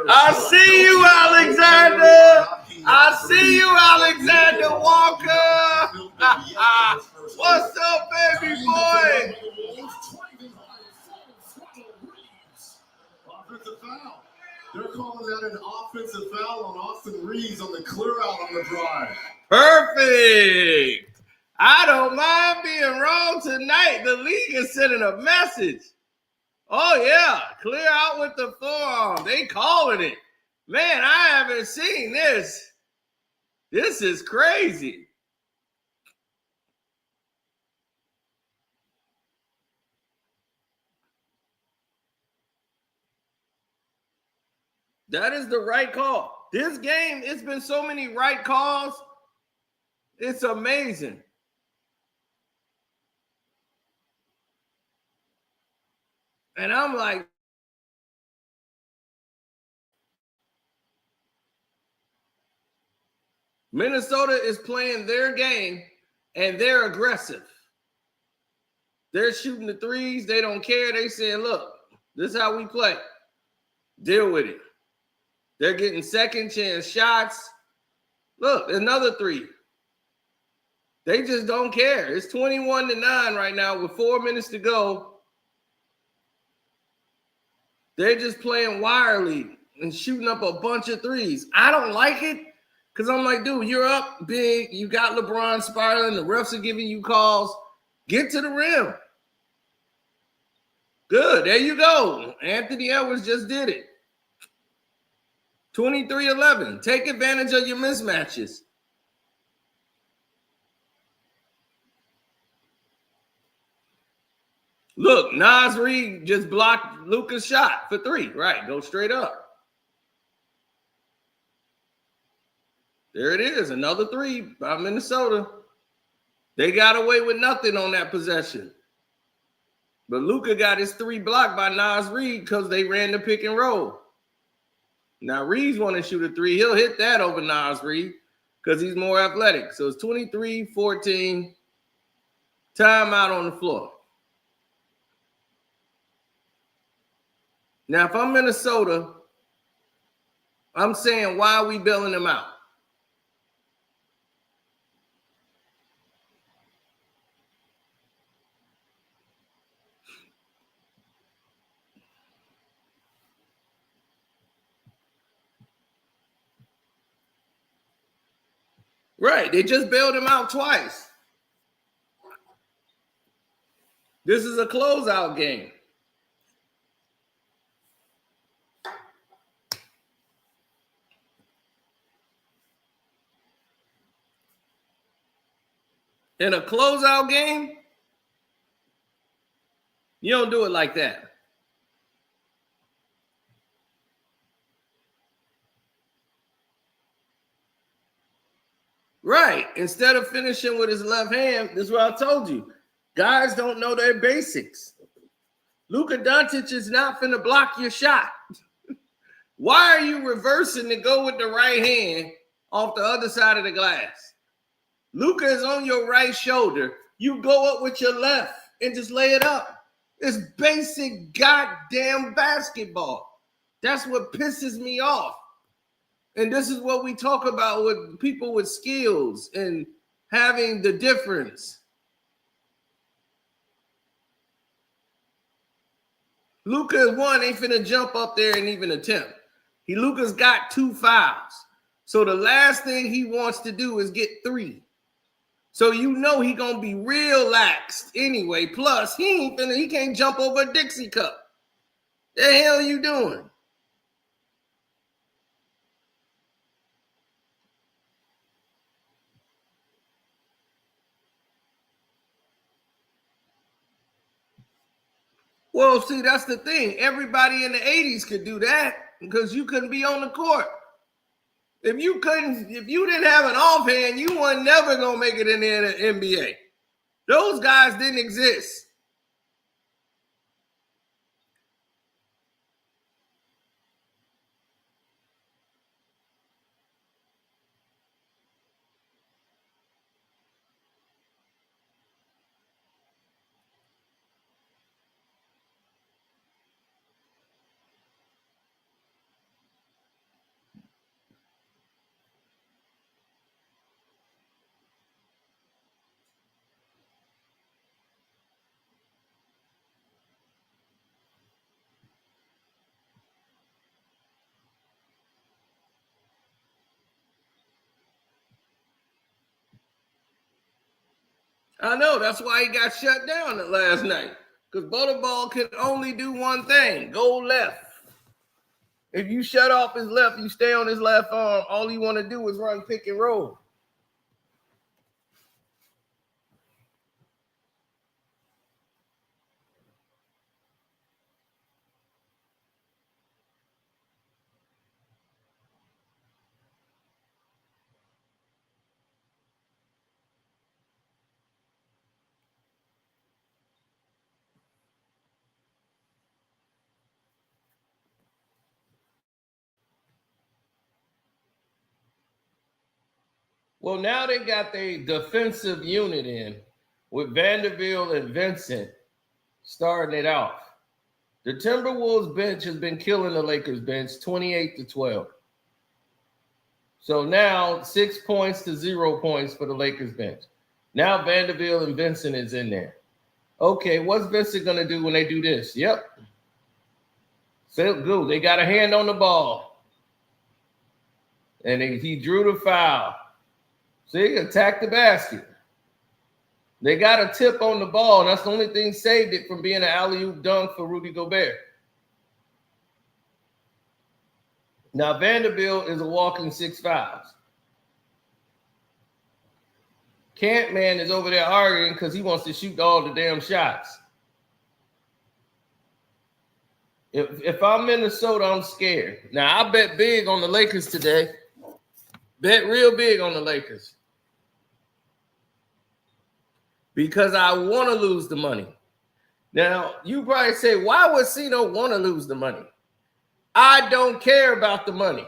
I see you, Alexander. I see you, Alexander Walker. What's up, baby boy? Offensive foul. They're calling out an offensive foul on Austin Reeves on the clear out on the drive. Perfect. I don't mind being wrong tonight. The league is sending a message. Oh, yeah. Clear out with the forearm. They calling it. Man, I haven't seen this. This is crazy. That is the right call. This game, it's been so many right calls. It's amazing. And I'm like, Minnesota is playing their game, and they're aggressive. They're shooting the threes. They don't care. They saying, look, this is how we play. Deal with it. They're getting second chance shots. Look, another three. They just don't care. It's 21-9 right now with 4 minutes to go. They're just playing wire league and shooting up a bunch of threes. I don't like it because I'm like, dude, you're up big. You got LeBron spiraling. The refs are giving you calls. Get to the rim. Good. There you go. Anthony Edwards just did it. 23-11. Take advantage of your mismatches. Look, Nas Reed just blocked Luca's shot for 3. Right, go straight up. There it is, another 3 by Minnesota. They got away with nothing on that possession. But Luca got his 3 blocked by Nas Reed because they ran the pick and roll. Now, Reeves want to shoot a 3. He'll hit that over Nas Reed because he's more athletic. So it's 23-14. Timeout on the floor. Now, if I'm Minnesota, I'm saying, why are we bailing them out? Right, they just bailed him out twice. This is a closeout game. In a closeout game, you don't do it like that. Right. Instead of finishing with his left hand, this is what I told you. Guys don't know their basics. Luka Doncic is not finna block your shot. Why are you reversing to go with the right hand off the other side of the glass? Luka is on your right shoulder. You go up with your left and just lay it up. It's basic goddamn basketball. That's what pisses me off. And this is what we talk about with people with skills and having the difference. Luka one ain't finna jump up there and even attempt. Luka's got 2 fouls. So the last thing he wants to do is get 3. So you know he gonna be real laxed anyway. Plus, he can't jump over a Dixie cup. The hell you doing? Well, see, that's the thing. Everybody in the 80s could do that because you couldn't be on the court. If you didn't have an offhand, you weren't never gonna make it in the NBA. Those guys didn't exist. I know. That's why he got shut down last night. Because Butterball can only do one thing, go left. If you shut off his left, you stay on his left arm, all you want to do is run pick and roll. Well, now they got their defensive unit in with Vanderbilt and Vincent starting it off. The Timberwolves bench has been killing the Lakers bench 28-12. So now 6 points to 0 points for the Lakers bench. Now Vanderbilt and Vincent is in there. Okay, what's Vincent going to do when they do this? Yep. So good. They got a hand on the ball. And he drew the foul. See, attack the basket. They got a tip on the ball, and that's the only thing saved it from being an alley-oop dunk for Rudy Gobert. Now, Vanderbilt is a walking 6 fouls. Campman is over there arguing because he wants to shoot all the damn shots. If I'm Minnesota, I'm scared. Now, I bet big on the Lakers today. Bet real big on the Lakers. Because I want to lose the money. Now, you probably say, why would Cino want to lose the money? I don't care about the money.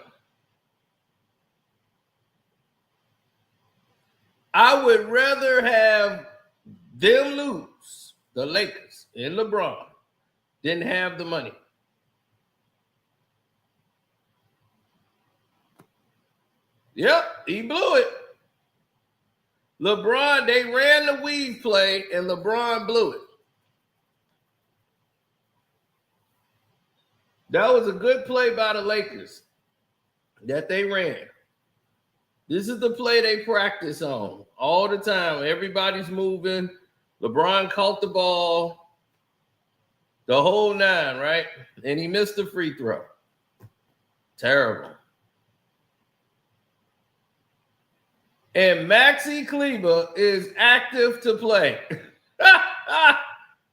I would rather have them lose, the Lakers and LeBron, than have the money. Yep, he blew it. LeBron, they ran the weave play, and LeBron blew it. That was a good play by the Lakers that they ran. This is the play they practice on all the time. Everybody's moving. LeBron caught the ball, the whole 9, right? And he missed the free throw. Terrible. And Maxi Kleber is active to play.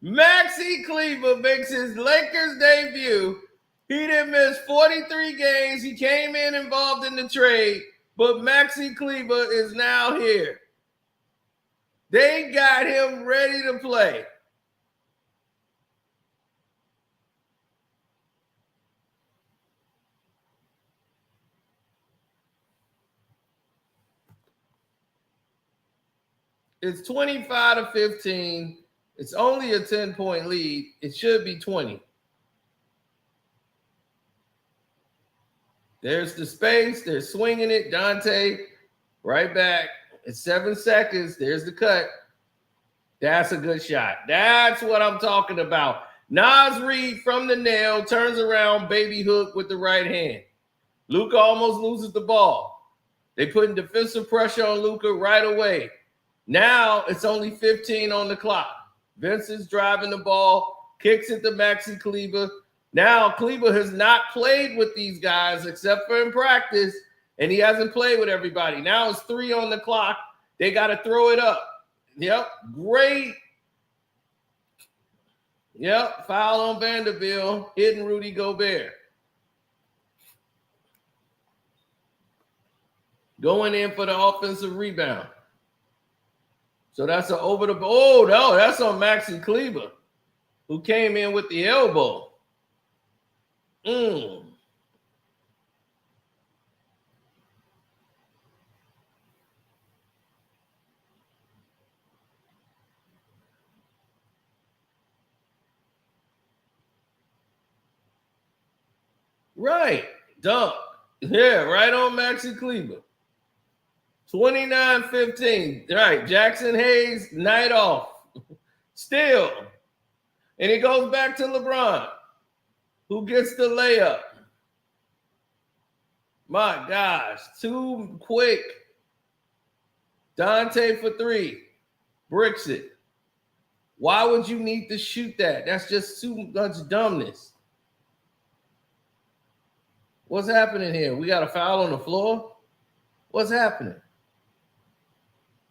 Maxi Kleber makes his Lakers debut. He didn't miss 43 games. He came in involved in the trade, but Maxi Kleber is now here. They got him ready to play. It's 25-15. It's only a 10-point lead. It should be 20. There's the space. They're swinging it. Dante, right back. It's 7 seconds. There's the cut. That's a good shot. That's what I'm talking about. Naz Reid from the nail, turns around, baby hook with the right hand. Luca almost loses the ball. They putting defensive pressure on Luca right away. Now it's only 15 on the clock. Vincent's driving the ball, kicks it to Maxi Kleber. Now Kleber has not played with these guys except for in practice, and he hasn't played with everybody. Now it's 3 on the clock. They got to throw it up. Yep, great. Yep, foul on Vanderbilt, hitting Rudy Gobert. Going in for the offensive rebound. So that's an over the – oh, no, that's on Maxi Kleber, who came in with the elbow. Right, dunk. Yeah, right on Maxi Kleber. 29-15. Right, Jackson Hayes, night off. Still. And it goes back to LeBron, who gets the layup. My gosh, too quick. Dante for 3. Bricks it. Why would you need to shoot that? That's just too much dumbness. What's happening here? We got a foul on the floor? What's happening?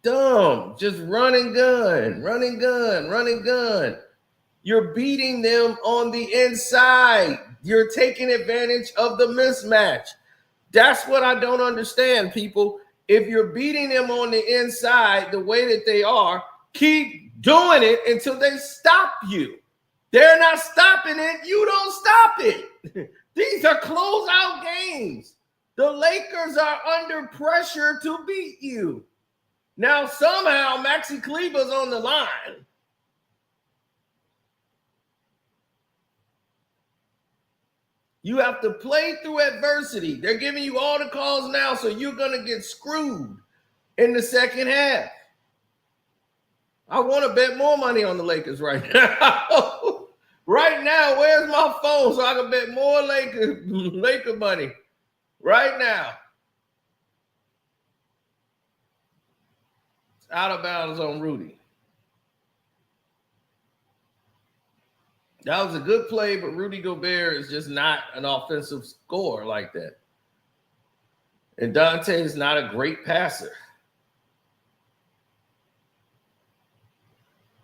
Dumb. Just run and gun, run and gun, run and gun. You're beating them on the inside. You're taking advantage of the mismatch. That's what I don't understand, people. If you're beating them on the inside the way that they are, keep doing it until they stop you. They're not stopping it. You don't stop it. These are closeout games. The Lakers are under pressure to beat you. Now, somehow, Maxi Kleber's on the line. You have to play through adversity. They're giving you all the calls now, so you're going to get screwed in the second half. I want to bet more money on the Lakers right now. Right now, where's my phone so I can bet more Laker money right now? It's out of bounds on Rudy. That was a good play, but Rudy Gobert is just not an offensive scorer like that. And Dante is not a great passer.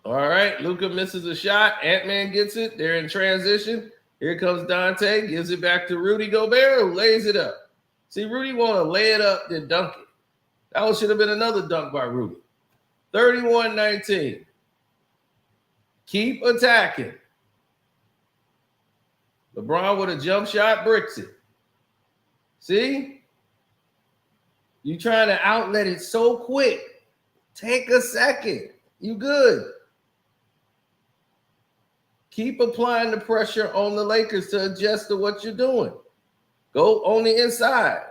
All right, Luca misses a shot. Ant-Man gets it. They're in transition. Here comes Dante, gives it back to Rudy Gobert, who lays it up. See, Rudy want to lay it up, then dunk it. That should have been another dunk by Rudy. 31-19. Keep attacking. LeBron with a jump shot, bricks it. See? You trying to outlet it so quick. Take a second. You good. Keep applying the pressure on the Lakers to adjust to what you're doing. Go on the inside.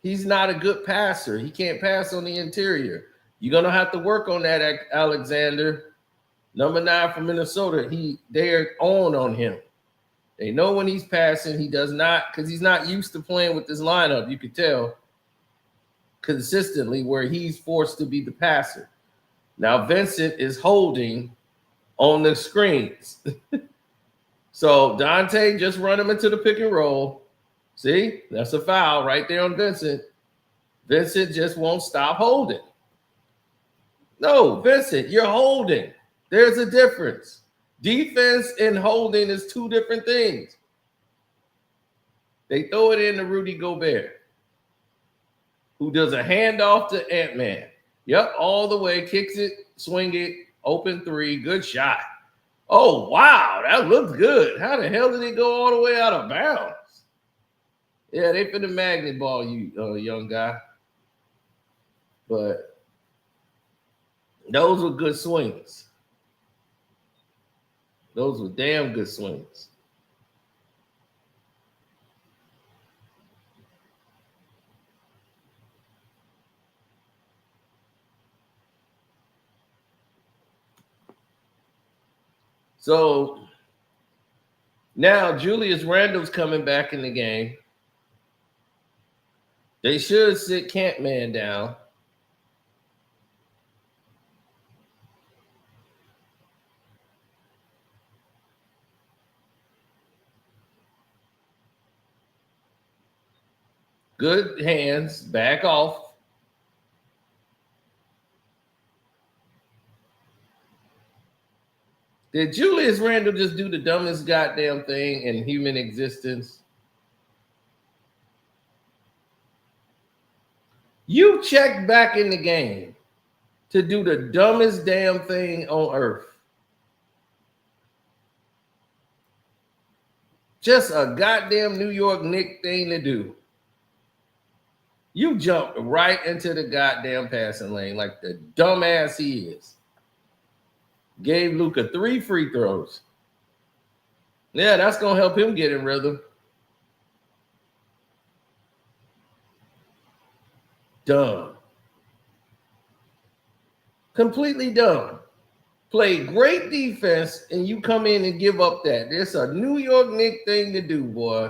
He's not a good passer. He can't pass on the interior. You're going to have to work on that, Alexander. Number 9 from Minnesota, they're on him. They know when he's passing, he does not, because he's not used to playing with this lineup. You could tell consistently where he's forced to be the passer. Now Vincent is holding on the screens. So Dante just run him into the pick and roll. See, that's a foul right there on Vincent. Vincent just won't stop holding. No, Vincent, you're holding. There's a difference. Defense and holding is two different things. They throw it in to Rudy Gobert, who does a handoff to Ant-Man. Yep, all the way, kicks it, swing it, open three, good shot. Oh, wow, that looks good. How the hell did it go all the way out of bounds? Yeah, they finna magnet ball you, young guy. But those were good swings. Those were damn good swings. So now Julius Randle's coming back in the game. They should sit Campman down. Good hands, back off. Did Julius Randle just do the dumbest goddamn thing in human existence? You checked back in the game to do the dumbest damn thing on earth. Just a goddamn New York Knicks thing to do. You jumped right into the goddamn passing lane like the dumbass he is. Gave Luca 3 free throws. Yeah, that's going to help him get in rhythm. Dumb. Completely dumb. Play great defense, and you come in and give up that. It's a New York Knicks thing to do, boy.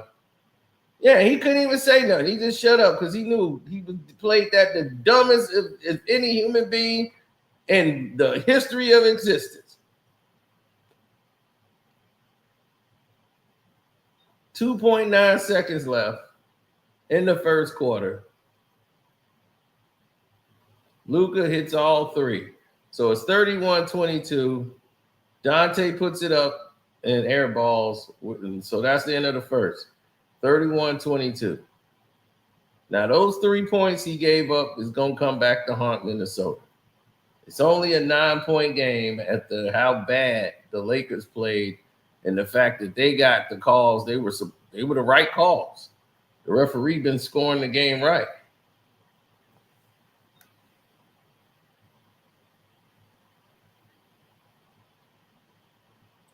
Yeah, he couldn't even say nothing. He just shut up because he knew he played that the dumbest of any human being in the history of existence. 2.9 seconds left in the first quarter. Luca hits all three. So it's 31-22. Dante puts it up and air balls. So that's the end of the first. 31-22. Now, those 3 points he gave up is going to come back to haunt Minnesota. It's only a 9-point game at how bad the Lakers played and the fact that they got the calls. They were the right calls. The referee been scoring the game right.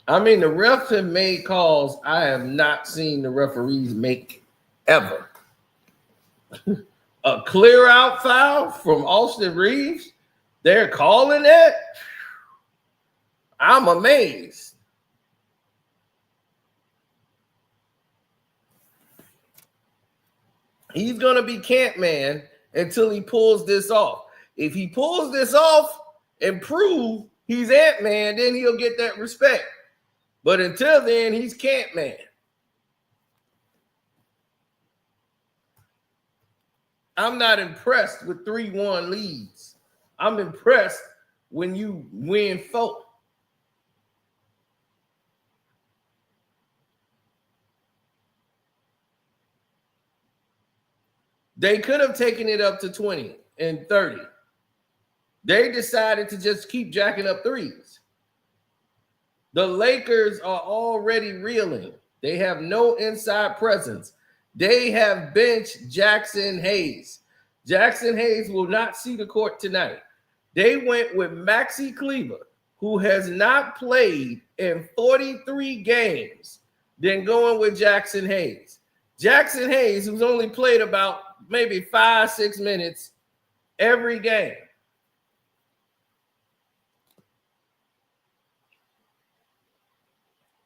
I mean, the refs have made calls I have not seen the referees make ever. A clear out foul from Austin Reeves. They're calling it. I'm amazed. He's going to be camp man until he pulls this off. If he pulls this off and prove he's Ant-Man, then he'll get that respect. But until then, he's camp man. I'm not impressed with 3-1 leads. I'm impressed when you win 4. They could have taken it up to 20 and 30. They decided to just keep jacking up threes. The Lakers are already reeling. They have no inside presence. They have benched Jackson Hayes. Jackson Hayes will not see the court tonight. They went with Maxi Kleber, who has not played in 43 games, then going with Jackson Hayes. Jackson Hayes, who's only played about maybe 5-6 minutes every game.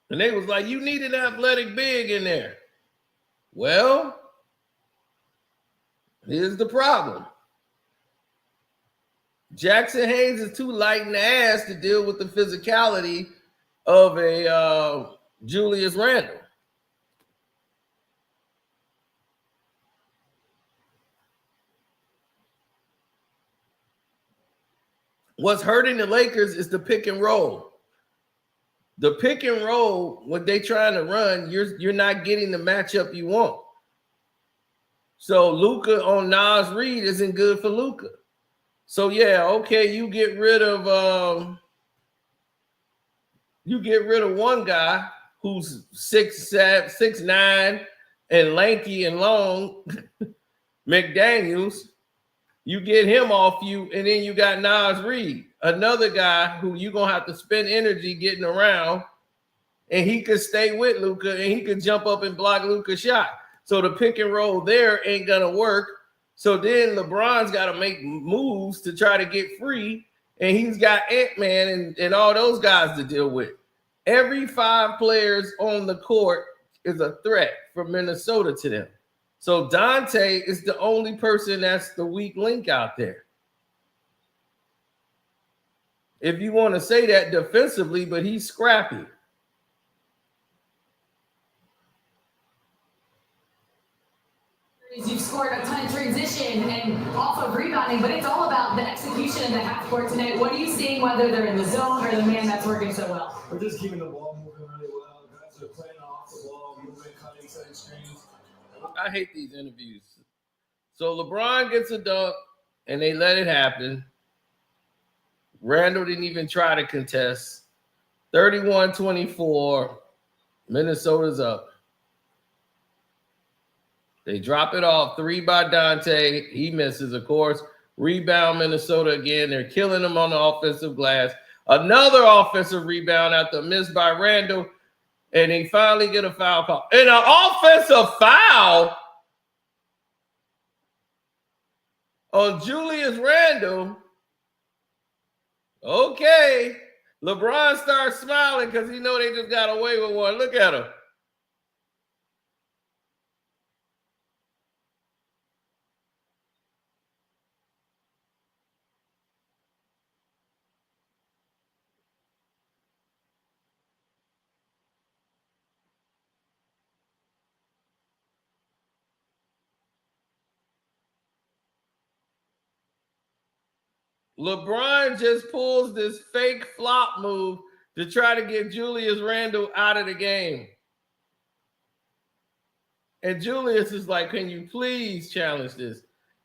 And they was like, you need an athletic big in there. Well, here's the problem. Jackson Hayes is too light in the ass to deal with the physicality of a Julius Randle. What's hurting the Lakers is the pick and roll. The pick and roll, what they trying to run, you're not getting the matchup you want. So Luca on Nas Reed isn't good for Luca. So yeah, okay, you get rid of one guy who's 6'7", 6'9", and lanky and long, McDaniels. You get him off you, and then you got Nas Reed, another guy who you're going to have to spend energy getting around, and he could stay with Luca, and he could jump up and block Luca's shot. So the pick and roll there ain't going to work. So then LeBron's got to make moves to try to get free, and he's got Ant-Man and all those guys to deal with. Every 5 players on the court is a threat from Minnesota to them. So Dante is the only person that's the weak link out there. If you want to say that defensively, but he's scrappy. You've scored a ton of transition and off of rebounding, but it's all about the execution of the half court tonight. What are you seeing, whether they're in the zone or the man that's working so well? We're just keeping the ball moving really well. Guys are playing off the ball, moving, cutting, setting screens. I hate these interviews. So LeBron gets a dunk, and they let it happen. Randall didn't even try to contest. 31-24. Minnesota's up. They drop it off. 3 by Dante. He misses, of course. Rebound Minnesota again. They're killing them on the offensive glass. Another offensive rebound after a miss by Randall. And they finally get a foul call. And an offensive foul on Julius Randle. Okay. LeBron starts smiling because he know they just got away with one. Look at him. LeBron just pulls this fake flop move to try to get Julius Randle out of the game. And Julius is like, can you please challenge this?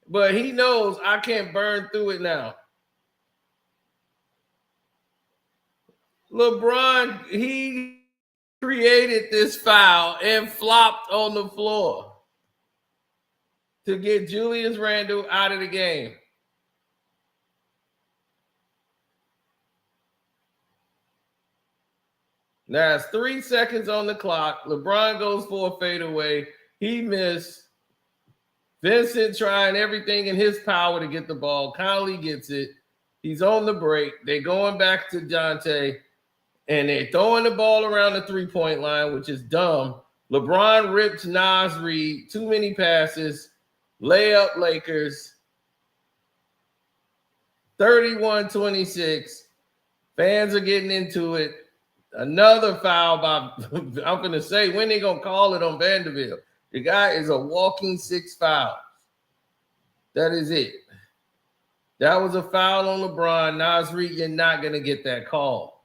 But he knows I can't burn through it now. LeBron, he created this foul and flopped on the floor to get Julius Randle out of the game. Now it's 3 seconds on the clock. LeBron goes for a fadeaway. He missed. Vincent trying everything in his power to get the ball. Conley gets it. He's on the break. They're going back to Dante, and they're throwing the ball around the three-point line, which is dumb. LeBron ripped Nas Reed. Too many passes. Layup Lakers. 31-26. Fans are getting into it. Another foul by, I'm going to say, when they going to call it on Vanderbilt? The guy is a walking 6 fouls. That is it. That was a foul on LeBron. Nas Reed, you're not going to get that call.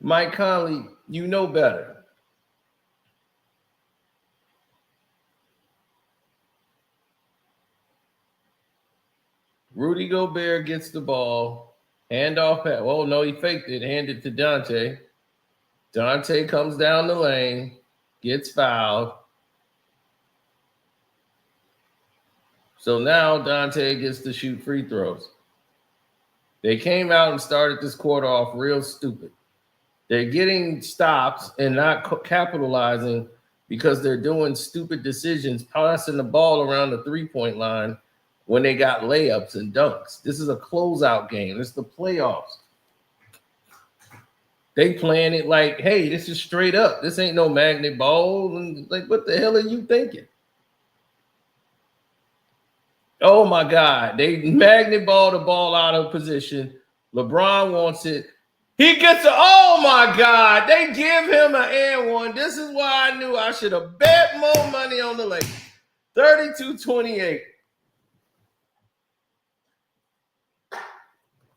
Mike Conley, you know better. Rudy Gobert gets the ball. Handoff. Oh, no, he faked it. Handed to Dante. Dante comes down the lane. Gets fouled. So now Dante gets to shoot free throws. They came out and started this quarter off real stupid. They're getting stops and not capitalizing because they're doing stupid decisions, passing the ball around the three-point line when they got layups and dunks. This is a closeout game. It's the playoffs. They playing it like, hey, this is straight up. This ain't no magnet ball. And like, what the hell are you thinking? Oh, my God. They magnet ball the ball out of position. LeBron wants it. He gets a, oh, my God. They give him an and one. This is why I knew I should have bet more money on the Lakers. 32-28.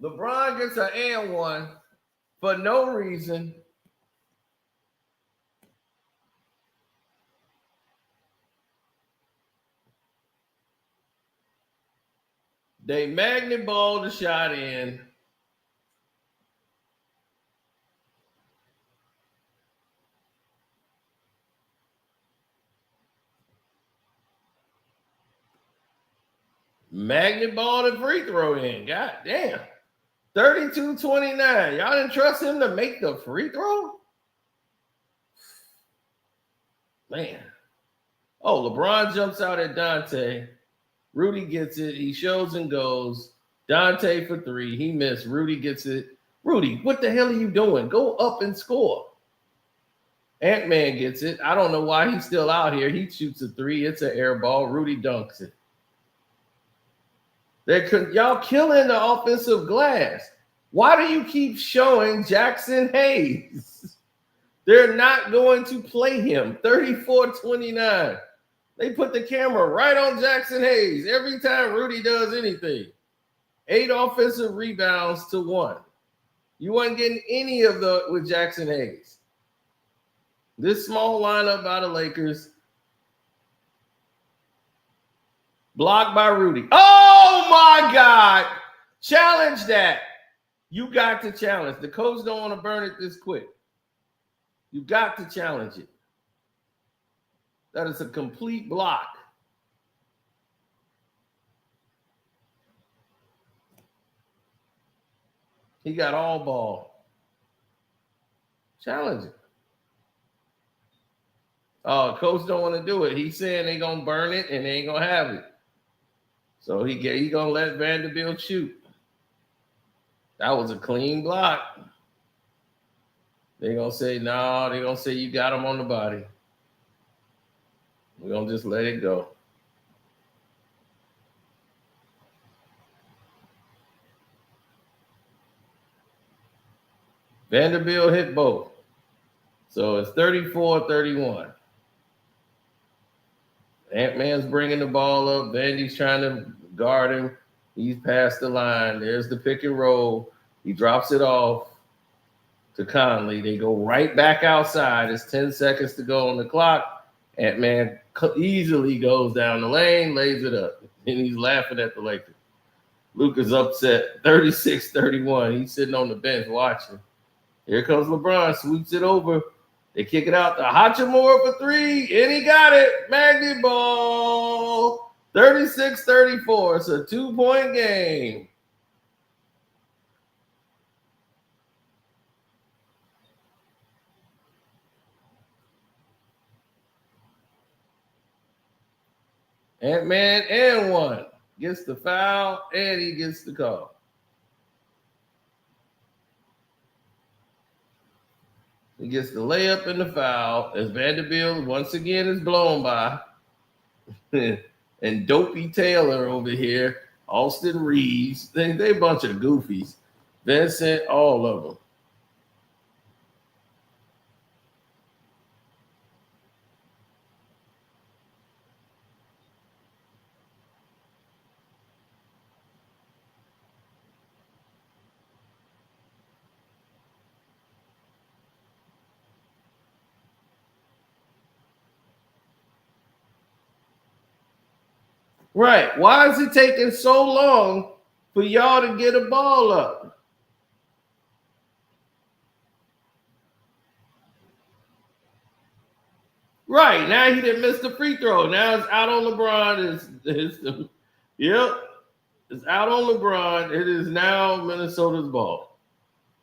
LeBron gets an and one for no reason. They magnet ball the shot in. Magnet ball the free throw in. God damn. 32-29. Y'all didn't trust him to make the free throw? Man. Oh, LeBron jumps out at Dante. Rudy gets it. He shows and goes. Dante for 3. He missed. Rudy gets it. Rudy, what the hell are you doing? Go up and score. Ant-Man gets it. I don't know why he's still out here. He shoots a 3. It's an air ball. Rudy dunks it. Y'all killing the offensive glass. Why do you keep showing Jackson Hayes? They're not going to play him. 34-29. They put the camera right on Jackson Hayes every time Rudy does anything. 8 offensive rebounds to 1. You weren't getting any of the with Jackson Hayes. This small lineup by the Lakers. Blocked by Rudy. Oh, my God. Challenge that. You got to challenge. The coach don't want to burn it this quick. You got to challenge it. That is a complete block. He got all ball. Challenge it. Oh, coach don't want to do it. He's saying they're going to burn it and they ain't going to have it. So he going to let Vanderbilt shoot. That was a clean block. They're going to say, no, they're going to say you got him on the body. We're going to just let it go. Vanderbilt hit both. So it's 34-31. Ant-Man's bringing the ball up. Vandy's trying to guard him. He's past the line. There's the pick and roll. He drops it off to Conley. They go right back outside. It's 10 seconds to go on the clock. Ant-Man easily goes down the lane, lays it up, and he's laughing at the Lakers. Luca's upset, 36-31. He's sitting on the bench watching. Here comes LeBron, sweeps it over. They kick it out to Hachimura for three, and he got it. Magnet ball, 36-34. It's a 2-point game. Ant-Man and one gets the foul, and he gets the call. He gets the layup and the foul as Vanderbilt once again is blown by. And Dopey Taylor over here, Austin Reeves, they a bunch of goofies. Vincent, all of them. Right. Why is it taking so long for y'all to get a ball up? Right. Now he didn't miss the free throw. Now it's out on LeBron. Yep. It's out on LeBron. It is now Minnesota's ball.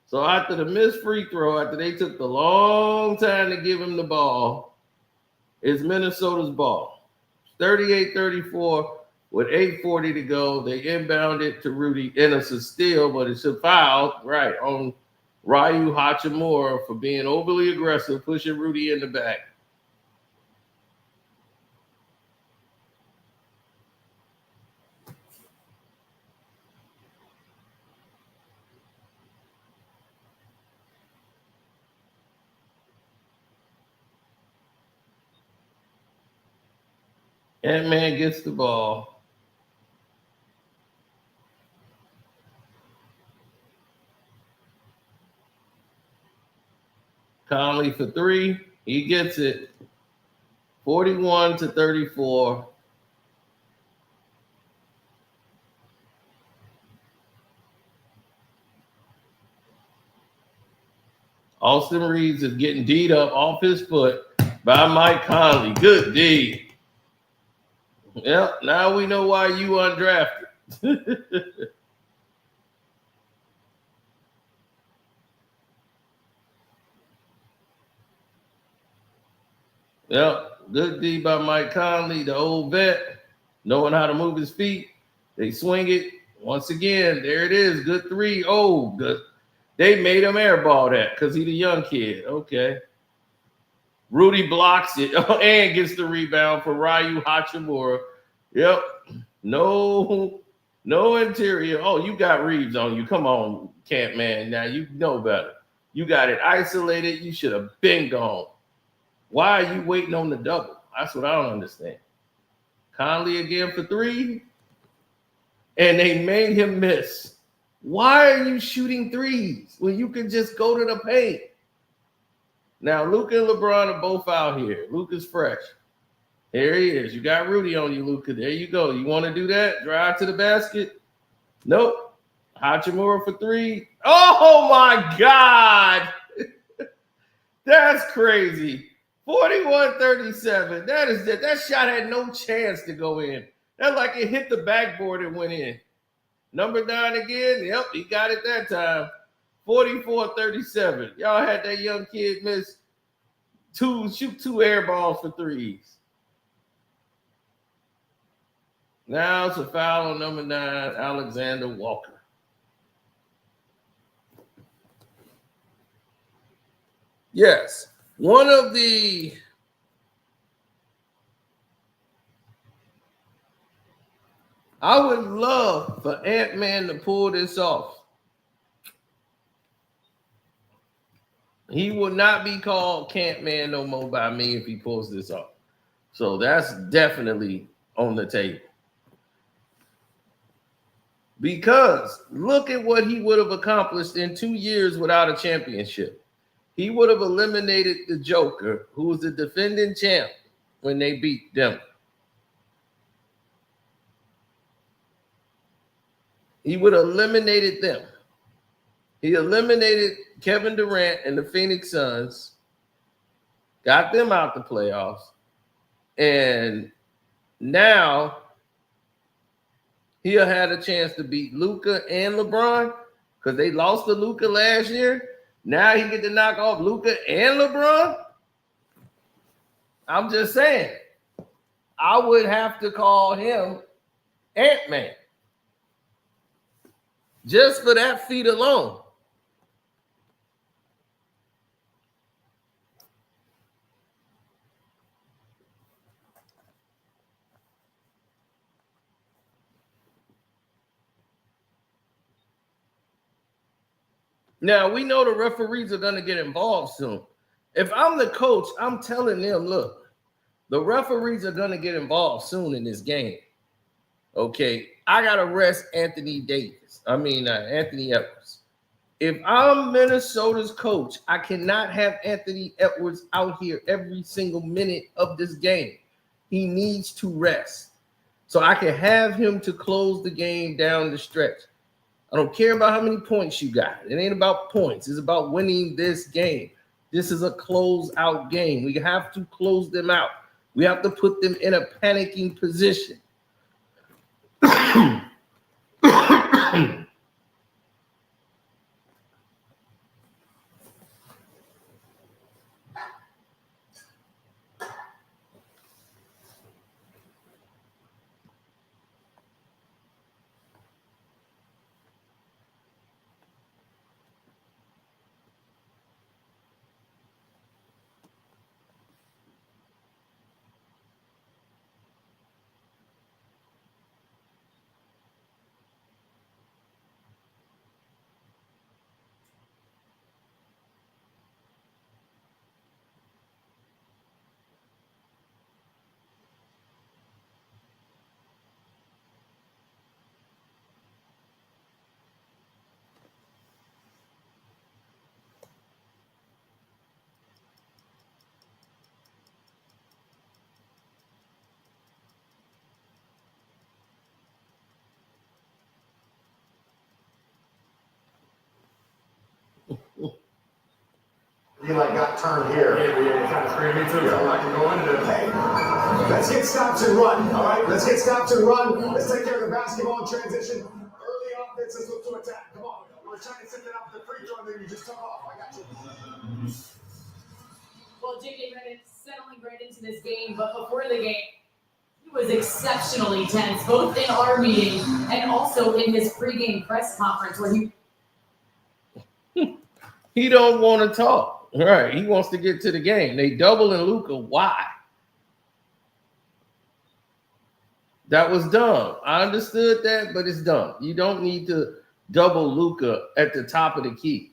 So after the missed free throw, after they took the long time to give him the ball, it's Minnesota's ball. 38-34. With 8:40 to go, they inbound it to Rudy, and it's a steal, but it's a foul, right, on Ryu Hachimura for being overly aggressive, pushing Rudy in the back. Ant-Man gets the ball. Conley for three. He gets it. 41-34. Austin Reeves is getting D'd up off his foot by Mike Conley. Good D. Yep, now we know why you undrafted. Yep, good D by Mike Conley, the old vet, knowing how to move his feet. They swing it. Once again, there it is. Good three. Oh, good. They made him airball that because he's a young kid. Okay. Rudy blocks it and gets the rebound for Ryu Hachimura. Yep. No interior. Oh, you got Reeves on you. Come on, Camp Man. Now you know better. You got it isolated. You should have been gone. Why are you waiting on the double? That's what I don't understand. Conley again for three. And they made him miss. Why are you shooting threes when you can just go to the paint? Now, Luca and LeBron are both out here. Luca's fresh. Here he is. You got Rudy on you, Luca. There you go. You want to do that? Drive to the basket? Nope. Hachimura for three. Oh, my God. That's crazy. 41-37. That shot had no chance to go in. That's like it hit the backboard and went in. Number 9 again. Yep, he got it that time. 44-37. Y'all had that young kid shoot two air balls for threes. Now it's a foul on number 9, Alexander Walker. Yes, one of the I would love for Ant-Man to pull this off. He will not be called Camp Man no more by me if he pulls this off. So that's definitely on the table. Because look at what he would have accomplished in 2 years without a championship. He would have eliminated the Joker, who was the defending champ when they beat them. He would have eliminated them. He eliminated Kevin Durant and the Phoenix Suns, got them out the playoffs, and now he'll have a chance to beat Luca and LeBron because they lost to Luca last year. Now he get to knock off Luca and LeBron. I'm just saying, I would have to call him Ant-Man just for that feat alone. Now, we know the referees are going to get involved soon. If I'm the coach, I'm telling them, look, the referees are going to get involved soon in this game. Okay, I got to rest Anthony Edwards. If I'm Minnesota's coach, I cannot have Anthony Edwards out here every single minute of this game. He needs to rest. So I can have him to close the game down the stretch. I don't care about how many points you got. It ain't about points. It's about winning this game. This is a close-out game. We have to close them out. We have to put them in a panicking position. He got turned here. Yeah, kind of screamed me too, so I can go into this. Hey, let's get stops and run. All right, let's get stops and run. Let's take care of the basketball in transition. Early offense, let's look to attack. Come on. We're trying to set it up the free throw, and then you just took off. I got you. Well, JJ Redick settling right into this game, but before the game, he was exceptionally tense, both in our meeting and also in his pregame press conference where He don't want to talk. All right, he wants to get to the game. They doubling Luca. Why? That was dumb. I understood that, but it's dumb. You don't need to double Luca at the top of the key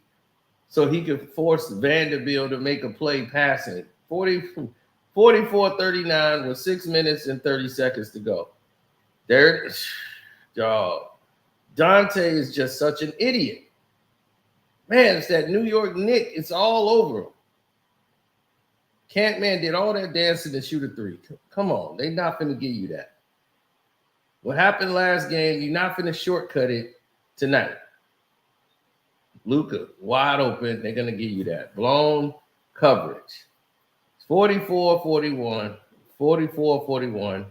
so he could force Vanderbilt to make a play passing. 44-39 with 6 minutes and 30 seconds to go. There, dog. Dante is just such an idiot. Man, it's that New York Knick. It's all over him. Cantman did all that dancing to shoot a three. Come on. They're not going to give you that. What happened last game, you're not going to shortcut it tonight. Luca, wide open. They're going to give you that. Blown coverage. 44-41. 44-41.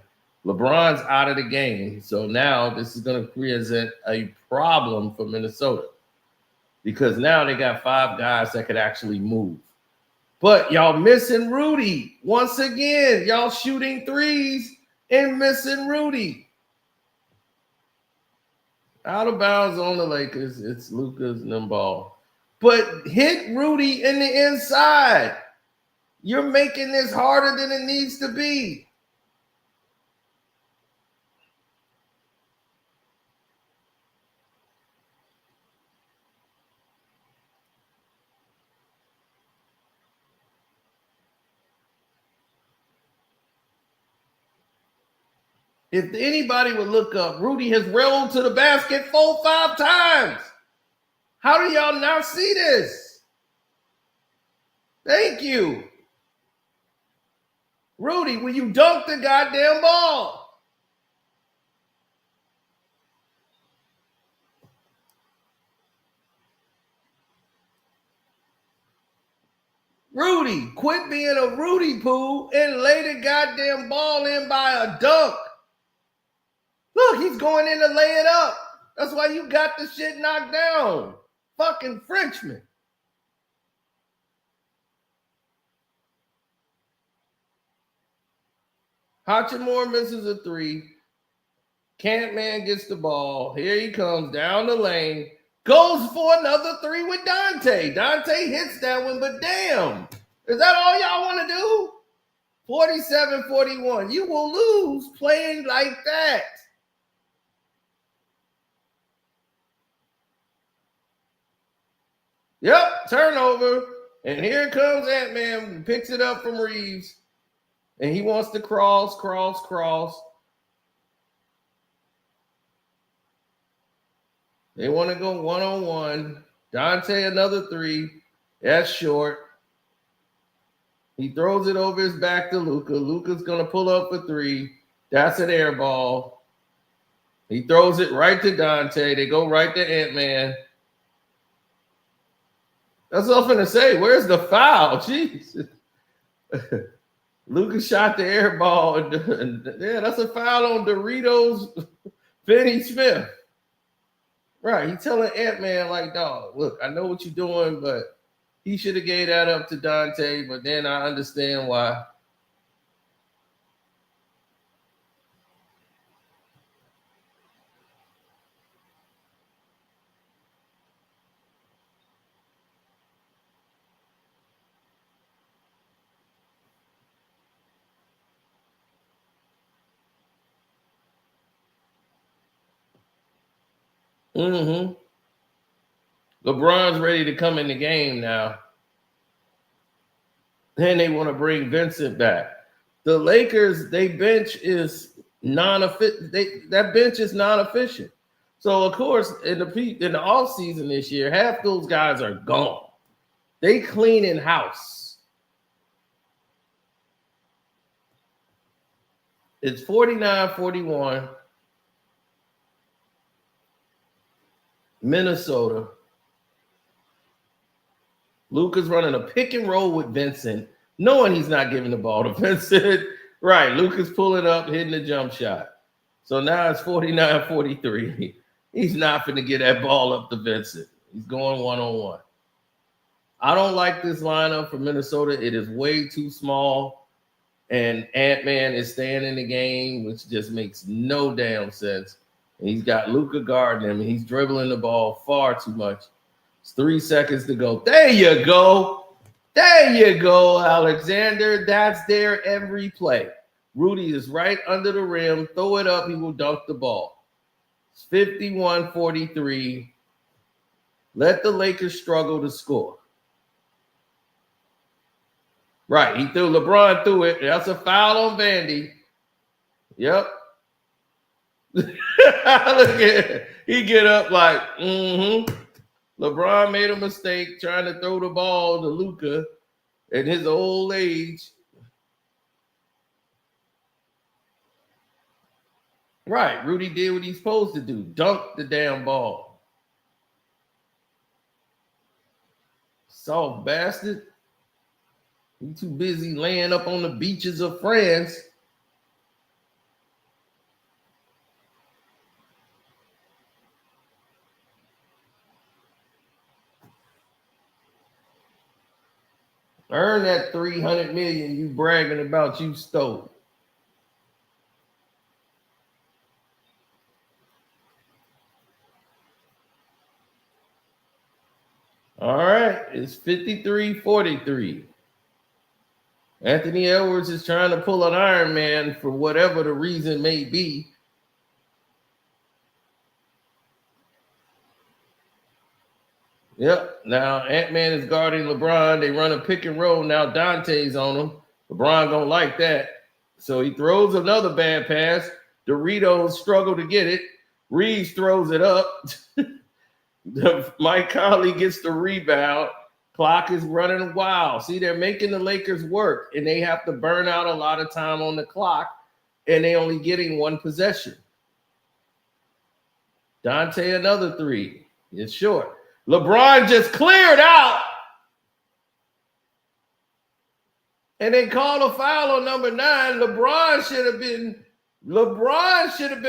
LeBron's out of the game. So now this is going to present a problem for Minnesota. Because now they got 5 guys that could actually move. But y'all missing Rudy. Once again, y'all shooting threes and missing Rudy. Out of bounds on the Lakers. It's Luca's ball. But hit Rudy in the inside. You're making this harder than it needs to be. If anybody would look up, Rudy has rolled to the basket 4-5 times. How do y'all not see this? Thank you. Rudy, will you dunk the goddamn ball? Rudy, quit being a Rudy poo and lay the goddamn ball in by a dunk. Look, he's going in to lay it up. That's why you got the shit knocked down. Fucking Frenchman. Hachimura misses a three. Cantman gets the ball. Here he comes down the lane. Goes for another three with Dante. Dante hits that one, but damn. Is that all y'all want to do? 47-41. You will lose playing like that. Yep, turnover. And here comes Ant-Man. Picks it up from Reeves. And he wants to cross. They want to go one-on-one. Dante, another three. That's short. He throws it over his back to Luca. Luca's going to pull up for three. That's an air ball. He throws it right to Dante. They go right to Ant-Man. That's what I'm going to say. Where's the foul? Jeez. Luca shot the air ball. Yeah, that's a foul on Doritos Finney Smith. Right, he's telling Ant-Man, like, dog, look, I know what you're doing, but he should have gave that up to Dante, but then I understand why. LeBron's ready to come in the game now. Then they want to bring Vincent back. The Lakers, they bench is non-efficient. That bench is non-efficient. So of course, in the off season this year, half those guys are gone. They clean in house. It's 49-41. Minnesota. Luca's running a pick and roll with Vincent, knowing he's not giving the ball to Vincent. Right, Luca's pulling up, hitting the jump shot. So now it's 49-43. He's not going to get that ball up to Vincent. He's going one-on-one. I don't like this lineup for Minnesota. It is way too small, and Ant-Man is staying in the game, which just makes no damn sense. And he's got Luca guarding him, and he's dribbling the ball far too much. It's 3 seconds to go. There you go. There you go, Alexander. That's there every play. Rudy is right under the rim. Throw it up. He will dunk the ball. It's 51-43. Let the Lakers struggle to score. Right. He threw LeBron through it. That's a foul on Vandy. Yep. Look at it. He get up like, LeBron made a mistake trying to throw the ball to Luca at his old age. Right, Rudy did what he's supposed to do. Dunk the damn ball. Soft bastard. You too busy laying up on the beaches of France. Earn that $300 million you bragging about you stole. All right, it's 53-43. Anthony Edwards is trying to pull an Iron Man for whatever the reason may be. Yep. Now Ant-Man is guarding LeBron. They run a pick and roll. Now Dante's on him. LeBron don't like that. So he throws another bad pass. Doritos struggle to get it. Reeves throws it up. Mike Conley gets the rebound. Clock is running wild. See, they're making the Lakers work, and they have to burn out a lot of time on the clock, and they only getting one possession. Dante, another three. It's short. LeBron just cleared out, and they called a foul on number 9. LeBron should have been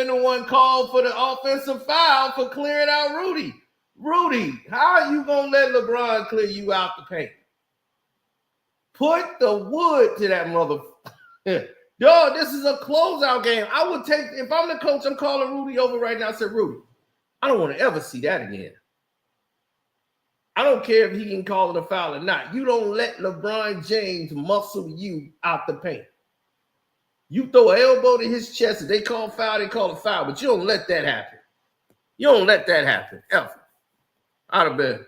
the one called for the offensive foul for clearing out Rudy. Rudy, how are you going to let LeBron clear you out the paint? Put the wood to that mother. Yo, this is a closeout game. I would take, if I'm the coach, I'm calling Rudy over right now. I said, Rudy, I don't want to ever see that again. I don't care if he can call it a foul or not. You don't let LeBron James muscle you out the paint. You throw an elbow to his chest. If they call foul, they call a foul. But you don't let that happen. You don't let that happen, ever. Out of bed.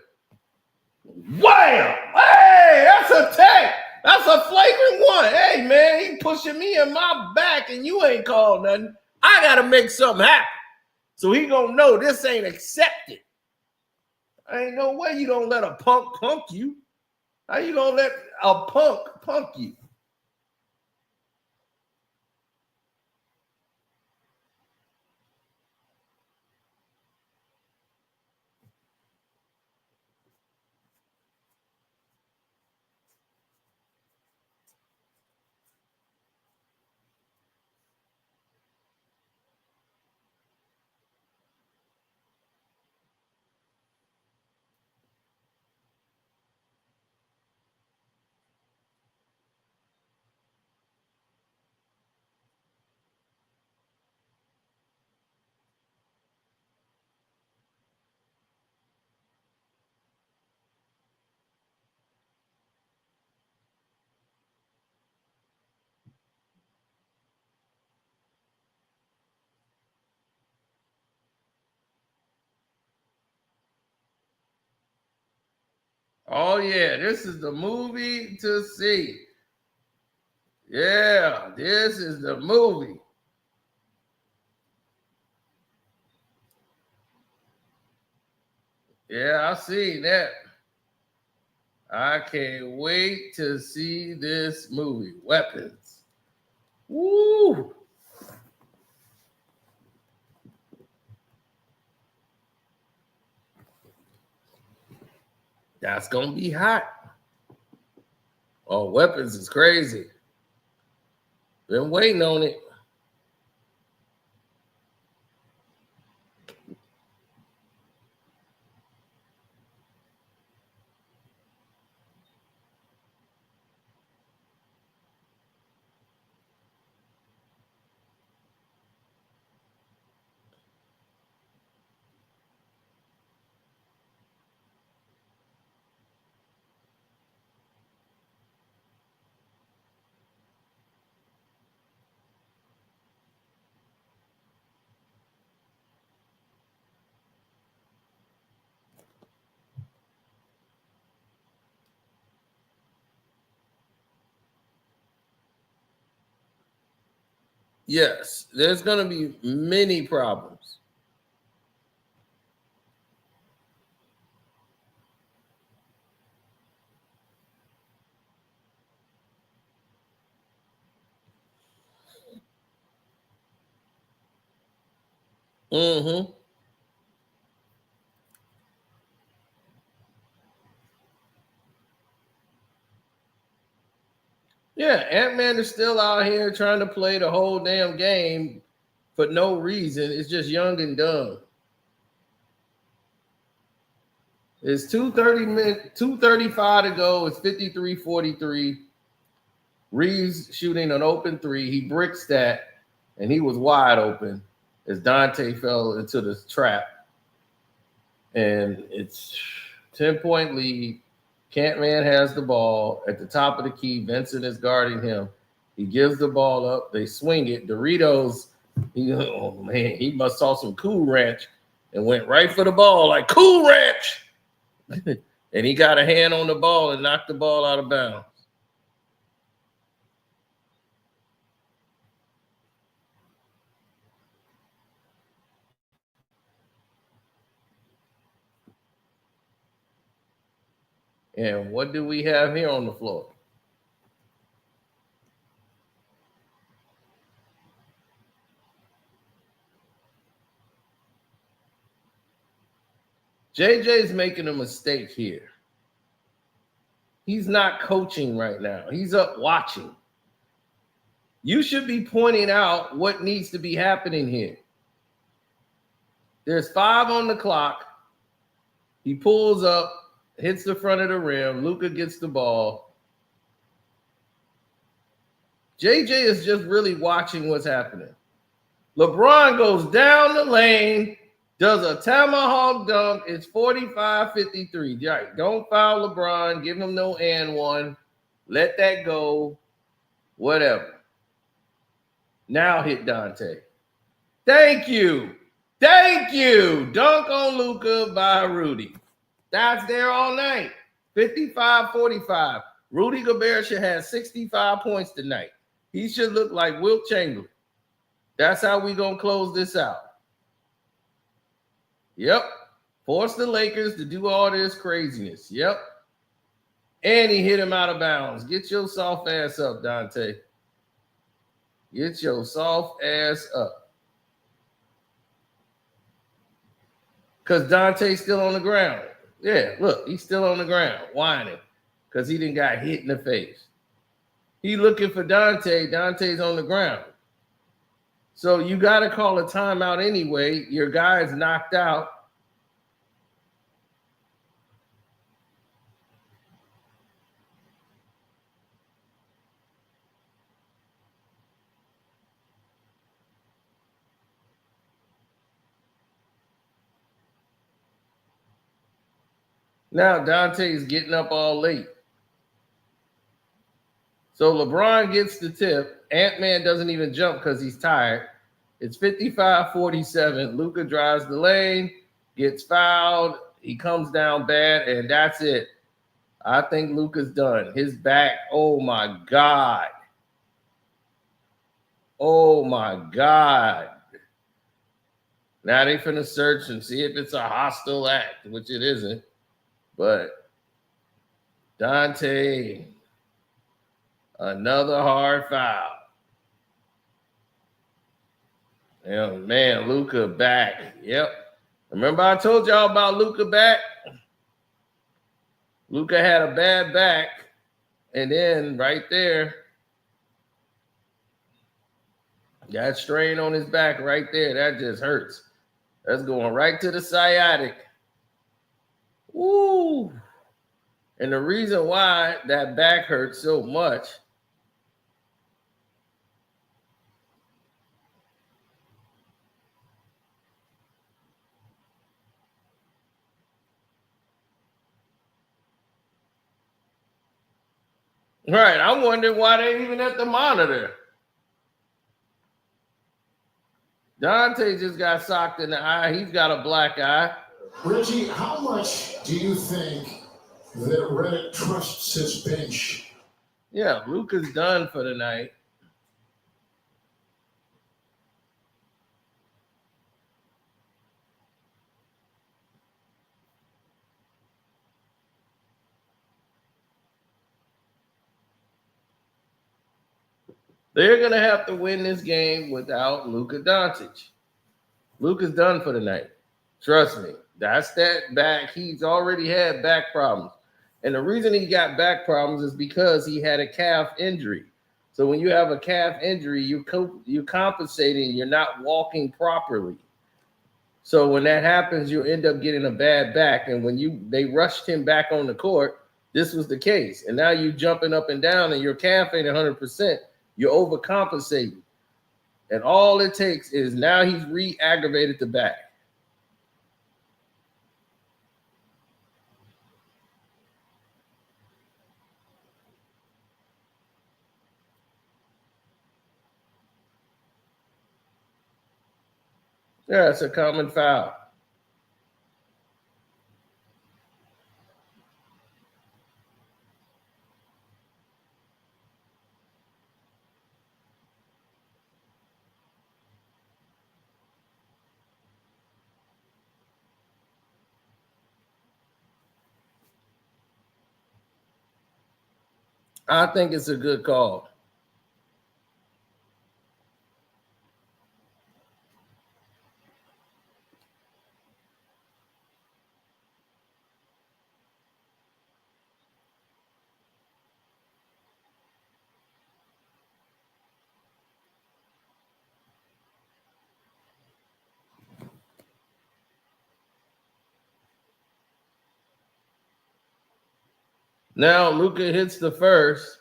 Wham! Hey, that's a tech. That's a flagrant one. Hey, man, he pushing me in my back and you ain't called nothing. I got to make something happen. So he going to know this ain't accepted. Ain't no way you don't let a punk you. How you going to let a punk you? Oh, yeah, this is the movie to see. Yeah, this is the movie. Yeah, I've seen that. I can't wait to see this movie. Weapons. Woo! That's going to be hot. Oh, Weapons is crazy. Been waiting on it. Yes, there's going to be many problems. Mm-hmm. Yeah, Ant-Man is still out here trying to play the whole damn game for no reason. It's just young and dumb. It's 2:35 to go. It's 53-43. Reeves shooting an open three. He bricks that, and he was wide open as Dante fell into the trap. And it's 10-point lead. Cantman has the ball at the top of the key. Vincent is guarding him. He gives the ball up. They swing it. Doritos, oh man, he must saw some Cool Ranch and went right for the ball like Cool Ranch. And he got a hand on the ball and knocked the ball out of bounds. And what do we have here on the floor? JJ's making a mistake here. He's not coaching right now. He's up watching. You should be pointing out what needs to be happening here. There's 5 on the clock. He pulls up, hits the front of the rim. Luca gets the ball. JJ is just really watching what's happening. LeBron goes down the lane, does a tomahawk dunk. It's 45-53. Right. Don't foul LeBron. Give him no and one. Let that go. Whatever. Now hit Dante. Thank you. Thank you. Dunk on Luca by Rudy. That's there all night. 55-45. Rudy Gobert should have 65 points tonight. He should look like Wilt Chamberlain. That's how we going to close this out. Yep. Force the Lakers to do all this craziness. Yep. And he hit him out of bounds. Get your soft ass up, Dante. Get your soft ass up. Because Dante's still on the ground. Yeah, look, he's still on the ground, whining. Because he didn't got hit in the face. He looking for Dante. Dante's on the ground. So you got to call a timeout anyway. Your guy's knocked out. Now Dante's getting up all late. So LeBron gets the tip. Ant-Man doesn't even jump because he's tired. It's 55-47. Luca drives the lane, gets fouled. He comes down bad, and that's it. I think Luca's done. His back, oh my God. Oh my God. Now they finna search and see if it's a hostile act, which it isn't. But Dante, another hard foul. Yeah, man, Luca back. Yep. Remember I told y'all about Luca back? Luca had a bad back. And then right there, that strain on his back right there, that just hurts. That's going right to the sciatic. Woo! And the reason why that back hurts so much right, I'm wondering why they even at the monitor. Dante just got socked in the eye. He's got a black eye. Reggie, how much do you think that Reddit trusts his bench? Yeah, Luca's done for the night. They're going to have to win this game without Luka Doncic. Luka's done for the night. Trust me. That's that back. He's already had back problems. And the reason he got back problems is because he had a calf injury. So when you have a calf injury, you're compensating. You're not walking properly. So when that happens, you end up getting a bad back. And when they rushed him back on the court, this was the case. And now you jumping up and down and your calf ain't 100%. You're overcompensating. And all it takes is now he's re-aggravated the back. Yeah, it's a common foul. I think it's a good call. Now Luca hits the first,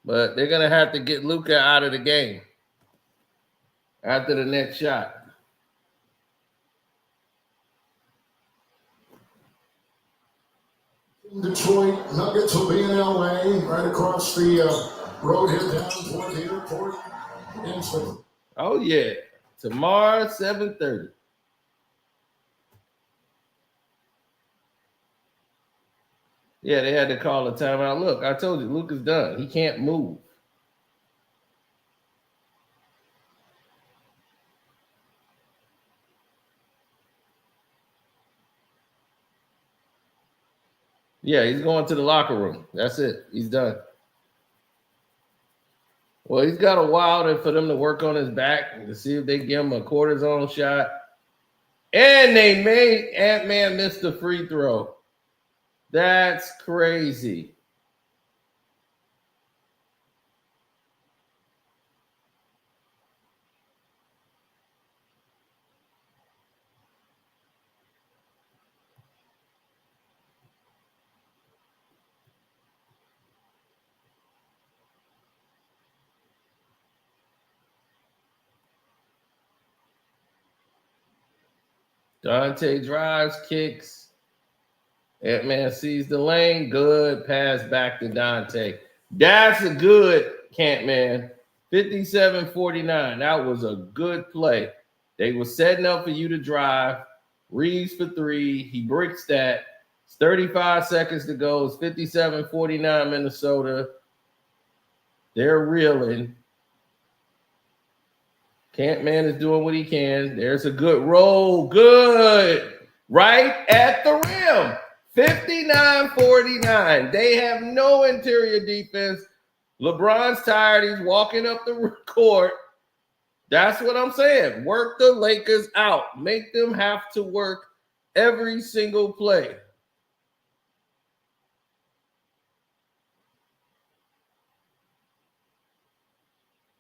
but they're going to have to get Luca out of the game after the next shot. Detroit Nuggets will be in LA, right across the road here down toward the airport. Oh, yeah. Tomorrow, 7:30. Yeah, they had to call a timeout. Look, I told you, Luca's done. He can't move. Yeah, he's going to the locker room. That's it. He's done. Well, he's got a while for them to work on his back to see if they give him a cortisone shot. And they made Ant-Man miss the free throw. That's crazy. Dante drives, kicks. Ant-Man sees the lane. Good pass back to Dante. That's a good Ant-Man. 57-49. That was a good play. They were setting up for you to drive. Reeves for three. He bricks that. It's 35 seconds to go. It's 57-49 Minnesota. They're reeling. Ant-Man is doing what he can. There's a good roll. Good. Right at the rim. 59-49. They have no interior defense. LeBron's tired. He's walking up the court. That's what I'm saying. Work the Lakers out. Make them have to work every single play.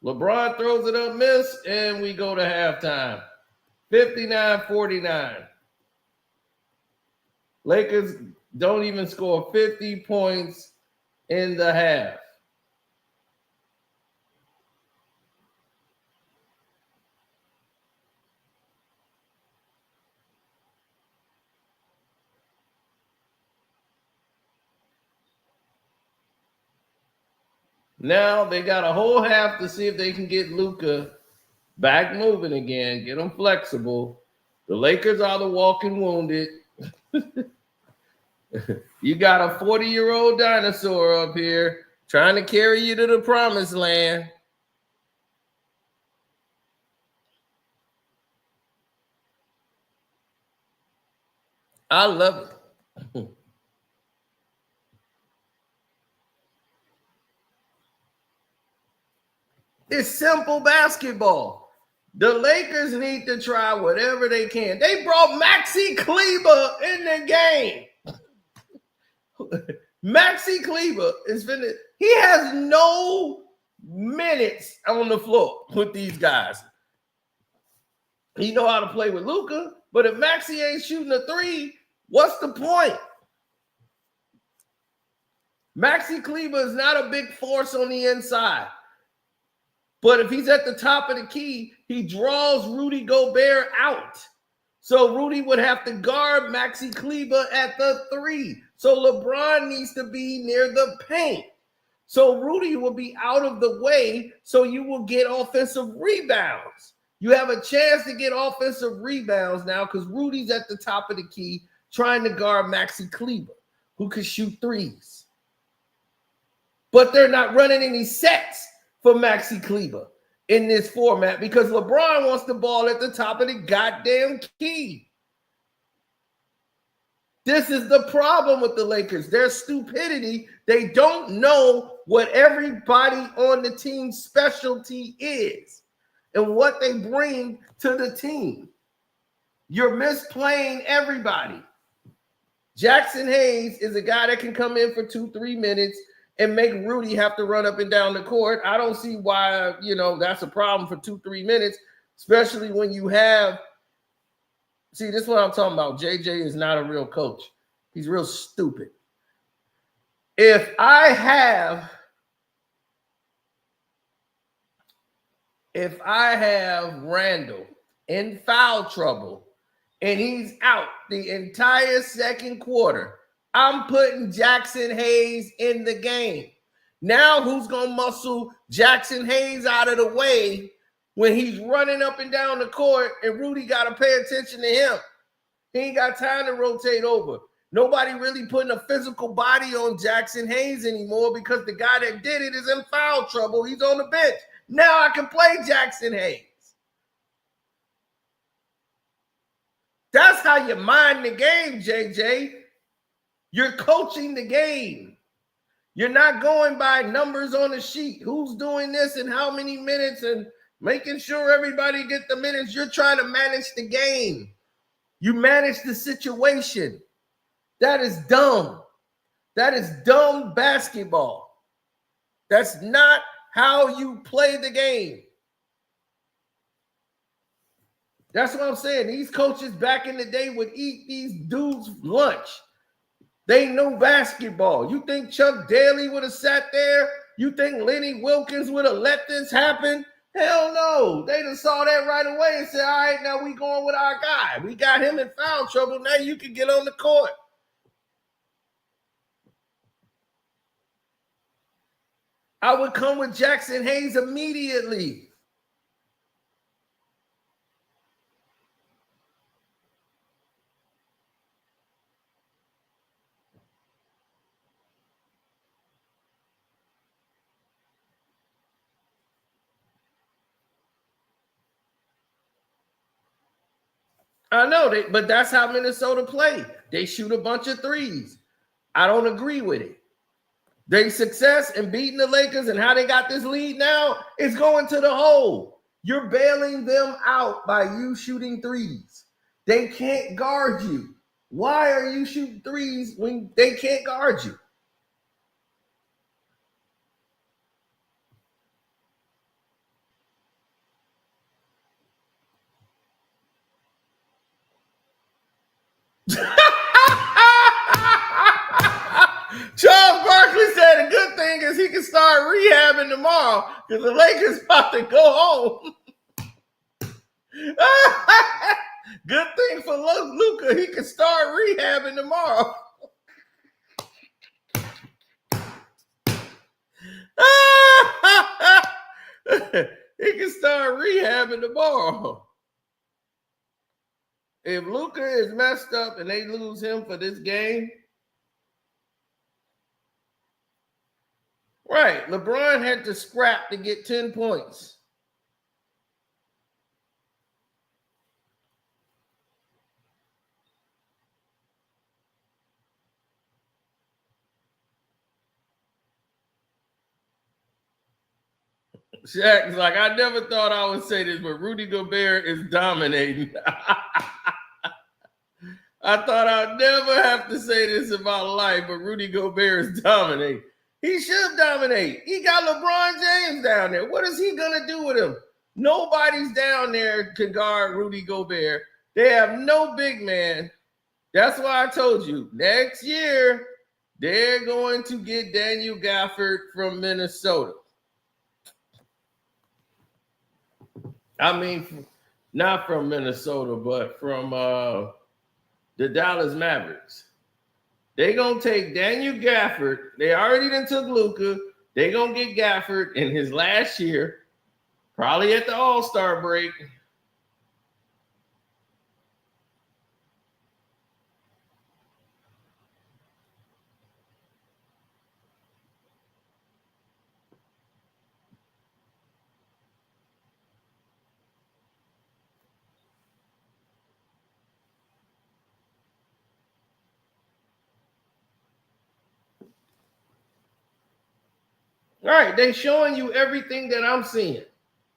LeBron throws it up, miss, and we go to halftime. 59-49. Lakers don't even score 50 points in the half. Now they got a whole half to see if they can get Luca back moving again, get him flexible. The Lakers are the walking wounded. You got a 40-year-old dinosaur up here trying to carry you to the promised land. I love it. It's simple basketball. The Lakers need to try whatever they can. They brought Maxi Kleber in the game. Maxi Kleber is finished. He has no minutes on the floor with these guys. He know how to play with Luca, but if Maxi ain't shooting a three, what's the point? Maxi Kleber is not a big force on the inside. But if he's at the top of the key, he draws Rudy Gobert out. So Rudy would have to guard Maxi Kleber at the three. So LeBron needs to be near the paint. So Rudy will be out of the way, so you will get offensive rebounds. You have a chance to get offensive rebounds now because Rudy's at the top of the key trying to guard Maxi Kleber, who can shoot threes. But they're not running any sets for Maxi Kleber in this format because LeBron wants the ball at the top of the goddamn key. This is the problem with the Lakers. Their stupidity They don't know what everybody on the team's specialty is and what they bring to the team. You're misplaying everybody. Jackson Hayes is a guy that can come in for 2-3 minutes and make Rudy have to run up and down the court. I don't see why, that's a problem for 2-3 minutes, especially when you have. See, this is what I'm talking about. JJ is not a real coach. He's real stupid. If I have Randall in foul trouble and he's out the entire second quarter, I'm putting Jackson Hayes in the game. Now who's going to muscle Jackson Hayes out of the way when he's running up and down the court and Rudy got to pay attention to him? He ain't got time to rotate over. Nobody really putting a physical body on Jackson Hayes anymore because the guy that did it is in foul trouble. He's on the bench. Now I can play Jackson Hayes. That's how you mind the game, JJ. You're coaching the game. You're not going by numbers on the sheet. Who's doing this and how many minutes and making sure everybody get the minutes. You're trying to manage the game. You manage the situation. That is dumb. That is dumb basketball. That's not how you play the game. That's what I'm saying. These coaches back in the day would eat these dudes' lunch. They know basketball. You think Chuck Daly would have sat there? You think Lenny Wilkins would have let this happen? Hell no. They just saw that right away and said, all right, now we going with our guy. We got him in foul trouble. Now you can get on the court. I would come with Jackson Hayes immediately. I know, but that's how Minnesota play. They shoot a bunch of threes. I don't agree with it. Their success in beating the Lakers and how they got this lead now is going to the hole. You're bailing them out by you shooting threes. They can't guard you. Why are you shooting threes when they can't guard you? Charles Barkley said the good thing is he can start rehabbing tomorrow because the Lakers about to go home. Good thing for Luca, he can start rehabbing tomorrow. He can start rehabbing tomorrow. If Luca is messed up and they lose him for this game, right, LeBron had to scrap to get 10 points. Shaq's like, I never thought I would say this, but Rudy Gobert is dominating. I thought I'd never have to say this in my life, but Rudy Gobert is dominating. He should dominate. He got LeBron James down there. What is he going to do with him? Nobody's down there can guard Rudy Gobert. They have no big man. That's why I told you, next year, they're going to get Daniel Gafford from Minnesota. I mean, not from Minnesota, but from the Dallas Mavericks. They're going to take Daniel Gafford. They already done took Luca. They're going to get Gafford in his last year, probably at the All-Star break. All right, they showing you everything that I'm seeing.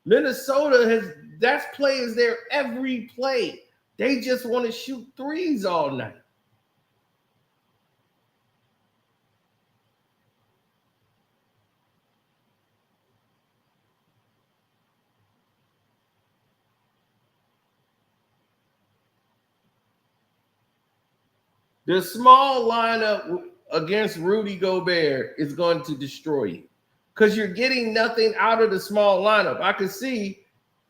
Minnesota that's play is there every play. They just want to shoot threes all night. The small lineup against Rudy Gobert is going to destroy you because you're getting nothing out of the small lineup. I can see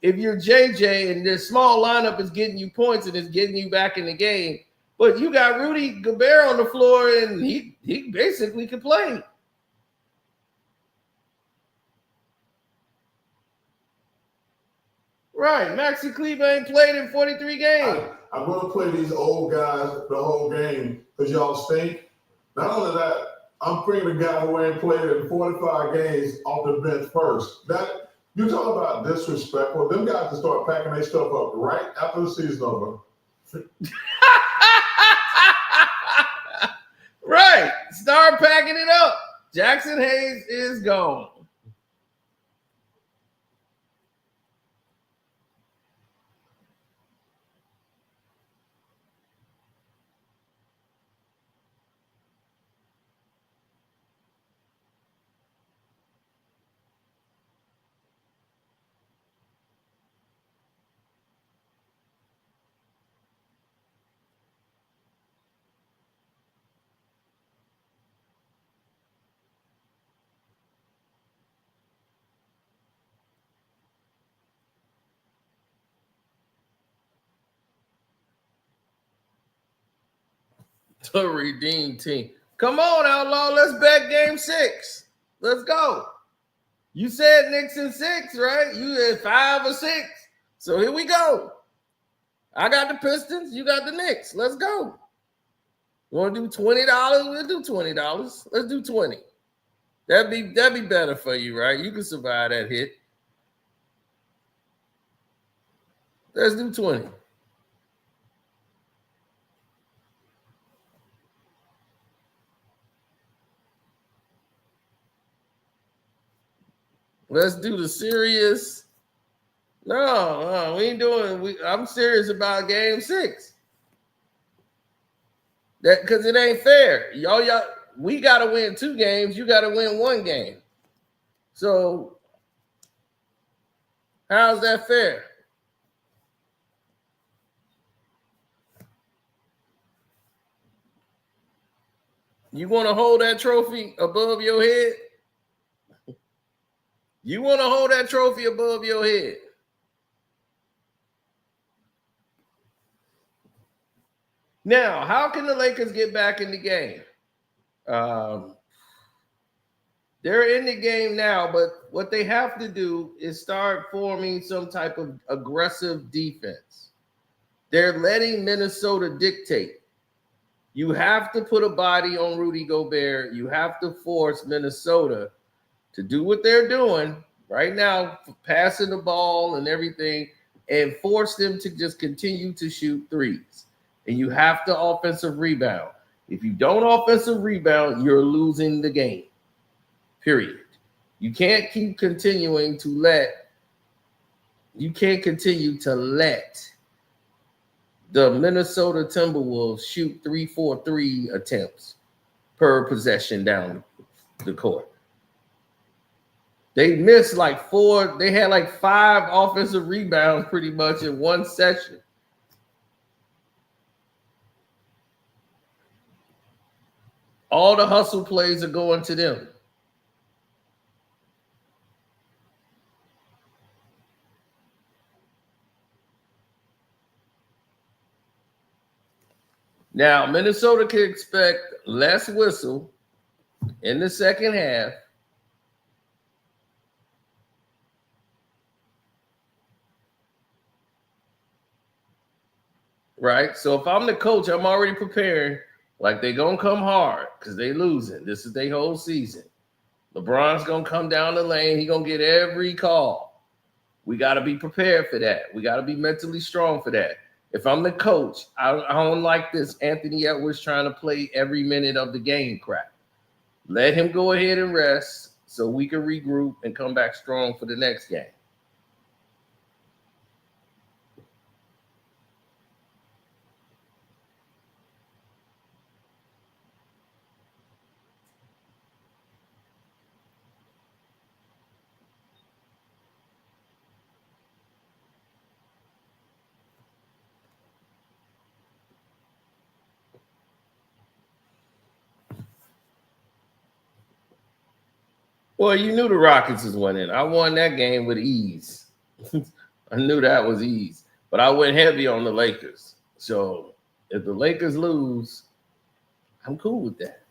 if you're JJ and the small lineup is getting you points and is getting you back in the game, but you got Rudy Gobert on the floor and he basically can play. Right, Maxi Kleber ain't played in 43 games. I'm going to play these old guys the whole game because y'all stink. Not only that, I'm bringing a guy who ain't played in 45 games off the bench first. That you talk about disrespectful. Them guys can start packing their stuff up right after the season over. Right, start packing it up. Jackson Hayes is gone. The redeem team. Come on, Outlaw. Let's bet game 6. Let's go. You said Knicks in 6, right? You had 5 or 6. So here we go. I got the Pistons. You got the Knicks. Let's go. You want to do $20? We'll do $20. Let's do 20. That'd be better for you, right? You can survive that hit. Let's do 20. Let's do the serious. No, we ain't doing. I'm serious about game 6. That because it ain't fair. Y'all, we gotta win 2 games. You gotta win 1 game. So how's that fair? You want to hold that trophy above your head? You want to hold that trophy above your head? Now, how can the Lakers get back in the game? They're in the game now, but what they have to do is start forming some type of aggressive defense. They're letting Minnesota dictate. You have to put a body on Rudy Gobert. You have to force Minnesota to do what they're doing right now, passing the ball and everything, and force them to just continue to shoot threes. And you have to offensive rebound. If you don't offensive rebound, you're losing the game, period. You can't keep continuing to let the Minnesota Timberwolves shoot 3-4-3 attempts per possession down the court. They missed like 4. They had like 5 offensive rebounds pretty much in one session. All the hustle plays are going to them. Now, Minnesota can expect less whistle in the second half. Right? So if I'm the coach, I'm already preparing. Like they're going to come hard because they losing. This is their whole season. LeBron's going to come down the lane. He's going to get every call. We got to be prepared for that. We got to be mentally strong for that. If I'm the coach, I don't like this Anthony Edwards trying to play every minute of the game crap. Let him go ahead and rest. so we can regroup and come back strong for the next game. Well, you knew the Rockets was winning. I won that game with ease. I knew that was ease, but I went heavy on the Lakers. So if the Lakers lose, I'm cool with that.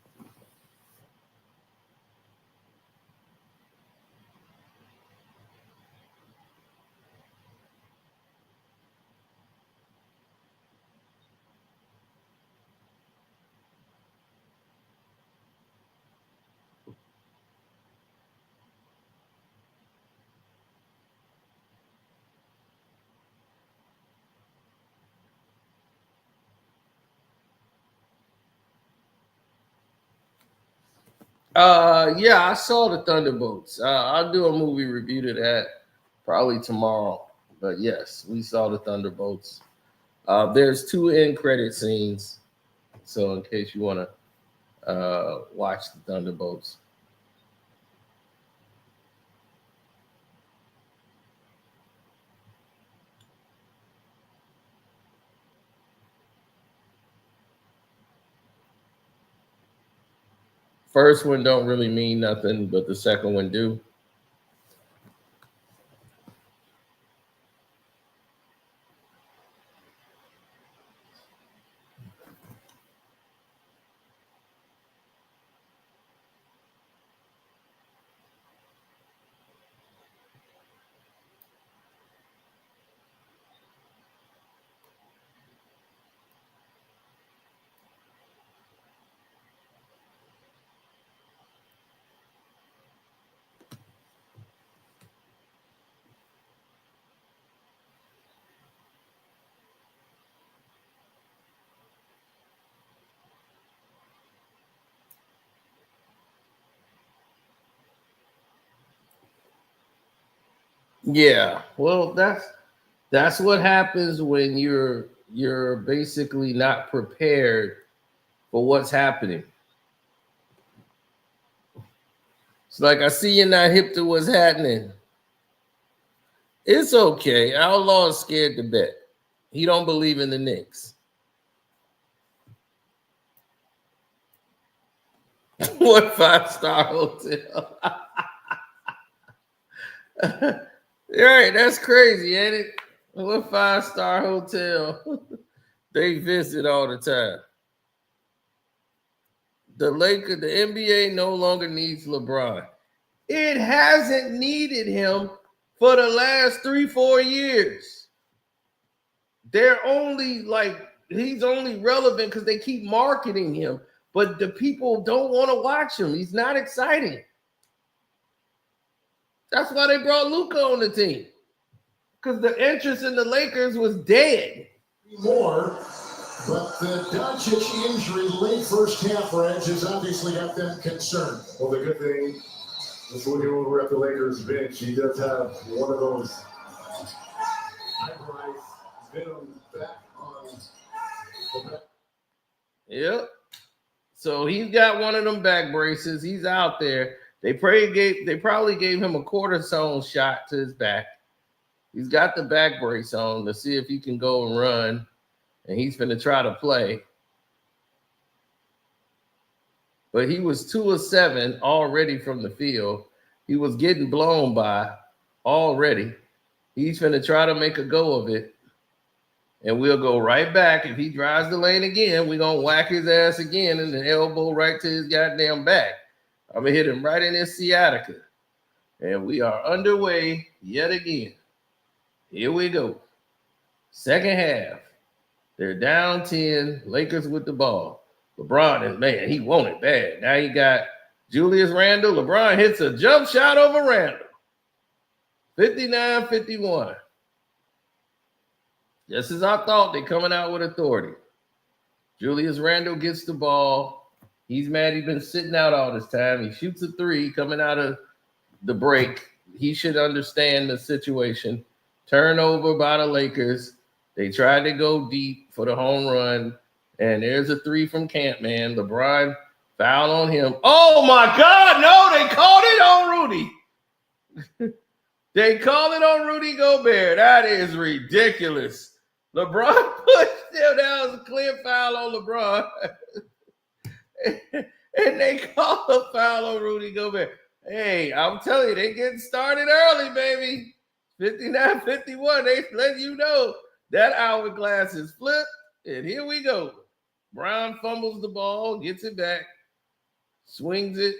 Yeah, I saw the Thunderbolts. I'll do a movie review to that probably tomorrow. But yes, we saw the Thunderbolts. There's 2 end credit scenes, so in case you want to watch the Thunderbolts. First one don't really mean nothing, but the second one do. Yeah, well, that's what happens when you're basically not prepared for what's happening. It's like, I see you're not hip to what's happening. It's okay. Outlaw is scared to bet. He don't believe in the Knicks. What 5-star hotel? Right, that's crazy, ain't it? What 5-star hotel they visit all the time? The NBA no longer needs LeBron. It hasn't needed him for the last 3-4 years. They're only he's only relevant because they keep marketing him, but the people don't want to watch him. He's not exciting. That's why they brought Luca on the team, because the interest in the Lakers was dead. More, but the Doncic injury late first half, Reg, has obviously got them concerned. Well, the good thing is looking over at the Lakers bench, he does have one of those eyebrows venom back on the back. Yep. So he's got one of them back braces. He's out there. They probably gave him a cortisone shot to his back. He's got the back brace on to see if he can go and run, and he's going to try to play. But he was 2 of 7 already from the field. He was getting blown by already. He's going to try to make a go of it, and we'll go right back. If he drives the lane again, we're going to whack his ass again and the elbow right to his goddamn back. I'm going to hit him right in his sciatica. And we are underway yet again. Here we go. Second half. They're down 10. Lakers with the ball. LeBron is, man, he want it bad. Now he got Julius Randle. LeBron hits a jump shot over Randle. 59-51. Just as I thought, they're coming out with authority. Julius Randle gets the ball. He's mad he's been sitting out all this time. He shoots a 3 coming out of the break. He should understand the situation. Turnover by the Lakers. They tried to go deep for the home run, and there's a three from Camp, man. LeBron foul on him. Oh, my God, no, they called it on Rudy. They called it on Rudy Gobert. That is ridiculous. LeBron pushed him. That was a clear foul on LeBron. And they called a foul on Rudy Gobert. Hey, I'm telling you, they getting started early, baby. 59-51. They let you know that hourglass is flipped. And here we go. Brown fumbles the ball, gets it back, swings it.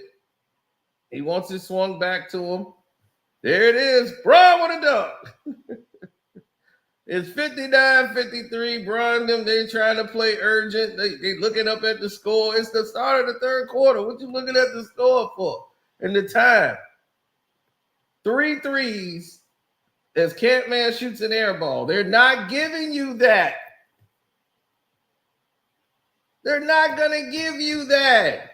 He wants it swung back to him. There it is. Brown with a dunk. It's 59-53. Brown, them, they trying to play urgent. They looking up at the score. It's the start of the third quarter. What you looking at the score for? And the time. 3 threes as Campman shoots an air ball. They're not giving you that. They're not going to give you that.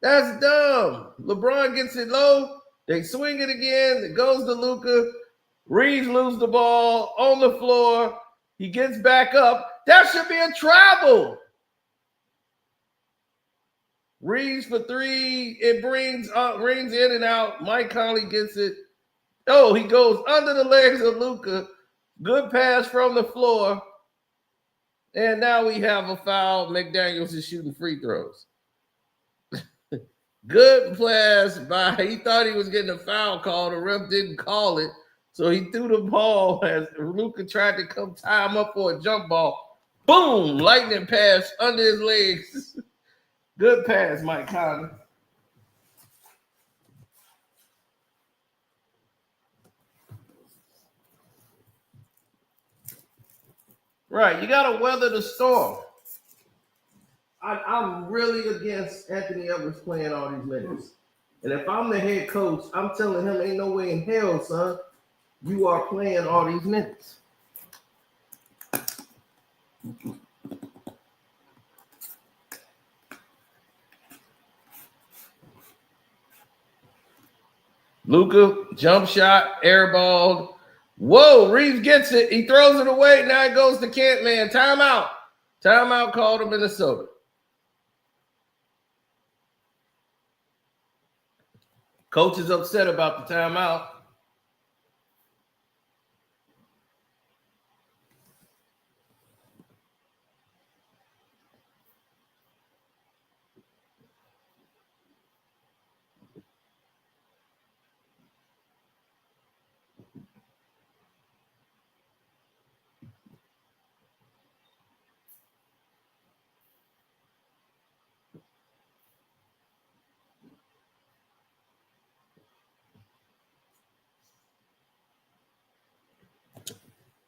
That's dumb. LeBron gets it low. They swing it again. It goes to Luca. Reeves loses the ball on the floor. He gets back up. That should be a travel. Reeves for three. It rings in and out. Mike Conley gets it. Oh, he goes under the legs of Luca. Good pass from the floor. And now we have a foul. McDaniels is shooting free throws. Good pass by. He thought he was getting a foul call. The ref didn't call it. So he threw the ball as Luca tried to come tie him up for a jump ball. Boom! Lightning pass under his legs. Good pass, Mike Conley. Right, you got to weather the storm. I'm really against Anthony Edwards playing all these minutes. And if I'm the head coach, I'm telling him ain't no way in hell, son, you are playing all these minutes. Luca, jump shot, airballed. Whoa, Reeves gets it. He throws it away. Now it goes to Campman. Timeout. Timeout called to Minnesota. Coach is upset about the timeout.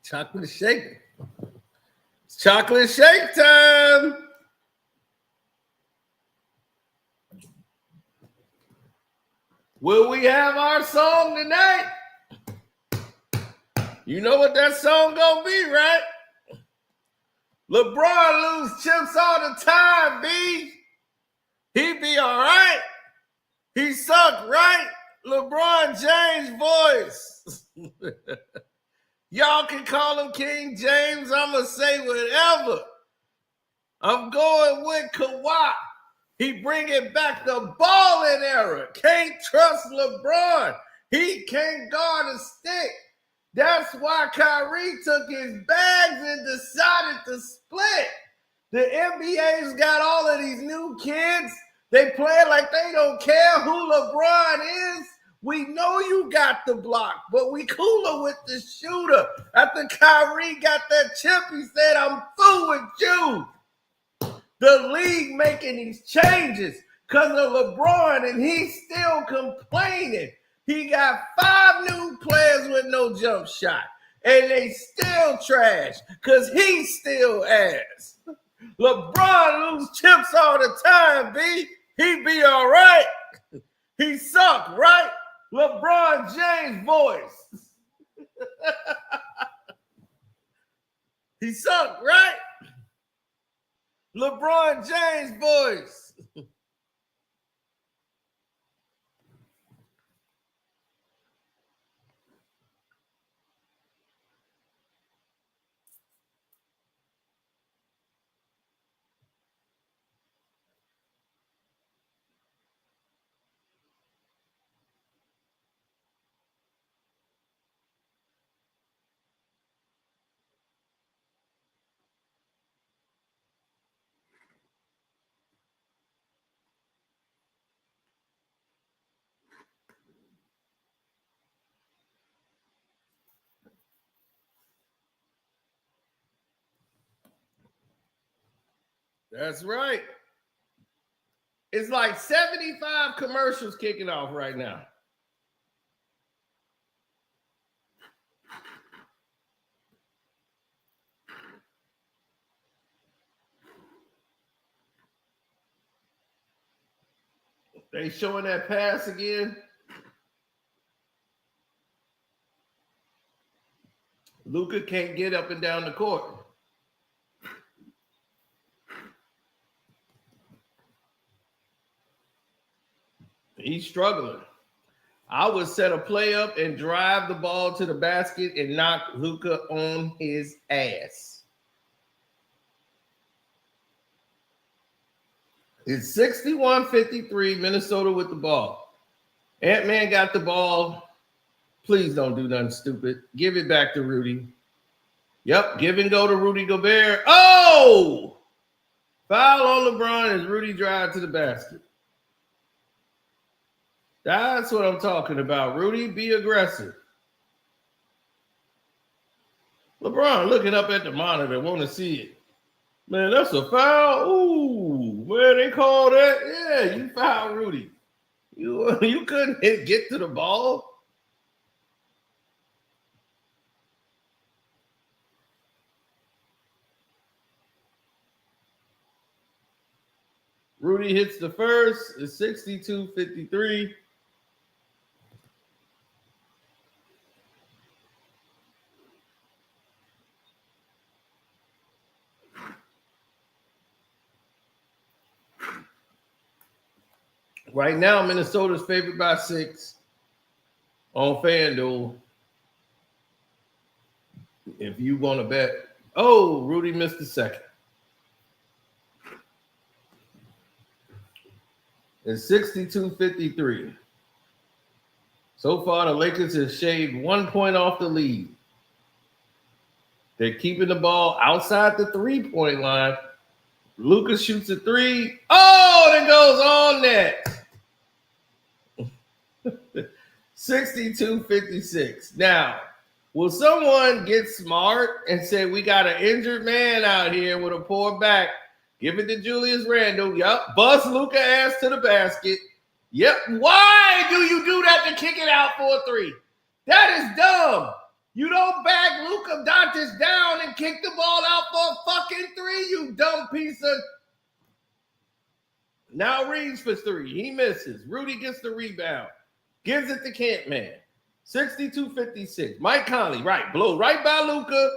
Chocolate shake. It's chocolate shake time. Will we have our song tonight? You know what that song gonna be, right? LeBron lose chips all the time, B. He be all right. He suck, right? LeBron James voice. Y'all can call him King James. I'm going to say whatever. I'm going with Kawhi. He bringing back the balling era. Can't trust LeBron. He can't guard a stick. That's why Kyrie took his bags and decided to split. The NBA's got all of these new kids. They play like they don't care who LeBron is. We know you got the block, but we cooler with the shooter. After Kyrie got that chip, he said, I'm through with you. The league making these changes because of LeBron, and he's still complaining. He got 5 new players with no jump shot, and they still trash because he's still ass. LeBron lose chips all the time, B. He be all right. He suck, right? LeBron James voice. He suck, right? LeBron James voice. That's right. It's like 75 commercials kicking off right now. They showing that pass again. Luca can't get up and down the court. He's struggling. I would set a play up and drive the ball to the basket and knock Luca on his ass. It's 61-53, Minnesota with the ball. Ant-Man got the ball. Please don't do nothing stupid. Give it back to Rudy. Yep, give and go to Rudy Gobert. Oh! Foul on LeBron as Rudy drives to the basket. That's what I'm talking about. Rudy, be aggressive. LeBron looking up at the monitor, want to see it. Man, that's a foul. Ooh, man, they called that. Yeah, you fouled Rudy. You couldn't get to the ball. Rudy hits the first. It's 62-53. Right now, Minnesota's favored by 6 on FanDuel. If you want to bet. Oh, Rudy missed the second. It's 62-53. So far, the Lakers have shaved 1 point off the lead. They're keeping the ball outside the three-point line. Luca shoots a 3. Oh, and it goes on net. 62-56. Now, will someone get smart and say, we got an injured man out here with a poor back? Give it to Julius Randle. Yep. Bust Luca ass to the basket. Yep. Why do you do that to kick it out for a 3? That is dumb. You don't back Luca Doncic down and kick the ball out for a fucking 3, you dumb piece of... Now Reeves for 3. He misses. Rudy gets the rebound. Gives it to Campman. 62-56. Mike Conley, right. Blow right by Luca.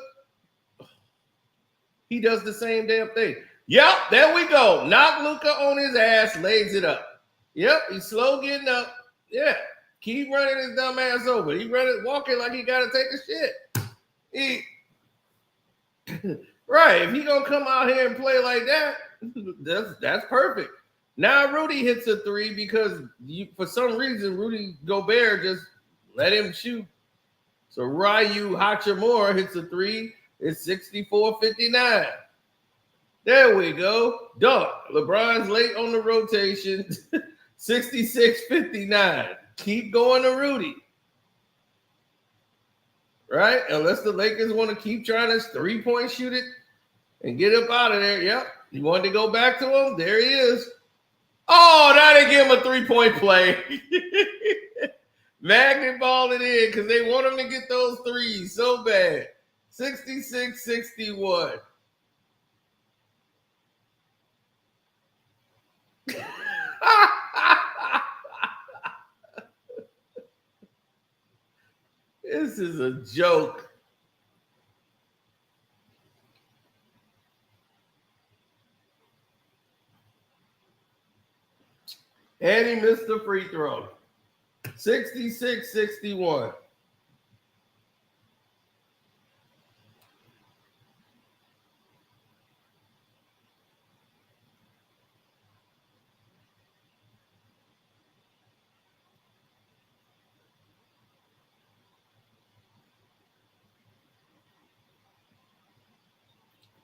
He does the same damn thing. Yep, there we go. Knock Luca on his ass, lays it up. Yep, he's slow getting up. Yeah, keep running his dumb ass over. He walking like he got to take a shit. Right, if he going to come out here and play like that, that's perfect. Now Rudy hits a 3 because for some reason Rudy Gobert just let him shoot. So Ryu Hachimura hits a 3. It's 64-59. There we go. Dunk. LeBron's late on the rotation. 66-59. Keep going to Rudy. Right? Unless the Lakers want to keep trying to 3-point shoot it and get up out of there. Yep. You wanted to go back to him? There he is. Oh, now they give him a 3-point play. Magnet ball it in because they want him to get those 3s so bad. 66-61. This is a joke. And he missed the free throw. 66-61.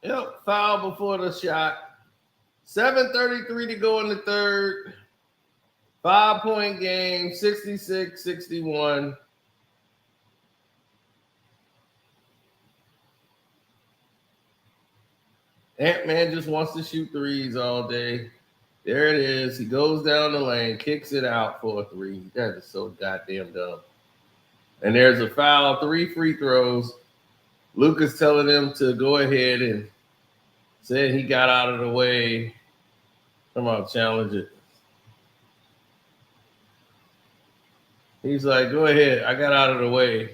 Yep, foul before the shot. 7:33 to go in the third. 5-point game, 66-61. Ant-Man just wants to shoot threes all day. There it is. He goes down the lane, kicks it out for a three. That is so goddamn dumb. And there's a foul, 3 free throws. Luca's telling him to go ahead and said he got out of the way. Come on, challenge it. He's like, go ahead. I got out of the way.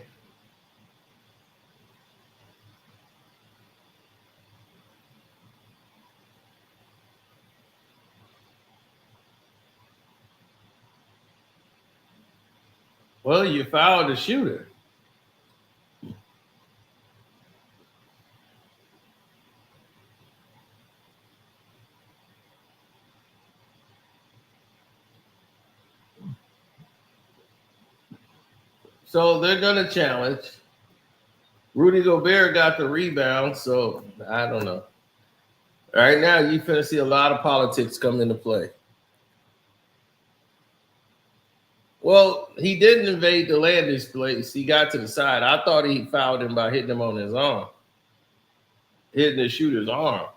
Well, you fouled the shooter. So they're going to challenge. Rudy Gobert got the rebound, so I don't know. Right now, you finna see a lot of politics come into play. Well, he didn't invade the Landis place. He got to the side. I thought he fouled him by hitting him on his arm. Hitting the shooter's arm.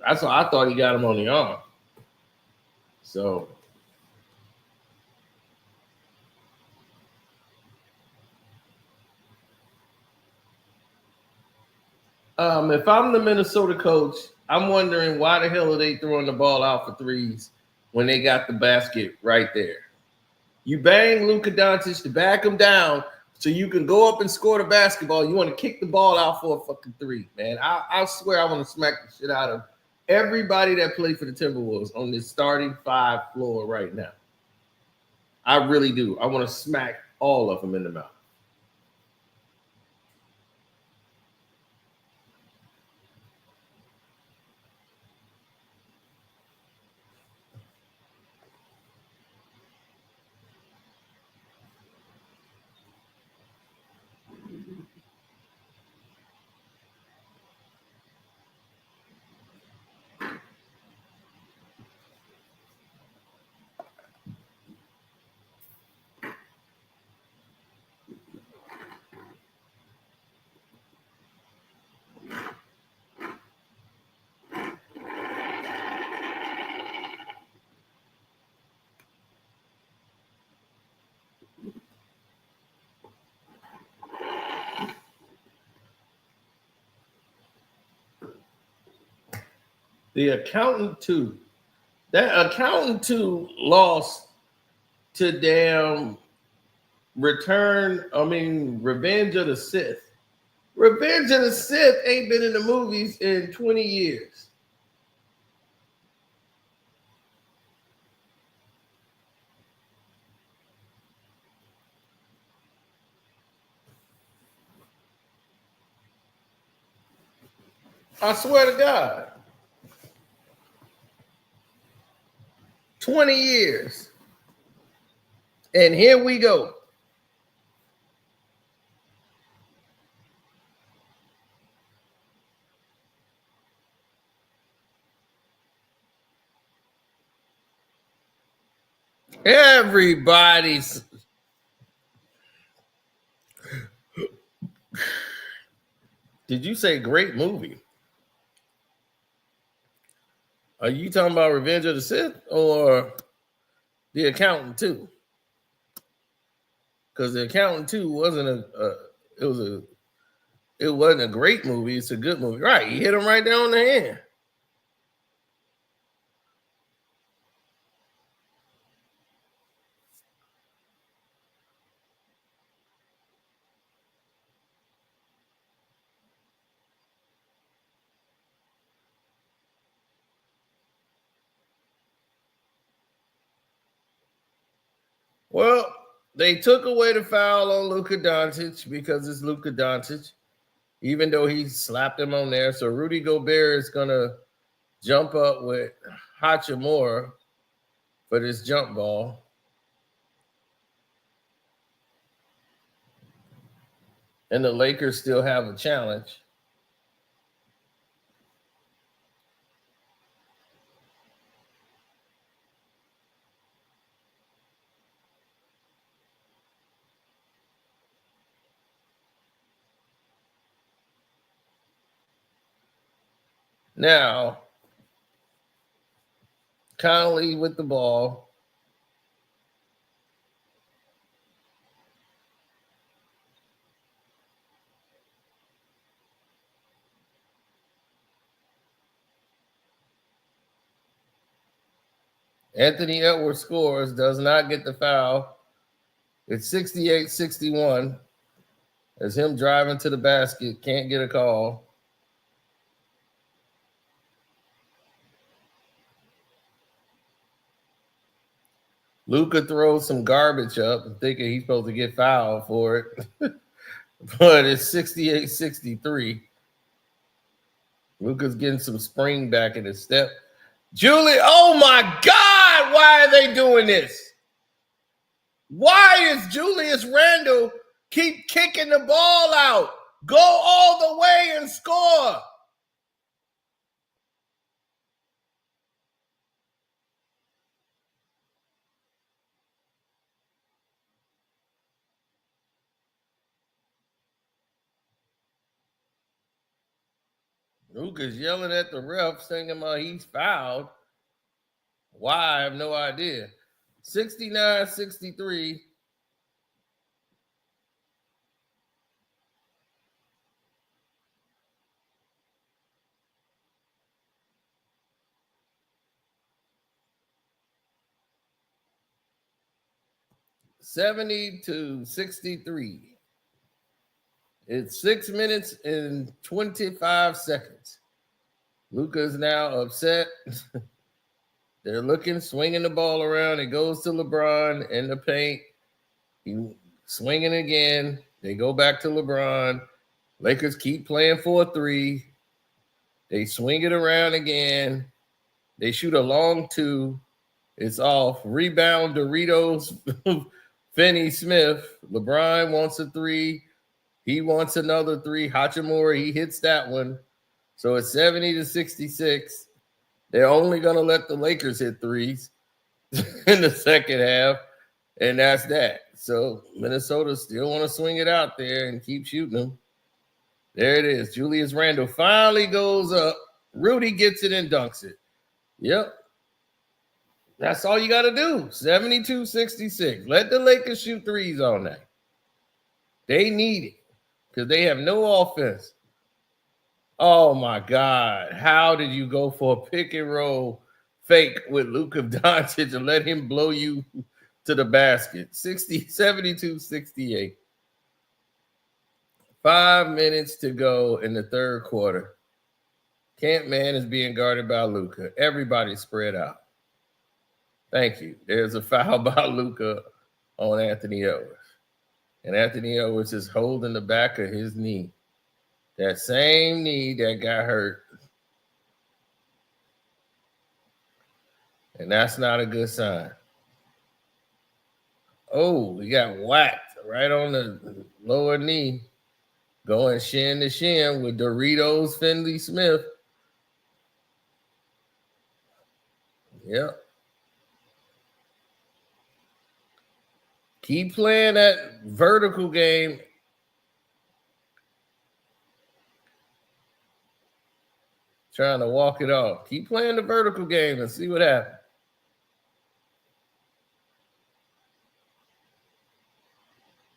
That's why I thought he got him on the arm. So if I'm the Minnesota coach, I'm wondering why the hell are they throwing the ball out for threes when they got the basket right there? You bang Luca Doncic to back him down so you can go up and score the basketball. You want to kick the ball out for a fucking three, man. I swear I want to smack the shit out of everybody that played for the Timberwolves on this starting 5 floor right now. I really do. I want to smack all of them in the mouth. The accountant too. That accountant too lost to damn Revenge of the Sith. Revenge of the Sith ain't been in the movies in 20 years. I swear to God. 20 years. And here we go. Everybody's. Did you say great movie? Are you talking about Revenge of the Sith or The Accountant 2? Because The Accountant 2 wasn't it wasn't a great movie. It's a good movie. Right. He hit him right down the hand. Well, they took away the foul on Luca Doncic because it's Luca Doncic, even though he slapped him on there. So Rudy Gobert is going to jump up with Hachimura for this jump ball. And the Lakers still have a challenge. Now, Conley with the ball. Anthony Edwards scores, does not get the foul. It's 68-61 as him driving to the basket, can't get a call. Luca throws some garbage up, thinking he's supposed to get fouled for it. But it's 68-63. Luca's getting some spring back in his step. Julie, oh my God, why are they doing this? Why is Julius Randle keep kicking the ball out? Go all the way and score. Luca's yelling at the ref, thinking about he's fouled. Why? I have no idea. 69-63. $70-63. It's 6 minutes and 25 seconds. Luca's now upset. They're looking, swinging the ball around. It goes to LeBron in the paint. He swinging again. They go back to LeBron. Lakers keep playing for a three. They swing it around again. They shoot a long two. It's off. Rebound, Doritos, Finney-Smith. LeBron wants a three. He wants another three. Hachimura, he hits that one. So it's 70-66. They're only going to let the Lakers hit threes in the second half, and that's that. So Minnesota still want to swing it out there and keep shooting them. There it is. Julius Randle finally goes up. Rudy gets it and dunks it. Yep. That's all you got to do. 72-66. Let the Lakers shoot threes all night. They need it because they have no offense. Oh, my God. How did you go for a pick and roll fake with Luca Doncic and let him blow you to the basket? 72-68. 5 minutes to go in the third quarter. Camp Man is being guarded by Luca. Everybody spread out. Thank you. There's a foul by Luca on Anthony Edwards. And Anthony Edwards is holding the back of his knee. That same knee that got hurt. And that's not a good sign. Oh, he got whacked right on the lower knee. Going shin to shin with Doritos Finney-Smith. Yep. Keep playing that vertical game. Trying to walk it off. Keep playing the vertical game and see what happens.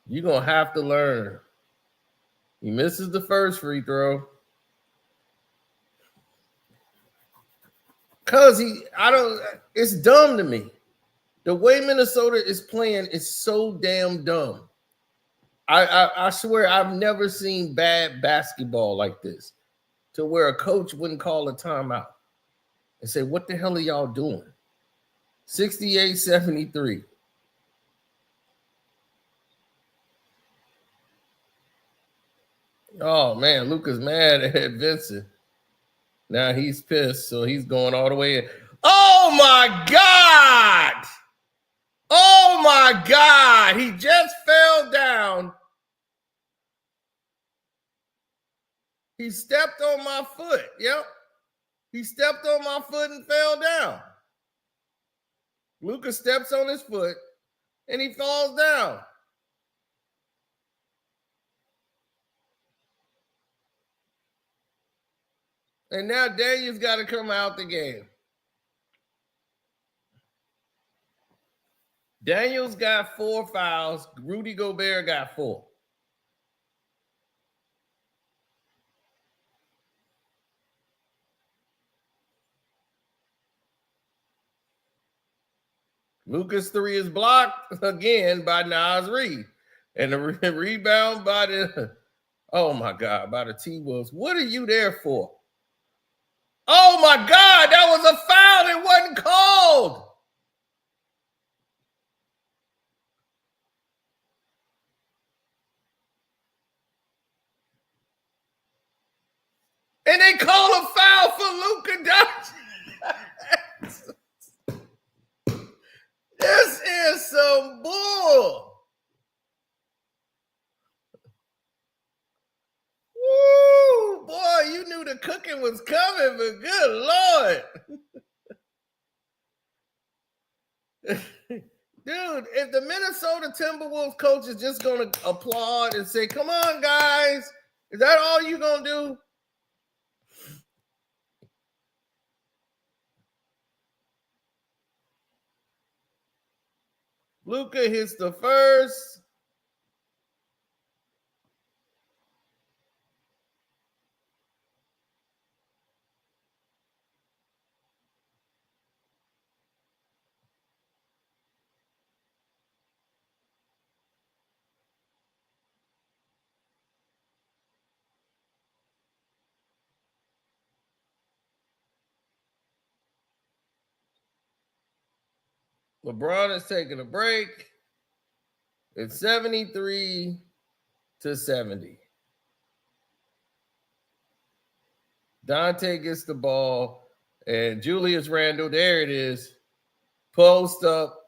You're going to have to learn. He misses the first free throw. It's dumb to me. The way Minnesota is playing is so damn dumb. I swear I've never seen bad basketball like this, to where a coach wouldn't call a timeout and say, what the hell are y'all doing? 68-73. Oh, man, Luca's mad at Vincent. Now he's pissed, so he's going all the way in. Oh, my God! Oh, my God! He just fell down. He stepped on my foot. Yep. He stepped on my foot and fell down. Luca steps on his foot, and he falls down. And now Daniel's got to come out the game. Daniels got 4 fouls. Rudy Gobert got 4. Luca's 3 is blocked again by Nas Reed. And the rebound by the, oh my God, by the T-Wolves. What are you there for? Oh my God, that was a foul. It wasn't called. And they call a foul for Luca Doncic. This is some bull. Woo, boy, you knew the cooking was coming, but good Lord. Dude, if the Minnesota Timberwolves coach is just going to applaud and say, come on, guys, is that all you going to do? Luca hits the first. LeBron is taking a break. It's 73-70. Dante gets the ball, and Julius Randle, there it is, post up,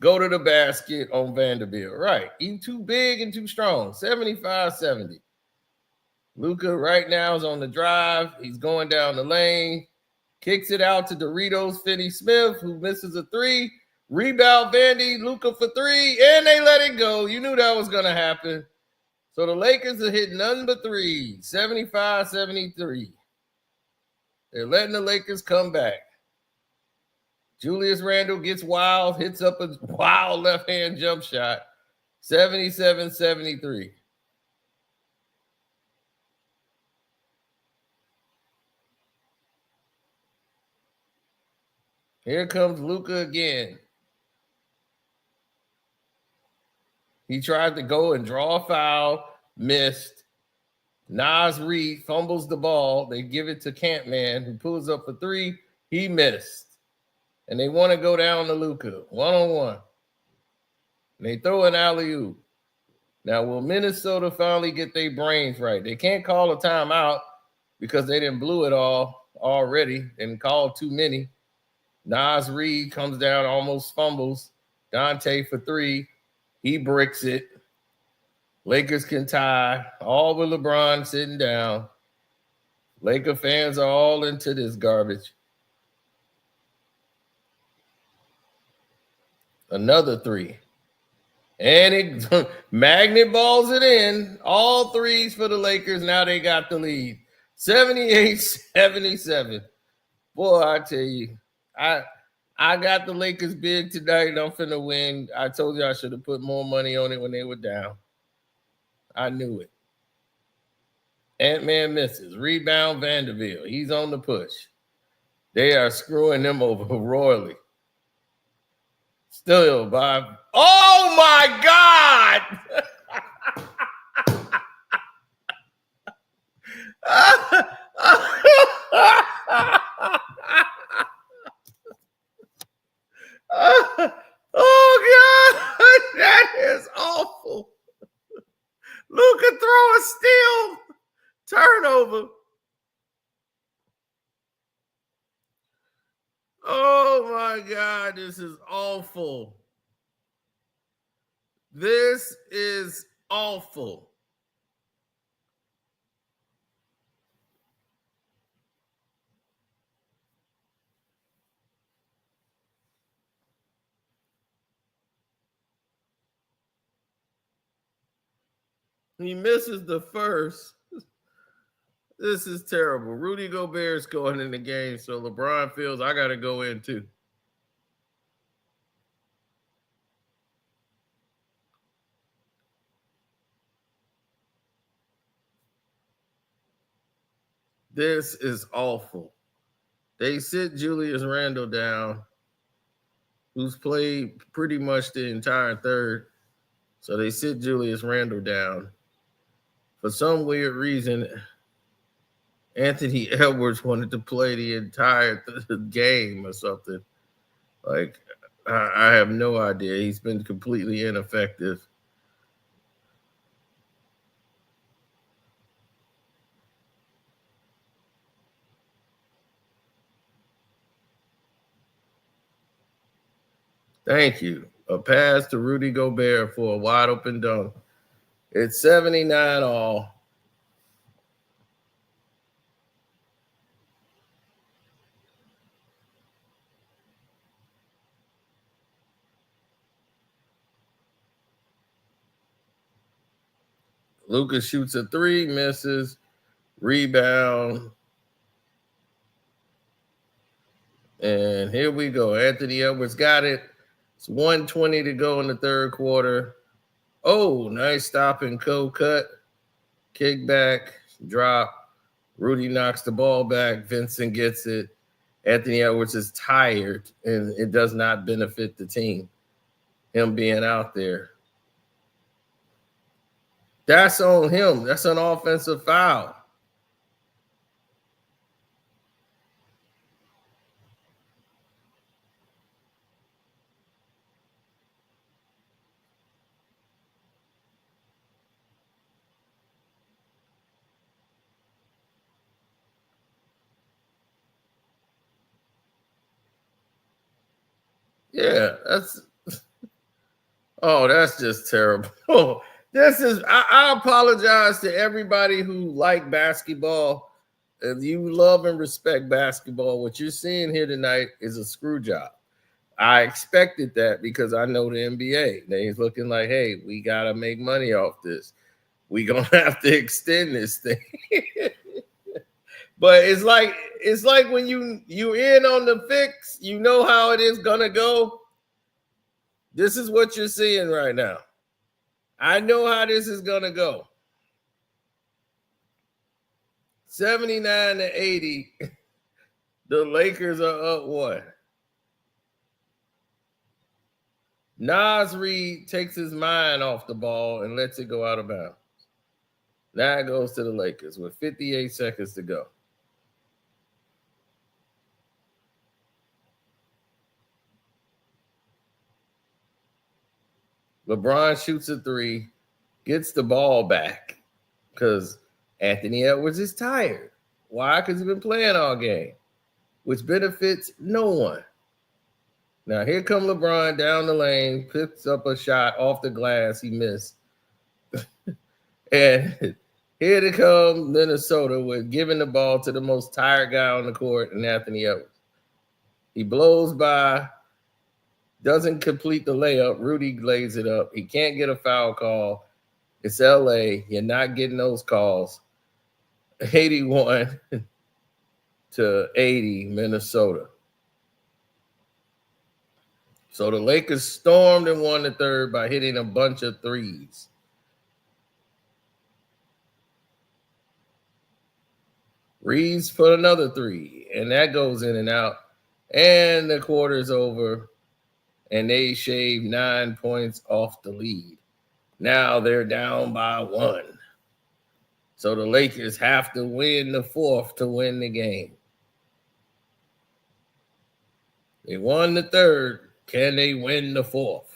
go to the basket on Vanderbilt. Right. He's too big and too strong. 75-70. Luca right now is on the drive. He's going down the lane. Kicks it out to Doritos Finney-Smith, who misses a 3. Rebound Vandy, Luca for 3, and they let it go. You knew that was going to happen. So the Lakers are hitting nothing but 3, 75-73. They're letting the Lakers come back. Julius Randle gets wild, hits up a wild left-hand jump shot, 77-73. Here comes Luca again. He tried to go and draw a foul, missed. Nas Reed fumbles the ball. They give it to Campman, who pulls up for 3. He missed. And they want to go down to Luca, one-on-one. And they throw an alley-oop. Now, will Minnesota finally get their brains right? They can't call a timeout because they didn't blew it all already and called too many. Nas Reed comes down, almost fumbles. Dante for 3. He bricks it. Lakers can tie, all with LeBron sitting down. Laker fans are all into this garbage. Another 3. And it magnet balls it in. All 3s for the Lakers. Now they got the lead. 78-77. Boy, I tell you, I got the Lakers big tonight. I'm finna win. I told you I should have put more money on it when they were down. I knew it. Ant-Man misses. Rebound Vanderbilt. He's on the push. They are screwing them over royally. Still by... Oh, my God! Oh, God! That is awful. Luca throw a steal. Turnover. Oh, my God. This is awful. This is awful. He misses the first. This is terrible. Rudy Gobert's going in the game, so LeBron feels I got to go in too. This is awful. They sit Julius Randle down, who's played pretty much the entire third. So they sit Julius Randle down. For some weird reason, Anthony Edwards wanted to play the entire game or something. Like, I have no idea. He's been completely ineffective. Thank you. A pass to Rudy Gobert for a wide open dunk. It's 79 all. Luca shoots a three, misses, rebound. And here we go. Anthony Edwards got it. It's 1:20 to go in the third quarter. Oh, nice stop and cut. Kick back, drop. Rudy knocks the ball back. Vincent gets it. Anthony Edwards is tired, and it does not benefit the team, him being out there. That's on him. That's an offensive foul. Yeah, that's just terrible. I apologize to everybody who like basketball. If you love and respect basketball, what you're seeing here tonight is a screw job. I expected that because I know the NBA. They're looking like, hey, we got to make money off this. We're going to have to extend this thing. But it's like when you in on the fix, you know how it is going to go. This is what you're seeing right now. I know how this is going to go. 79-80. The Lakers are up one. Nas Reed takes his mind off the ball and lets it go out of bounds. Now it goes to the Lakers with 58 seconds to go. LeBron shoots a three, gets the ball back because Anthony Edwards is tired. Why? Because he's been playing all game, which benefits no one. Now here come LeBron down the lane, picks up a shot off the glass. He missed. And here they come Minnesota with giving the ball to the most tired guy on the court, and Anthony Edwards. He blows by, doesn't complete the layup. Rudy lays it up. He can't get a foul call. It's LA. You're not getting those calls. 81-80, Minnesota. So the Lakers stormed and won the third by hitting a bunch of threes. Reeves put another three, and that goes in and out. And the quarter's over, and they shave 9 points off the lead. Now they're down by one. So the Lakers have to win the fourth to win the game. They won the third. Can they win the fourth?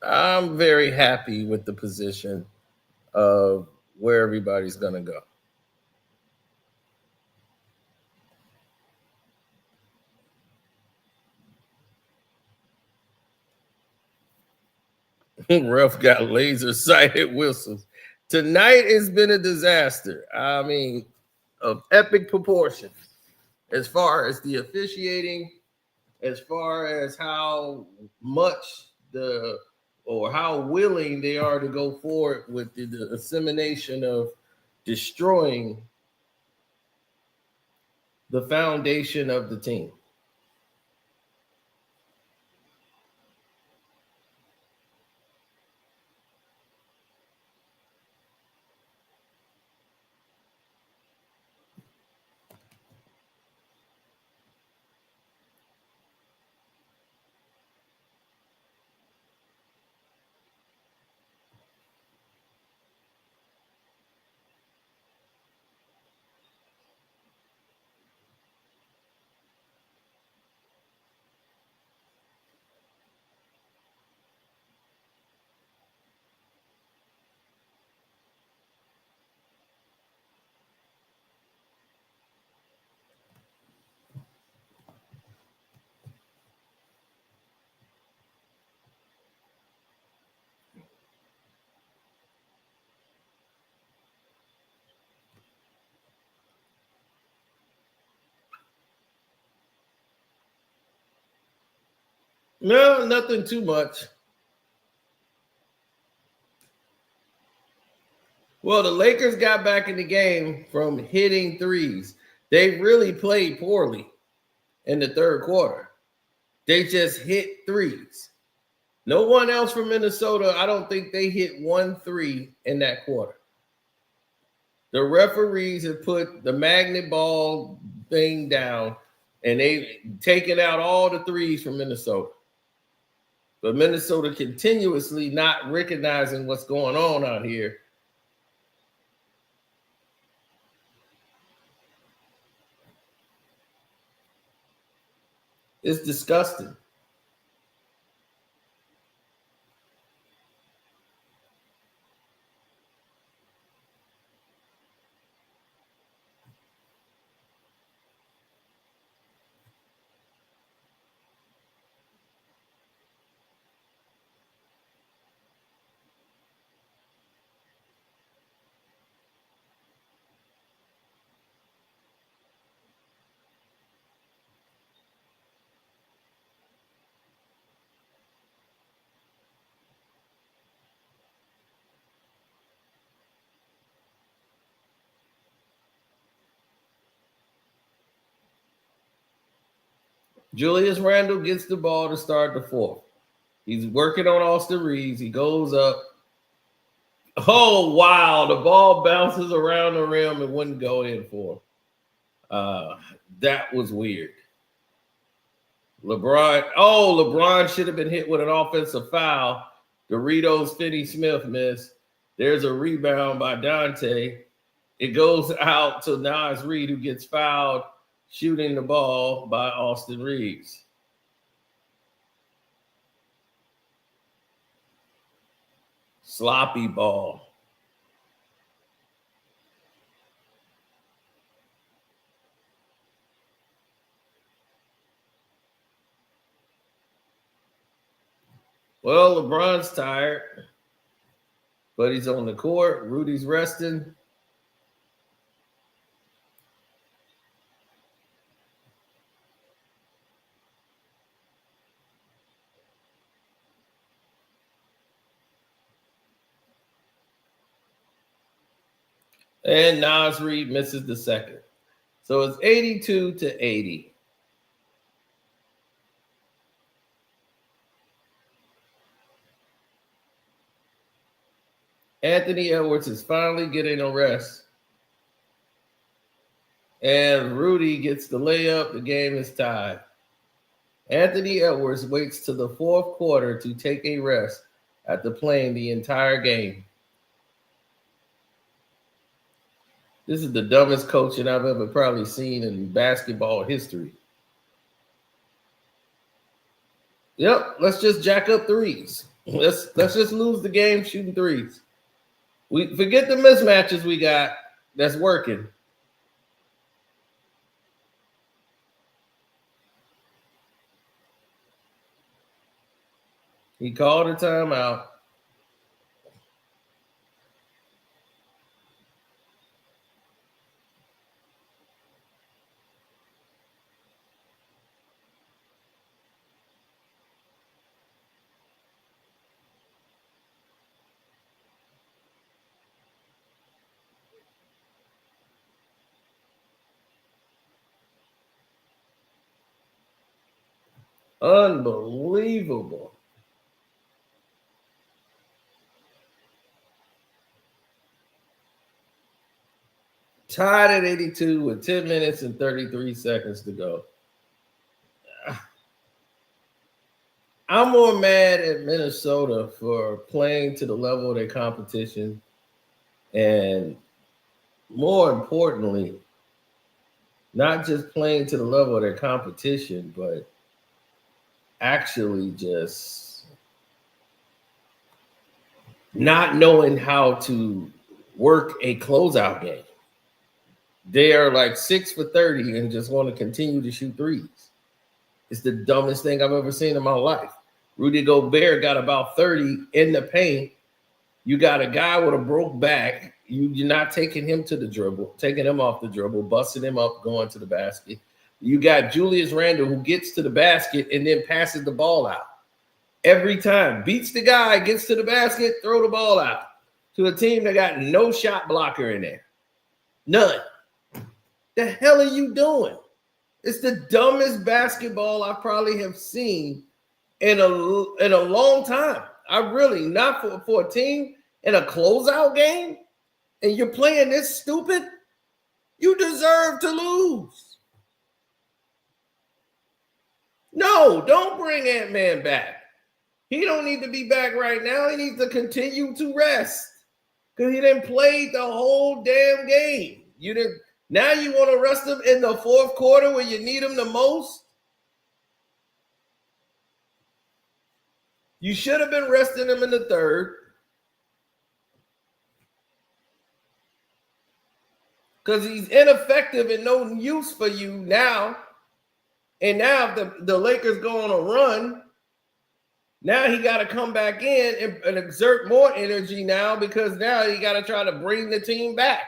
I'm very happy with the position of where everybody's going to go. Ref got laser sighted whistles. Tonight has been a disaster. I mean, of epic proportions as far as the officiating, as far as how much or how willing they are to go forward with the dissemination of destroying the foundation of the team. No, nothing too much. Well, the Lakers got back in the game from hitting threes. They really played poorly in the third quarter. They just hit threes. No one else from Minnesota, I don't think they hit 1 3 in that quarter. The referees have put the magnet ball thing down and they've taken out all the threes from Minnesota. But Minnesota continuously not recognizing what's going on out here. It's disgusting. Julius Randle gets the ball to start the fourth. He's working on Austin Reeves. He goes up. Oh, wow. The ball bounces around the rim and wouldn't go in for him. That was weird. LeBron should have been hit with an offensive foul. Doritos Finney Smith missed. There's a rebound by Dante. It goes out to Nas Reed, who gets fouled shooting the ball by Austin Reeves. Sloppy ball. Well, LeBron's tired, but he's on the court. Rudy's resting. And Nas Reed misses the second. So it's 82-80. Anthony Edwards is finally getting a rest. And Rudy gets the layup. The game is tied. Anthony Edwards waits to the fourth quarter to take a rest after playing the entire game. This is the dumbest coaching I've ever probably seen in basketball history. Yep, let's just jack up threes. Let's just lose the game shooting threes. We forget the mismatches we got that's working. He called a timeout. Unbelievable. Tied at 82 with 10 minutes and 33 seconds to go. I'm more mad at Minnesota for playing to the level of their competition, and more importantly, not just playing to the level of their competition, but actually just not knowing how to work a closeout game. They are like 6 for 30 and just want to continue to shoot threes. It's the dumbest thing I've ever seen in my life. Rudy Gobert got about 30 in the paint. You got a guy with a broke back. You're not taking him to the dribble, taking him off the dribble, busting him up, going to the basket. You got Julius Randle who gets to the basket and then passes the ball out. Every time. Beats the guy, gets to the basket, throw the ball out. To a team that got no shot blocker in there. None. The hell are you doing? It's the dumbest basketball I probably have seen in a long time. I really, not for a team in a closeout game, and you're playing this stupid, you deserve to lose. No, don't bring Ant-Man back. He don't need to be back right now. He needs to continue to rest because he didn't play the whole damn game. You didn't. Now you want to rest him in the fourth quarter where you need him the most? You should have been resting him in the third. Because he's ineffective and no use for you now. And now if the Lakers go on a run, now he got to come back in and exert more energy now because now he got to try to bring the team back.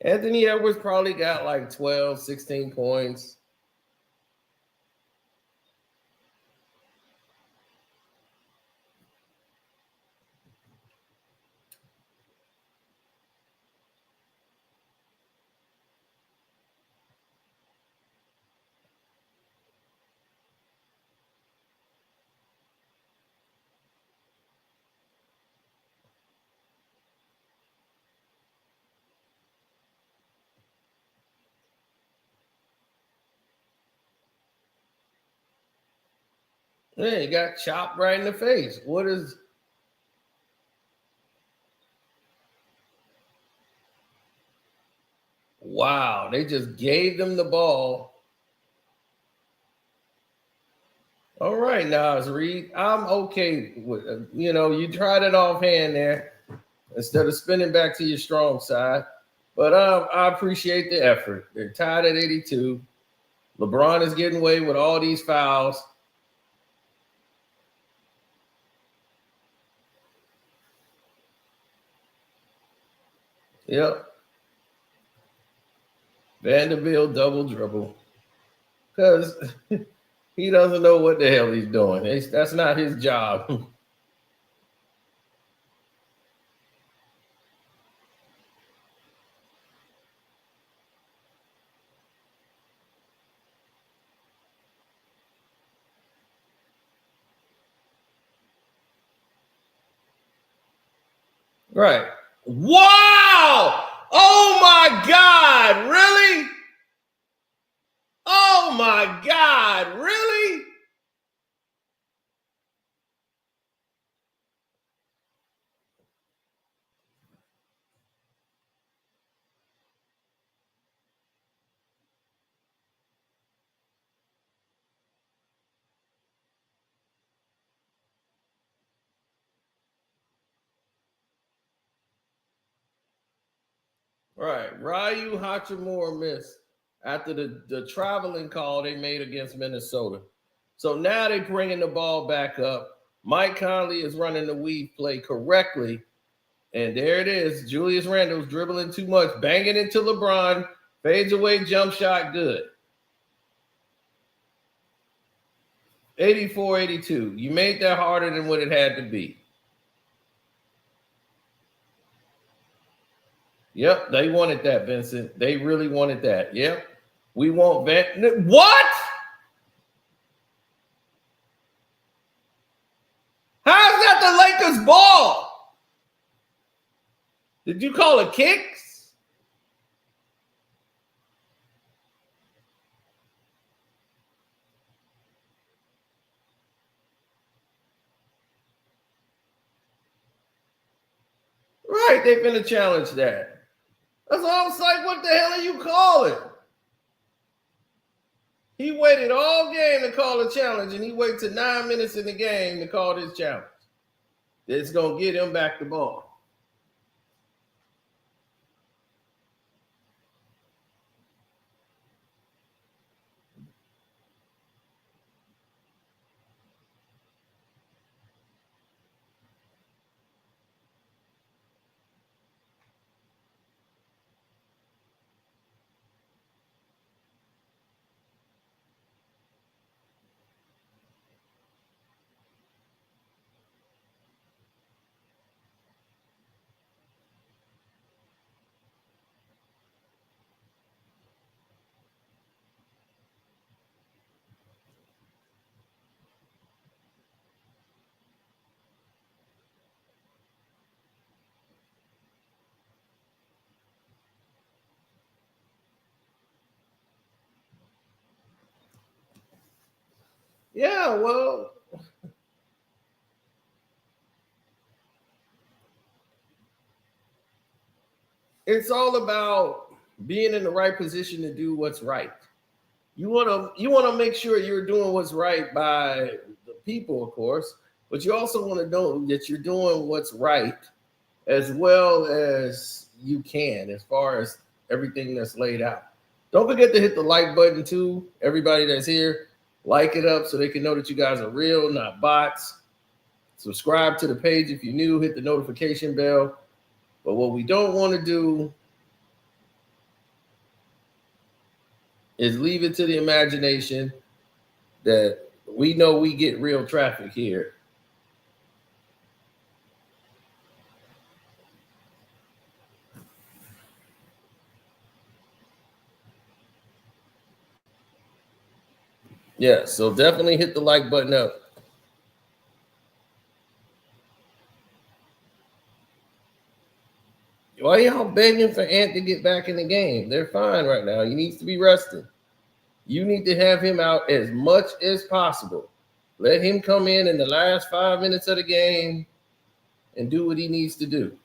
Anthony Edwards probably got like 12, 16 points. Yeah, he got chopped right in the face. What is... Wow, they just gave them the ball. All right, Nas Reed. I'm okay with, you tried it offhand there instead of spinning back to your strong side. But I appreciate the effort. They're tied at 82. LeBron is getting away with all these fouls. Yep. Vanderbilt double dribble. Because he doesn't know what the hell he's doing. That's not his job. Right. Wow! Oh my God! Really? Oh my God! Really? Right. Ryu Hachimura missed after the traveling call they made against Minnesota. So now they're bringing the ball back up. Mike Conley is running the weave play correctly. And there it is. Julius Randle's dribbling too much, banging into LeBron, fades away, jump shot, good. 84-82. You made that harder than what it had to be. Yep, they wanted that, Vincent. They really wanted that. Yep. We want what? How's that the Lakers ball? Did you call it kicks? Right, they've been a challenge that. That's all I was like, what the hell are you calling? He waited all game to call a challenge, and he waited to 9 minutes in the game to call this challenge. It's going to get him back the ball. Yeah, well, it's all about being in the right position to do what's right. You want to make sure you're doing what's right by the people, of course, but you also want to know that you're doing what's right as well as you can, as far as everything that's laid out. Don't forget to hit the like button too. Everybody that's here, like it up so they can know that you guys are real, not bots. Subscribe to the page if you're new, hit the notification bell. But what we don't want to do is leave it to the imagination that we know we get real traffic here. Yeah, so definitely hit the like button up. Why y'all begging for Ant to get back in the game? They're fine right now. He needs to be resting. You need to have him out as much as possible. Let him come in the last 5 minutes of the game and do what he needs to do.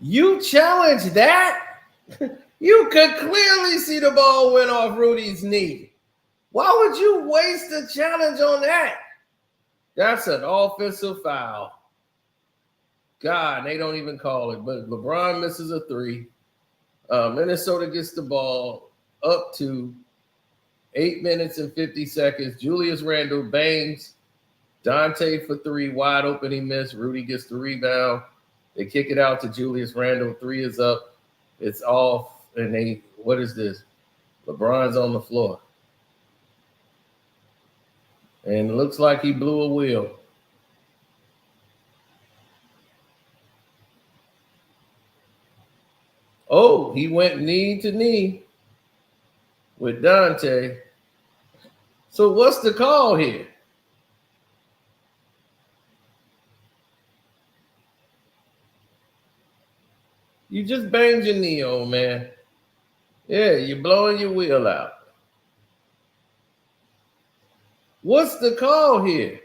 You challenge that? You could clearly see the ball went off Rudy's knee. Why would you waste a challenge on that? That's an offensive foul. God, they don't even call it. But LeBron misses a three. Minnesota gets the ball up to 8 minutes and 50 seconds. Julius Randle bangs Dante for three, wide open, he missed. Rudy gets the rebound. They kick it out to Julius Randle. Three is up. It's off. And what is this? LeBron's on the floor. And it looks like he blew a wheel. Oh, he went knee to knee with Dante. So what's the call here? You just banged your knee, old man. Yeah, you're blowing your wheel out. What's the call here?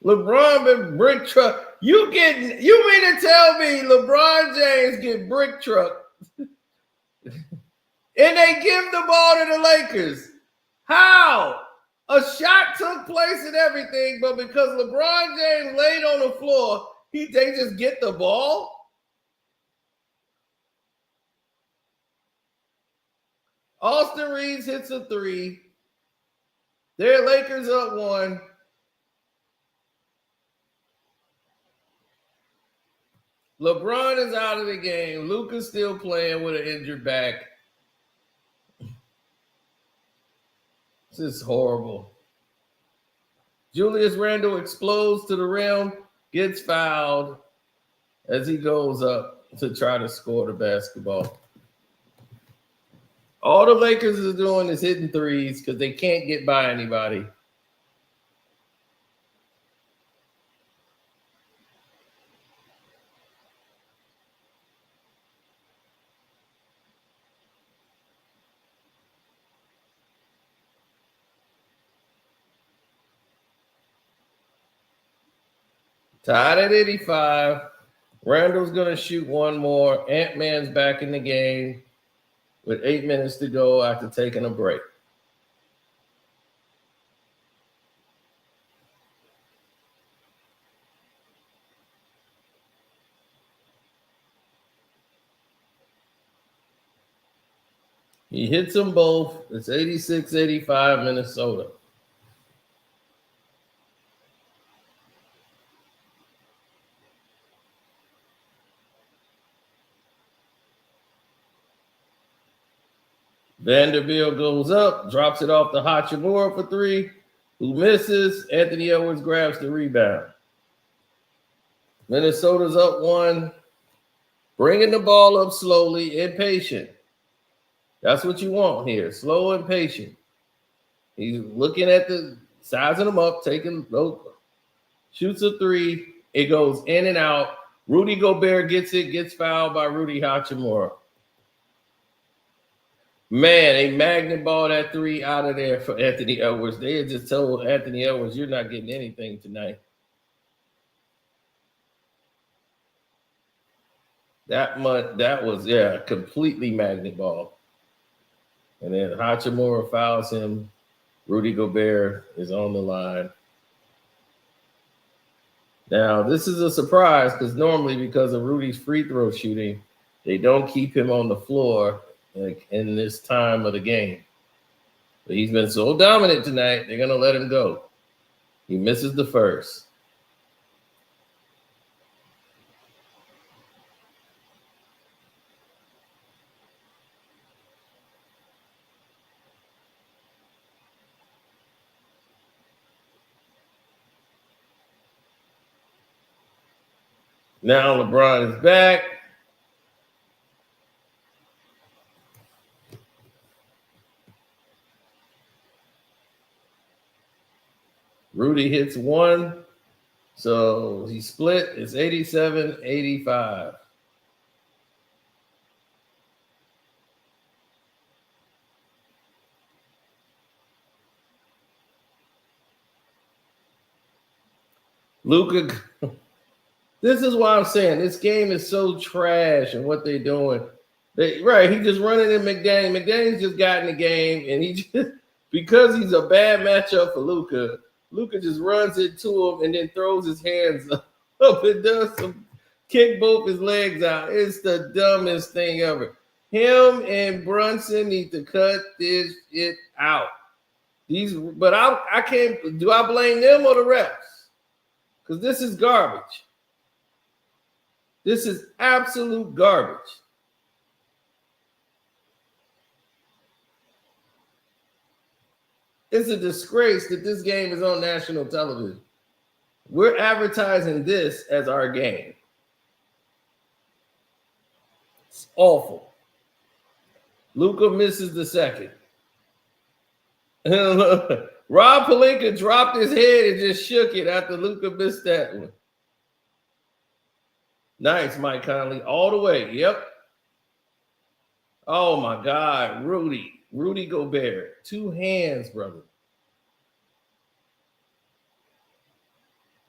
LeBron been brick truck. You mean to tell me LeBron James get brick truck and they give the ball to the Lakers? How? A shot took place and everything, but because LeBron James laid on the floor, they just get the ball? Austin Reeves hits a three. Their Lakers up one. LeBron is out of the game. Luca's still playing with an injured back. This is horrible. Julius Randle explodes to the rim, gets fouled as he goes up to try to score the basketball. All the Lakers is doing is hitting threes because they can't get by anybody. Tied at 85. Randall's going to shoot one more. Ant-Man's back in the game with 8 minutes to go after taking a break. He hits them both. It's 86-85 Minnesota. Vanderbilt goes up, drops it off to Hachimura for three, who misses. Anthony Edwards grabs the rebound. Minnesota's up one, bringing the ball up slowly, impatient. That's what you want here, slow and patient. He's looking at sizing them up, shoots a three. It goes in and out. Rudy Gobert gets it, gets fouled by Rudy Hachimura. Man, they magnet ball that three out of there for Anthony Edwards. They had just told Anthony Edwards, you're not getting anything tonight. That was completely magnet ball. And then Hachimura fouls him. Rudy Gobert is on the line. Now, this is a surprise because normally because of Rudy's free throw shooting, they don't keep him on the floor in this time of the game. But he's been so dominant tonight, they're going to let him go. He misses the first. Now LeBron is back. Rudy hits one, so he split. It's 87-85. Luca, this is why I'm saying this game is so trash and what they're doing. Right, he just running in McDaniel. McDaniel's just got in the game, and he just because he's a bad matchup for Luca. Luca just runs into him and then throws his hands up and does some kick both his legs out. It's the dumbest thing ever. Him and Brunson need to cut this shit out. But I can't. Do I blame them or the refs? Because this is garbage. This is absolute garbage. It's a disgrace that this game is on national television. We're advertising this as our game. It's awful. Luca misses the second. Rob Pelinka dropped his head and just shook it after Luca missed that one. Nice, Mike Conley. All the way. Yep. Oh, my God. Rudy Gobert. 2 hands, brother.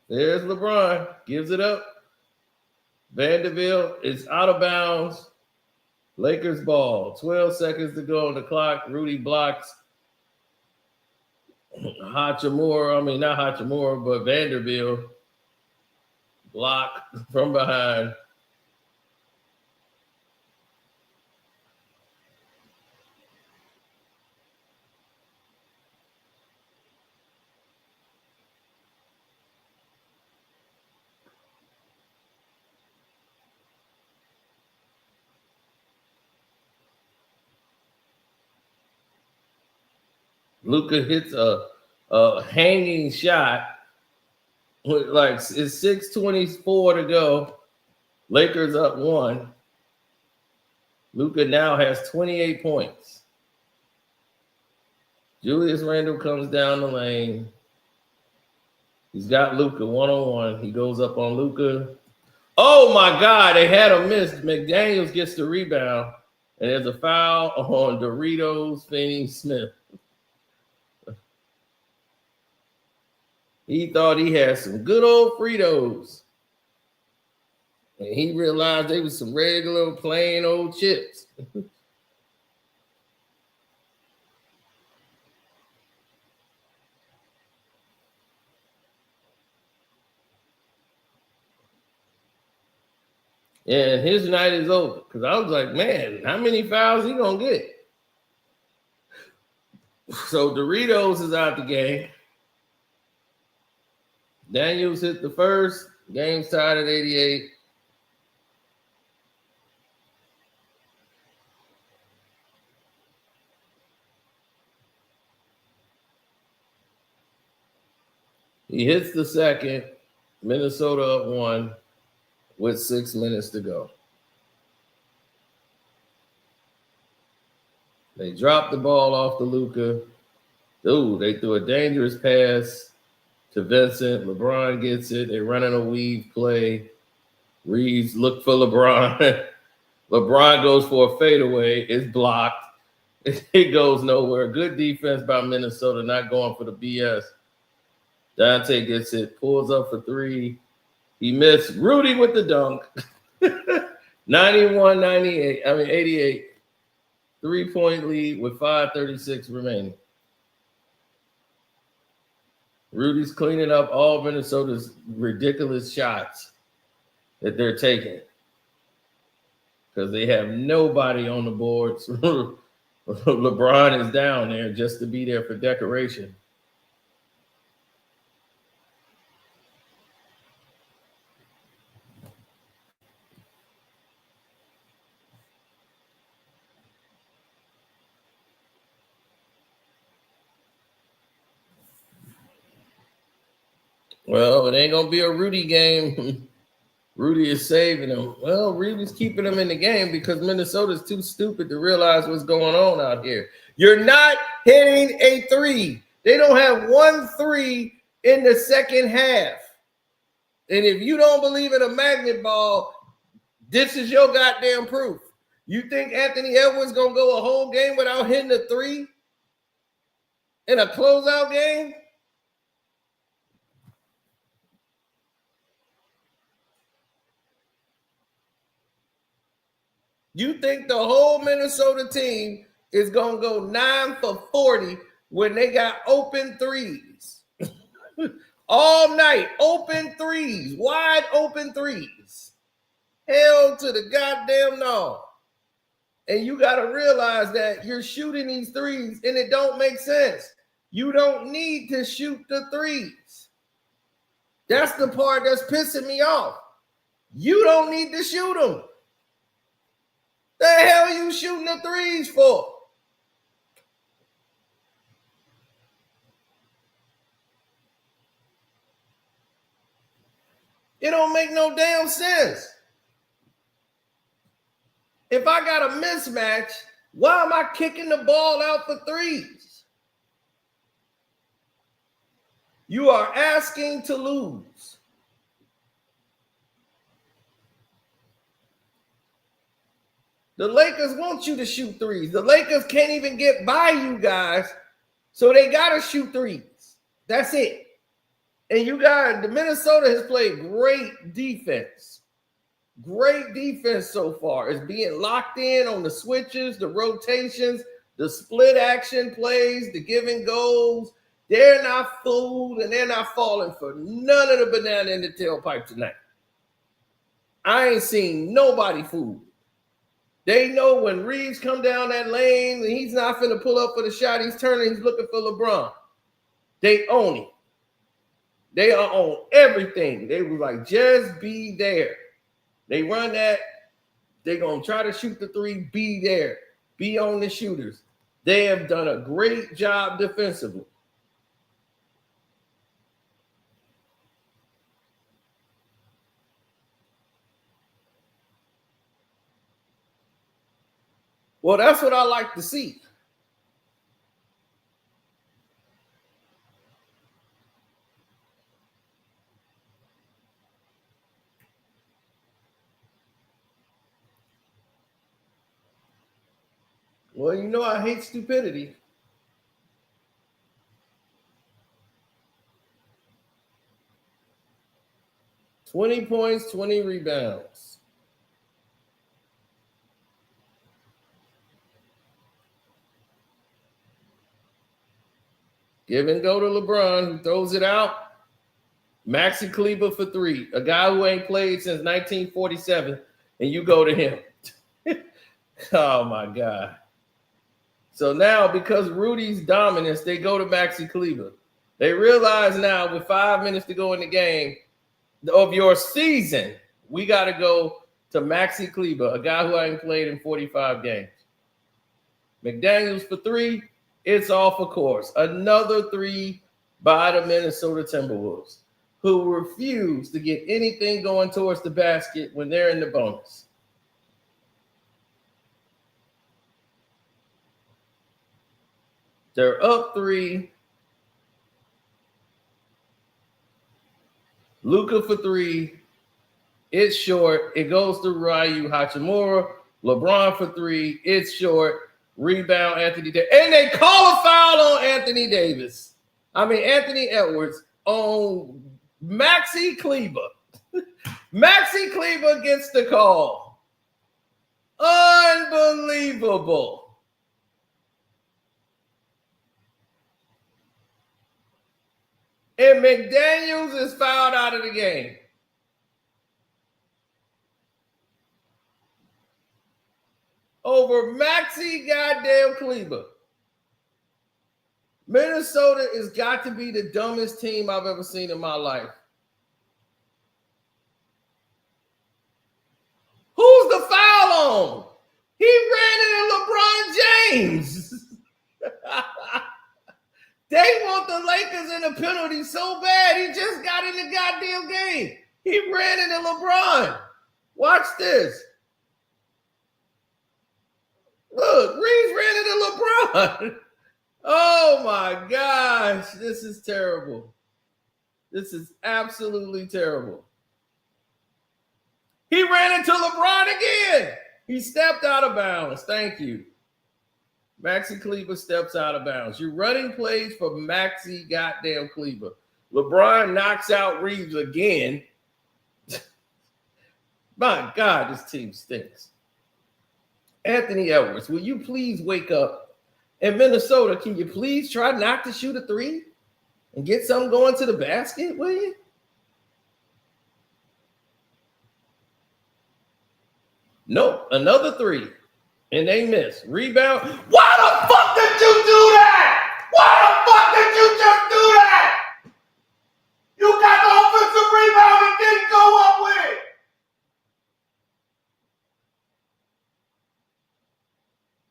There's LeBron. Gives it up. Vanderbilt is out of bounds. Lakers ball. 12 seconds to go on the clock. Rudy blocks Hachimura. Not Hachimura, but Vanderbilt. Block from behind. Luca hits a hanging shot. Like it's 6:24 to go. Lakers up 1. Luca now has 28 points. Julius Randle comes down the lane. He's got Luca 1-on-1. He goes up on Luca. Oh my God, they had a miss. McDaniels gets the rebound, and there's a foul on Doritos Finney-Smith. He thought he had some good old Fritos. And he realized they was some regular, plain old chips. And his night is over. Because I was like, man, how many fouls he going to get? So Doritos is out the game. Daniels hit the first. Game's tied at 88. He hits the second. Minnesota up 1 with 6 minutes to go. They dropped the ball off to Luca. Ooh, they threw a dangerous pass to Vincent. LeBron gets it. They're running a weave play. Reeves look for LeBron. LeBron goes for a fadeaway. It's blocked. It goes nowhere. Good defense by Minnesota, not going for the BS. Dante gets it, pulls up for 3. He missed. Rudy with the dunk. 88. 3-point lead with 5:36 remaining. Rudy's cleaning up all Minnesota's ridiculous shots that they're taking because they have nobody on the boards. LeBron is down there just to be there for decoration. Well, it ain't going to be a Rudy game. Rudy is saving him. Well, Rudy's keeping him in the game because Minnesota's too stupid to realize what's going on out here. You're not hitting a 3. They don't have 1 3 in the second half. And if you don't believe in a magnet ball, this is your goddamn proof. You think Anthony Edwards going to go a whole game without hitting a 3 in a closeout game? You think the whole Minnesota team is going to go 9 for 40 when they got open threes? All night, open threes, wide open threes. Hell to the goddamn no. And you got to realize that you're shooting these threes and it don't make sense. You don't need to shoot the threes. That's the part that's pissing me off. You don't need to shoot them. The hell are you shooting the threes for? It don't make no damn sense. If I got a mismatch, why am I kicking the ball out for threes? You are asking to lose. The Lakers want you to shoot threes. The Lakers can't even get by you guys, so they got to shoot threes. That's it. And you guys, the Minnesota has played great defense. Great defense so far. It's being locked in on the switches, the rotations, the split action plays, the give and goes. They're not fooled and they're not falling for none of the banana in the tailpipe tonight. I ain't seen nobody fooled. They know when Reeves come down that lane and he's not finna pull up for the shot, he's turning, he's looking for LeBron. They own it. They are on everything. They were like, just be there. They run that. They're going to try to shoot the three, be there. Be on the shooters. They have done a great job defensively. Well, that's what I like to see. Well, you know I hate stupidity. $20 points, 20 rebounds. Give and go to LeBron, who throws it out. Maxi Kleber for three, a guy who ain't played since 1947, and you go to him. Oh, my God. So now, because Rudy's dominance, they go to Maxi Kleber. They realize now, with 5 minutes to go in the game of your season, we got to go to Maxi Kleber, a guy who ain't played in 45 games. McDaniels for three. It's off, of course. Another three by the Minnesota Timberwolves, who refuse to get anything going towards the basket when they're in the bonus. They're up three. Luca for three. It's short. It goes to Ryu Hachimura. LeBron for three. It's short. Rebound, Anthony Davis. And they call a foul on Anthony Edwards on Maxi Kleber. Maxi Kleber gets the call. Unbelievable. And McDaniels is fouled out of the game. Over Maxi goddamn Kleber. Minnesota has got to be the dumbest team I've ever seen in my life. Who's the foul on? He ran into LeBron James. They want the Lakers in a penalty so bad. He just got in the goddamn game. He ran into LeBron. Watch this. Look, Reeves ran into LeBron. Oh, my gosh. This is terrible. This is absolutely terrible. He ran into LeBron again. He stepped out of bounds. Thank you. Maxi Kleber steps out of bounds. You're running plays for Maxi goddamn Kleber. LeBron knocks out Reeves again. My God, this team stinks. Anthony Edwards, will you please wake up? In Minnesota, can you please try not to shoot a three and get something going to the basket, will you? Nope, another three. And they miss. Rebound. Why the fuck did you do that? Why the fuck did you just do that? You got the offensive rebound and didn't go up with it.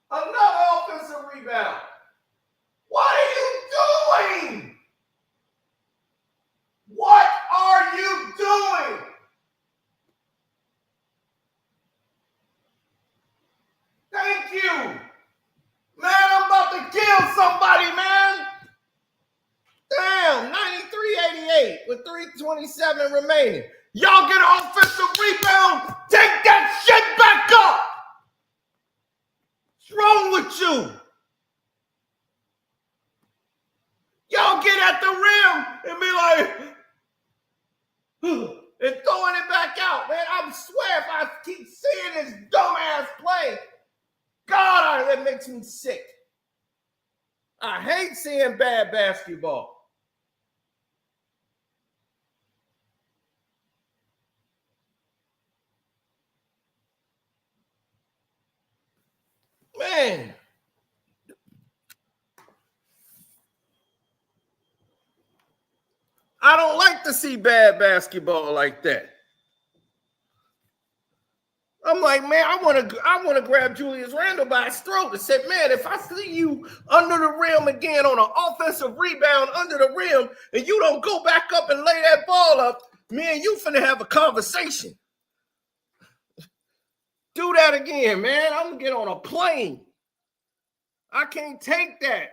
Another offensive rebound. What are you doing? What are you doing? Thank you. Man, I'm about to kill somebody, man. Damn, 93-88 with 3:27 remaining. Y'all get an offensive rebound. Take that shit back up. What's wrong with you? Y'all get at the rim and be like, and throwing it back out. Man, I swear if I keep seeing this dumbass play, God, that makes me sick. I hate seeing bad basketball. Man. I don't like to see bad basketball like that. I'm like, man, I want to grab Julius Randle by his throat and say, man, if I see you under the rim again on an offensive rebound under the rim and you don't go back up and lay that ball up, me and you finna have a conversation. Do that again, man. I'm gonna get on a plane. I can't take that.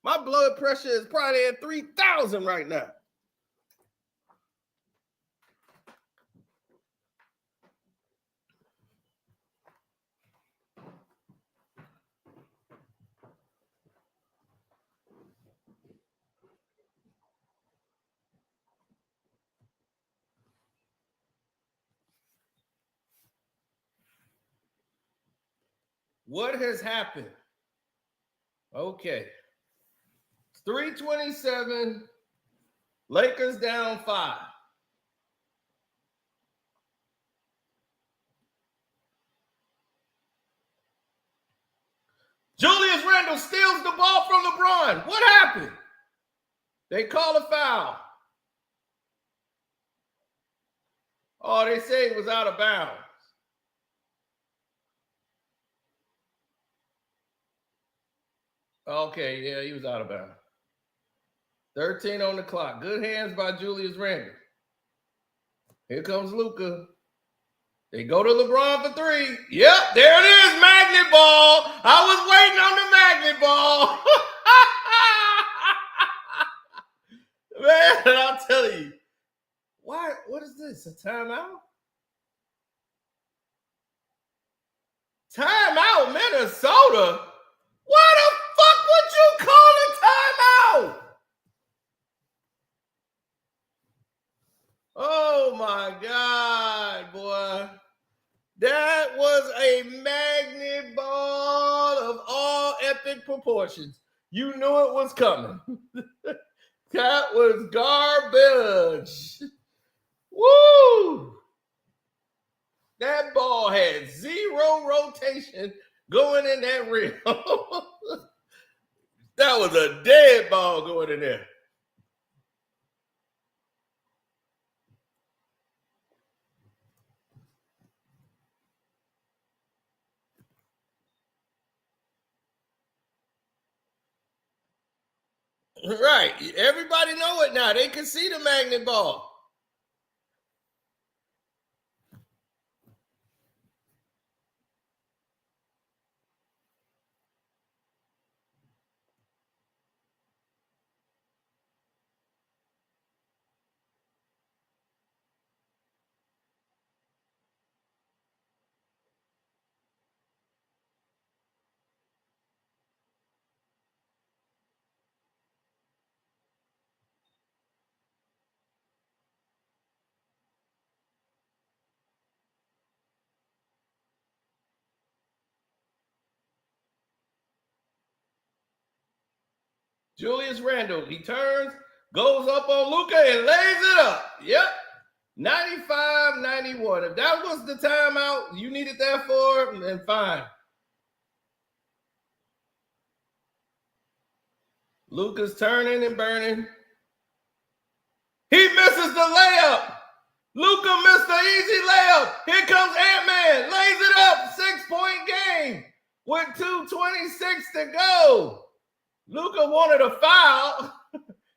My blood pressure is probably at 3,000 right now. What has happened? Okay. It's 3:27. Lakers down 5. Julius Randle steals the ball from LeBron. What happened? They call a foul. Oh, they say it was out of bounds. Okay, yeah, he was out of bounds. 13 on the clock. Good hands by Julius Randle. Here comes Luca. They go to LeBron for 3. Yep, there it is, magnet ball. I was waiting on the magnet ball. Man, I'll tell you. Why? What is this? A timeout? Timeout, Minnesota? Why the fuck would you call a timeout? Oh my God, boy. That was a magnet ball of all epic proportions. You knew it was coming. That was garbage. Woo! That ball had 0 rotation going in that rim. That was a dead ball going in there. Right. Everybody know it now. They can see the magnet ball. Julius Randle, he turns, goes up on Luca and lays it up. Yep. 95-91. If that was the timeout you needed that for, then fine. Luca's turning and burning. He misses the layup. Luca missed the easy layup. Here comes Ant-Man. Lays it up. 6-point game with 2:26 to go. Luca wanted a foul.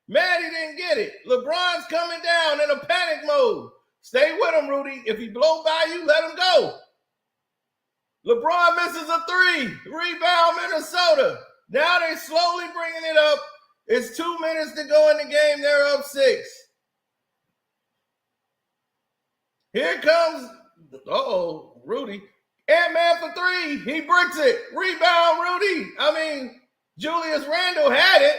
Mad he didn't get it. LeBron's coming down in a panic mode. Stay with him, Rudy. If he blow by you, let him go. LeBron misses a three. Rebound, Minnesota. Now they're slowly bringing it up. It's 2 minutes to go in the game. They're up 6. Here comes, Rudy. Ant-Man for three. He bricks it. Rebound, Rudy. Julius Randle had it.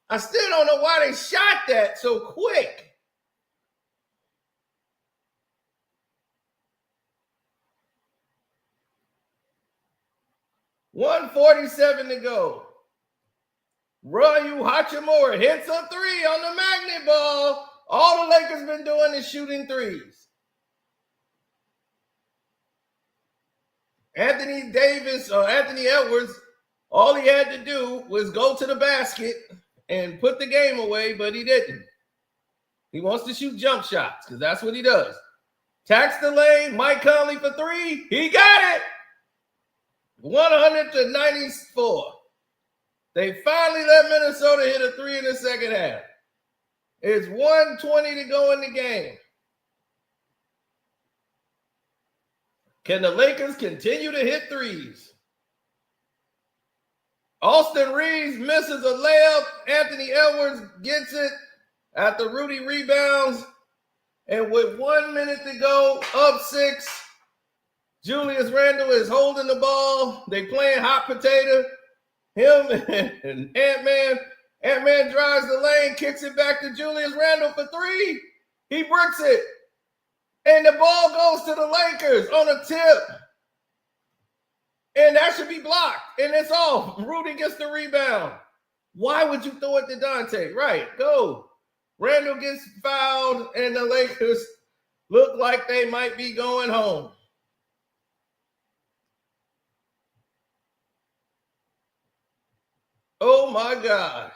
I still don't know why they shot that so quick. $1:47 to go. Ryu Hachimura hits a three on the magnet ball. All the Lakers been doing is shooting threes. Anthony Edwards, all he had to do was go to the basket and put the game away, but he didn't. He wants to shoot jump shots because that's what he does. Tax the lane, Mike Conley for three. He got it. 100-94. They finally let Minnesota hit a three in the second half. It's 1:20 to go in the game. Can the Lakers continue to hit threes? Austin Reeves misses a layup. Anthony Edwards gets it after Rudy rebounds. And with 1 minute to go, up 6, Julius Randle is holding the ball. They playing hot potato. Him and Ant-Man. Ant-Man drives the lane, kicks it back to Julius Randle for three. He bricks it. And the ball goes to the Lakers on a tip. And that should be blocked. And it's off. Rudy gets the rebound. Why would you throw it to Dante? Right, go. Randle gets fouled, and the Lakers look like they might be going home. Oh, my gosh.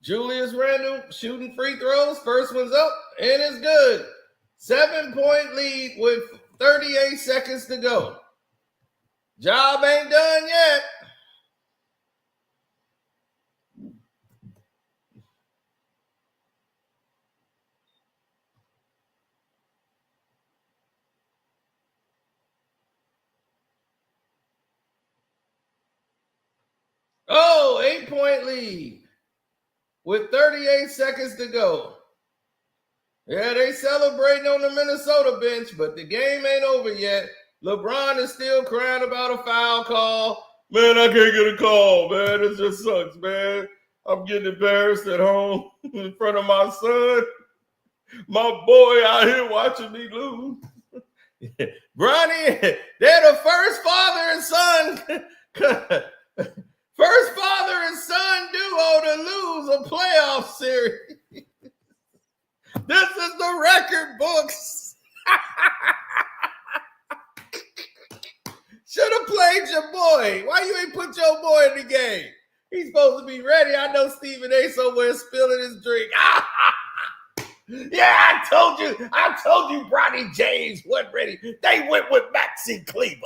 Julius Randle shooting free throws. First one's up, and it's good. 7-point lead with 38 seconds to go. Job ain't done yet. Oh, 8-point lead with 38 seconds to go. Yeah, they celebrating on the Minnesota bench, but the game ain't over yet. LeBron is still crying about a foul call. Man, I can't get a call, man. It just sucks, man. I'm getting embarrassed at home in front of my son. My boy out here watching me lose. Bronny, they're the first father and son. First father and son duo to lose a playoff series. This is the record books. Should have played your boy. Why you ain't put your boy in the game? He's supposed to be ready. I know Stephen A. somewhere spilling his drink. Yeah, I told you Bronny James wasn't ready. They went with Maxi Kleber.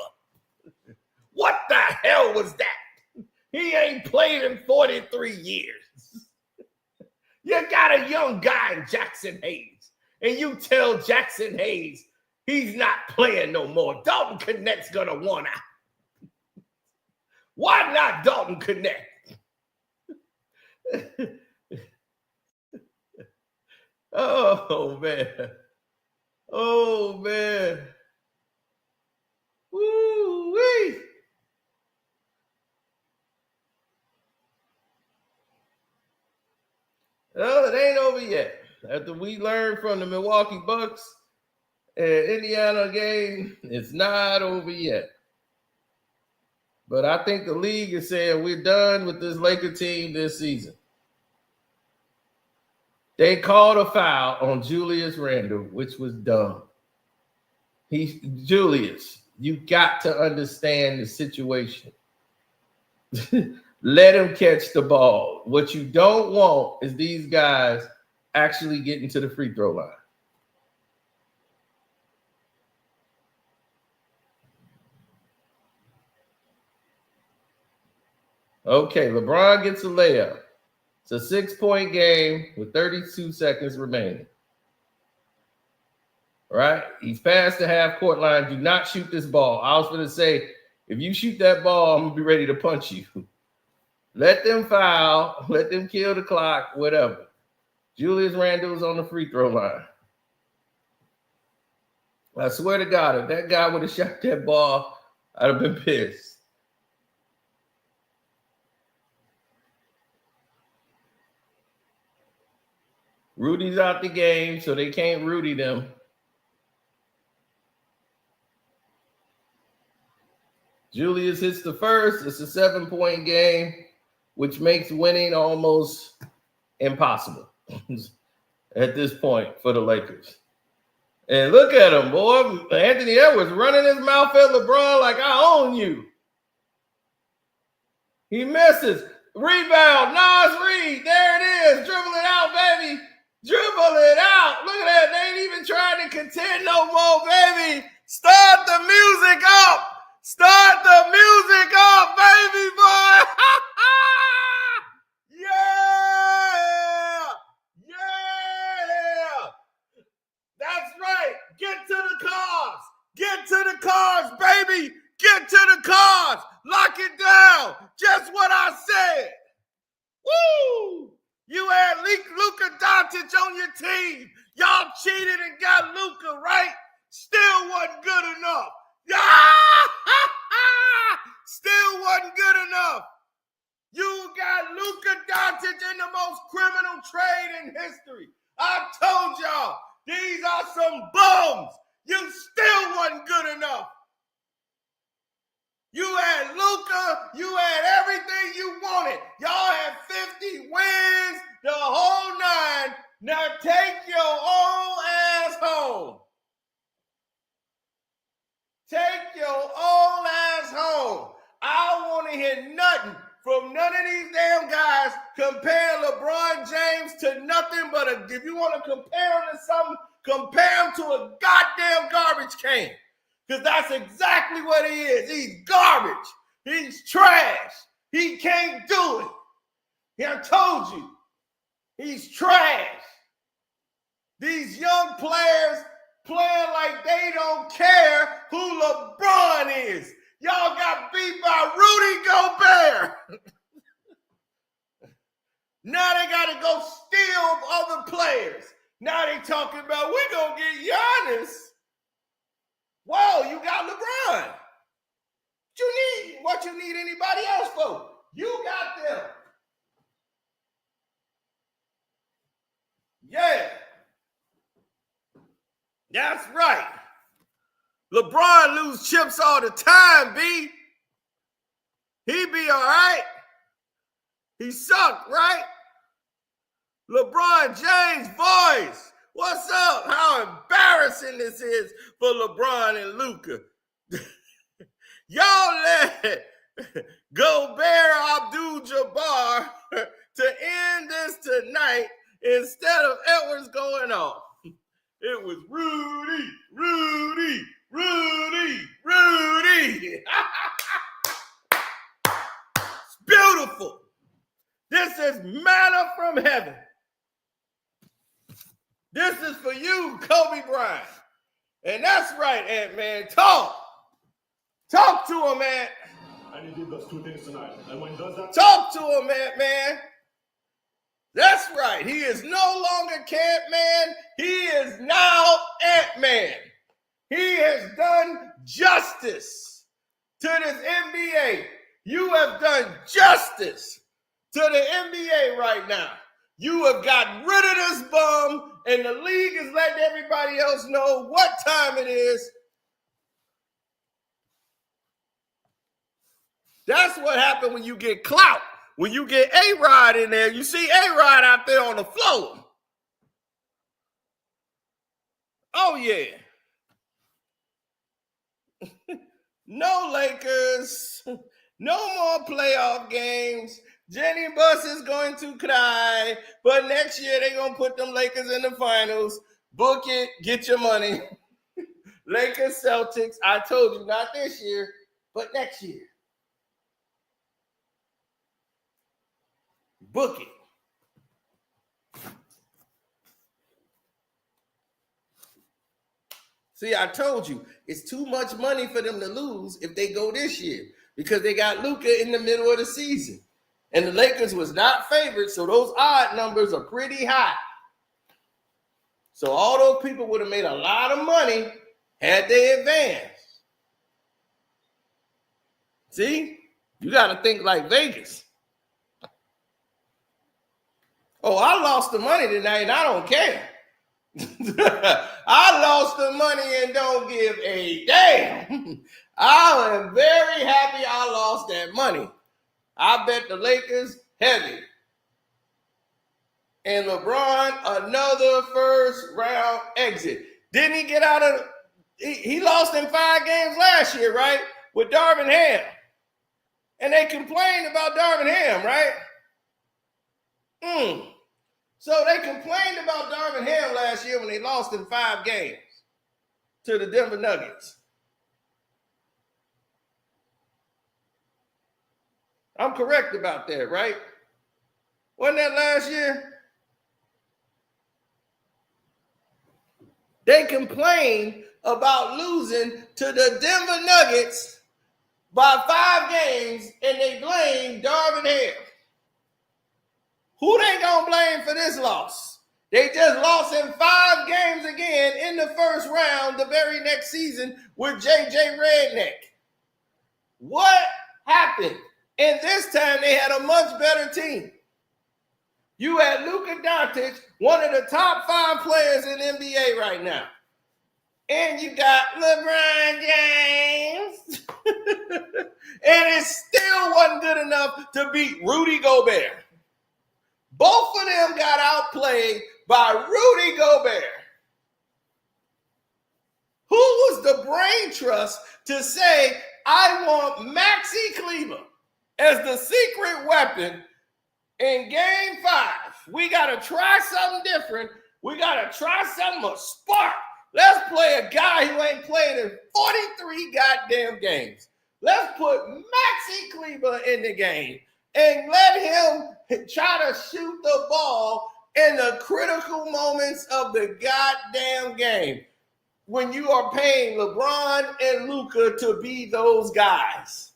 What the hell was that? He ain't played in 43 years. You got a young guy in Jackson Hayes, and you tell Jackson Hayes he's not playing no more. Dalton Connect's going to want out. Why not Dalton Connect? Oh, man. Oh, man. Woo. Well, it ain't over yet. After we learned from the Milwaukee Bucks and Indiana game, it's not over yet. But I think the league is saying we're done with this Laker team this season. They called a foul on Julius Randle, which was dumb. Julius, you got to understand the situation. Let him catch the ball. What you don't want is these guys actually getting to the free throw line. Okay, LeBron gets a layup. It's a 6-point game with 32 seconds remaining. Right? He's past the half-court line. Do not shoot this ball. I was going to say, if you shoot that ball, I'm going to be ready to punch you. Let them foul. Let them kill the clock, whatever. Julius Randle's on the free throw line. I swear to God, if that guy would have shot that ball, I'd have been pissed. Rudy's out the game, so they can't Rudy them. Julius hits the first. It's a 7-point game, which makes winning almost impossible at this point for the Lakers. And look at him, boy. Anthony Edwards running his mouth at LeBron like I own you. He misses. Rebound. Nas Reed. There it is. Dribble it out, baby. Dribble it out. Look at that. They ain't even trying to contend no more, baby. Start the music up. Start the music up, baby boy. Yeah. Yeah. That's right. Get to the cars. Get to the cars, baby. Get to the cars. Lock it down. Just what I said. Woo! You had Luca Doncic on your team. Y'all cheated and got Luca, right? Still wasn't good enough. Still wasn't good enough. You got Luca Doncic in the most criminal trade in history. I told y'all, these are some bums. You still wasn't good enough. You had Luca. You had everything you wanted. Y'all had 50 wins, the whole nine. Now take your old ass home. Take your old ass home. I don't want to hear nothing from none of these damn guys compare LeBron James to nothing but if you want to compare him to something, compare him to a goddamn garbage can. Because that's exactly what he is. He's garbage. He's trash. He can't do it. I told you. He's trash. These young players playing like they don't care who LeBron is. Y'all got beat by Rudy Gobert. Now they got to go steal other players. Now they talking about we're going to get Giannis. Whoa, you got LeBron. What you need anybody else for? You got them. Yeah. That's right. LeBron lose chips all the time, B. He be all right. He sucked, right? LeBron James voice. What's up? How embarrassing this is for LeBron and Luca. Y'all let Gobert Abdul-Jabbar to end this tonight instead of Edwards going off. It was Rudy. It's beautiful. This is manna from heaven. This is for you, Kobe Bryant. And that's right, Ant-Man. Talk to him, man. And he did those two things tonight. And when he does that, talk to him, man. That's right. He is no longer Camp-Man. He is now Ant-Man. He has done justice to this NBA. You have done justice to the NBA right now. You have gotten rid of this bum, and the league is letting everybody else know what time it is. That's what happened when you get clout. When you get A-Rod in there, you see A-Rod out there on the floor. Oh, yeah. No Lakers. No more playoff games. Jenny Buss is going to cry. But next year, they're going to put them Lakers in the finals. Book it. Get your money. Lakers, Celtics. I told you, not this year, but next year. Book it. See, I told you, it's too much money for them to lose if they go this year because they got Luca in the middle of the season. And the Lakers was not favored, so those odd numbers are pretty high. So all those people would have made a lot of money had they advanced. See? You got to think like Vegas. Oh, I lost the money tonight and I don't care. I lost the money and don't give a damn. I am very happy I lost that money. I bet the Lakers heavy. And LeBron, another first round exit. Didn't he get out of he lost in 5 games last year, right? With Darvin Ham. And they complained about Darvin Ham, right? So they complained about Darvin Ham last year when they lost in 5 games to the Denver Nuggets. I'm correct about that, right? Wasn't that last year? They complained about losing to the Denver Nuggets by 5 games, and they blamed Darvin Ham. Who they gonna blame for this loss? They just lost in 5 games again in the first round the very next season with JJ Redick. What happened? And this time they had a much better team. You had Luca Doncic, one of the top 5 players in the NBA right now. And you got LeBron James. And it still wasn't good enough to beat Rudy Gobert. Both of them got outplayed by Rudy Gobert. Who was the brain trust to say, I want Maxi Kleber as the secret weapon in Game 5? We got to try something different. We got to try something, a spark. Let's play a guy who ain't played in 43 goddamn games. Let's put Maxi Kleber in the game and let him try to shoot the ball in the critical moments of the goddamn game when you are paying LeBron and Luca to be those guys.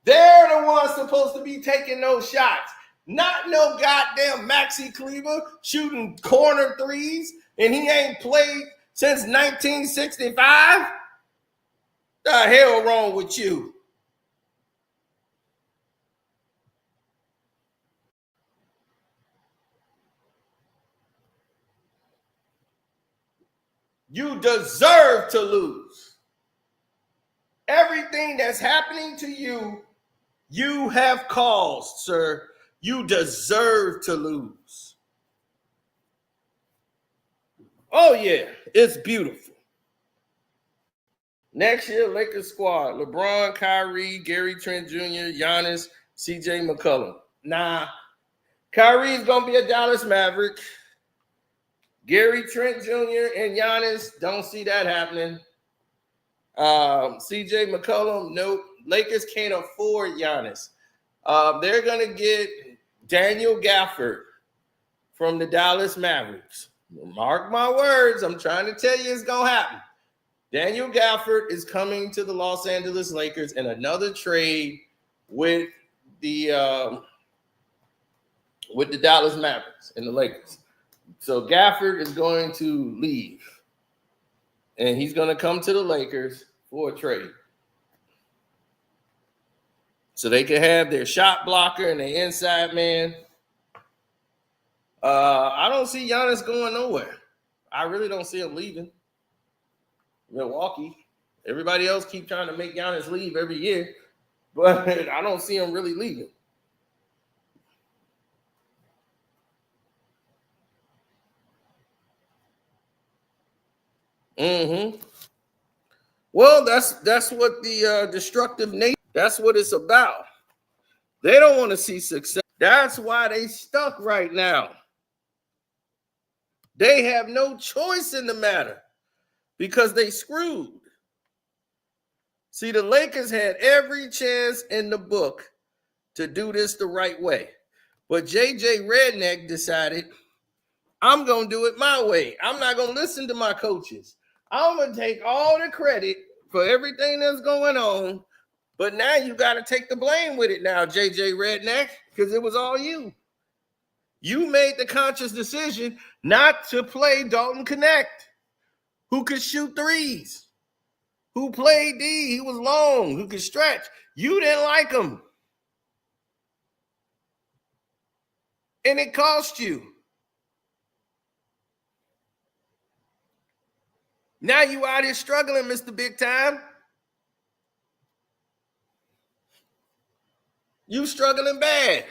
They're the ones supposed to be taking those shots, not no goddamn Maxi Kleber shooting corner threes, and he ain't played since 1965. The hell wrong with you? You deserve to lose. Everything that's happening to you, you have caused, sir. You deserve to lose. Oh, yeah, it's beautiful. Next year, Lakers squad, LeBron, Kyrie, Gary Trent Jr., Giannis, CJ McCollum. Nah, Kyrie's going to be a Dallas Maverick. Gary Trent Jr. and Giannis, don't see that happening. CJ McCollum, nope. Lakers can't afford Giannis. They're going to get Daniel Gafford from the Dallas Mavericks. Mark my words. I'm trying to tell you it's going to happen. Daniel Gafford is coming to the Los Angeles Lakers in another trade with the Dallas Mavericks and the Lakers. So Gafford is going to leave, and he's going to come to the Lakers for a trade. So they can have their shot blocker and their inside man. I don't see Giannis going nowhere. I really don't see him leaving Milwaukee. Everybody else keep trying to make Giannis leave every year, but I don't see him really leaving. Well, that's what the destructive nature. That's what it's about. They don't want to see success. That's why they stuck right now. They have no choice in the matter because they screwed. See, the Lakers had every chance in the book to do this the right way. But JJ Redneck decided, I'm going to do it my way. I'm not going to listen to my coaches. I'm going to take all the credit for everything that's going on. But now you got to take the blame with it now, JJ Redneck, because it was all you. You made the conscious decision not to play Dalton Connect, who could shoot threes, who played D, he was long, who could stretch. You didn't like him. And it cost you. Now you out here struggling, Mr. Big Time. You struggling bad.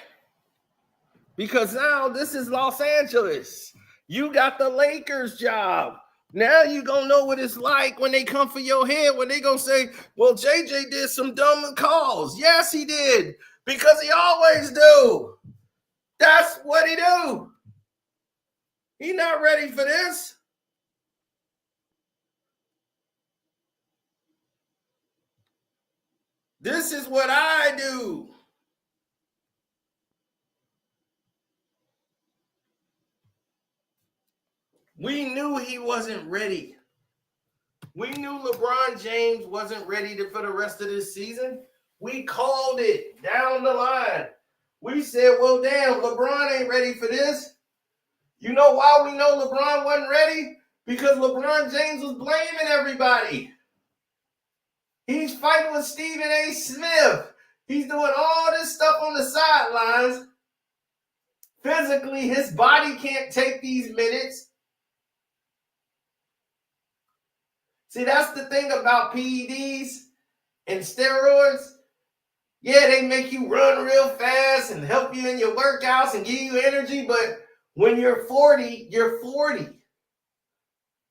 Because now this is Los Angeles. You got the Lakers job. Now you going to know what it's like when they come for your head, when they going to say, well, JJ did some dumb calls. Yes, he did. Because he always do. That's what he do. He not ready for this. This is what I do. We knew he wasn't ready. We knew LeBron James wasn't ready for the rest of this season. We called it down the line. We said, well, damn, LeBron ain't ready for this. You know why we know LeBron wasn't ready? Because LeBron James was blaming everybody. He's fighting with Stephen A. Smith. He's doing all this stuff on the sidelines. Physically, his body can't take these minutes. See, that's the thing about PEDs and steroids. Yeah, they make you run real fast and help you in your workouts and give you energy, but when you're 40, you're 40.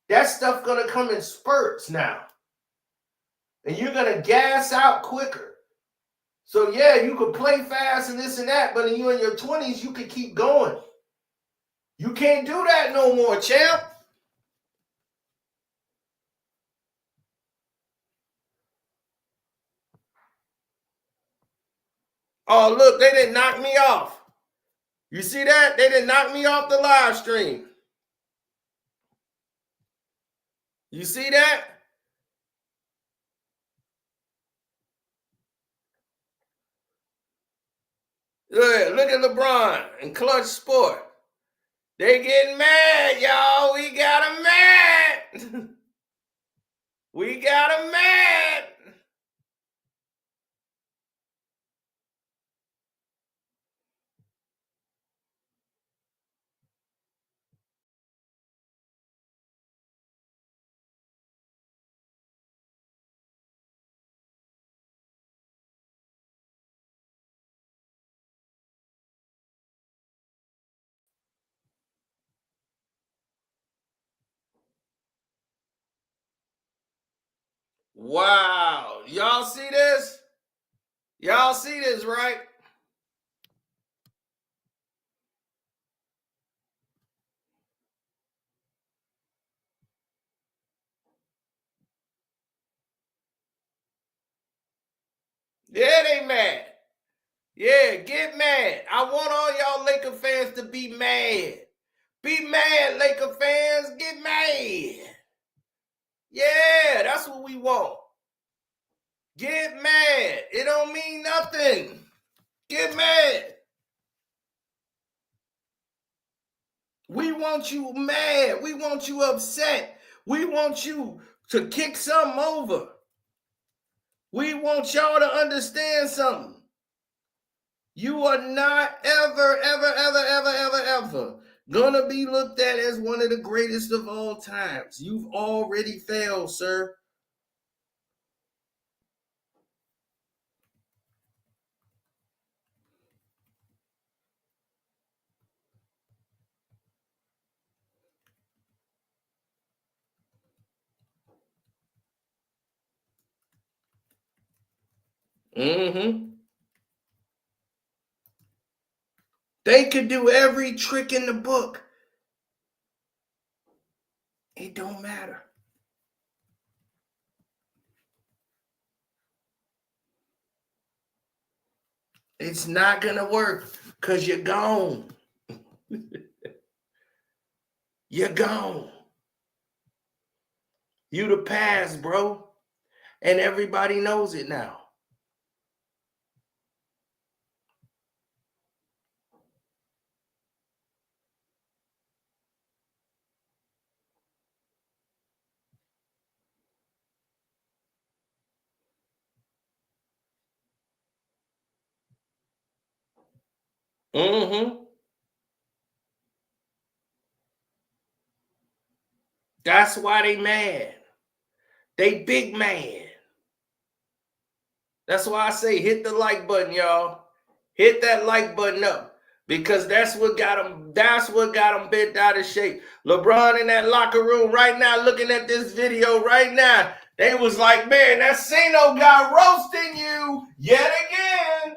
That stuff gonna come in spurts now. And you're gonna gas out quicker. So yeah, you could play fast and this and that, but when you're in your 20s, you could keep going. You can't do that no more, champ. Oh, look, they didn't knock me off. You see that? They didn't knock me off the live stream. You see that? Look at LeBron and Clutch Sport. They getting mad, y'all. We got them mad. We got them mad. Wow. Y'all see this? Y'all see this, right? Yeah, they mad. Yeah, get mad. I want all y'all Laker fans to be mad. Be mad, Laker fans. Get mad. Yeah, that's what we want. Get mad. It don't mean nothing. Get mad. We want you mad. We want you upset. We want you to kick something over. We want y'all to understand something. You are not ever Gonna be looked at as one of the greatest of all times. You've already failed, sir. Mm-hmm. They could do every trick in the book. It don't matter. It's not gonna work because you're gone. You're gone. You the past, bro. And everybody knows it now. Mm-hmm. That's why they mad. They big mad. That's why I say hit the like button, y'all. Hit that like button up. Because that's what got them bent out of shape. LeBron in that locker room right now, looking at this video right now. They was like, man, that Karceno guy roasting you yet again.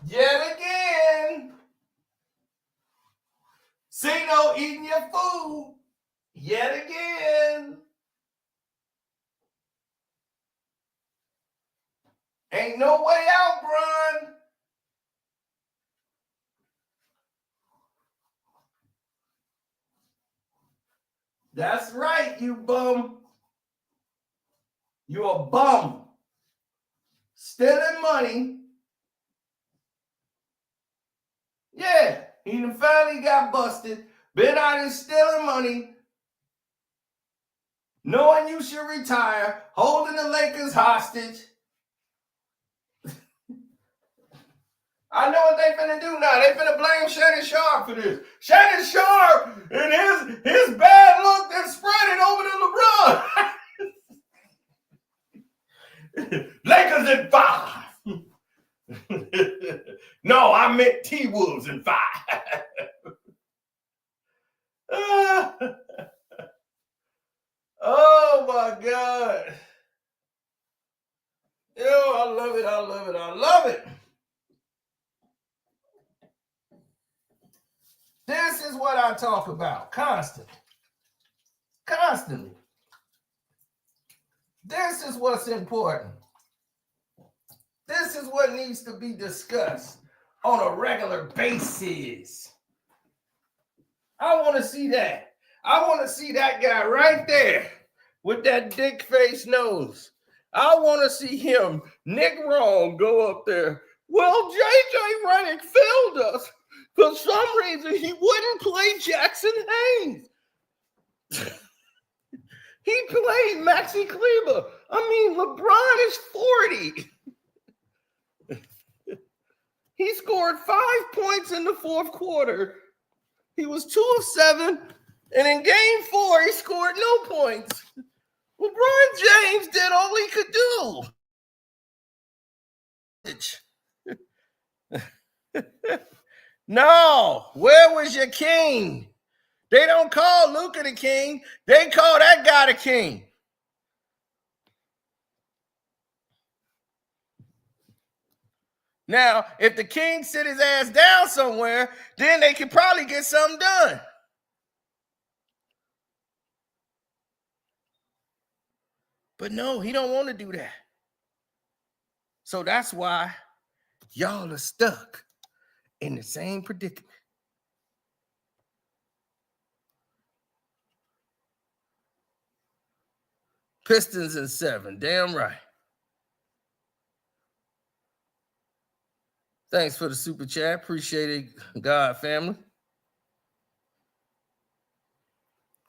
Yet again. Karceno eating your food. Yet again. Ain't no way out, Bron. That's right, you bum. You a bum. Stealing money. Yeah, he finally got busted. Been out here stealing money. Knowing you should retire. Holding the Lakers hostage. I know what they finna do now. They finna blame Shannon Sharp for this. Shannon Sharp and his bad luck that spread it over to LeBron. Lakers in 5. No, I meant T-Wolves in 5. Oh my God. Yo, I love it. I love it. I love it. This is what I talk about constantly. Constantly. This is what's important. This is what needs to be discussed on a regular basis. I want to see that. I want to see that guy right there with that dick face nose. I want to see him, Nick Wrong, go up there. Well, JJ Redick failed us. For some reason, he wouldn't play Jackson Hayes. He played Maxi Kleber. I mean, LeBron is 40. He scored 5 points in the fourth quarter. He was 2 of 7. And in game 4, he scored no points. LeBron James did all he could do. No, where was your king? They don't call Luca the king. They call that guy the king. Now, if the king sit his ass down somewhere, then they could probably get something done. But no, he don't want to do that. So that's why y'all are stuck in the same predicament. Pistons in 7, damn right. Thanks for the super chat. Appreciate it, God family.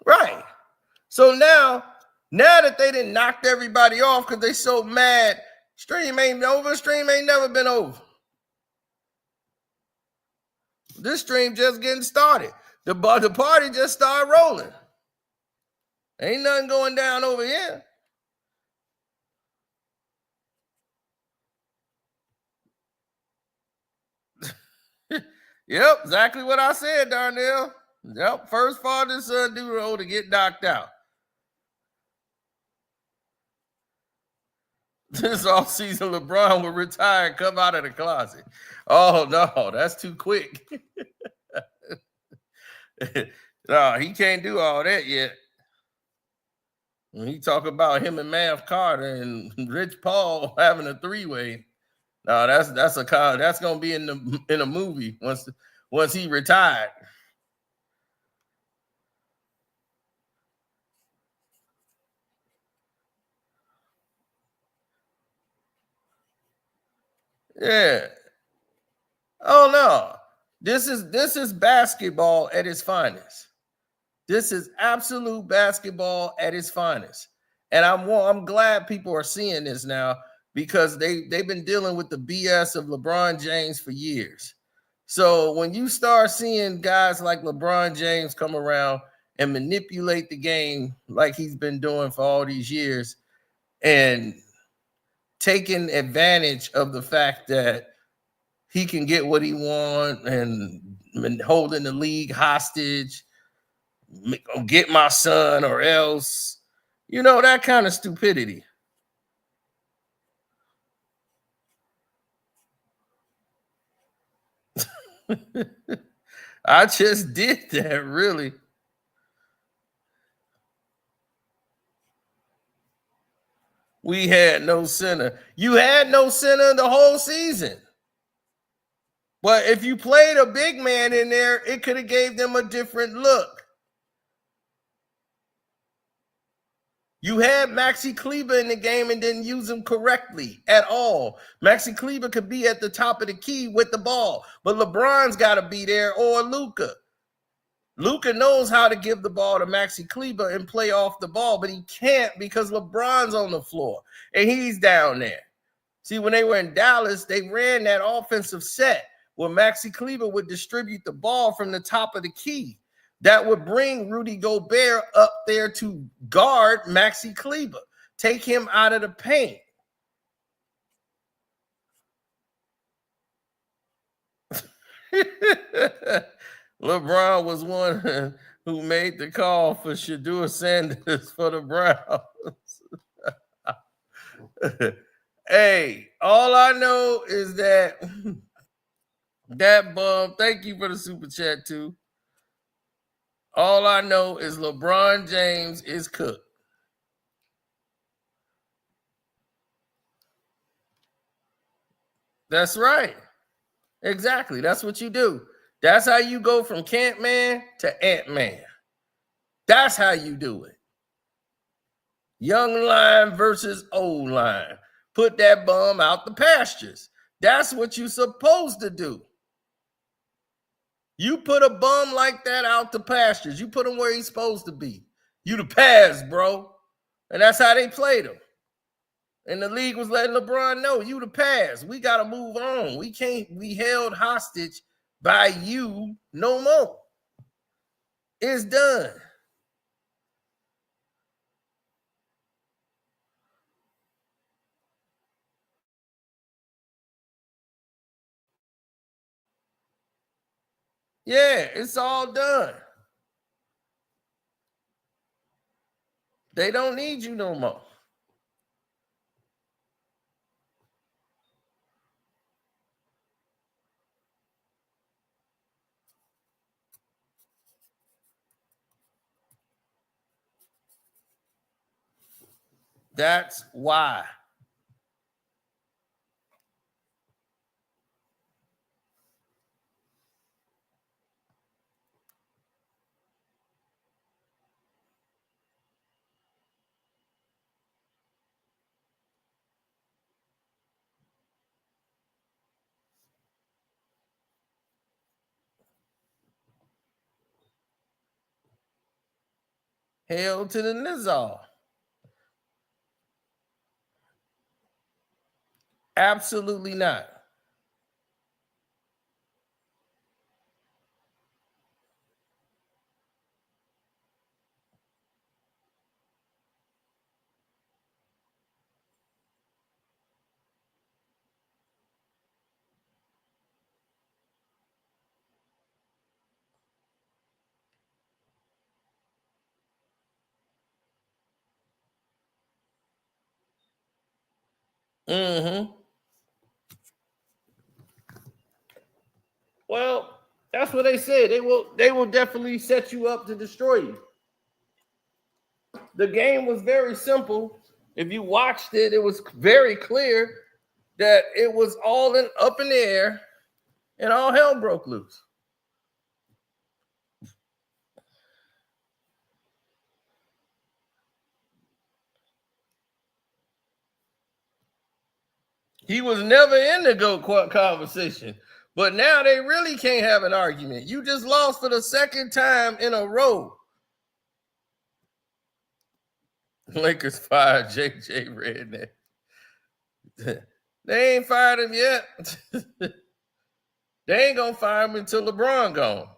Right. So now that they done knocked everybody off because they so mad, stream ain't over. Stream ain't never been over. This stream just getting started. The party just started rolling. Ain't nothing going down over here. Yep, exactly what I said, Darnell. Yep, first father son duo to get knocked out. This offseason, LeBron will retire and come out of the closet. Oh, no, that's too quick. No, he can't do all that yet. When he talk about him and Mav Carter and Rich Paul having a three-way, no, that's gonna be in a movie once he retired. Yeah. Oh no. This is basketball at its finest. This is absolute basketball at its finest. And I'm glad people are seeing this now because they've been dealing with the BS of LeBron James for years. So when you start seeing guys like LeBron James come around and manipulate the game like he's been doing for all these years and taking advantage of the fact that he can get what he wants and holding the league hostage, get my son or else, that kind of stupidity. I just did that, really. We had no center. You had no center the whole season. But if you played a big man in there, it could have gave them a different look. You had Maxi Kleber in the game and didn't use him correctly at all. Maxi Kleber could be at the top of the key with the ball, but LeBron's got to be there or Luca. Luca knows how to give the ball to Maxi Kleber and play off the ball, but he can't because LeBron's on the floor and he's down there. See, when they were in Dallas, they ran that offensive set where Maxi Kleber would distribute the ball from the top of the key. That would bring Rudy Gobert up there to guard Maxi Kleber, take him out of the paint. LeBron was one who made the call for Shedeur Sanders for the Browns. Hey, all I know is that bum, thank you for the super chat too. All I know is LeBron James is cooked. That's right. Exactly. That's what you do. That's how you go from Camp Man to Ant-Man. That's how you do it. Young line versus old line. Put that bum out the pastures. That's what you're supposed to do. You put a bum like that out the pastures. You put him where he's supposed to be. You the pass, bro. And that's how they played him. And the league was letting LeBron know, you the pass. We got to move on. We can't be held hostage by you no more. It's done. Yeah, it's all done. They don't need you no more. That's why. Hell to the Nizar. Absolutely not. Mm-hmm. Well, that's what they said. They will definitely set you up to destroy you. The game was very simple. If you watched it, it was very clear that it was all up in the air and all hell broke loose. He was never in the GOAT conversation. But now they really can't have an argument. You just lost for the second time in a row. Lakers fired JJ Redneck. They ain't fired him yet. They ain't gonna fire him until LeBron gone.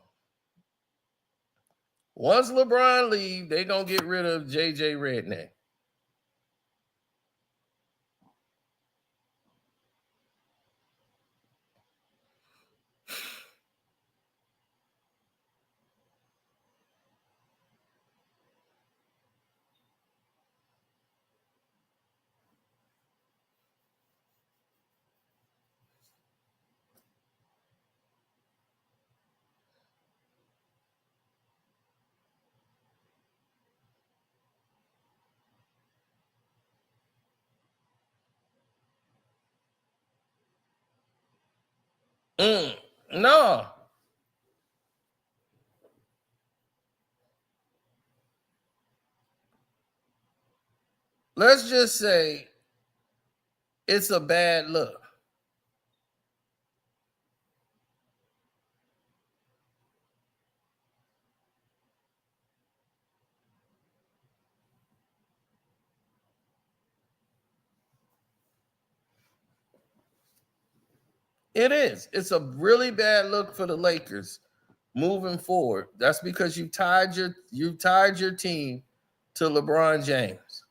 Once LeBron leave, they gonna get rid of JJ Redneck. No. Let's just say it's a bad look. It is. It's a really bad look for the Lakers moving forward. That's because you tied your team to LeBron James.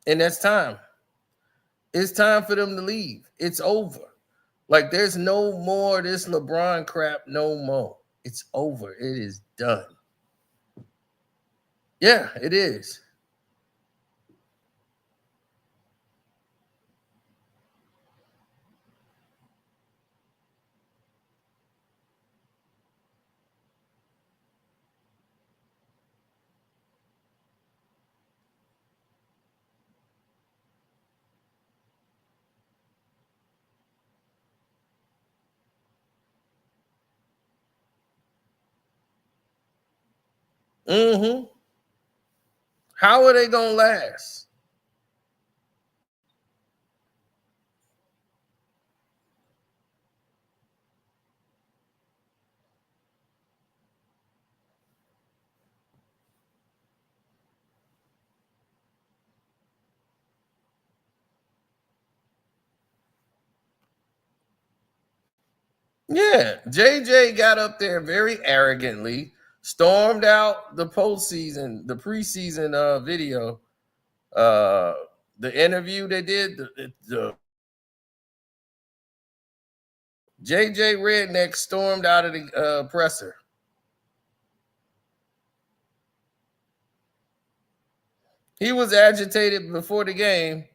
And that's time. It's time for them to leave. It's over. Like there's no more this LeBron crap no more. It's over. It is done. Yeah, it is. Mm-hmm. How are they gonna last? Yeah, JJ got up there very arrogantly, stormed out the postseason, the preseason video, the interview they did. The JJ Redneck stormed out of the presser. He was agitated before the game.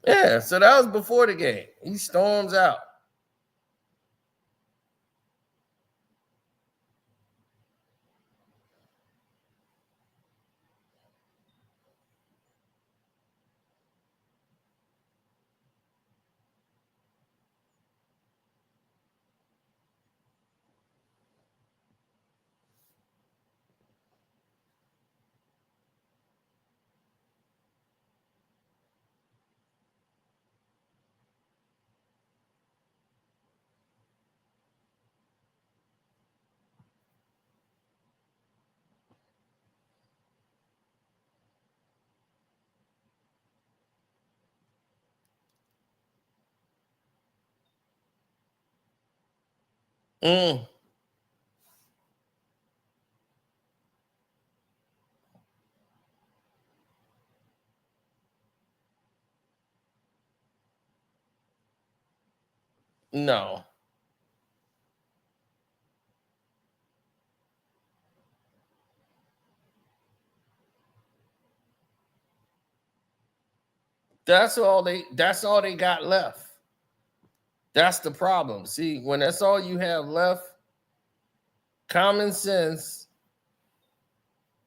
Yeah, so that was before the game. He storms out. Mm. No. That's all they got left. That's the problem. See, when that's all you have left, common sense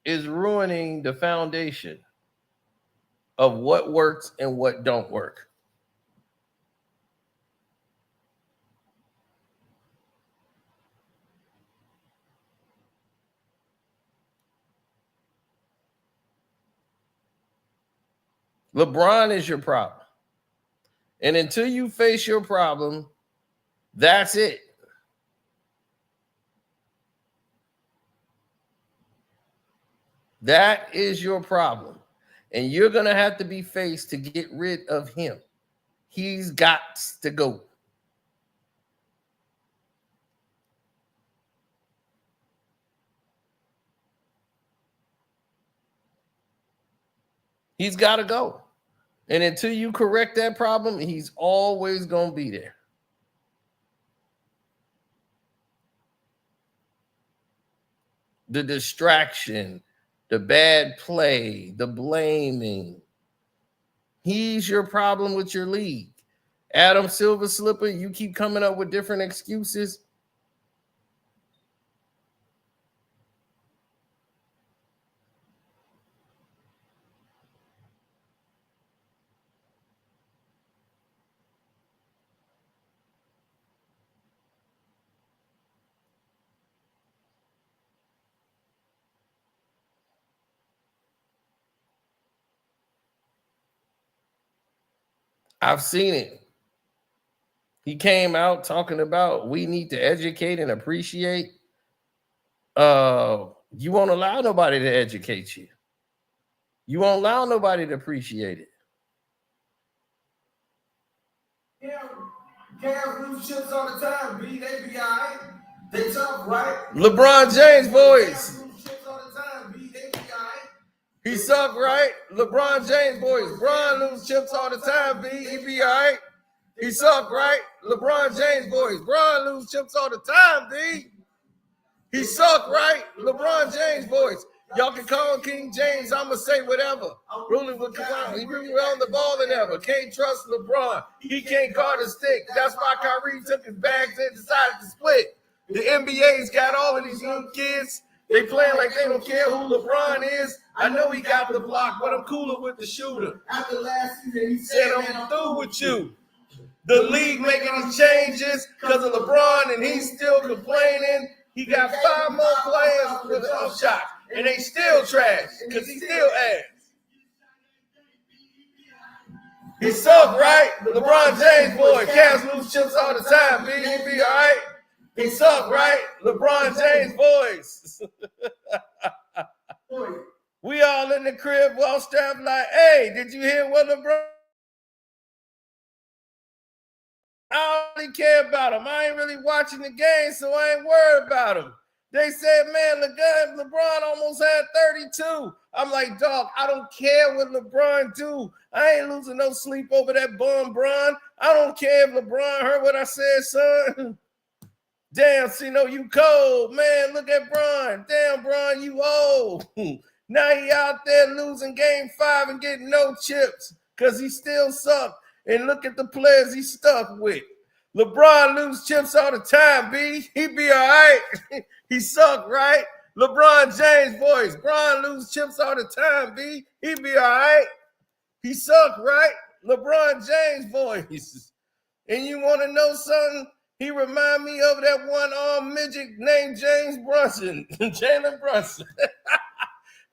is ruining the foundation of what works and what don't work. LeBron is your problem. And until you face your problem, that's it. That is your problem. And you're going to have to be faced to get rid of him. He's got to go. He's got to go. And until you correct that problem, he's always going to be there. The distraction, the bad play, the blaming. He's your problem with your league. Adam Silver Slipper, you keep coming up with different excuses. I've seen it. He came out talking about we need to educate and appreciate. You won't allow nobody to educate you. You won't allow nobody to appreciate it. Cavs lose chips all the time, B. They be all right. They tough, right? LeBron James voice. Cavs lose chips all the time, B. They be all right. He suck, right? LeBron James voice. Bron lose chips all the time, B. He be all right. He suck, right? LeBron James voice. Bron lose chips all the time, B. He suck, right? LeBron James voice. Y'all can call him King James. I'ma say whatever. Ruling with Kawhi. He really on the ball than ever. Can't trust LeBron. He can't guard a stick. That's why Kyrie took his bags and decided to split. The NBA's got all of these young kids. They playing like they don't care who LeBron is. I know he got the block, but I'm cooler with the shooter. After last season, he Said I'm through with you. The league making these changes because of LeBron, and he's still complaining. He got 5 more players with an up shot, and they still trash because he still ass. He suck, right? LeBron James boy, Cavs lose chips all the time. B, he be all right. He suck, right? LeBron James boys. We all in the crib, well strapped like, hey, did you hear what LeBron? I don't really care about him. I ain't really watching the game, so I ain't worried about him. They said, man, LeBron almost had 32. I'm like, dog, I don't care what LeBron do. I ain't losing no sleep over that bum, Bron. I don't care if LeBron heard what I said, son. Damn, Cino, you cold. Man, look at Bron. Damn, Bron, you old. Now he out there losing game 5 and getting no chips because he still sucked. And look at the players he stuck with. LeBron lose chips all the time, B. He be all right. He suck, right? LeBron James voice. Bron lose chips all the time, B. He be all right. He suck, right? LeBron James voice. And you want to know something? He remind me of that one-armed midget named James Brunson. Jalen Brunson.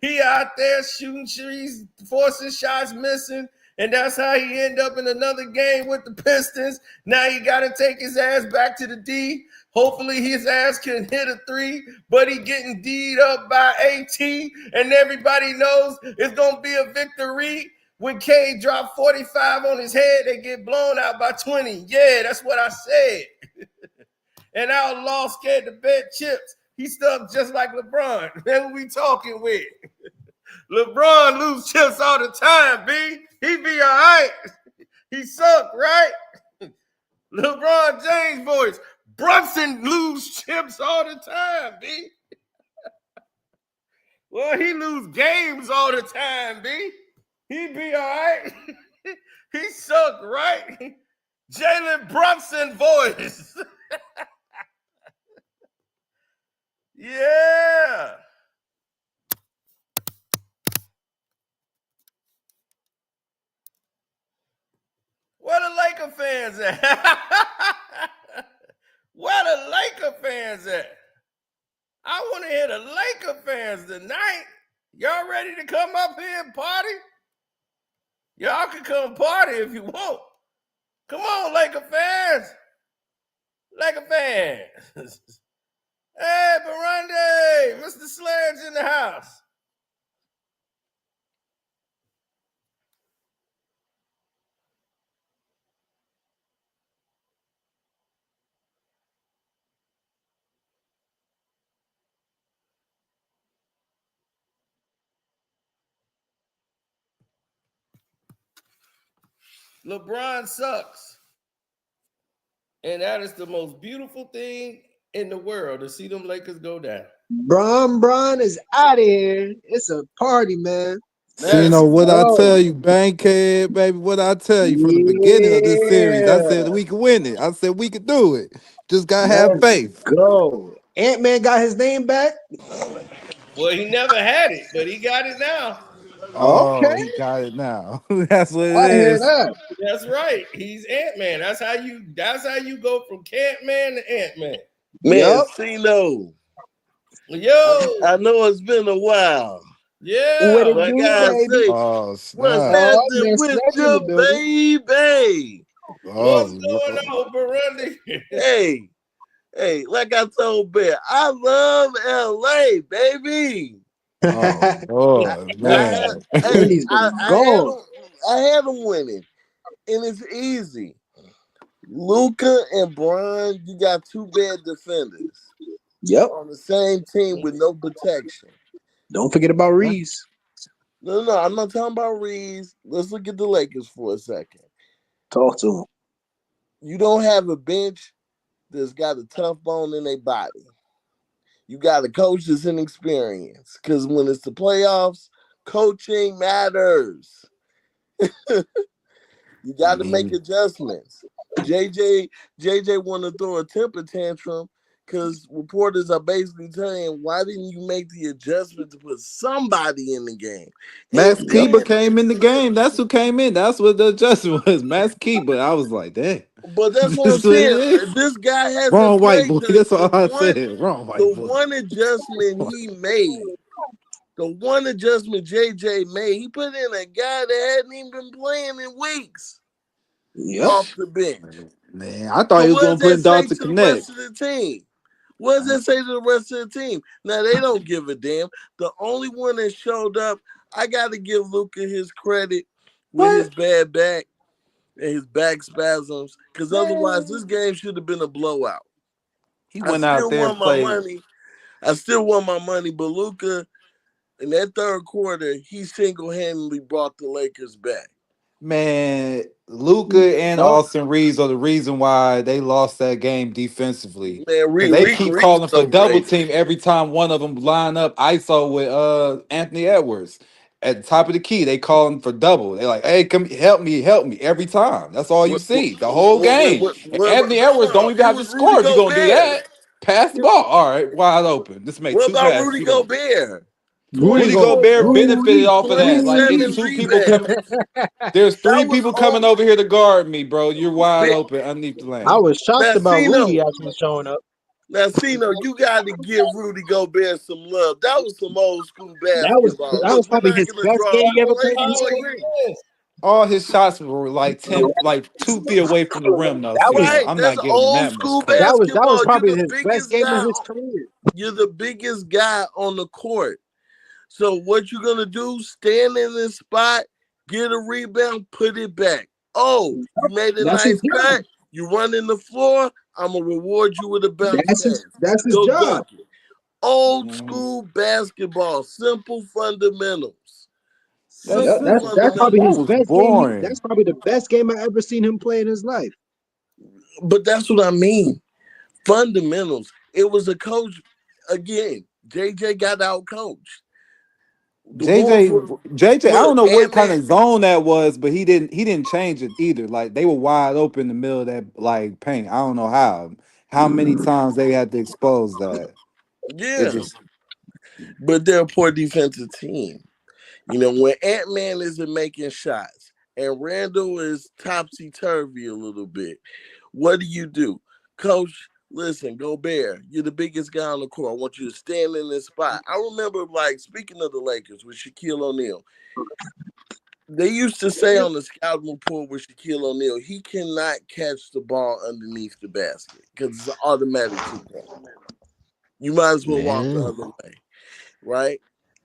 He out there shooting trees, forcing shots, missing. And that's how he end up in another game with the Pistons. Now he got to take his ass back to the D. Hopefully his ass can hit a 3, but he getting D'd up by AT. And everybody knows it's going to be a victory. When K drop 45 on his head, they get blown out by 20. Yeah, that's what I said. And Outlaw scared to bet chips. He stuck just like LeBron. That's what we talking with. LeBron lose chips all the time, B. He be all right. He suck, right? LeBron James voice. Brunson lose chips all the time, B. Well, he lose games all the time, B. He be all right. He suck, right? Jalen Brunson voice. Yeah. Where the Laker fans at? Where the Laker fans at? I want to hear the Laker fans tonight. Y'all ready to come up here and party? Y'all can come party if you want. Come on, Laker fans. Laker fans. Hey, Barande, Mr. Sledge in the house. LeBron sucks. And that is the most beautiful thing in the world to see them Lakers go down. Bron is out of here. It's a party, man. You know what I tell you, Bankhead, baby. What I tell you from the beginning of this series, I said we could win it. I said we could do it. Just gotta have faith. Go. Ant-Man got his name back. Well, he never had it, but he got it now. Oh, he got it now. That's what it I hear is. that. That's right. He's Ant-Man. That's how you go from Ant-Man to Ant-Man. Man, Yup. Cino. Yo, I know it's been a while. yeah. What it But do, guys baby? say, Oh, what's snap. happening man, with Sledge in your the building. baby? What's Oh, going on, Burundi? Hey, like I told Bear, I love LA, baby. oh, Lord, man. Wendy's been gone. I had them winning, and it's easy. Luca and Bron, you got two bad defenders. Yep. On the same team with no protection. Don't forget about Reeves. No, I'm not talking about Reeves. Let's look at the Lakers for a second. Talk to him. You don't have a bench that's got a tough bone in their body. You got a coach that's inexperienced. Because when it's the playoffs, coaching matters. You got to make adjustments. JJ want to throw a temper tantrum because reporters are basically saying, why didn't you make the adjustment to put somebody in the game? Max Keeper came in the game. That's who came in. That's what the adjustment was. Max Keeper. I was like, dang. But that's what I'm saying. This guy hasn't Wrong white played. boy. That's all I said. Wrong white boy. The one adjustment he made, the one adjustment JJ made, he put in a guy that hadn't even been playing in weeks off the bench. Man, I thought he was going to put Dante to the Connect. rest of the team? What does that say to the rest of the team? Now, they don't give a damn. The only one that showed up, I got to give Luca his credit with his bad back and his back spasms, because otherwise this game should have been a blowout. He went out there and played. I still want my money, but Luca, in that third quarter, he single-handedly brought the Lakers back. Man, Luca and Austin Reeves are the reason why they lost that game defensively. Man, they keep calling for double team every time one of them line up ISO with Anthony Edwards. At the top of the key, they calling for double. They're like, hey, come help me every time. That's all you see the whole game. Anthony Edwards don't even have to score if you're going to do that. Pass the ball. All right, wide open. This makes what two about passes. Rudy Gobert? Rudy Gobert benefited off of that. Like it's two people coming. There's three people coming over here to guard me, bro. You're wide open underneath the lane. I was shocked about Rudy actually showing up. Now, Cino, you got to give Rudy Gobert some love. That was some old school basketball. That was probably his best game he ever played in his career. All his shots were like 2 feet away from the rim, though. I'm not giving old that school much credit. basketball. That was probably his best game of his career. You're the biggest guy on the court. So what you gonna do? Stand in this spot, get a rebound, put it back. Oh, you made a nice cut. You running the floor. I'm gonna reward you with a bounce. That's his job. Old school basketball, simple fundamentals. That's probably his best game. That's probably the best game I ever seen him play in his life. But that's what I mean. Fundamentals. It was a coach again. JJ got out coached. JJ, I don't Look, know what kind Ant-Man. of zone that was, but he didn't change it either. Like they were wide open in the middle of that like paint. I don't know how many times they had to expose that. It Yeah, just but they're a poor defensive team. You know, when Ant-Man isn't making shots and Randall is topsy-turvy a little bit, what do? Coach, listen, Gobert, you're the biggest guy on the court. I want you to stand in this spot. I remember, like, speaking of the Lakers with Shaquille O'Neal, they used to say on the scouting report with Shaquille O'Neal, he cannot catch the ball underneath the basket because it's an automatic 2-point. You might as well walk the other way, right?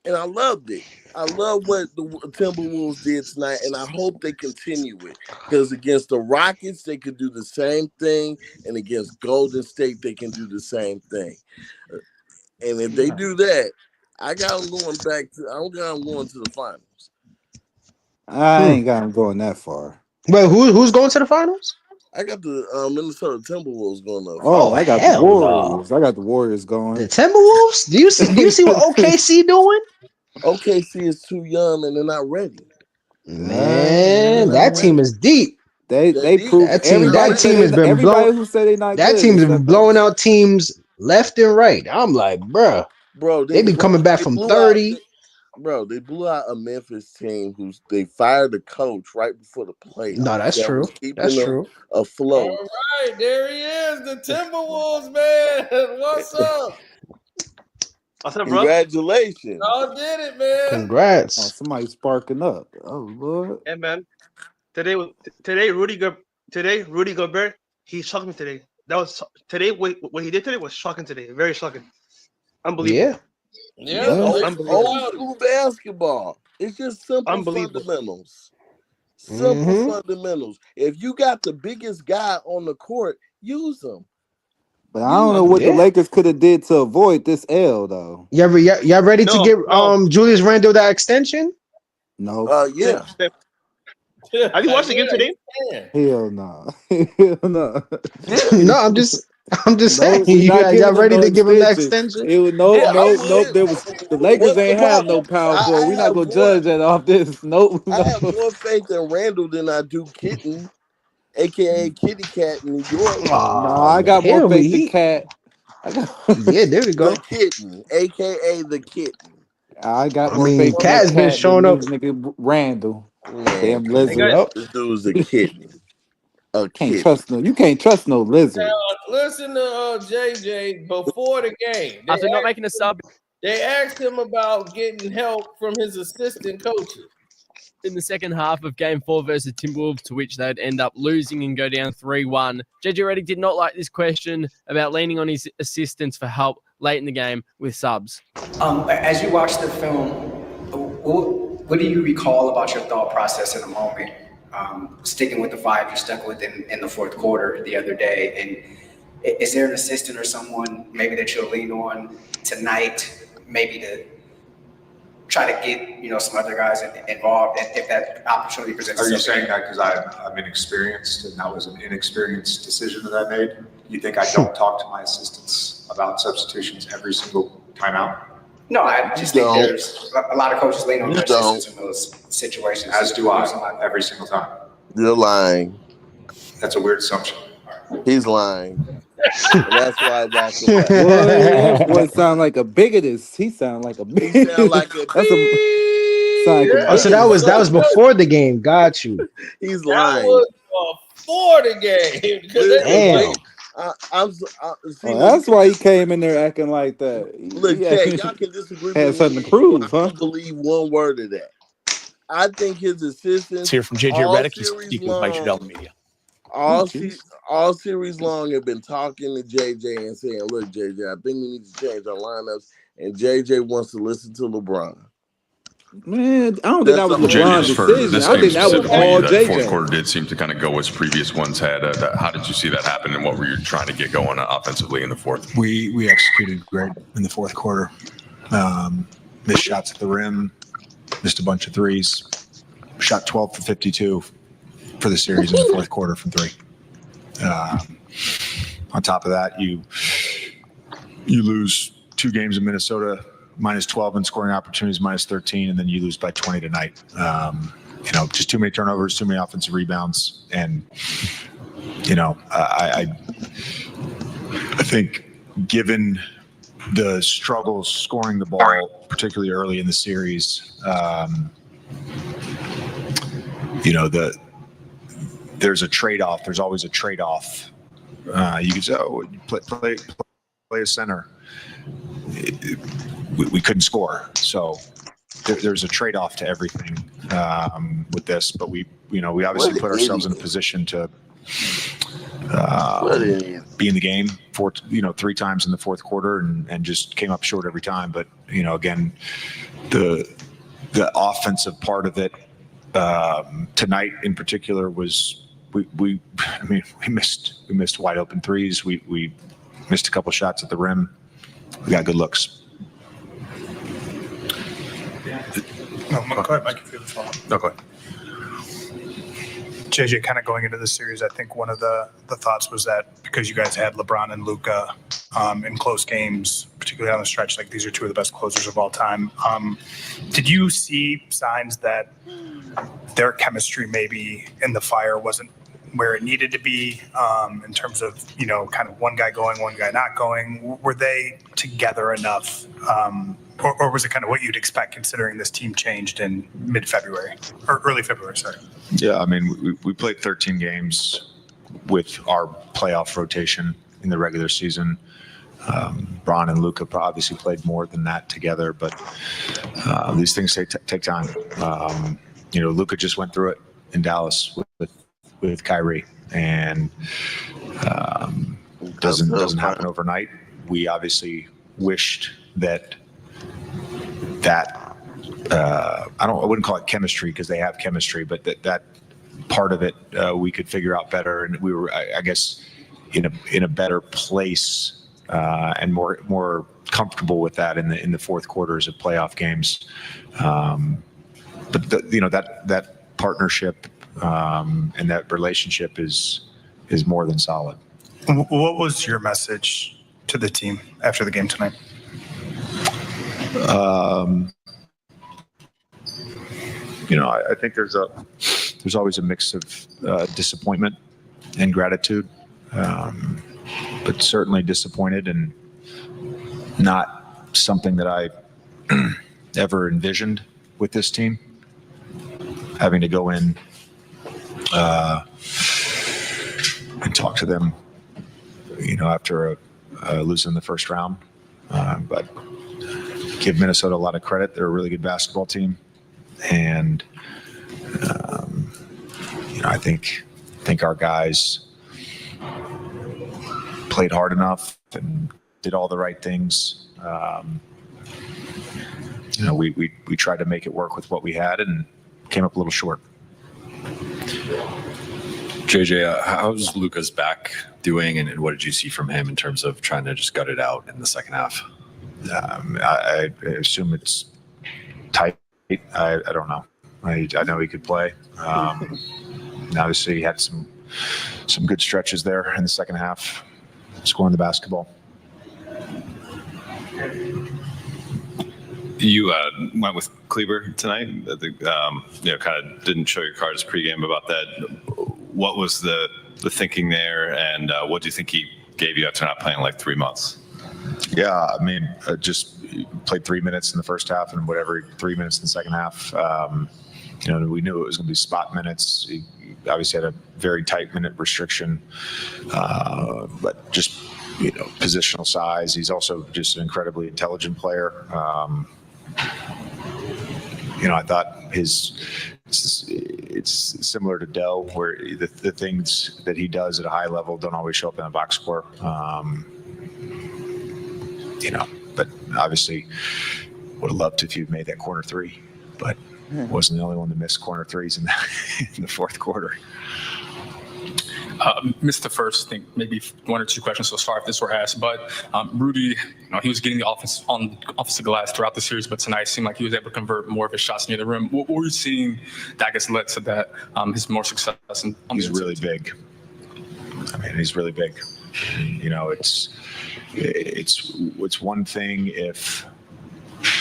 And I loved it. I love what the Timberwolves did tonight, and I hope they continue it. Because against the Rockets, they could do the same thing, and against Golden State, they can do the same thing. And if they do that, I got them going to the finals. I ain't got him going that far. Wait, who's going to the finals? I got the Minnesota Timberwolves going to the Oh, finals. I got the Warriors. I got the Warriors going. The Timberwolves? Do you see what OKC doing? OKC is too young and they're not ready. Man, that team is deep. They proved that team has been everybody who said they not that good. team has been blowing out teams left and right. I'm like, bro, they be coming back from 30. They blew out a Memphis team they fired the coach right before the playoffs. No, that's true. That's true. Afloat. All right, there he is, the Timberwolves, man. What's up? What's up, bro? Congratulations. Y'all did it, man. Congrats. Oh, somebody's sparking up. Oh, Lord. Hey, man. Today, Rudy Gobert, he shocked me today. That was today. What he did today was shocking today. Very shocking. Unbelievable. Yeah. Old school basketball. It's just simple fundamentals. Fundamentals. If you got the biggest guy on the court, use them. But I don't know what the Lakers could have did to avoid this L though. Y'all ready to give Julius Randle that extension? No. Yeah. Have you watched the game today? Hell no. Hell no. No, I'm just saying. Y'all ready to give him that extension? It was nope. There was the Lakers ain't have no power forward. We're not gonna judge that off this. Nope. I have more faith in Randall than I do Kitten, aka Kitty Cat in New York. No, I got more faith in Cat. Yeah, there we go. The Kitten, aka the Kitten. I got more faith in Cat's been showing up. Nigga Randall. Man, damn lizard. This dude's a kitten. You can't trust no lizard. Listen to JJ before the game. After not making a sub. They asked him about getting help from his assistant coaches. In the second half of Game 4 versus Timberwolves, to which they'd end up losing and go down 3-1. JJ Redick did not like this question about leaning on his assistants for help late in the game with subs. As you watch the film, what do you recall about your thought process in the moment? Sticking with the 5 you stuck with in the fourth quarter the other day, and is there an assistant or someone maybe that you'll lean on tonight, maybe to try to get some other guys involved if that opportunity presents itself? Are you saying that because I'm inexperienced and that was an inexperienced decision that I made? You think I don't talk to my assistants about substitutions every single timeout? No, I just think there's a lot of coaches lean on their assistants in those situations. As do I, every single time. You're lying. That's a weird assumption. He's lying. That's why I walked away. Boy, sound like a bigotist. He sound like a bigot. Sound like a so that was before the game. Got you. He's lying. That was before the game. Damn. That's why he came in there acting like that. Look, Jay, y'all can disagree. Had something to prove, huh? I don't believe one word of that. I think his assistants. Let's hear from JJ Redick. He's speaking with Mike Trudell Media. All series long have been talking to JJ and saying, "Look, JJ, I think we need to change our lineups." And JJ wants to listen to LeBron. Man, I don't think that was LeBron's decision. I think that was all JJ. Fourth quarter did seem to kind of go as previous ones had. How did you see that happen, and what were you trying to get going offensively in the fourth? We executed great in the fourth quarter. Missed shots at the rim, missed a bunch of threes. Shot 12 for 52 for the series in the fourth quarter from 3. on top of that, you lose 2 games in Minnesota, minus 12 in scoring opportunities, minus 13, and then you lose by 20 tonight. Just too many turnovers, too many offensive rebounds, and I think given the struggles scoring the ball, particularly early in the series, there's a trade-off. There's always a trade-off. You could say, play a center. We couldn't score, so there's a trade-off to everything with this. But we obviously put ourselves in a position to be in the game 3 times in the fourth quarter and just came up short every time. But again, the offensive part of it tonight in particular was we missed wide open threes. We missed a couple shots at the rim. We got good looks. No, go ahead, Mike, if you have a follow-up. No, go ahead. JJ, kind of going into the series, I think one of the thoughts was that because you guys had LeBron and Luca in close games, particularly on the stretch, like these are 2 of the best closers of all time. Did you see signs that their chemistry maybe in the fire wasn't where it needed to be in terms of, kind of one guy going, one guy not going? Were they together enough? Or was it kind of what you'd expect considering this team changed in mid-February or early February, sorry? Yeah, we played 13 games with our playoff rotation in the regular season. Bron and Luca obviously played more than that together, but these things take time. Luca just went through it in Dallas with Kyrie, and doesn't happen overnight. We obviously wished that I wouldn't call it chemistry because they have chemistry, but that part of it we could figure out better, and we were, I guess, in a better place and more comfortable with that in the fourth quarters of playoff games. But that partnership and that relationship is more than solid. What was your message to the team after the game tonight? I think there's always a mix of disappointment and gratitude, but certainly disappointed and not something that I ever envisioned with this team. Having to go in and talk to them, after losing the first round, but give Minnesota a lot of credit. They're a really good basketball team, and I think our guys played hard enough and did all the right things. We tried to make it work with what we had and came up a little short. JJ, how's Luca's back doing, and what did you see from him in terms of trying to just gut it out in the second half? I assume it's tight. I don't know. I know he could play. Obviously, he had some good stretches there in the second half, scoring the basketball. You went with Kleber tonight. Kind of didn't show your cards pregame about that. What was the thinking there, and what do you think he gave you after not playing like 3 months? Yeah, just played 3 minutes in the first half and whatever 3 minutes in the second half. We knew it was going to be spot minutes. He obviously had a very tight minute restriction, but just positional size. He's also just an incredibly intelligent player. I thought it's similar to Dell, where the things that he does at a high level don't always show up in a box score. But obviously would have loved if you'd made that corner three, but wasn't the only one to miss corner threes in the fourth quarter. Missed the first, I think maybe 1 or 2 questions, so sorry if this were asked, but Rudy, he was getting the offense on offensive glass throughout the series, but tonight it seemed like he was able to convert more of his shots near the rim. What were you seeing that led to that, his more success? He's really big. I mean, he's really big. You know, it's one thing if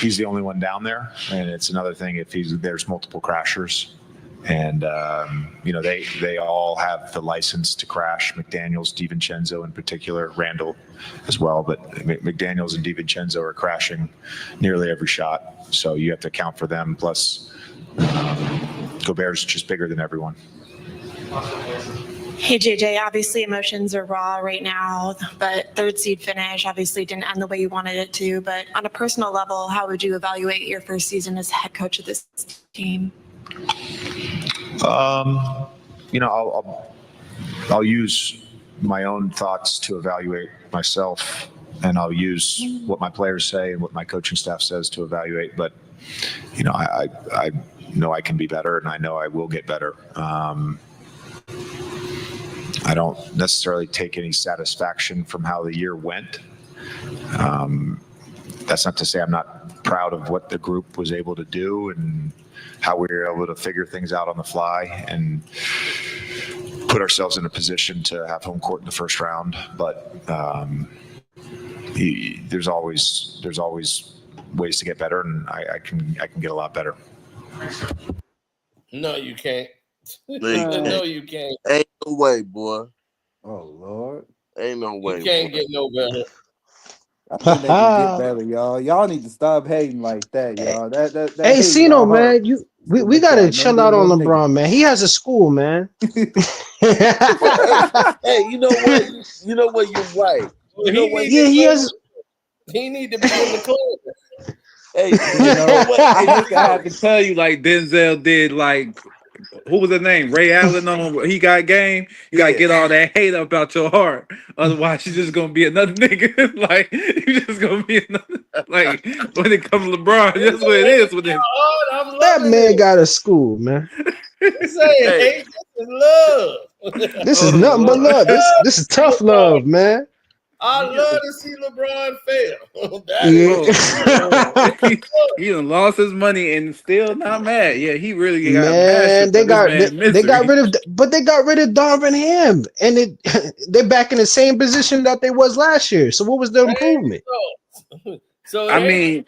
he's the only one down there, and it's another thing if there's multiple crashers. And you know, they all have the license to crash. McDaniels, DiVincenzo in particular, Randall as well. But McDaniels and DiVincenzo are crashing nearly every shot, so you have to account for them. Plus, Gobert's just bigger than everyone. Hey JJ, obviously emotions are raw right now, but third seed finish obviously didn't end the way you wanted it to. But on a personal level, how would you evaluate your first season as head coach of this team? You know, I'll use my own thoughts to evaluate myself, and I'll use what my players say and what my coaching staff says to evaluate. But you know, I know I can be better, and I know I will get better. I don't necessarily take any satisfaction from how the year went. That's not to say I'm not proud of what the group was able to do and how we were able to figure things out on the fly and put ourselves in a position to have home court in the first round. But there's always ways to get better, and I can get a lot better. No, you can't. No, No, you can't. Ain't no way, boy. Oh Lord. Ain't no way. You can't boy. get no better. I think they can get better, y'all. Y'all need to stop hating like that, y'all. That Hey, hate Cino, y'all heart. man, we gotta chill out on LeBron, man. He has a school, man. Hey, you know what? You know what? You're right. You know what? He has. He need to be in the club. Hey, You know, I used to have to tell you like Denzel did, like, who was the name? Ray Allen on He Got Game. You gotta get all that hate up out your heart. Otherwise, you're just gonna be another nigga. Like, you're just gonna be another, like, when it comes to LeBron, that's what it is with him. That man got a school, man. This ain't hate, this is love. This is nothing but love. This is tough love, man. I love to see LeBron fail. He done lost his money and still not mad. Yeah, he really got Man, they got rid of Darvin Ham, and they're back in the same position that they was last year. So what was the improvement? So I mean,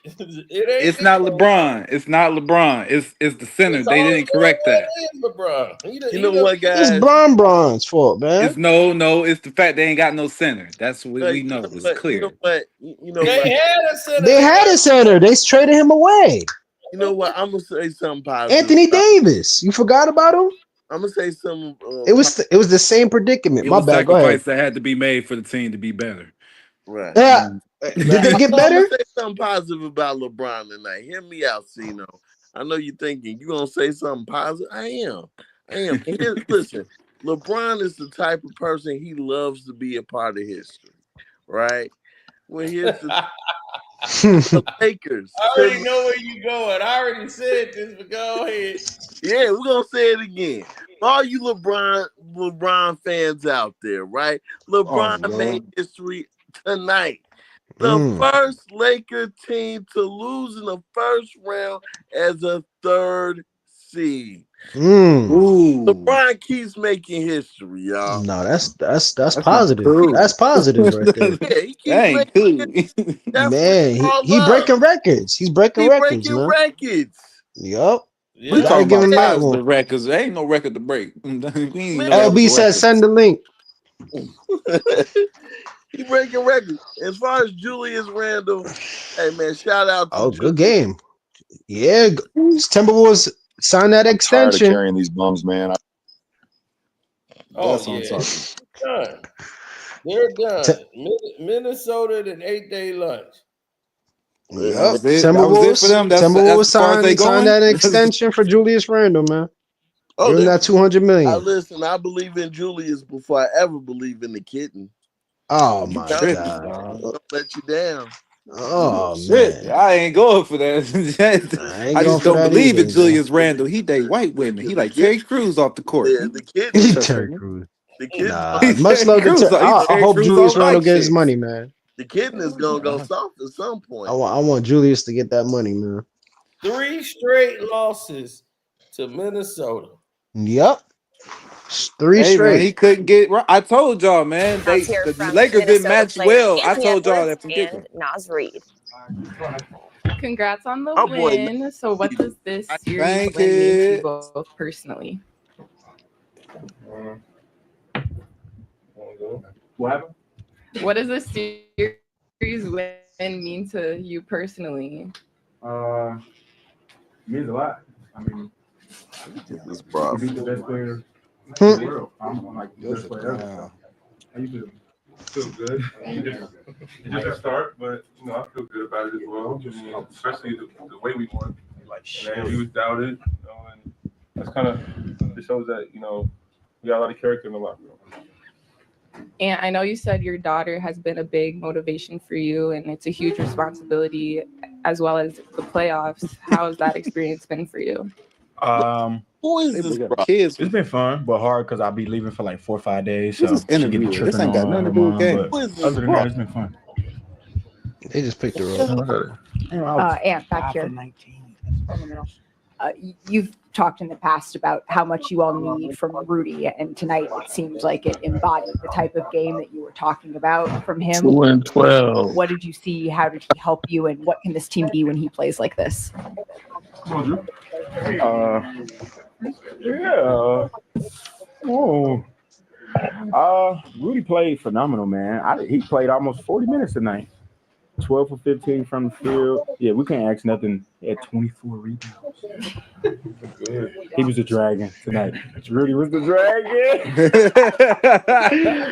it's not LeBron. It's not LeBron. It's the center. They didn't correct that. LeBron. You know what, guys? It's Bron's fault, man. It's no. It's the fact they ain't got no center. That's what we know. It's clear. You know what? You know They what? had a center. They had a center. They traded him away. You know what? I'm gonna say something positive. Anthony Davis. You forgot about him? I'm gonna say something. It was the same predicament. It My was bad. Go ahead. sacrifice that had to be made for the team to be better. Right. Yeah. Did they get better? I'm gonna say something positive about LeBron tonight. Hear me out, Cino. I know you're thinking you're gonna say something positive. I am. Listen, LeBron is the type of person he loves to be a part of history, right? Well, here's the Lakers. I already know where you're going. I already said this, but go ahead. Yeah, we're gonna say it again. All you LeBron fans out there, right? LeBron made history tonight. The first Laker team to lose in the first round as a third seed. LeBron keeps making history, y'all. No, that's positive. That's positive right there. Yeah, he keeps making Man, he breaking records. He's breaking records, man. records. Yup. We talking about positive records. There ain't no record to break. LB says send the link. He breaking records. As far as Julius Randle, hey man, shout out to good game. Yeah, Timberwolves signed that extension. Tired of carrying these bums, man. That's done. They're done. Minnesota an 8-day lunch. Yep. That was it for them. Timberwolves as far as they signed that going? extension for Julius Randle, man. Give him that $200 million. Listen, I believe in Julius before I ever believe in the kitten. Oh my God! Don't let you down. Oh shit! man, I ain't going for that. I just don't believe in Julius Randle. He date white women. He like Terry Crews off the court. Yeah, the kid. Terry Crews. The kid. Much love to I hope Julius Randle gets his money, man. The kitten is gonna go soft at some point. I want Julius to get that money, man. 3 straight losses to Minnesota. Yep. 3 Hey man, straight. he couldn't get right. I told y'all, man. Let's hear The from Lakers didn't Minnesota match players well. I Anthony told y'all Edwards that from kicking. and Naz Reid. Congrats on the Oh, boy. win. So what does this series Thank win mean to you you. both personally? What happened? What does this series win mean to you personally? Means a lot. I mean, This bro. you beat the best player in the world. I'm like the best player ever. Wow. How you feel good. It's just a start, but I feel good about it as well. Especially the way we won. And we was doubted, and that's kind of it shows that we got a lot of character in the locker room. And I know you said your daughter has been a big motivation for you, and it's a huge responsibility as well as the playoffs. How has that experience been for you? Who is They this got bro? kids. It's been fun, but hard because I'll be leaving for like 4 or 5 days. Who's So this she get interview? to This tripping ain't got on nothing her to do with mom. game. But other than that, it's been fun. They just picked her up. Ant, back here. You've talked in the past about how much you all need from Rudy, and tonight it seems like it embodied the type of game that you were talking about from him. 2 and 12. What did you see? How did he help you? And what can this team be when he plays like this? Rudy played phenomenal, man. He played almost 40 minutes tonight. 12 for 15 from the field. Yeah, we can't ask nothing. He had 24 rebounds. He was a dragon tonight. Rudy was the dragon.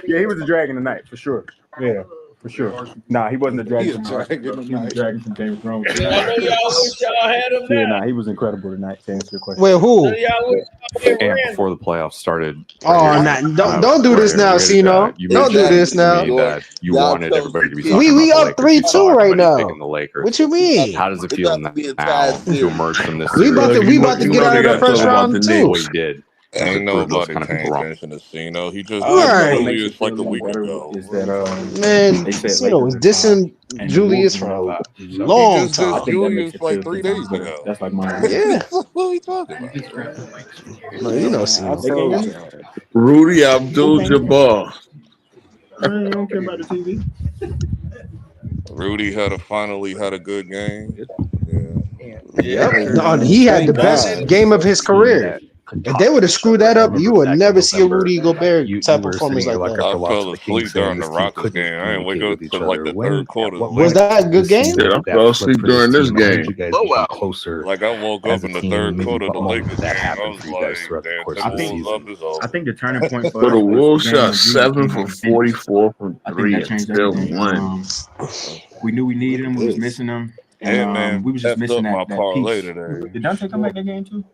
Yeah, he was a dragon tonight, for sure. Yeah, for sure. Nah, he wasn't a dragon. He was a dragon from Game of Thrones. I know y'all wish y'all had him Yeah, now. nah, he was incredible tonight, to answer your question. Wait, who? None of y'all wish y'all had And Randall. before the playoffs started, Oh, don't do this now, Cino. you Don't do mentioned this to now. me that you Y'all wanted chose everybody to be the talking We about up the Lakers. You 3-2 saw right everybody now. picking the Lakers. What you mean? How does it It's feel about to be a now tied to series. emerge from this We series? about to You know get out they of that got first something about round the too. What Knicks. he did to Ain't prove those nobody kind of paying people wrong. attention to Cino. He just What Right. literally makes is it feel like a a little week better ago. is What are that you talking about? Man, they said Cino was Lakers in 5 dissing and the Wolves Julius in for a 5. He long just I did time. think that makes Julius it like feel 3 different. days But ago. that's like my Yeah. What are we talking about? No, you know Man, I Cino. They can't hear told me? y'all. Rudy Who can't hear me? Abdul-Jabbar. You don't care about the TV. Rudy finally had a good game. Yeah. Yep. Hey No, man, he had the thank best God. game of his career. If they would have screwed that up, you would never see a Rudy Gobert type performance like that. I fell asleep during the Rockets game. I didn't wake up till like the third quarter. Was that a good game? Yeah, I fell asleep during this game. Like I woke up in the third quarter of the Lakers game. I was like, damn, Timberwolves up is over. I think the turning point for So the us was Wolves the game shot when Julius 7 came for out and finished. 44 from I think 3 that and changed still everything. won. We knew we needed him. We was This. missing him. Hey And man, we was just effed missing up my that parlay piece. today. Did Dante come back that game too?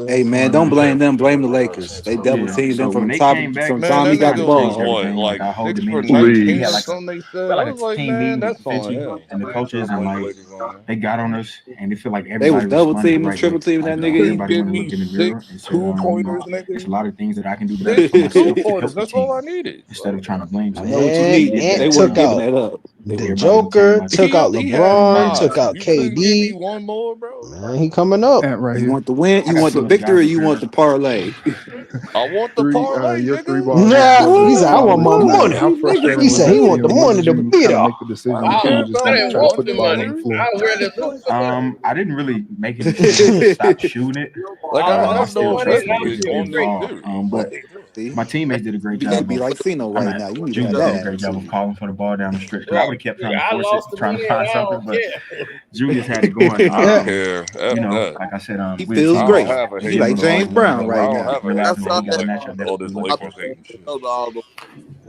Hey man, don't blame them. Blame the Lakers. They double Yeah. teamed So them when from they top came back, from Man, time we he that got the kind of nigga was changed ball. what, everything. Like like our whole 6 for demeanor changed. We 19 had or like something they we said. had I like was a like, team man, meeting that's with on Fitchy him. and the I ain't coaches, trying to and play the like Lakers on him. they got on us, and it feel like They was everybody double responded the teaming, right triple way. teaming Like that nigga. He everybody give went and me looked in the mirror 6 and said, 2-pointers, there's a nigga. lot of things that I can do better 6 for myself to 2-pointers. help the That's all I team needed. instead of trying to blame I someone know what else. you Man, He did need. that. They Ant weren't took giving out that up. They the weren't. Everybody became Joker, like took out He had LeBron, 5. took out You couldn't give me KD. one more, bro. Man, he coming up. You want the win? I You got want the 2 other guys victory? Or up you here. want the parlay? I want the parlay, nigga. Nah, he said, I want my money. Nigga. He said he want the money to beat off. I didn't want the money. I really lose the money. I didn't really make a decision to stop shooting it. Like Oh, I I have no still trust the investment decision on being this called. series. But See? my teammates did a great You need to job be of. like Cino right now. You need to have Julius did a that great job of attitude. calling for the ball down the stretch. Because I would have kept trying to I force lost it, the trying money to and find I something, don't but care. Julius had it going. I don't care. F that. Like I said, He we're a feels team I don't great. that have a we He get hating like along James button. and we Brown go I right well. don't now. have a Realize hating when That's we button got a like matchup that all this we Lakers hating shit.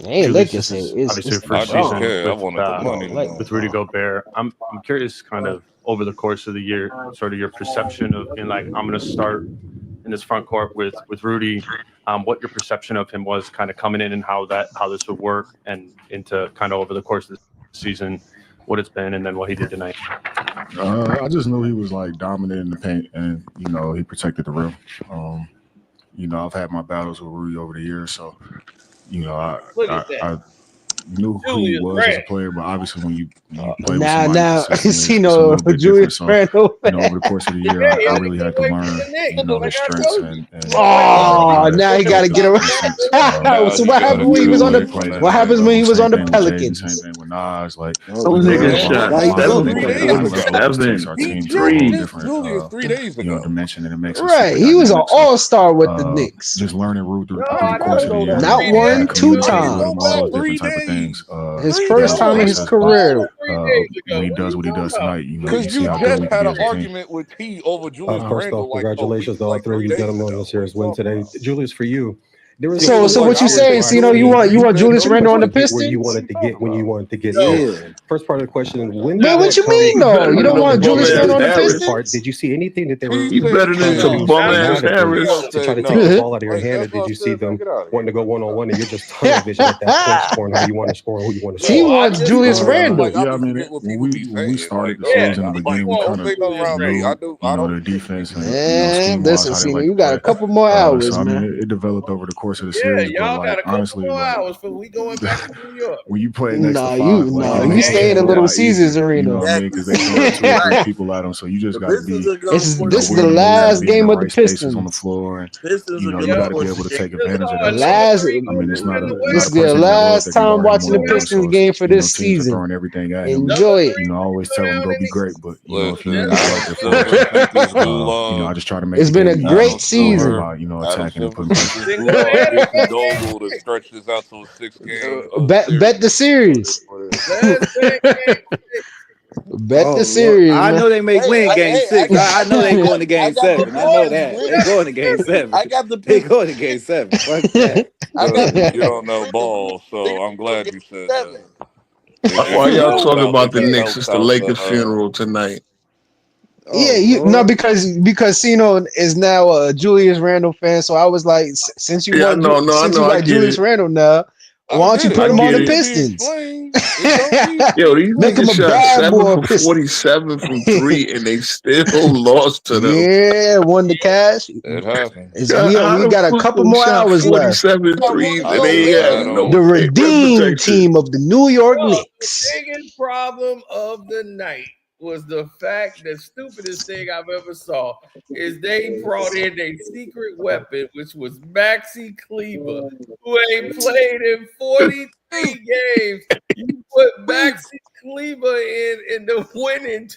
Hey, Julius, Lakers, this is it's obviously your I first don't season care. I with wanted the money like tonight. with Rudy Gobert. I'm curious, kind of over the course of the year, sort of your perception of being like, I'm going to start in this front court with Rudy. What your perception of him was, kind of coming in, and how this would work, and into kind of over the course of the season, what it's been, and then what he did tonight. I just knew he was like dominating the paint, and he protected the rim. I've had my battles with Rudy over the years, so Look at that. knew who he was as a player, but obviously when you play with Now, somebody consistently, you it's a know, little bit Julius different. So, Randle. over the course of the year, I really had to learn, his strengths and Oh, now he got to get around. So what happened when he was on the? What happens when he was on the Pelicans? Same thing with Nas. Like, Those niggas shot different 3 days ago. dimension, and it makes it Right, super he was an dynamic. So, all-star with the Knicks. just learning through the course of the year. Not and one, two communicating with him, times. all those different type of things. His first time in his career. When he does what he does tonight, you Because see you how good just we can had be an as a team. argument with T over Julius First Randle. off, congratulations to all 3 of you gentlemen on this year's win today. Julius, for you. There was So what you saying? So, you want Julius Randle on the Pistons? Where you wanted to get when you wanted to get Yeah. there. First part of the question: when Man, did what that you come? mean though? You don't want Julius Randle on the Second Pistons? part, did you see anything that they were? He's better than some bum ass Harris. To try to take the ball out of your hand, or did you see them wanting to go one-on-one and you're just tunnel vision at that point, scoring how you want to score, who you want to score? He wants Julius Randle. Yeah, I mean, when we started the season in the beginning, we kind of knew the defense and scheme wise Listen, how they Cena, like you to got play. a couple more hours, So I man. mean, it developed over the course of the Yeah, series. y'all But got like a couple honestly, more like hours before we going back to New York. when you play next to five, you stay in a Little Caesars arena. You know what I mean? Because they throw 2 or 3 people at them, so you just got to be. This is the last game of the Pistons on the floor, and Pistons you are know gonna you got to be force able to the take game. advantage of that. Last, I mean, it's not a. this is the last time watching the Pistons game for this Teams are season. throwing everything at him. Enjoy it. You know, I always tell them go be great, but you know if you Listen, ain't got Adam right there Silver for it, sent this gulag. you know I just try to make It's the been a game great easy, season. by Attacking Adam and Silver putting sent this gulag Dixie Dogle to stretch this out to a 6-game Bet the series. Bet the series, I man. know they may win game 6. I know they going to game 7. I know that. They going to game 7. I got the They going to game 7. Fuck that. You don't know ball, so I'm glad you said that. Why y'all talking helps about the it Knicks? helps It's the out Lakers the, funeral tonight. Yeah, because Cino is now a Julius Randle fan, so I was like, since you Yeah, no, since you I like get Julius it. Randle now, why don't you put him on the Pistons? Yo, these Make him niggas a shot bad 7 boy for Piston. 47 from 3, and they still lost to them. Yeah, won the cash. It happened. We got a couple more hours left. 47 threes, and they had no The rim redeem protection. team of the New York The Knicks. biggest problem of the night was the fact, the stupidest thing I've ever saw is they brought in a secret weapon, which was Maxi Kleber, who ain't played in 43 games. You put Maxi Kleber in the winning.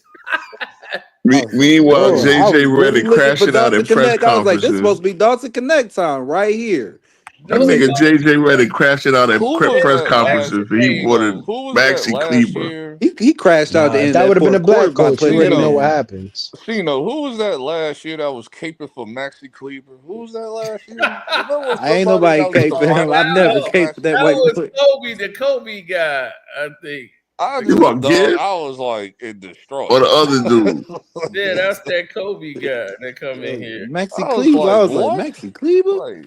Meanwhile, JJ Redick crashing out in press Connect. I was like, this is conferences. supposed to be Dawson Connect time right here. That nigga JJ Redick crashing out at Who was press that conferences. He wanted Who was that Maxi last Kleber. year? He crashed out the end. That would have been a black by coach. You putting already him know in. what happens. Cino, who was that last year that was caping for Maxi Kleber? Who was that last year? I ain't nobody cape for him. I've never caped for that white was boy. Kobe, the Kobe guy, I think. You want Gibbs? I was like, it destroyed. Or the other dude. Yeah, that's that Kobe guy that come in here. Maxi Kleber. I was like, Maxi Kleber?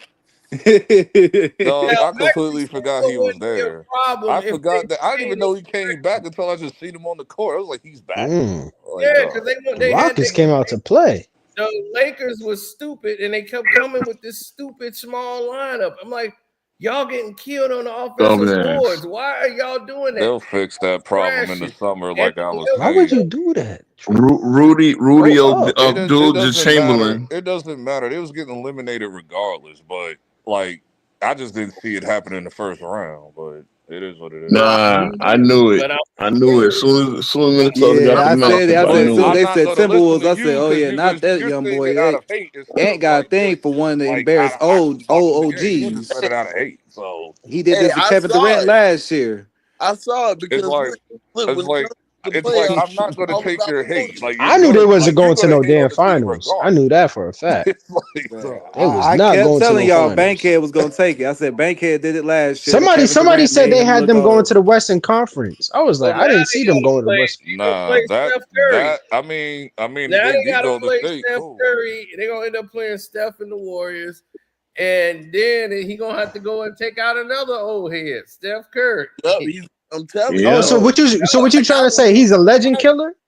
Dog, I completely forgot he was there. I if forgot they that. I didn't even know he came back until I just seen him on the court. I was like, he's back. Mm. Like, Yeah, because they had Rockets came out to play. the Lakers was stupid, and they kept coming with this stupid small lineup. I'm like, y'all getting killed on the offensive boards. Why are y'all doing that? They'll fix that problem in the summer, like I was Why would you do that? Rudy Abdul Chamberlain. It doesn't matter. They was getting eliminated regardless, but like I just didn't see it happen in the first round. But it is what it is. Nah, I knew it. I knew it. As soon as Minnesota got the Malcolm, I knew it. They said Timberwolves. I said, oh yeah, not that young boy. Ant got a thing for wanting to embarrass old OGs. He said it out of hate. So he did this to Kevin Durant last year. I saw it because it's like I'm not going to take your hate. Like I knew they wasn't going to no damn finals. I knew that for a fact. I kept telling y'all Bankhead was going to take it. I said Bankhead did it last year. Somebody said they had them going to the Western Conference. I was like, I didn't see them going to the Western. Nah, that I mean, now they got to go play to state. Steph Curry. They're gonna end up playing Steph and the Warriors, and then he gonna have to go and take out another old head, Steph Curry. I'm telling you. Oh, so what you trying to say? He's a legend killer?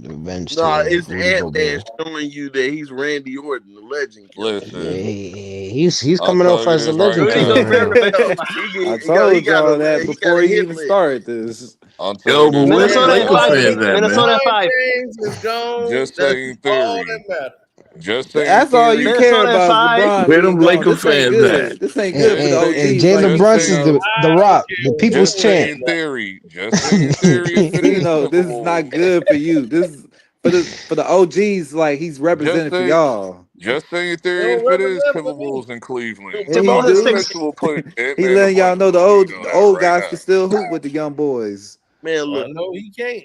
Revenge Nah, tour. it's Rudy Ant-Man Gobert. showing you that he's Randy Orton, the legend killer. He's coming off as the legend killer. I told y'all that before he even list. started this. Yo, but where the Minnesota in Laker 5, fans G. at, man? Minnesota in 5. James is gone. Just That's saying all theory. that matters. Just say in That's all you theory. care Minnesota about, is 5. LeBron Where being them gone. Laker This ain't fans at? good. This ain't good And, for the and, and OGs. Jalen Like, Brunson's the Rock, the people's Just say champ. in theory. Just say in theory if it is Gino, this is not Timberwolves. good for you. This is for the OGs. Like, he's Just representing for say y'all. just say in They theory don't if it is represent for me. Timberwolves in Cleveland. Yeah, he Timberwolves is Donovan do. 6. Mitchell will put He Ant-Man letting y'all know the LeBron. You know that old right guys can now. still hoop with the young boys. Man, I look, know he can't.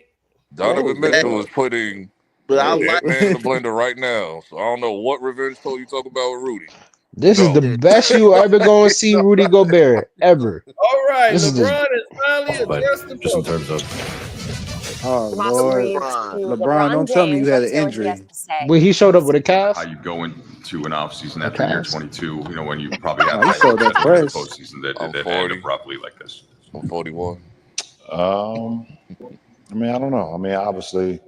Donovan that, Mitchell is putting but I like. Ant-Man in the blender right now. So I don't know what revenge tour you talk about with Rudy. This is the Go. best you ever going to see Rudy Gobert ever. All right, This is the LeBron has finally But addressed the just in problem. terms of Oh Last Lord, week, LeBron. LeBron, don't tell me you James. had Let's an hear what he has injury. to say. when he showed up with a how calf. you go into an offseason A after year calf. 22, when you probably have Oh, he high showed up expectations for the fresh. postseason that I'm end 40. abruptly like this. I'm 41. I mean, I don't know. I mean, obviously,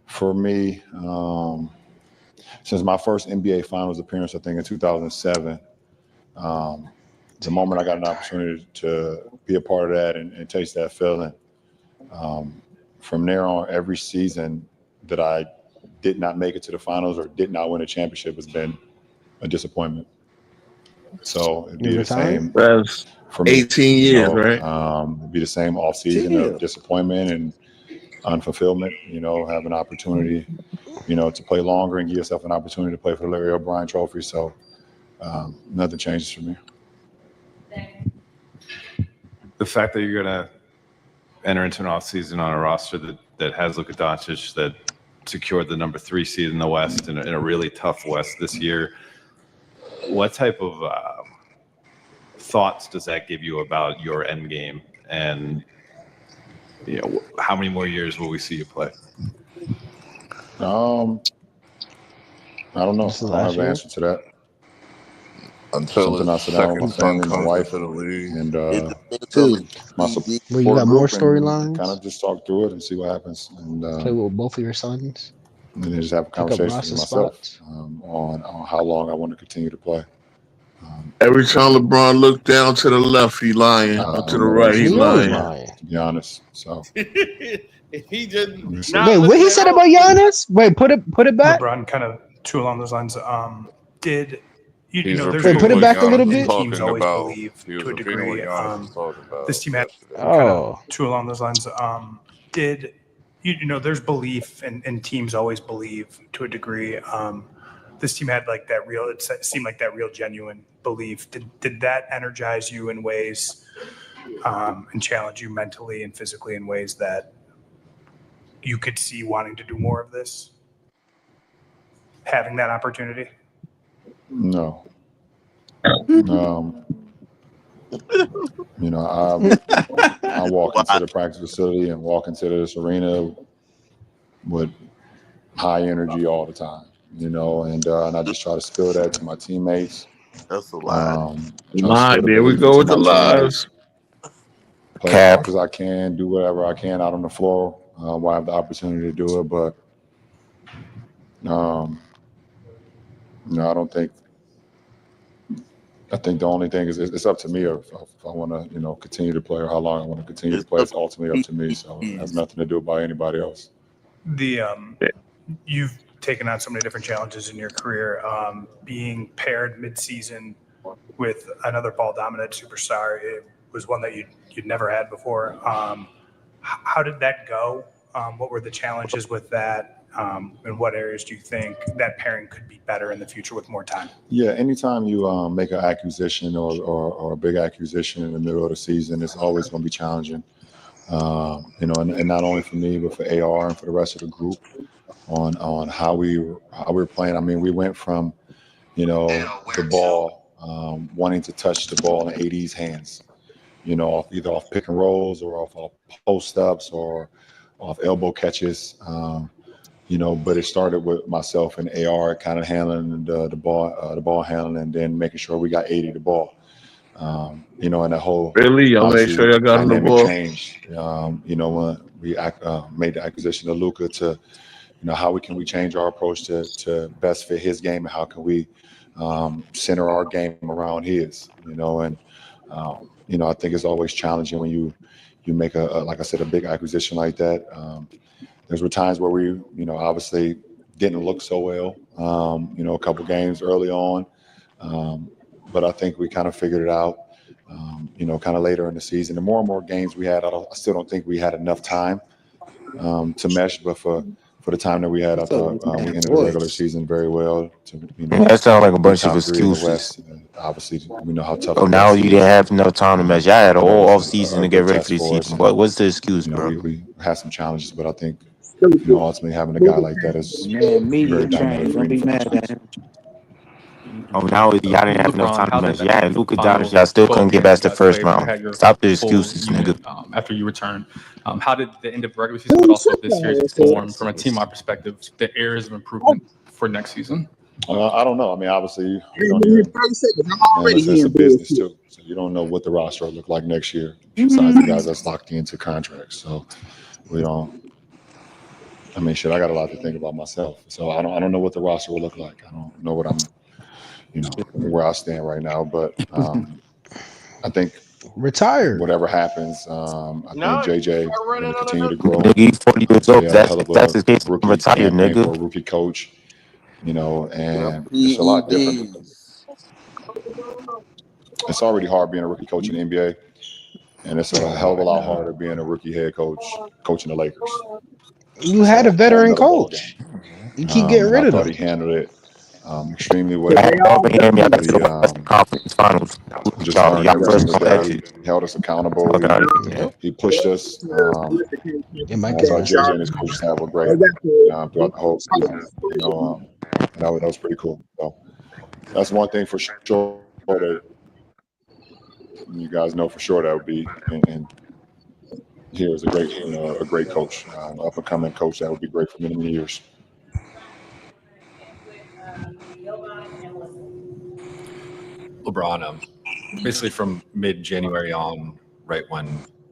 for me, since my first NBA Finals appearance, I think in 2007, the moment I got an opportunity to be a part of that and taste that feeling, from there on, every season that I did not make it to the finals or did not win a championship has been a disappointment. So it'd be You the retired? same That's for me. 18 years, right? It'd be the same off season Chill. of disappointment and unfulfillment. Have an opportunity, to play longer and give yourself an opportunity to play for the Larry O'Brien Trophy. So nothing changes for me. The fact that you're going to enter into an offseason on a roster that has Luca Doncic, that secured the number 3 seed in the West in a really tough West this year, what type of thoughts does that give you about your end game? And how many more years will we see you play? I don't know. This is I don't last have an year? answer to that. Until Something his I sit down with my second son family, my comes wife, into the league. and It depends on two, the my GD. Well, you support got more group, and storylines. kind of just talk through it and see what happens, and Play with both of your sons. then just have a Pick up conversation roster with myself spots. on how long I want to continue to play. Every time LeBron look down to the left, he lying. Or to the right, he He always lying. lying. To be honest, so If he just Wait, what he said about Giannis? Wait, put it back. LeBron kind of two along those lines. Did you He's know? There's repeating put it what back a little Giannis was bit. teams talking always about. believe He was to a repeating what degree. Giannis was talking about. This team had yesterday. kind of two along those lines. Did you know? There's belief, and teams always believe to a degree. This team had like that real. It seemed like that real, genuine belief. Did that energize you in ways, and challenge you mentally and physically in ways that you could see wanting to do more of this? Having that opportunity. no. I walk into the practice facility and walk into this arena with high energy all the time, and I just try to spill that to my teammates. That's a lie. Lie. There we go with the lies. Play as hard as I can, do whatever I can out on the floor while I have the opportunity to do it. But I don't think. I think the only thing is it's up to me if I want to, continue to play or how long I want to continue to play. It's ultimately up to me. So it has nothing to do about anybody else. You've taken on so many different challenges in your career. Being paired mid-season with another ball-dominant superstar, it was one that you'd never had before. How did that go? What were the challenges with that? In what areas do you think that pairing could be better in the future with more time? Yeah, anytime you make an acquisition or a big acquisition in the middle of the season, it's always going to be challenging. And not only for me, but for AR and for the rest of the group on how we're playing. I mean, we went from, the ball wanting to touch the ball in AD's hands, either off pick and rolls or off post ups or off elbow catches. But it started with myself and AR kind of handling the ball handling, and then making sure we got 80 the ball. And the whole Really, y'all make sure y'all got on the dynamic ball. changed. When we made the acquisition of Luca to, how can we change our approach to best fit his game, and how can we center our game around his. I think it's always challenging when you make like I said, a big acquisition like that. There's were times where we, obviously didn't look so well, a couple games early on. But I think we kind of figured it out, kind of later in the season. The more and more games we had, I still don't think we had enough time to mesh. But for the time that we had, I thought we ended the regular season very well. That sounds like a bunch of top 3 in the excuses. West. Obviously, we know how tough. Oh, the now West you is. didn't have enough time to mesh. Y'all had a whole off A season to good get ready test for the for us. season. But what's the excuse, bro? We had some challenges, but I think ultimately having a guy like that is very dynamic for any franchise. Oh, now y'all didn't have enough LeBron, time how to did mesh. that Y'all make had the Luca final Doncic. Y'all still 12 couldn't get games past you the guys first played? You round. had your Stop the full excuses, unit nigga. after you returned. How did the end of the regular season, but also this series perform from a team-wide perspective, the areas of improvement for next season? I don't know. I mean, obviously, we don't even. It's a business too, so you don't know what the roster will look like next year. Besides the guys that's locked into contracts, so we don't. I mean, shit, I got a lot to think about myself, so I don't know what the roster will look like. I don't know what I'm, where I stand right now, but I think retired. Whatever happens, I think JJ is going to continue to grow. Nigga, he's 40 years old. He had a hell of That's a his case. rookie Retired, campaign for a nigga. rookie coach, and it's a lot different. It's already hard being a rookie coach in the NBA, and it's a hell of a lot harder being a rookie head coach coaching the Lakers. You had a veteran Another ball coach. game. You keep getting rid I of thought them. he handled it extremely well. Y'all got to the Western Conference Finals. Just Y'all learned every first single come day. exit. He held us accountable. Fuck out of here. He pushed us. Yeah, Mike I thought JJ and his coaching staff were great throughout the whole season. And that was pretty cool. So that's one thing for sure that you guys know for sure that would be. And here is a great coach, up and coming coach that would be great for many, many years. LeBron, basically from mid-January on, right when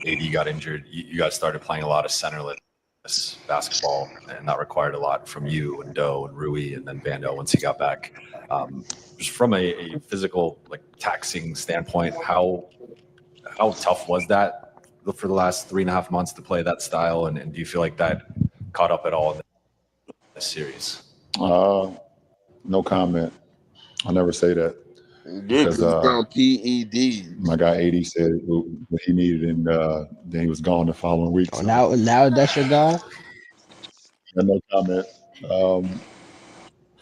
AD got injured, you guys started playing a lot of centerless basketball, and that required a lot from you and Doe and Rui, and then Bando once he got back. Just from a physical, taxing standpoint, how tough was that for the last 3.5 months to play that style, and do you feel like that caught up at all in this series? No comment. I'll never say that. Because PED. My guy AD said what he needed, and then he was gone the following week. So now that's your guy. No comment.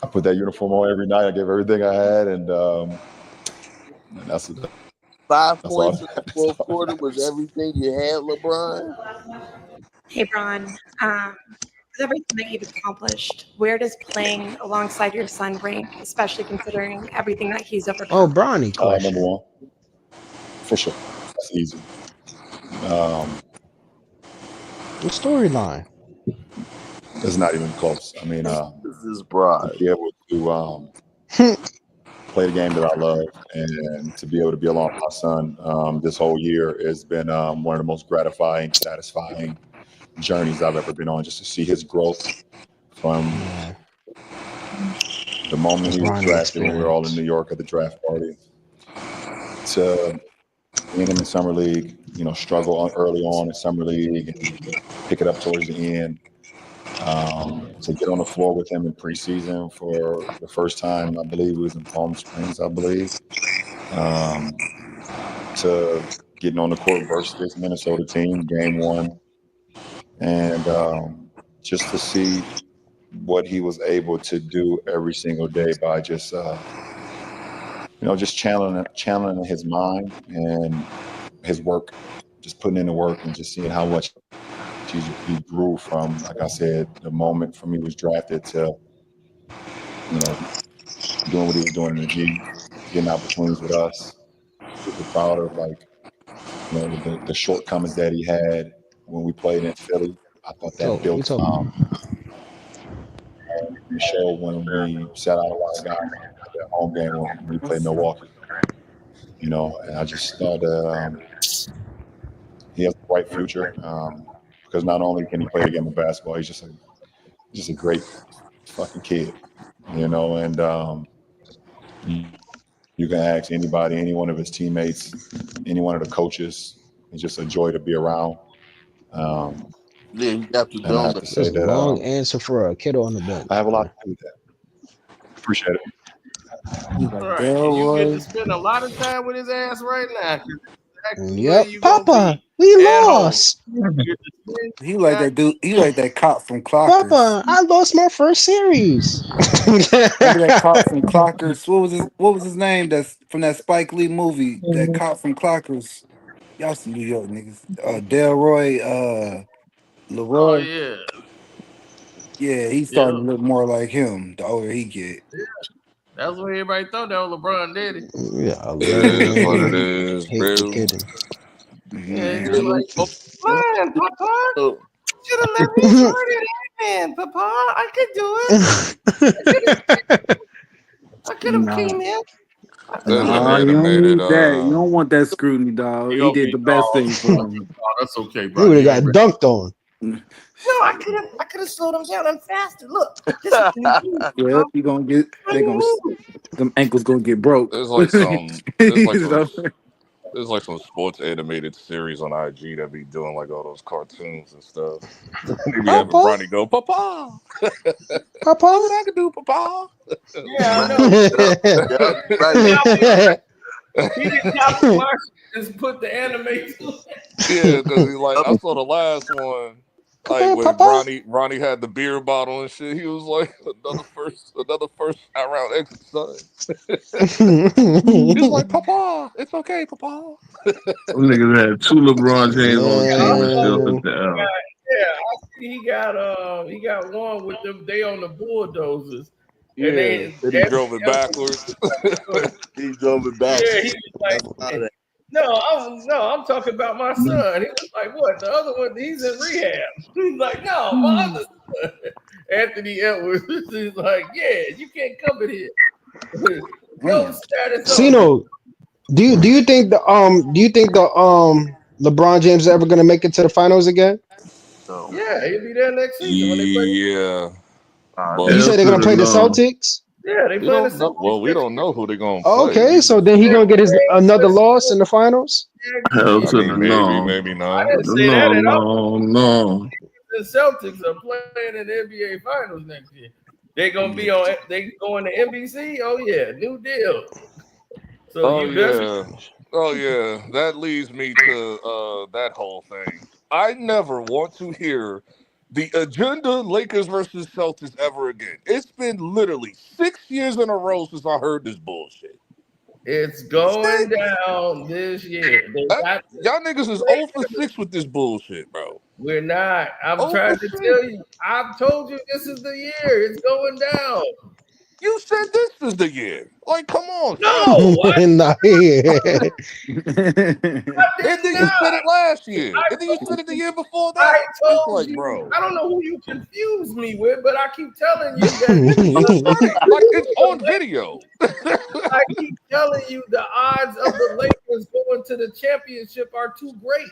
I put that uniform on every night. I gave everything I had, and that's 5 points in the fourth quarter was everything you had, LeBron. Hey, Bron. With everything that you've accomplished, where does playing alongside your son rank, especially considering everything that he's overcome? Oh, Bronny question. Number one, for sure. That's easy. The storyline. It's not even close. I mean, this is broad. To be able to play the game that I love and to be able to be along with my son this whole year has been one of the most gratifying, satisfying journeys I've ever been on, just to see his growth from the moment he was drafted when we were all in New York at the draft party to being in the summer league, struggle early on in summer league and pick it up towards the end. To get on the floor with him in preseason for the first time, I believe it was in Palm Springs, to getting on the court versus this Minnesota team, game 1. And just to see what he was able to do every single day by just channeling his mind and his work, just putting in the work and just seeing how much he grew from, like I said, the moment from he was drafted to, doing what he was doing in the G, getting opportunities with us. Super proud of the shortcomings that he had when we played in Philly. I thought that built the show when we sat out a lot of guys at that home game when we played Milwaukee. And I just thought he has a bright future because not only can he play the game of basketball, he's just a great fucking kid, and you can ask anybody, any one of his teammates, any one of the coaches. It's just a joy to be around. Yeah, you got the And I have donut. to say That's a that long answer for a kid on the bench. I have a lot to do with that. Appreciate it. All right, and you get to spend a lot of time with his ass right now. 'Cause exactly where Yep, you gonna Papa, be we at home. lost. You get to spend He like that dude. He like that cop from Clockers. Papa, I lost my first series. Remember that cop from Clockers? What was his name? That's from that Spike Lee movie. That cop from Clockers. Y'all some New York niggas. Delroy, Oh Leroy. yeah, Yeah, he's starting yeah, to look more like him the older he get. yeah. That's what everybody thought that was LeBron daddy. Yeah, It is what it man. is, Hate the bro. kidding. Yeah, Mhm. he's like, man, Papa, Oh, should have let me start it, man, Papa. I could do it. I could have Nah, came in. There's an nah, you don't animated. need that. You don't want that scrutiny, dog. He He gonna did get the best called. thing for him. Oh, that's okay, He bro. would You have ain't got dunked on. No, I could have slowed him down and faster. Look, this is what he do. Yep, you gonna get. They gonna. Them ankles gonna get broke. There's like some. There's like some sports animated series on IG that be doing like all those cartoons and stuff. They be having Papa, Bronny go, Papa. Look Papa. what I can do, Papa. Yeah, I know. yeah, right. He didn't have to watch it, just put the anime to it. Yeah, because he like I saw the last one. Come Like here, when Papa. Ronnie had the beer bottle and shit, he was like another first round exit, son. He was like, Papa, it's okay, Papa. Some niggas had 2 LeBron James on the team and still took the L. Yeah, I see he got one with them. They on the bulldozers. Yeah, And and he drove it backwards. He drove it back. Yeah, he was like, I'm talking about my son. He was like, what? The other one, he's in rehab. He's like, no, my other son, Anthony Edwards. He's like, yeah, you can't come in here. No status. Cino, do you think the LeBron James is ever gonna make it to the finals again? Yeah, he'll be there next season when they play. Yeah. You said they're gonna play the Celtics? Yeah, they play the Celtics. Well, we don't know who they're gonna play. Okay, so then he gonna get his another loss in the finals? Hell to the no. Maybe not. I didn't say that at all. No. The Celtics are playing in the NBA Finals next year. They gonna be on. They going to NBC. Oh yeah, new deal. So Oh yeah. That leads me to that whole thing. I never want to hear the agenda Lakers versus Celtics ever again. It's been literally 6 years in a row since I heard this bullshit. It's going down this year. Y'all niggas is 0 for 6 with this bullshit, bro. We're not. I'm 0 trying for to 6. tell you. I've told you this is the year. It's going down. You said this is the year. Like, come on. No. Nah, And then you said it last year. And then you said it the year before that. I It's told like, you. bro. I don't know who you confuse me with, but I keep telling you that. Like it's on video. I keep telling you the odds of the Lakers going to the championship are too great.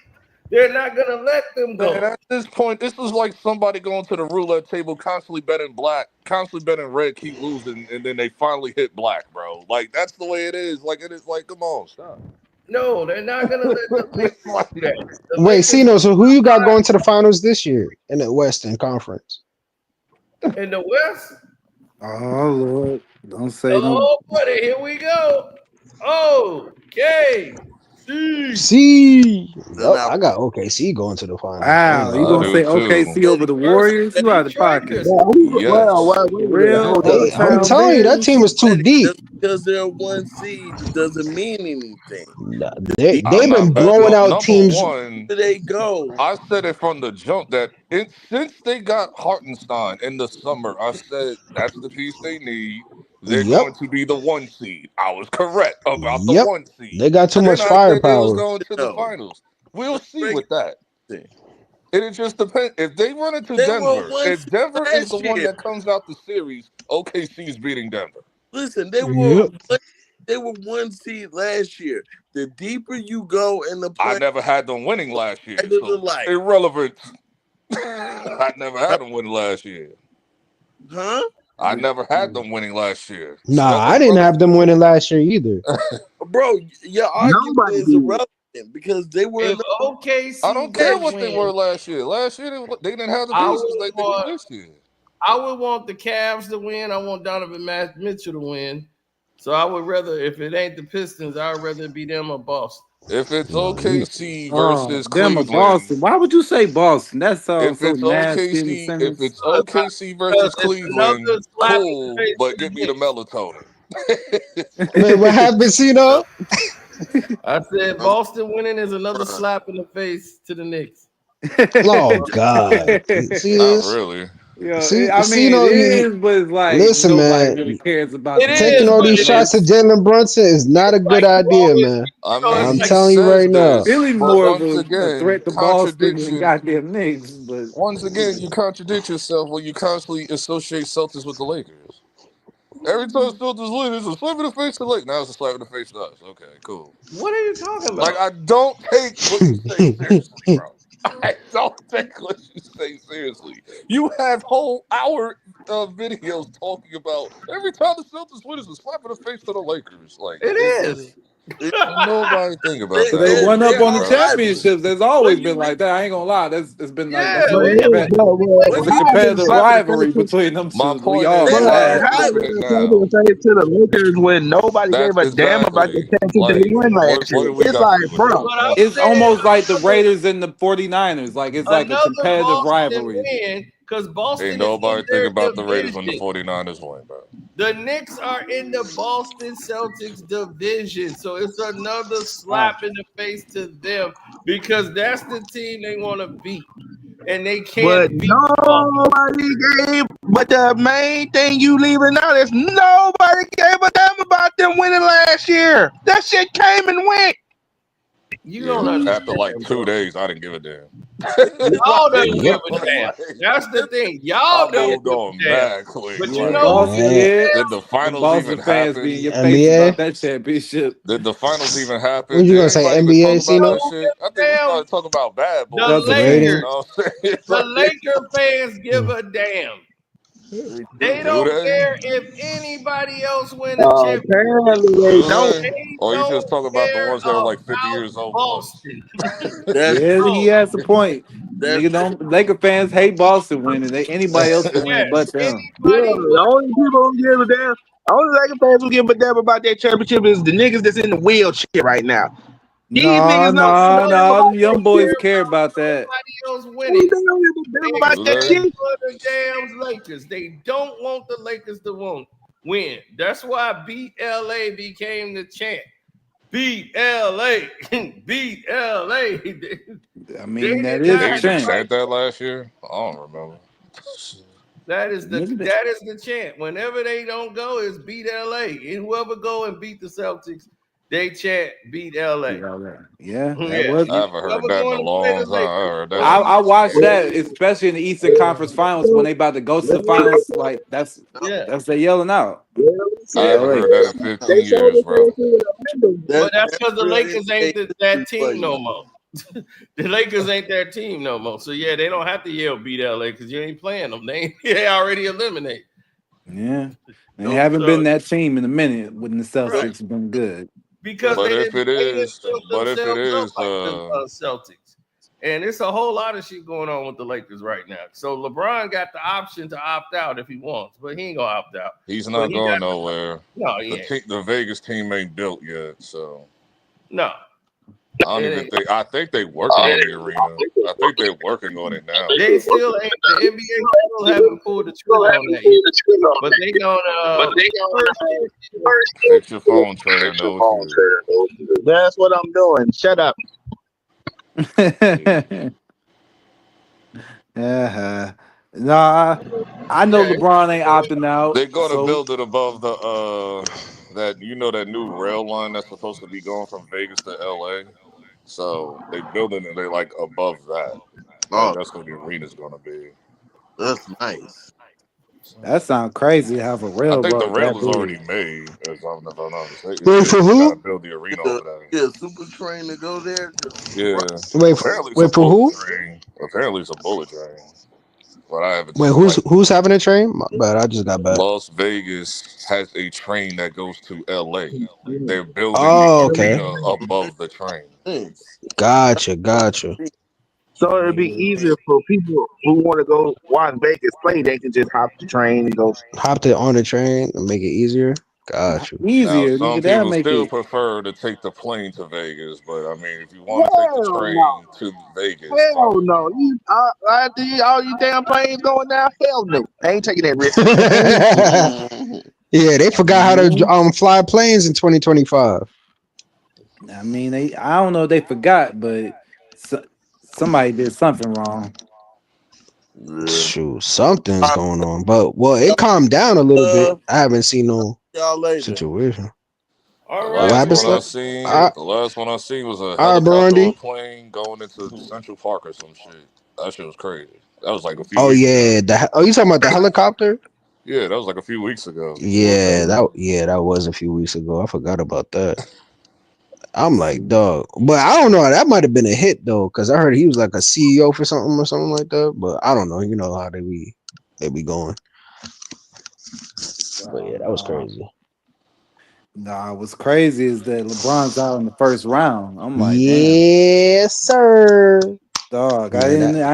They're not gonna let them go. And at this point, this is like somebody going to the roulette table, constantly betting black, constantly betting red, keep losing, and then they finally hit black, bro. Like that's the way it is. Like it is. Like, come on, stop. No, they're not gonna let the Lakers do that. Wait, Cino, so who you got going to the finals this year in the Western Conference? In the West? Oh Lord, don't say Oh, buddy, here we go. Okay. See, yep, I got OKC going to the finals. Wow, you gonna say OKC over the Warriors? You out of pocket. Real I'm telling you, that team is too deep. Just because they're 1 seed doesn't mean anything. They've been blowing out teams. One, Where they go? I said it from the jump that since they got Hartenstein in the summer, I said that's the piece they need. They're going to be the 1 seed. I was correct about the 1 seed. They got too And much then I said they was firepower. going to the finals. We'll see with that. It just depends. If they run into Denver, if Denver is the one that comes out the series, OKC is beating Denver. Listen, they were 1 seed last year. The deeper you go in the play, I never had them winning last year. I didn't So like. irrelevant. I never had them winning last year. Huh? I never had them winning last year. Nah, I didn't have them winning last year either. Bro, your argument is irrelevant because they were. If OKC, I don't care what win, they were last year. Last year they didn't have the pieces like they do this year. I would want the Cavs to win. I want Donovan Mitchell to win. So I would rather, if it ain't the Pistons, I'd rather be them or Boston. If it's OKC versus them Cleveland, Boston. Why would you say Boston? That sounds if so it's nasty. OKC, if it's OKC versus Cleveland, cool. But get me the melatonin. Man, what happened, Cino? I said Boston winning is another slap in the face to the Knicks. Oh God! See this? Not really. Yeah, See, I mean, Cino, it is, but it's like listen, nobody man. really cares about Taking all these shots at Jalen Brunson is not a good idea, man. I mean, I'm he telling you right says now. this, Billy but more of once a again, threat to Boston than contradiction. goddamn Knicks. But Once again, you contradict yourself when you constantly associate Celtics with the Lakers. Every time Celtics win, it's a slap in the face to the Lakers. Now it's a slap in the face to us. Okay, cool. What are you talking about? Like, I don't take what you say seriously, bro. I don't take what you say seriously. You have whole hour videos talking about every time the Celtics win, it's a slap in the face to the Lakers. Like, it is. Nobody think about so that. they won up on the bro. championships. There's always been like that. I ain't gonna lie. It's been like that's Yeah, it's a competitive rivalry between them two. My We point all is, to the Lakers when nobody gave a damn about the championship they won last year. It's like, bro, it's almost like the Raiders and the 49ers. Like it's like a Another competitive Boston rivalry. win because Boston Ain't is nobody in their think about the Raiders when the division. 49ers win, bro. The Knicks are in the Boston Celtics division, so it's another slap in the face to them because that's the team they want to beat, and they can't but beat. nobody gave. But the main thing you leaving out is nobody gave a damn about them winning last year. That shit came and went. You don't understand. After like 2 days, I didn't give a damn. Y'all don't give a damn. That's the thing. Y'all don't give a damn. Quick. But Like, you know, did the finals Boston even fans happen? be in your face about that championship. Did the finals even happen? What you Did gonna say, anybody even NBA, talk about Cino? that shit? I think we started talking about bad boys. The Lakers, You know what I'm saying? the Laker fans give a damn. They don't care if anybody else win a championship. Apparently they don't. Or you just talk about the ones that are like 50 years old plus. Yeah, he has a point. Nigga, don't Laker fans hate Boston winning. Anybody else can win but them. Yeah, the only people who give a damn, the only Lakers fans who give a damn about that championship is the niggas that's in the wheelchair right now. These niggas don't No, them young boys care about that. Else winning. They don't give a damn about that Except shit. for the damn Lakers. They don't want the Lakers to win. That's why Beat LA became the champ. Beat LA. Beat LA. I mean, that is a chant. Said that last year? I don't remember. That is the chant. Whenever they don't go, it's beat LA. And whoever go and beat the Celtics, they chant beat LA. Yeah, I haven't heard that in a long time. I heard that. I watched that, especially in the Eastern Conference Finals when they about to go to the finals. Like that's they yelling out. I haven't heard that in 15 years, bro. But that's because the Lakers ain't that team no more. The Lakers ain't their team no more. So yeah, they don't have to yell beat LA because you ain't playing them. They already eliminated. Yeah, they haven't been that team in a minute when the Celtics have been good. Because but they if it is, the Celtics, and it's a whole lot of shit going on with the Lakers right now. So LeBron got the option to opt out if he wants, but he ain't gonna opt out. He's not going nowhere. No, he ain't. The Vegas team ain't built yet, so no. I don't even think. I think they working on the arena. I think they're working on it now. They still ain't. The NBA still haven't pulled the trigger on that yet. But they gonna. Fix your phone, Trey. I know what you do. That's what I'm doing. Shut up. Nah, I know LeBron ain't opting out. They're gonna build it above the that that new rail line that's supposed to be going from Vegas to LA. So they building it. They like above that. Like, that's what the arena's gonna be. That's nice. That sounds crazy. To have a I railroad. think the rail is that already big. made. If I'm not mistaken. Wait, for They who? gotta build the arena over there. Yeah, super train to go there. Yeah. Wait, Apparently wait it's a for who? bullet train. Apparently it's a bullet train. but I haven't. Wait, who's having a train? But I just got back. Las Vegas has a train that goes to LA. They're building Oh, the okay. arena above the train. Gotcha. So it'd be easier for people who want to go watch Vegas play. They can just hop the train and go. Hop on the train and make it easier. Gotcha. Now, Easier, some nigga. That'll people make still it. prefer to take the plane to Vegas, but I mean, if you want to take the Hell no! train to Vegas, Hell fine. no! All you damn planes going down. Hell no! I ain't taking that risk. Yeah, they forgot how to fly planes in 2025. I mean, I don't know if they forgot, but somebody did something wrong. Shoot, something's going on. But it calmed down a little bit. I haven't seen no situation. All The right, last happened, one I Slim? seen, All was a right, helicopter or a Brandy. plane going into Central Park or some shit. That shit was crazy. That was like a few Oh weeks ago. yeah, you talking about the helicopter? Yeah, that was like a few weeks ago. Yeah, that was a few weeks ago. I forgot about that. I'm like, dog, but I don't know. That might have been a hit though, because I heard he was like a CEO for something or something like that. But I don't know. You know how they be going. But yeah, that was crazy. Nah, what's crazy is that LeBron's out in the first round. I'm like, damn, Yes, sir. dog. Yeah, I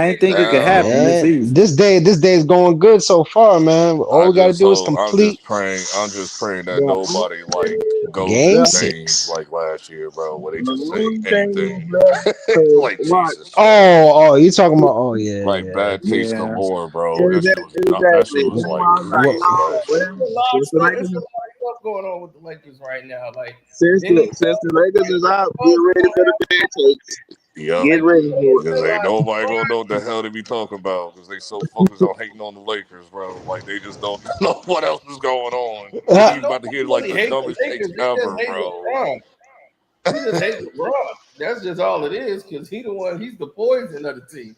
didn't think it could happen this yeah. easy. This day is going good so far, man. All we got to do is I'm complete just praying that nobody like goes Game insane 6. like last year, bro, where they The just say only thing anything. left to Like watch. Jesus. Oh, you talking about? Oh Like bad taste Yeah. galore, bro. That shit was Exactly. like That's why I was like, crazy, bro. since the Lakers, It's a lot of stuff going on with the Lakers right now. Like since the Lakers is out, get ready for the bad takes. Yep. Get ready for it. Because ain't nobody gonna know what the hell they be talking about because they so focused on hating on the Lakers, bro. Like they just don't know what else is going on. You about to hear like really the hate the dumbest takes Lakers. They ever, just hate bro. LeBron. He just hate LeBron. That's just all it is, because he's the poison of the team.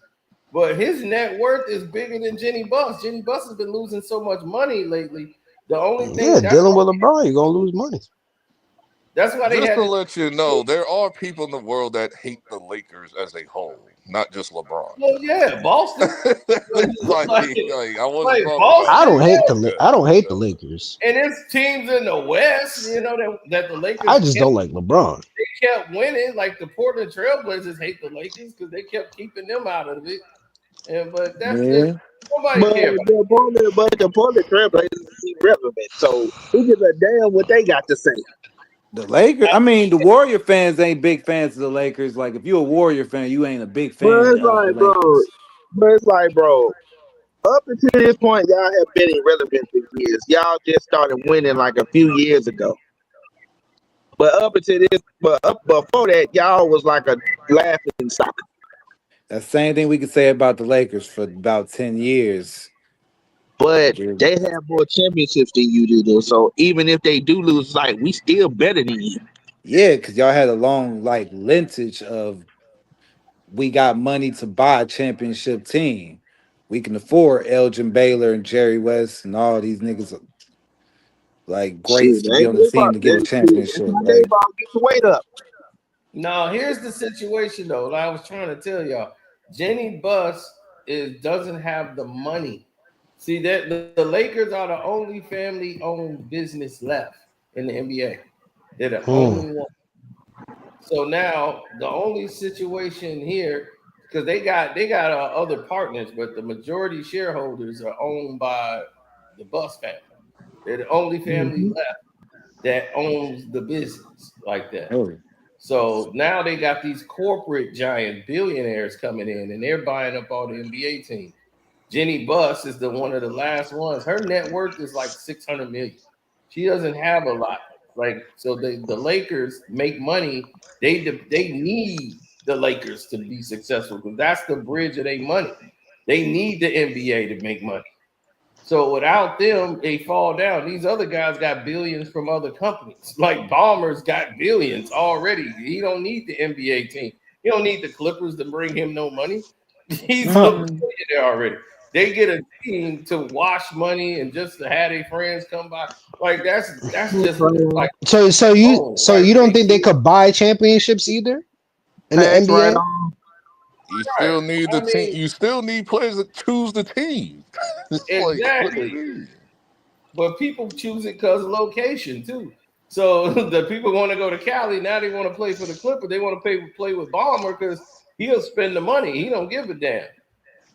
But his net worth is bigger than Jenny Buss. Jenny Buss has been losing so much money lately. The only thing dealing with LeBron, you're gonna lose money. That's why they Just had to let you know, there are people in the world that hate the Lakers as a whole, not just LeBron. Well, yeah, Boston. I wasn't talking Boston, I don't hate about the Lakers. and it's teams in the West, that the Lakers. I just don't like LeBron. They kept winning. Like the Portland Trailblazers hate the Lakers because they kept keeping them out of it. But that's just nobody cares. But the Portland Trailblazers is irrelevant. So who gives a damn what they got to say? The Lakers. I mean, the Warrior fans ain't big fans of the Lakers. Like, if you're a Warrior fan, you ain't a big fan of the Lakers. But it's like, bro, up until this point, y'all have been irrelevant for years. Y'all just started winning like a few years ago. But before that, y'all was like a laughing stock. That same thing we could say about the Lakers for about 10 years. But they have more championships than you do, though. So even if they do lose, like, we still better than you. Yeah, because y'all had a long lineage of we got money to buy a championship team. We can afford Elgin Baylor and Jerry West and all these niggas like greats to be on the team to get a championship. Like, Get your weight up. No, here's the situation though. Like I was trying to tell y'all, Jenny Buss doesn't have the money. See that the Lakers are the only family-owned business left in the NBA. They're the only one. So now the only situation here, because they got other partners, but the majority shareholders are owned by the Buss family. They're the only family left that owns the business like that. So now they got these corporate giant billionaires coming in, and they're buying up all the NBA teams. Jenny Buss is one of the last ones. Her net worth is like 600 million. She doesn't have a lot. Like, so the Lakers make money. They need the Lakers to be successful because that's the bridge of their money. They need the NBA to make money. So without them, they fall down. These other guys got billions from other companies. Like Ballmer's got billions already. He don't need the NBA team. He don't need the Clippers to bring him no money. He's a billionaire already. They get a team to wash money and just to have their friends come by. Like that's just like So you don't think they could buy championships either in the NBA? You still need the team. You still need players that choose the team. Exactly. But people choose it because of location too. So the people want to go to Cali. Now they want to play for the Clippers. They want to play with Ballmer because he'll spend the money. He don't give a damn.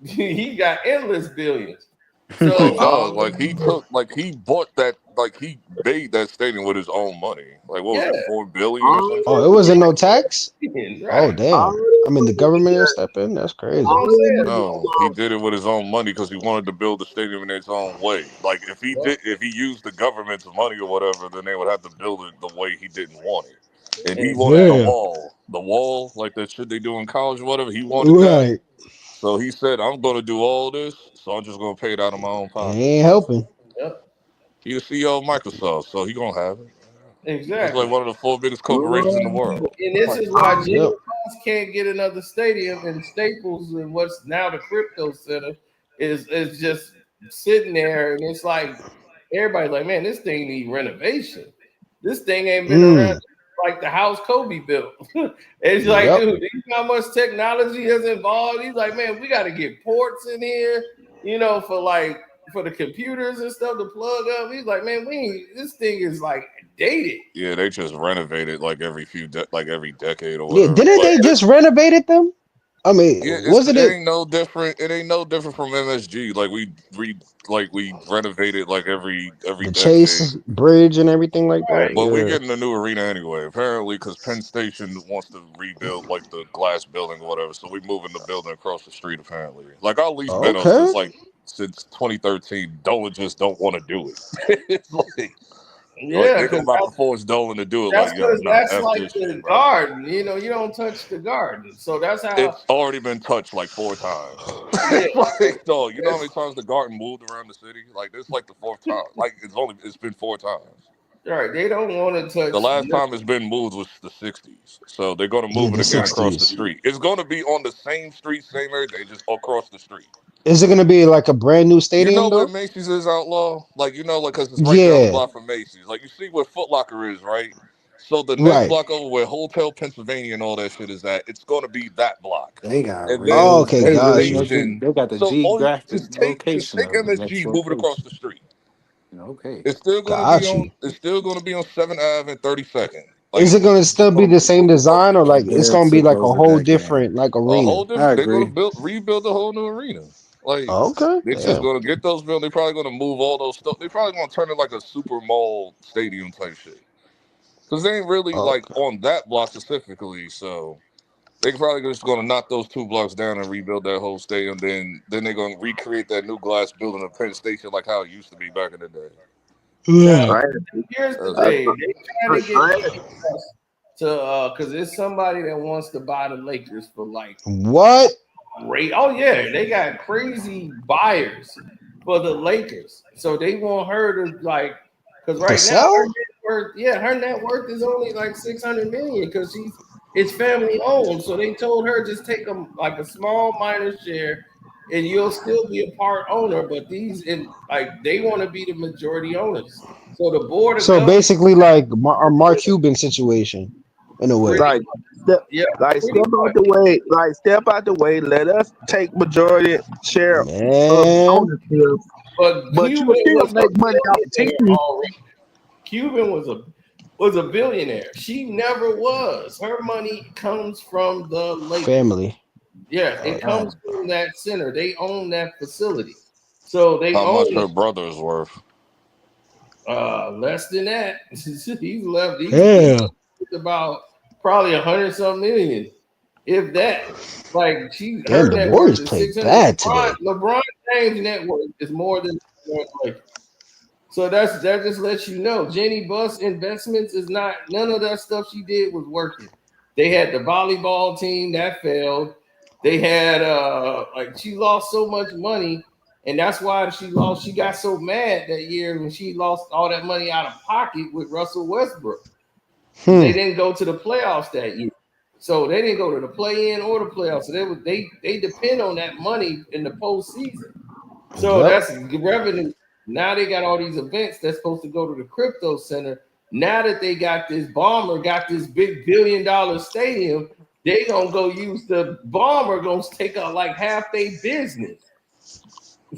He got endless billions. So he bought that, like he made that stadium with his own money. Like what was it, $4 billion or something? Oh, it wasn't no tax? Right. Oh, damn. I mean, the government didn't step in? That's crazy. No, he did it with his own money because he wanted to build the stadium in his own way. Like if he used the government's money or whatever, then they would have to build it the way he didn't want it. And he wanted the wall, like that shit they do in college or whatever. He wanted that. So he said, I'm going to do all this, so I'm just going to pay it out of my own pocket. He ain't helping. Yep. He's the CEO of Microsoft, so he going to have it. Exactly. He's like one of the 4 biggest corporations in the world. And this is why Jimmy Buss can't get another stadium, and Staples and what's now the Crypto Center is just sitting there, and it's like everybody's like, man, this thing needs renovation. This thing ain't been around like the house Kobe built. It's like, dude, you know how much technology has involved? He's like, man, we got to get ports in here, for the computers and stuff to plug up. He's like, man, this thing is like dated. Yeah, they just renovated like every decade or whatever. Yeah, didn't they just renovated them? I mean, it ain't no different. It ain't no different from MSG. Like we renovated like every the decade. Chase Bridge and everything like that? But we're getting a new arena anyway, apparently, because Penn Station wants to rebuild like the glass building or whatever. So we're moving the building across the street, apparently. Like our lease been on since 2013. Dolan just don't want to do it. It's like, they go back and force Dolan to do it. That's because that's like the garden. You don't touch the garden. So that's how it's already been touched like 4 times. Dog, you know how many times the garden moved around the city? Like this, like the 4th time. Like it's been 4 times. Right, they don't want to touch. The last time it's been moved was the 60s, so they're going to move it again across the street. It's going to be on the same street, same everything, just across the street. Is it going to be like a brand new stadium? You know where Macy's is, Outlaw? Like because it's right down the block from Macy's. Like you see where Foot Locker is, right? So the next block over where Hotel Pennsylvania and all that shit is at, it's going to be that block. They got and real. then They Station. got the geographic location. Just take MSG, move it across the street. Okay. It's still going to be on. It's still going to be on 7th Ave and 32nd. Is it going to still be the same design, or like it's going to be like a whole different arena? A whole different. They're going to rebuild a whole new arena. Like they're just going to get those buildings. They're probably going to move all those stuff. They're probably going to turn it like a super mall stadium type shit. Because they ain't really like on that block specifically. So they probably just going to knock those 2 blocks down and rebuild that whole stadium. Then they're going to recreate that new glass building at Penn Station like how it used to be back in the day. Here's the thing. They trying to get to because there's somebody that wants to buy the Lakers for like what? Great. Oh yeah, they got crazy buyers for the Lakers. So they want her to because right now her net worth is only like $600 million because it's family owned. So they told her just take a small minor share. And you'll still be a part owner, but they want to be the majority owners. So the board. So basically, like our Mark Cuban situation, in a way. Step out the way. Let us take majority share of ownership. But you will still make money off the team. Cuban was a billionaire. She never was. Her money comes from the Lakers. Family. Yeah, it comes from that center. They own that facility. So they how own much her brother is worth? Less than that. He's left. He's about probably $100-something million, if that. Like her net worth is $600. LeBron James' net worth is more than like. So that just lets you know. Jenny Buss Investments is not. None of that stuff she did was working. They had the volleyball team that failed. They had she lost so much money, and that's why she lost. She got so mad that year when she lost all that money out of pocket with Russell Westbrook. They didn't go to the playoffs that year, so they didn't go to the play-in or the playoffs. So they depend on that money in the postseason. So that's revenue. Now they got all these events that's supposed to go to the crypto center. Now that they got this bomber, got this big $1 billion stadium. they gonna go use the bomber. Gonna take out like half their business.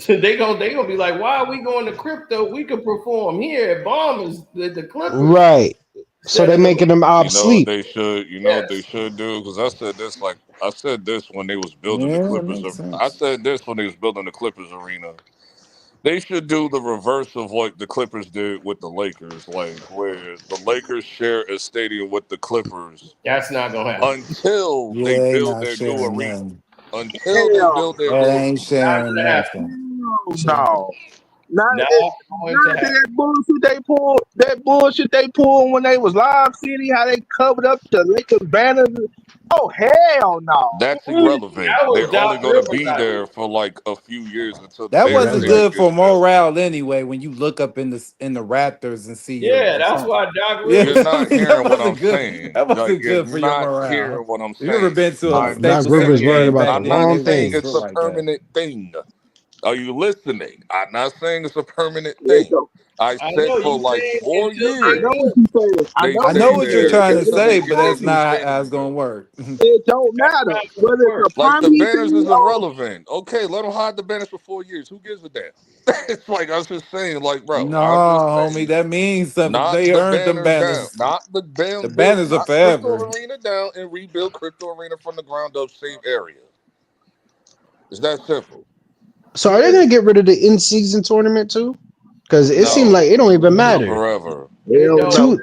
they gonna be like, why are we going to crypto? We could perform here at Bombers, the Clippers. Right. So they're making them obsolete. You know what they should do? Because I said this when they was building the Yeah, that Clippers. makes sense. I said this when they was building the Clippers arena. They should do the reverse of what the Clippers did with the Lakers, like where the Lakers share a stadium with the Clippers. That's not gonna happen Until they Yeah, build not their new sharing arena. nothing. Until they build their That new ain't arena. sharing nothing. No. Not going to happen. that bullshit they pulled when they was Live City, how they covered up the Lakers banners. Oh hell no. That's irrelevant. That was They're Doc only going to be Rivers. there for like a few years until That they wasn't actually good for get morale anyway. When you look up in the Raptors and see your Yeah, that's why Doc yeah, Rivers. You're not hearing what I'm wasn't good. saying. That wasn't Like, you're good for your not morale. hearing what I'm You ever saying. been to a I'm Doc Staples Rivers Center worried game about back the then? wrong not They saying didn't thing. it's feel a like that. permanent thing. Are you listening? I'm not saying it's a permanent It thing. don't. I I said know for you like saying 4 until I years know they what you saying. I they know I what know stay you what you're there saying. trying to until they say, It but get their that's don't. new not how stadium it's gonna built. work. It don't matter that's not whether gonna it's work. a Like the permanent banners thing is or irrelevant. Okay, let them hide the banners for 4 years. Who gives a damn? It's like I was just saying, like, bro, No, I'm just homie, saying. that means something. Knock They the earned them banners down. banners. Knock the The damn build. banners are Knock Crypto forever. Arena down and rebuild Crypto Arena from the ground up. Same area. It's that simple. So are they gonna get rid of the in-season tournament too? Because it seemed No, like it don't even it's matter. forever. It hell don't. no. Two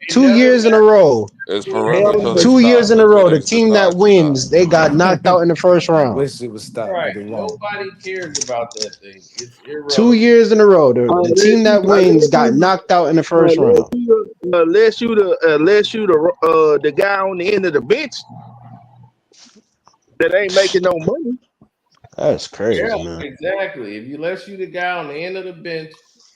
It two never years in a mattered. row. It's It forever Hell never until they no. 2 years stop. in a Until row. they The team that decide to wins, stop. they got knocked out in the first round. Wish it would stop, right. but it won't. Nobody cares about that thing. It's 2 irrelevant. years in a row. The team that wins got Unless knocked out in the first round. the guy on the end of the bench that ain't making no money. That's Yeah, crazy, man. exactly. If you let you the guy on the end of the bench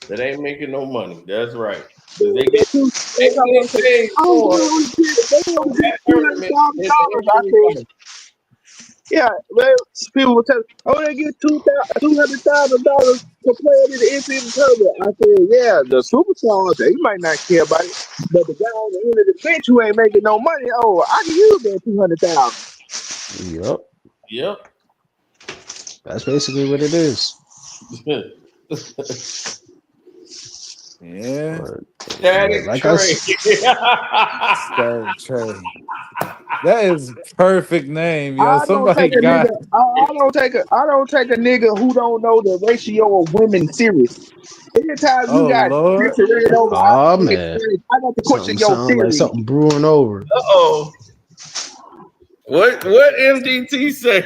that ain't making no money, that's right. Because they get paid for that tournament. It's the injury money. Yeah, well, people will tell, oh, they get $200,000 for playing in the NCAA tournament. I said, yeah, the superstars, they might not care about it, but the guy on the end of the bench who ain't making no money, oh, I can use that 200,000. Yep. Yep. That's basically what it is. Yeah. Static Like Trey. Static Trey. That is perfect name, yo. I don't Somebody take a got nigga. I don't take a nigga who don't know the ratio of women serious. Anytime you oh got Lord. Desiree over, Oh man. I got to question Something your sounds like theory. something brewing over. Uh-oh. What MDT say?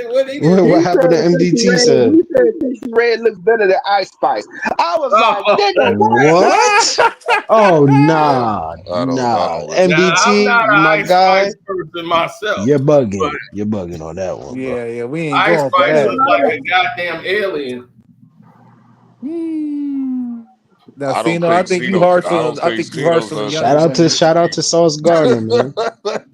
What he What happened to MDT said? He said Pixie Red looks better than Ice Spice. I was like, nigga, What? Oh nah, I don't nah. listen. Now I'm MDT, not an my Ice guy, Spice person myself, you're but bugging. You're bugging on that one, bro. Yeah, we ain't Ice going for Spice that. looks like a goddamn alien. Now, I don't Cino, I think think you Cino. harsh I on don't I think think you harsh Cino's on the a. younger women. Shout out to Sauce Gardner, man. I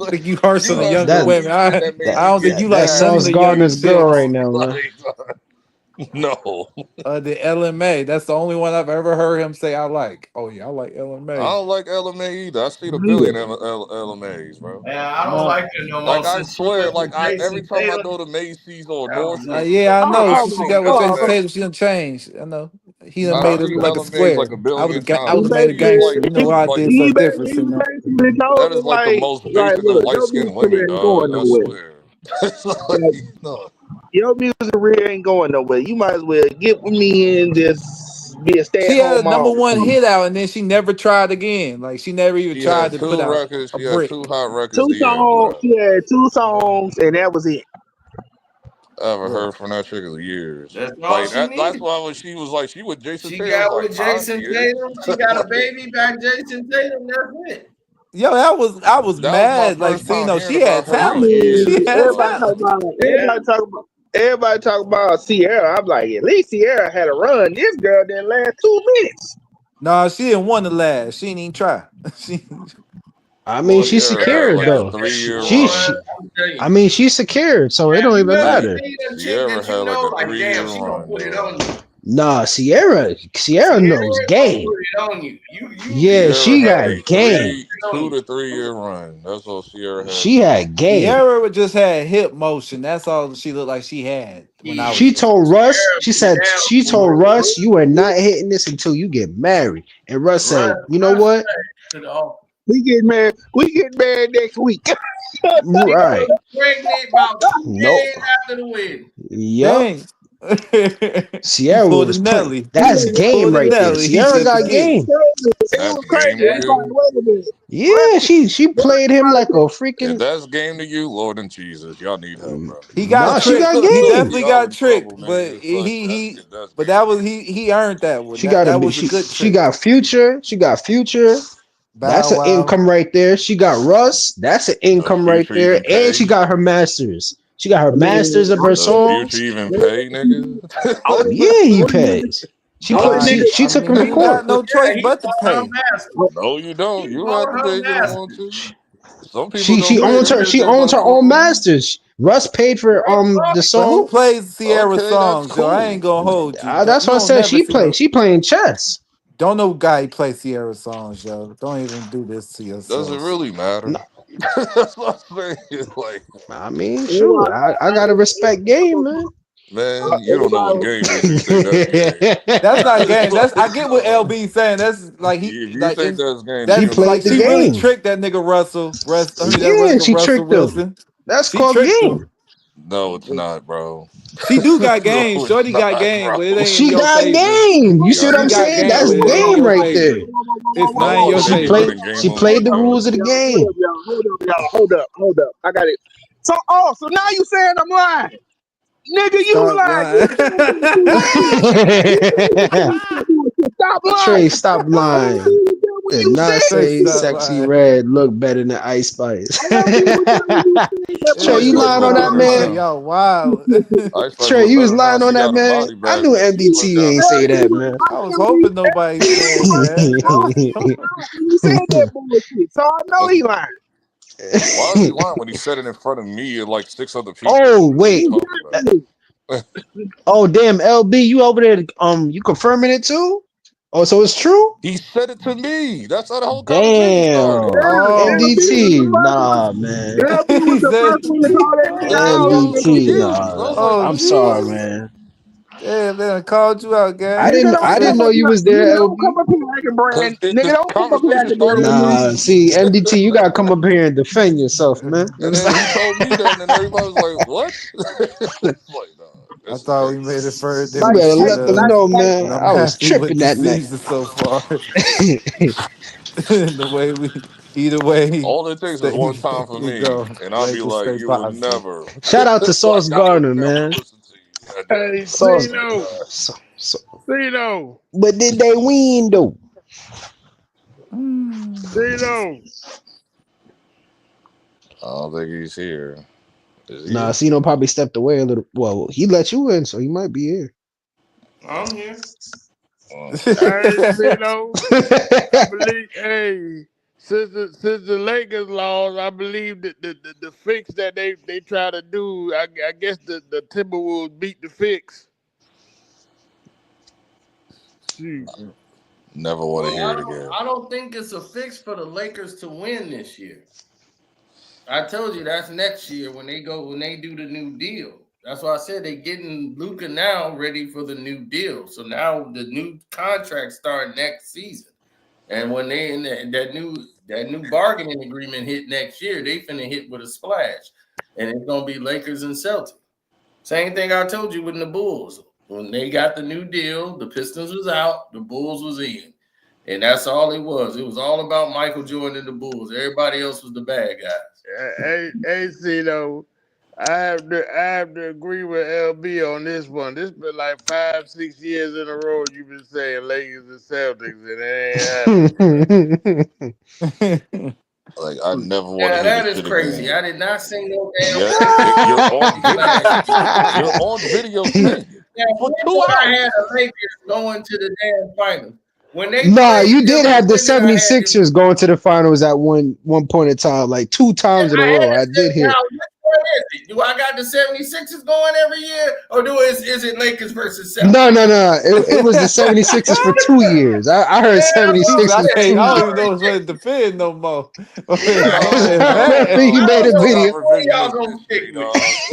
think you harsh on You the younger understand women. I that man I don't think get you like That's none of Sauce the nasty, younger Gardner's girl right chicks. now, man. like, no. The LMA. That's the only one I've ever heard him say I like. Oh yeah, I like I LMA. don't like LMA either. I seen a billion LMAs, bro. Man, I don't No. like her no more Like I since she swear, went to like every Jason time I Tatum. go to Macy's or That was Nordstrom, Yeah, I know. I Since she see got with Jason LMA. Tatum, she done changed. I know. He done I made us see look like a LMAs square. like a billion I would times. have And made a she's gangster. like, You know why I did he something different, basically Cino. told that me is like the most like, basic of look, light your skinned music career women, ain't going dog. I nowhere. swear. It's like, Like, no. your music career ain't going nowhere. You might as well get with me and just be a She had stay-at-home a number mom. one hit out, and then she never tried again. Like she never even She had tried to put two out records. a She had brick. two hot records Two the year and put songs, out. she had 2 songs, and that was it. I haven't Yeah. heard from that chick in years. That's all Like she that's needed. why when she was like she with Jason She Tatum, I was got like, with huh? Jason Yeah. Tatum. She got a Like, baby by Jason Tatum. That's it. Yo, I was that was my mad. Like, first see, time no, hearing she about had her I in talent. mean, She years, had bro. talent. everybody talk about Sierra. I'm like, at least Sierra had a run. This girl didn't last 2 minutes. Nah, she didn't want to last. She didn't even try. She, I mean, Boy, she's Sierra had secured like a though. 3 year She run. I'm telling you. I mean, she's secured, so it Have don't you even ever matter. seen a chick Sierra that had you like know, a like, 3 year damn, she gonna run, put it on dog. you? Nah, Sierra knows game. On you. Yeah, she got game. 2 to 3 year run. That's all Sierra had. She had game. Sierra just had hip motion. That's all she looked like she had when I was. She told Russ, she told Russ, you are not hitting this until you get married. And Russ said, you know what? We get married. We get married next week. Right. Pregnant about 2 days after the wedding. Yup. Sierra was playing. That's game right there. Sierra got game. Yeah, she played him like a freaking. If that's game to you, Lord and Jesus, y'all need help, bro. He got she got tricked. He game. definitely got tricked, but but that was he earned that one. That was a good trick. She got Future. She got Future. That's an income right there. She got Russ. That's an income right there. And she got her masters. She got her masters of her songs. Future even pay, nigga? Yeah, he pays. She took him to court. Got no choice but to pay. No, you don't. You don't have to pay if you don't want to. Some people She owns her own masters. Russ paid for the song. But who plays Sierra songs? Cool. Yo, I ain't gonna hold you. That's what I said. She playing chess. Don't know guy play Sierra songs, yo. Don't even do this to yourself. Does it really matter? No. That's what I'm saying. Like, I mean, shoot, I gotta respect game, man. Man, you don't know what game is. You think that's game. That's not game. I get what LB saying. That's like he. If you like think that's game, he played like the she game. really tricked that nigga Russell. She tricked him. That's called game. No, it's not, bro. She do got game. No, Shorty got not, game, bro. but it ain't She in your got favor. game. You see what I'm saying? That's game right there. It's not in your favor. She played the rules of the game. Hold up. I got it. So now you saying I'm lying. Nigga, you lying. Stop lying. Trey, stop lying. Did not say Sexy Red look better than Ice Spice. Trey, you lying on that man? Yo, wow. Trey, you was lying on that man. I knew MDT ain't say that, man. I was hoping nobody said that. You said that bullshit, so I know he lying. Why is he lying when he said it in front of me and like 6 other people? Oh wait. Oh damn, LB, you over there? You confirming it too? Oh, so it's true? He said it to me. That's how the whole conversation started. MDT, nah, man. MDT, nah. I'm sorry, man. Yeah, man, I called you out, gang. I didn't know you was there, LB. Nigga, don't come up here acting brand. Nah, see, MDT, you gotta come up here and defend yourself, man. And then he told me that, and everybody was like, "What?" It's like, I thought we made it further. You better let them know, man. I was tripping that night. So far. The way either way. All it takes is one time for me, and I'll be like, "You will never." Shout out to Sauce Gardner, man. Hey, Sauce. Cino. But did they win though? Cino. I don't think he's here. Nah, Cino probably stepped away a little. Well, he let you in, so he might be here. I'm here. Hey, Cino. I believe, since the Lakers lost, I believe that the fix that they try to do, I guess the Timberwolves beat the fix. Never want to hear it again. I don't think it's a fix for the Lakers to win this year. I told you that's next year when they do the new deal. That's why I said they getting Luca now ready for the new deal. So now the new contract start next season, and when they in that new bargaining agreement hit next year, they finna hit with a splash, and it's gonna be Lakers and Celtics. Same thing I told you with the Bulls. When they got the new deal, the Pistons was out, the Bulls was in, and that's all it was. It was all about Michael Jordan and the Bulls. Everybody else was the bad guys. Hey, Cino, I have to agree with LB on this one. This been like 5-6 years in a row you've been saying Lakers and Celtics, and it ain't happening. Like, I never want to Yeah, hear that this is shit crazy. again. I did not sing no damn. You're on video. For 2 hours. I had the Lakers going to the damn final. When they you did have the 76ers going to the finals at one point in time, like 2 times in a row. I did hear. it? Do I got the 76ers going every year, or is it Lakers versus Celtics? No. It was the 76ers for 2 years. I heard 76ers I 2 don't years. even know what's ready to defend no more. He made a video.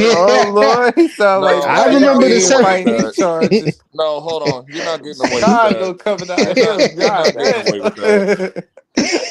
Oh Lord, he sound like I remember the fighting these 76ers. charges. No, hold on. You're not getting away with Chicago that. coming out You're here. not getting away with that.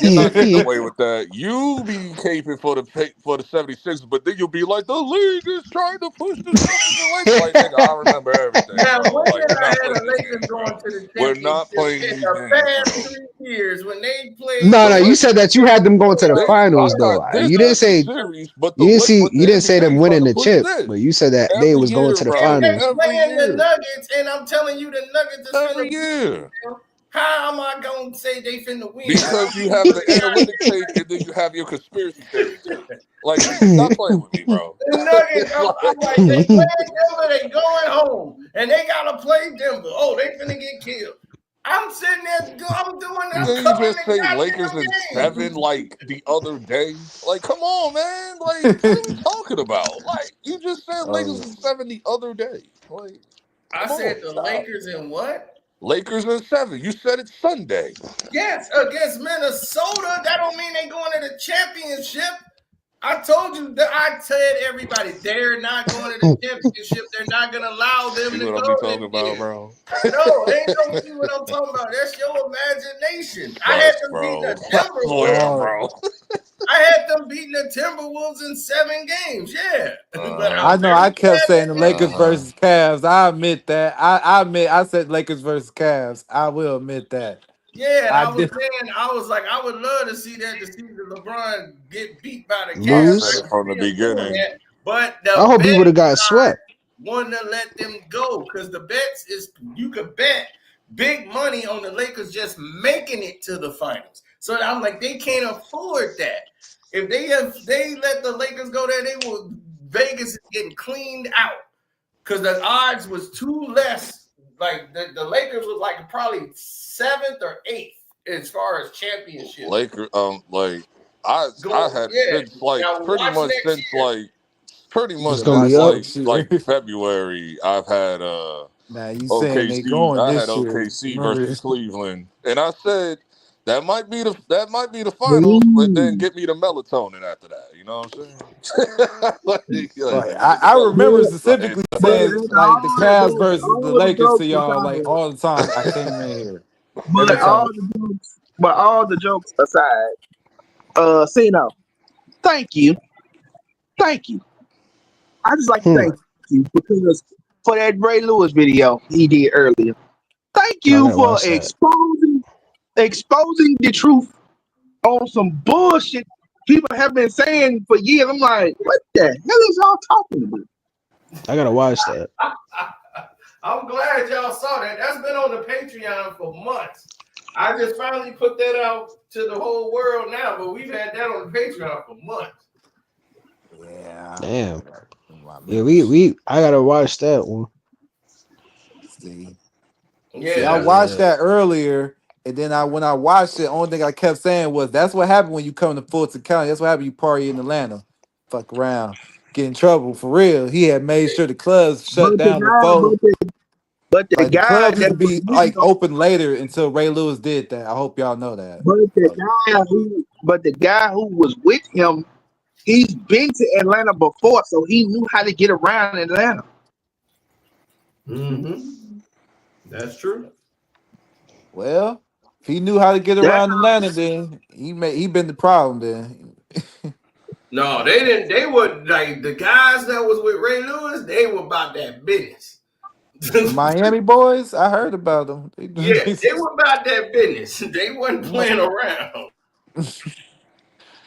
You're not getting away with that. You be caping for the 76ers, but then you'll be like, the league is trying to push the Celtics away. Like, nigga, I remember everything. Now, Bro. when Like, did we're I not had playing the these Lakers games, bro. going to the We're not championship playing in these the games, past bro. 3 years when they played? No, you said that you had them going to the finals I'm though. not this You didn't say series, but you didn't say them NBA winning trying to the push chip, this but you said that they every was going year, to the bro. They finals. Every playing the year. Nuggets, and I'm telling you, the Nuggets is Every finna year. win. How am I gonna say they finna win? Because you have the analytic tape and then you have your conspiracy theory tape. Like, stop playing with me, bro. The Nuggets, I'm like, they playing Denver, they going home, and they gotta play Denver. Oh, they finna get killed. I'm sitting there, I'm Then you covering just the say Lakers in goddamn 7 like the other day. Like, come on, man. Like, what are we talking about? Like, you just said Lakers in 7 the other day. Like, I come said on, the stop. Lakers in what? Lakers in 7. You said it's Sunday. Yes, against Minnesota. That don't mean they going to the championship. I told you that I said everybody they're not going to the championship. They're not going to allow them See to what I go be this talking about, year. bro? No, they don't see what I'm talking about. That's your imagination. I had Facts, them beating bro. the Facts, lawyer, Timberwolves. bro. I had them beating the Timberwolves in 7 games. Yeah, but I I'm know. very I kept glad saying the they didn't. Lakers versus Cavs. I admit that. I admit I said Lakers versus Cavs. I will admit that. Yeah, and I I was did. saying, I was like, I would love to see that, to see the LeBron get beat by the I Cavs. said Lose. it from the beginning. But I the hope he would have betting got side swept. wanted to let them go because the bets is you could bet big money on the Lakers just making it to the finals. So I'm like, they can't afford that. If they let the Lakers go there, Vegas is getting cleaned out because the odds was too less. Like the Lakers was like probably 7th or 8th as far as championship. Lakers, like I had since like Now pretty watch much next since year. like pretty much It's gonna since be up. like February, I've had Now you saying they OKC. going I had this year? OKC Remember versus this? Cleveland, and I said that might be the finals, but then Believe. get me the melatonin after that. You know what I'm saying? like Right. let me get the I remember melatonin. Like, specifically But saying like the Cavs versus the all the Lakers to jokes y'all like aside, all the time. I came in here every but time. all the jokes aside, Cino, thank you. I just like to thank you because for that Ray Lewis video he did earlier. Thank I you gotta for watch that. exposing the truth on some bullshit people have been saying for years. I'm like, what the hell is y'all talking about? I gotta watch that. I'm glad y'all saw that. That's been on the Patreon for months. I just finally put that out to the whole world now, but we've had that on the Patreon for months. Yeah. Damn. Yeah, I gotta watch that one. See, Yeah, I that's watched that earlier, and then when I watched it, only thing I kept saying was, "That's what happened when you come to Fulton County. That's what happened. You party in Atlanta, fuck around, get in trouble for real." He had made sure the clubs shut But the down guy, before. but the Like the guy clubs used that to was be with like him, open later until Ray Lewis did that. I hope y'all know that. but the guy who was with him, he's been to Atlanta before, so he knew how to get around Atlanta. Mm-hmm. That's true. Well, if he knew how to get around Atlanta, then he been the problem then. No, they didn't. They were like the guys that was with Ray Lewis. They were about that business. The Miami boys, I heard about them. Yeah, they were about that business. They wasn't playing around.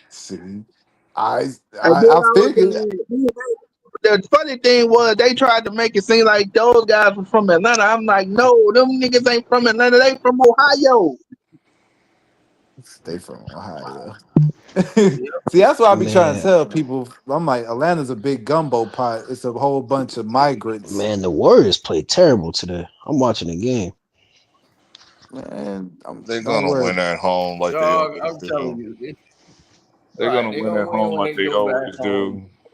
See, I And then figured. the funny thing was they tried to make it seem like those guys were from Atlanta. I'm like, no, them niggas ain't from Atlanta. They from Ohio. They from Ohio. See, that's what I be trying to Man, tell people. I'm like, Atlanta's a big gumbo pot. It's a whole bunch of migrants. man, the Warriors played terrible today. I'm watching the game. Man, they're don't gonna worry. win at home like they Dog, always I'm telling do. you, They're right? gonna They're win gonna at win home when like they they go back always home. do.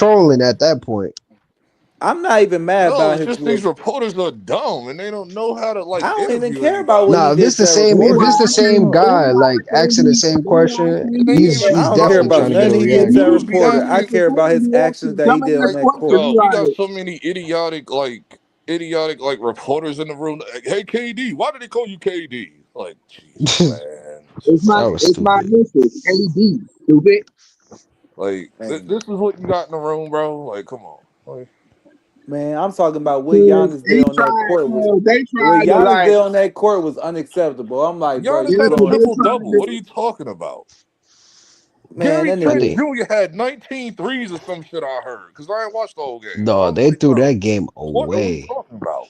trolling at that point. I'm not even mad No, about it's his just these little. reporters are dumb and they don't know how to like I don't even interview care about what anybody. he Nah, did to that if reporter. it's the same guy, like asking the same question, It ain't even I he's don't care definitely about trying to get a nothing he did to that dudes reaction. be reporter. I asking care about his actions that he did on like, that court. dog, we got so many idiotic like reporters in the room. Like, hey KD, why did they call you KD? Like, Jesus, man. That was It's my stupid. missus, AD, stupid. Like, Man, this is what you got in the room, bro. Like, come on. Like, man, I'm talking about what Cause Giannis did on that court was they what tried to Giannis like, did on that court was unacceptable. I'm like, bro, Giannis you had a blowing. triple double. What are you talking about? Man, Gary that I Trent nigga. think Jr. had 19 threes or some shit I heard because I ain't watched the whole game. But no, I'm they like, threw bro, that game what are we away. talking about?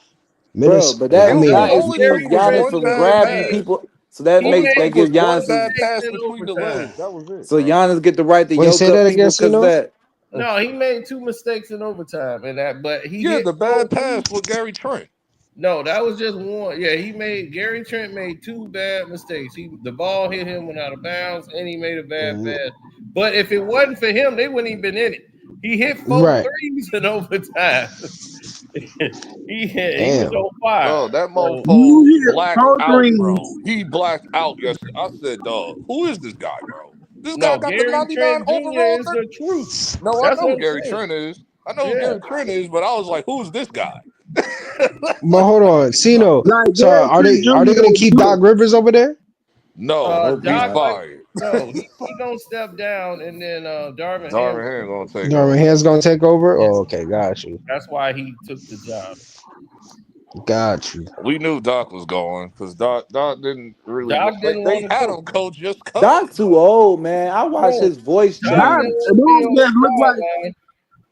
Bro, but that I It that mean, only excuse took was Giannis one from bad grabbing pass. people. So that All it makes that took was gives one Giannis bad Mistakes pass in between the overtime. legs. That was it, so bro. Giannis get the right to wait, yoke say up that again, people because of Sino? that. No, he made 2 mistakes in overtime, and but he Yeah, hit the 4 bad pass threes. with Gary Trent. No, that was just one. Yeah, Gary Trent made 2 bad mistakes. The ball hit him, went out of bounds, and he made a bad pass. But if it wasn't for him, they wouldn't even been in it. He hit 4 Right. threes in overtime. he was Damn. on fire. No, that So mofo blacked out, bro. He blacked out yesterday. I said, dog, who is this guy, bro? This guy no, got the Gary 99 Trent Jr. overall. is the truth. No, I That's know what who I'm Gary saying. Trent is. I know who Yeah. Gary Trent is, but I was like, who's this guy? But hold on, Sino. like So Gary Trent are they Jr. gonna don't keep do Doc it. Rivers over there? No, I hope he's Doc, not. fired. no, he gonna step down, and then Darvin Ham. Darvin Ham gonna take Darvin over. Ham's gonna take over? Oh, okay, got you. That's why he took the job. Got you. We knew Doc was going because Doc didn't really. Doc didn't They want to had coach. him coach just coach. Doc too old, man. I watched No, his voice Doc God, didn't change. want to be those on guys look the like sideline.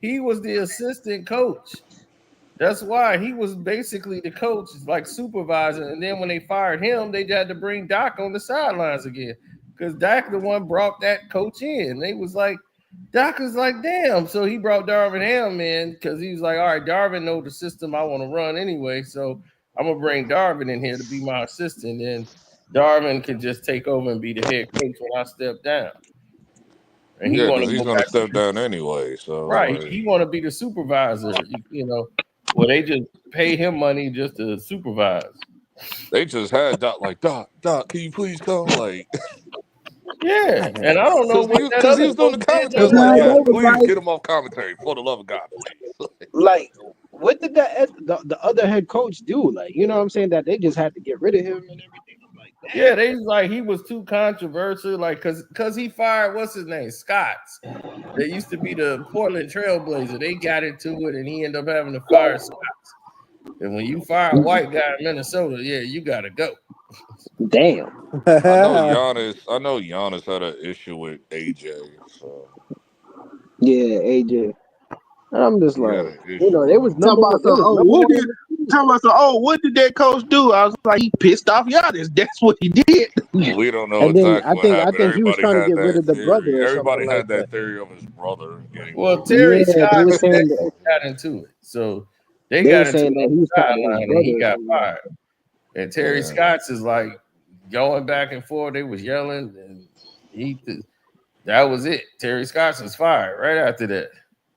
He was the assistant coach. That's why he was basically the coach, like supervisor. And then when they fired him, they had to bring Doc on the sidelines again because Doc the one brought that coach in. They was like, Doc was like, damn. So he brought Darvin Ham in because he was like, all right, Darvin know the system I want to run anyway, so I'm gonna bring Darvin in here to be my assistant. And Darvin can just take over and be the head coach when I step down. And he Yeah, want because to he's go gonna back step to down anyway. So right. like, He want to be the supervisor. Well, they just pay him money just to supervise. they just had Doc like Doc, can you please come? Like, Yeah, and I don't know what that because he other was doing coach the did commentary. I to was him like, man, yes, they last was year. please like, get him off commentary for the love of God, please. Like, what did the other head coach do? Like, you know what I'm saying? That they just had to get rid of him and everything. I'm like, Yeah, damn. they was like he was too controversial, like cause he fired what's his name, Scotts. That used to be the Portland Trailblazer. They got into it, and he ended up having to fire Scotts. And when you fire a white guy in Minnesota, yeah, you gotta go. Damn. I know Giannis had an issue with AJ, so Yeah, AJ. And I'm just he had like, an you know, issue, they was bro. number one. They was number one in the what did that coach do? I was like, he pissed off Giannis. That's what he did. We don't know and then exactly what I happened. think he was Everybody trying to had get rid that of the theory. brother or something Everybody like had that. that theory of his brother getting Well, moved. Terry Yeah, Scott they were and saying Texas got into it. So they they were got into saying it that on he the was talking to his sideline and brother he or got something like fired. And Terry Yeah. Scott's is like going back and forth. They was yelling, and that was it. Terry Scott's was fired right after that.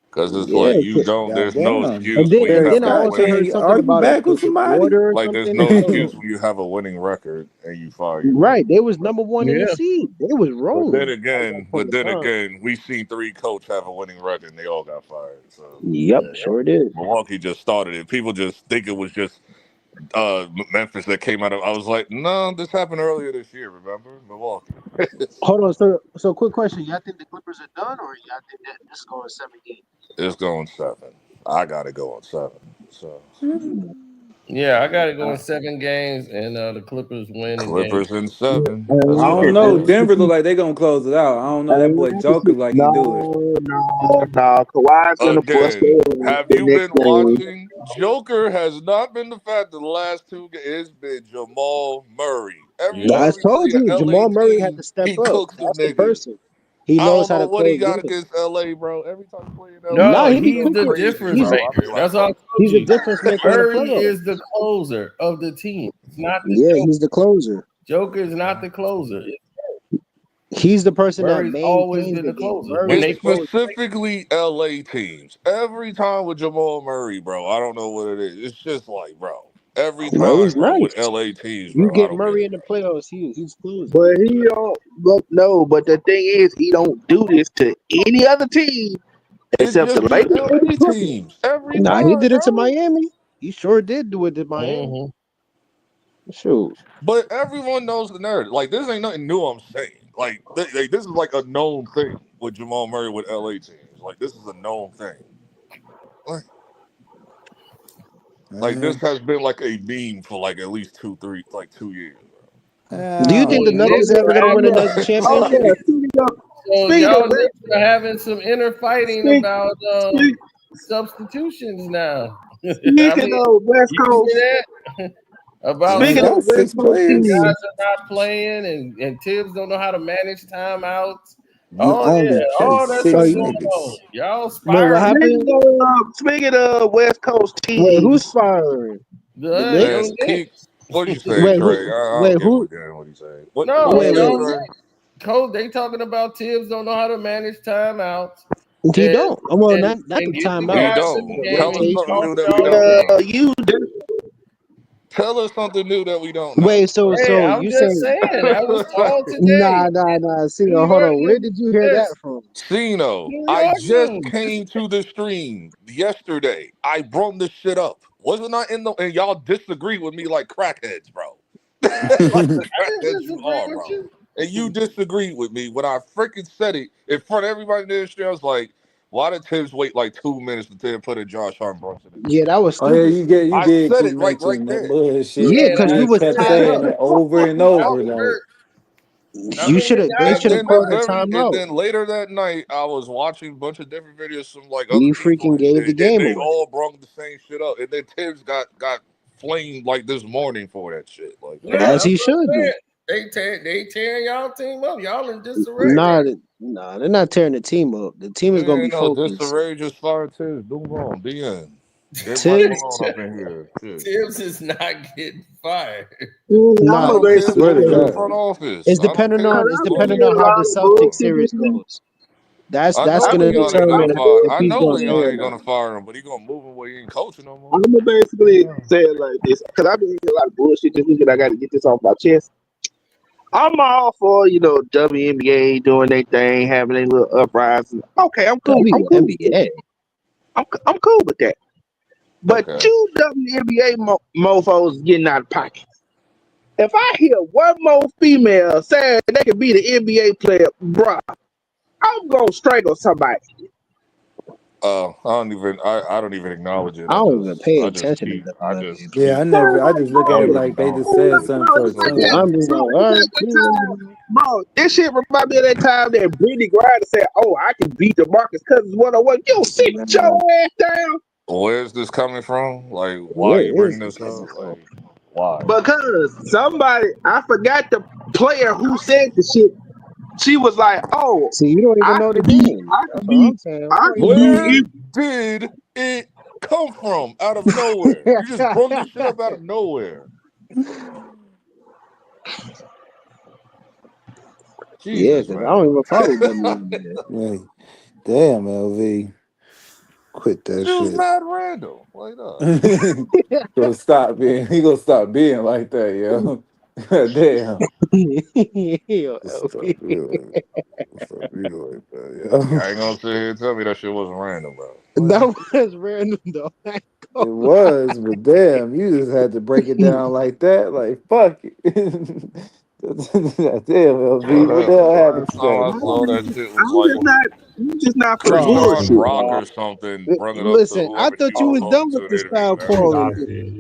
Because it's yeah. like there's no Goddamn. excuse when you And Terry have then I a Scott also winning can't heard something argue about back the with somebody. supporter or like there's something. no So excuse when you have a winning record and you fire your right, coach. they was number one in the Yeah. seed. They was But then rolling at one again, point in time. we seen 3 coaches have a winning record and they all got fired. So Yep, yeah. sure did. Milwaukee just started it. People just think it was just Memphis that came out of. I was like, no, this happened earlier this year. Remember, Milwaukee. Hold on, so quick question. Y'all think the Clippers are done or y'all think that this is going 7 games? It's going 7. I got to go on 7. So Yeah, I got to go in 7 games, and the Clippers win in game. Clippers in 7. And Let's I we don't can go. know. and we can Denver look see like they gonna close it out. I don't know. That and boy we can see Joker like he do it. No. Kawhi's gonna bust their Again, ass have the you next been game. watching? Joker has not been the fact of the last 2 games. It's been Jamal Murray. Every Yeah. I time we told see an you LA Jamal Murray had team, to step he up. cooks them That's the niggas. person. He I knows don't how know to what he close got games. against LA, bro. Every time he play in LA, No, Nah, he he be do he's some the cooking. crazy, difference He's a bro. I be maker. like, That's all I bro. told he's a you. difference maker in the Murray playoffs. is the closer of the team. It's not the Yeah, Joker. he's the closer. Joker is not the closer. He's the person Murray's that always maintains been the the game. closer. When It's they close, specifically LA teams. Every time with Jamal Murray, bro, I don't know what it is. It's just like, bro, every time, Murray's bro, with nice. LA teams, You bro, I get don't get Murray it. in the playoffs, he's closing. But he don't. But no. But the thing is, he don't do this to any other team It except the just be Lakers and LA the Clippers. teams every Nah, he time, did it to bro. Miami. He sure did do it to Miami. Shoot. But everyone knows the narrative. Like, this ain't nothing new. I'm saying, like, this is like a known thing with Jamal Murray with LA teams. Like, this is a known thing. Like this has been like a meme for like at least 2 years. Do you think the So Nuggets Knicks ever are gonna win having, another championship? so Speaking y'all of Knicks are having some inner fighting about speak, substitutions now. I speaking mean, of West you Coast, hear that? About speaking of West Coast guys teams, are not playing and Tibbs don't know how to manage timeouts. You Oh only yeah, play all that stuff Oh, six going on. niggas. Y'all Wait, what spiraling. happened? speaking of West Coast Wait, who's teams, firing? The Man, Knicks? what do you say, Wait, Trey? who? I Wait, don't give a who? damn what you say. What No, you Wait, say, y'all Trey? Knicks. Coach, they talking about Tibbs don't know how to manage timeouts. he And don't. Well, not and the get the We timeouts. guys in the don't. The game Tell and us he something rotation. calls new that we y'all don't games. know. you Tell us something new that we don't know. Wait, so Hey, I'm you just saying? saying that was called today. Nah. See, New hold York on. Where did you hear that Knicks. from? Cino, New I York just news. came to the stream yesterday. I brought this shit up. Wasn't I in the and y'all disagree with me like crackheads, bro. Like the I didn't crackheads you disagree are, with bro. you. And you disagreed with me when I freaking said it in front of everybody in the industry. I was like, why did Tibbs wait like 2 minutes to then put in Josh Hart Brunson in the Yeah, game? that was Oh yeah, stupid. you I did said keep it right mentioning that there. bullshit. Yeah, And because I we You was kept said tied saying up. it over and y'all over. was Like hurt. I mean, the They guys should was have called a And timeout. then later that night, I was watching a bunch of different videos from like other We people freaking and gave the shit, and game they away. all brought the same shit up. And then Tibbs got flamed like this morning for that shit. Like, Yeah, As that's he what should I'm be. saying. They tearing y'all team up. Y'all in disarray, Nah, right? they're not tearing the team up. The team is gonna yeah, be no, focused. disarray just fired Tibbs. Move on. The end. Get Mike Tibbs, Malone up in here. Shit. Tibbs is not getting fired. I nah, I'm know Tibbs basically swear to moving in the saying, God. front office. it's I don't depending care. on because it's I've been depending hearing on a how lot the of Celtics bullshit series this week. goes. That's I know gonna Leon ain't gonna determine fire. if I he's know gonna stay Leon or ain't not. gonna fire him, but he gonna move him where he ain't coaching no more. I'm gonna basically say it like this, because I've been hearing a lot of bullshit this week, and I got to get this off my chest. I'm all for WNBA doing their thing, having a little uprising. Okay, I'm cool. I'm cool. WNBA. I'm cool with that. But Okay. you WNBA mofos getting out of pocket. If I hear one more female saying they can be the NBA player, bruh, I'm gonna strangle somebody. I don't even acknowledge it. I don't even pay attention to I WNBA. just Yeah, keep I just look at I'm it just like they just ignoring said shit. something for attention. I'm just like, all right, cool. Bro, this shit remind me of that time that Brittany Griner said, "Oh, I can beat DeMarcus Cousins 1-on-1." You sit your ass down. Where's this coming from? Like, why are Where you is bringing this this coming up? from? Like, why? Because somebody, I forgot the player who said the shit. She was like, "Oh, See, you don't even I know the can be, game. I That's can what be, I'm saying. I Why can you know be." Where did it come from? Out of nowhere. You just brought this shit up out of nowhere. Yeah, Jesus, because I don't man. even follow WNBA. Hey, damn, LV, quit that This was shit. mad random. Like that. Gonna stop being. He gonna stop being like that, yo. Damn. Yo, Stop LV. being like that, yo. I ain't gonna sit here and tell me that shit wasn't random, bro. That was random though. It was, but damn, you just had to break it down like that. Like, fuck it. Damn, LV, what the hell happened Last time today? I saw that shit was I'm like just not, I'm just not for the Krishan bullshit. Rock or something brung it up to Listen, I whoever she thought you was was talking done to with in the the interview. style And everything. calling. Obviously,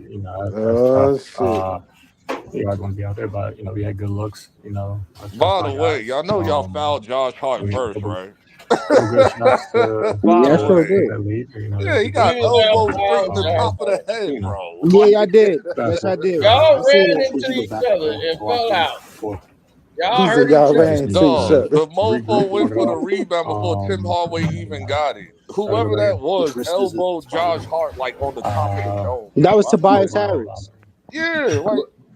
that's Oh shit. tough. You guys want to be out there, but we had good looks. Let's By the my way, guys. y'all know y'all fouled Josh Hart We first, couple, right? couple good shots to By Yeah, I the sure way. did. that lead. Yeah, That's he a good got You shot. elbow have straight in fouled the Josh top of the Hart. head, bro. Yeah, I did. Yes, I Basketball. did. Y'all I seen ran that into shit. each other and fell out. Y'all He said hurt each y'all other. ran into each Dog, other. the mofo went for the rebound before Tim Hardaway even got it. Whoever that was elbowed Josh Hart like on the top of the dome, That bro. was I swear Tobias to God. Harris. Yeah, like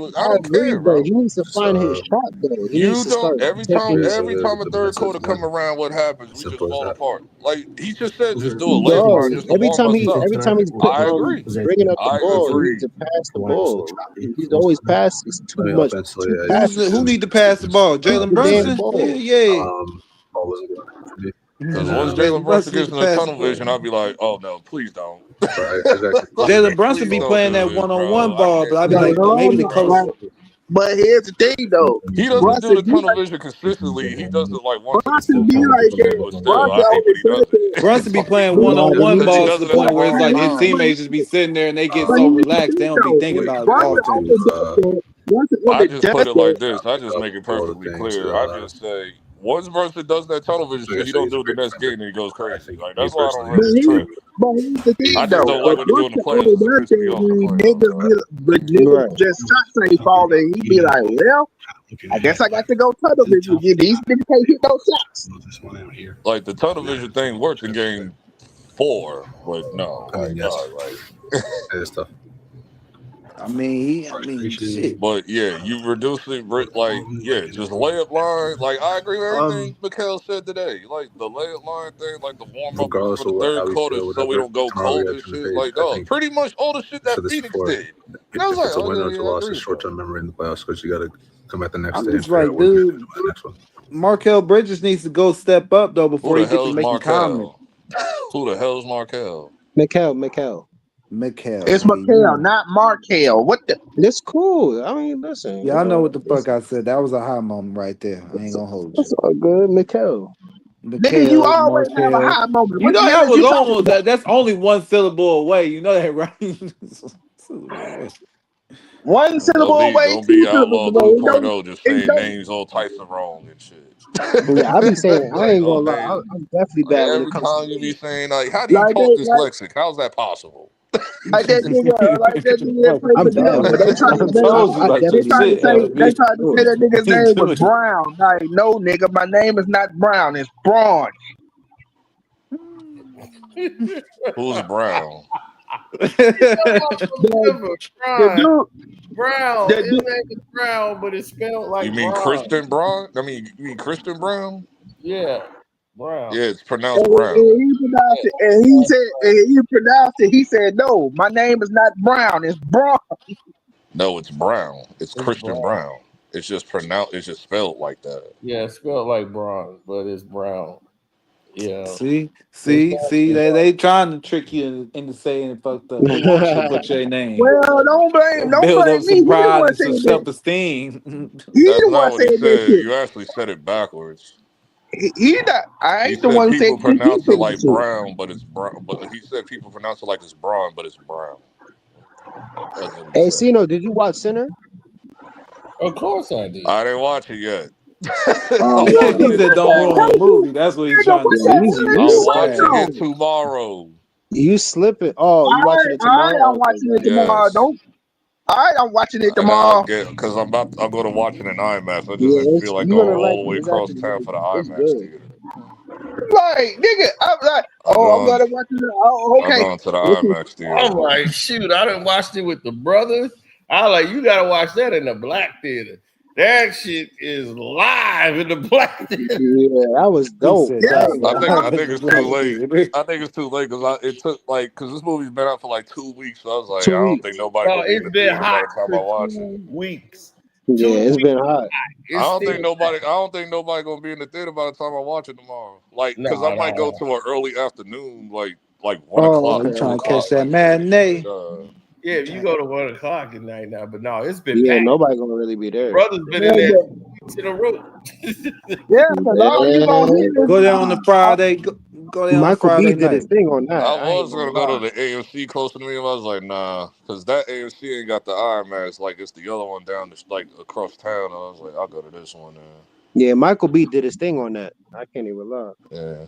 with. I don't care, bro. He needs to find his shot though. He needs You to don't. start Every taking. time a third quarter come around, what happens? We just fall apart. Like he just said, just do a layup Dog, line just to warm us up. every time he's I agree. bringing up the I ball, he needs agree. to pass the ball. He's always passing. It's too much. Too Who need to pass the ball? Jalen the damn Brunson? ball. Yeah. Because once Jalen Brunson gets in the tunnel vision, I'll be like, oh no, please don't. Jalen Brunson be playing that one-on-one ball, but I'd be like, maybe the coach. But here's the thing, though. He doesn't do the tunnel vision consistently. He does it like once in a blue moon and shit. But still, I hate when he does it. Brunson be playing one-on-one Because he balls to does the it point at where the it's wrong like his time. teammates just be sitting there and they get so relaxed they don't be thinking about offense. I just put it like this. I just make it perfectly clear. I just say, once Brunson does that tunnel vision shit, he don't do it the next game and he goes crazy. Like that's why I don't really trip. But here's the thing, I just though. don't like when they do it in the playoffs because it pisses me off in the playoffs. But niggas just shots ain't falling. He be like, well, I guess I got to go tunnel vision again. These niggas can't hit those shots. Like the tunnel vision thing worked in game 4, but no, like dog, like it's tough. I mean, shit. But yeah, you reduce it like just layup line. Like I agree with everything Mikhail said today. Like the layup line thing, like the warm up for the third quarter, so we don't go cold and shit. Like dog, pretty much all the shit that Phoenix did. And I was like, It's a win or yeah, a loss. It's short-term memory in the playoffs because you got to come at the next I'm day and just figure like, out what you're dude, going to do the next one. Markel Bridges needs to go step up though before Who he the gets to hell's making comments. Markel? Who the hell's Markel? Mikal. It's Mikhail, not Markel. What the? That's cool. I mean, listen. Yeah, I know what the fuck I said. That was a high moment right there. I ain't gonna hold you. That's all good, Mikal. Nigga, you always have a high moment. You What know the hell that is was you talking almost about? that's only one syllable away. You know that, right? One syllable away, Don't two be syllables Outlaw away. 2.0 just saying names all types of wrong and shit. Yeah, I be saying, I Like, ain't gonna lie, okay. I'm definitely Like bad when it every comes to time you be saying like, how do you Like talk that, dyslexic? How's that possible? like that nigga that played I'm for bad. Denver. They tried to I say, told you like they some tried to shit, say, they LB. tried to say that nigga's name was Brown. Like, no, nigga, my name is not Brown. It's Braun. Who's Brown? The dude, Brown. the His dude. name is Brown, but it's spelled like You mean Braun. Christian Brown? I mean, you mean Christian Brown? Yeah, Brown. Yeah, it's pronounced And Brown. he pronounced it, and he said, and he pronounced it. He said, "No, my name is not Brown. It's Braun." No, it's Brown. It's It's Christian Brown. Brown. It's just pronounced. It's just spelled like that. Yeah, it's spelled like Braun, but it's Brown. Yeah. See, they trying to trick you into saying it fucked up. They want you to put your name. Well, don't Build blame up me. some He the pride one and some saying that. self-esteem. He That's the not one what he saying that said. shit. You actually said it backwards. He not. I He ain't the said one saying people he pronounce it said that like shit. Brown, but it's Brown. But he said people pronounce it like it's Brown, but it's Brown. That's what he Hey, said. Sino, did you watch Sinner? Of course I did. I didn't watch it yet. Oh, I'm what watching He it said, "Don't ruin the tomorrow. movie." That's what he's nigga, trying to what say. that you hell See, is you I'm you trash. watching watching it on? tomorrow. You slipping? Oh, you watching it tomorrow? I'm Okay, watching it gotcha. tomorrow. Yes. Don't. All right, I'm watching it I gotta tomorrow. get because I'm going to watch it in IMAX. I just Yeah, didn't feel like you're going gonna like all the it. way It's across actually town for the it's IMAX good. theater. Like, nigga, I'm like, I'm I'm going. gonna watch it. Oh, I'm okay. going to the IMAX theater. I'm like, shoot, I done watched it with the brothers. I like, you gotta watch that in the black theater. That shit is live in the black theater. Yeah, that was dope. Yeah, I think it's too late. I think it's too late because it took because this movie's been out for like 2 weeks. So I was like, 2 I don't weeks. think nobody No, gonna be in it's the been theater by hot the time for I watch 2 it. weeks. Yeah, 2 it's weeks. been hot. It's I still don't think nobody gonna be in the theater by the time I watch it tomorrow. Like, cause I might go no. to an early afternoon, like 1 Oh, o'clock, okay, You trying 2 to catch o'clock that type shit. matinee? Yeah, if you go to 1 o'clock at night now, but no, it's been Yeah, packed. nobody gonna really be there. Brothers been in there 2 weeks in a row. yeah, because all you gonna hear is Go there on the Friday. Go there on the Michael B Friday did his night. thing on that. I I ain't was gonna gonna go lie. to the AMC closer to me, and I was like, nah, cause that AMC ain't got the IMAX like it's the other one down like across town. I was like, I'll go to this one. Yeah, Michael B did his thing on that. I can't even lie. Yeah.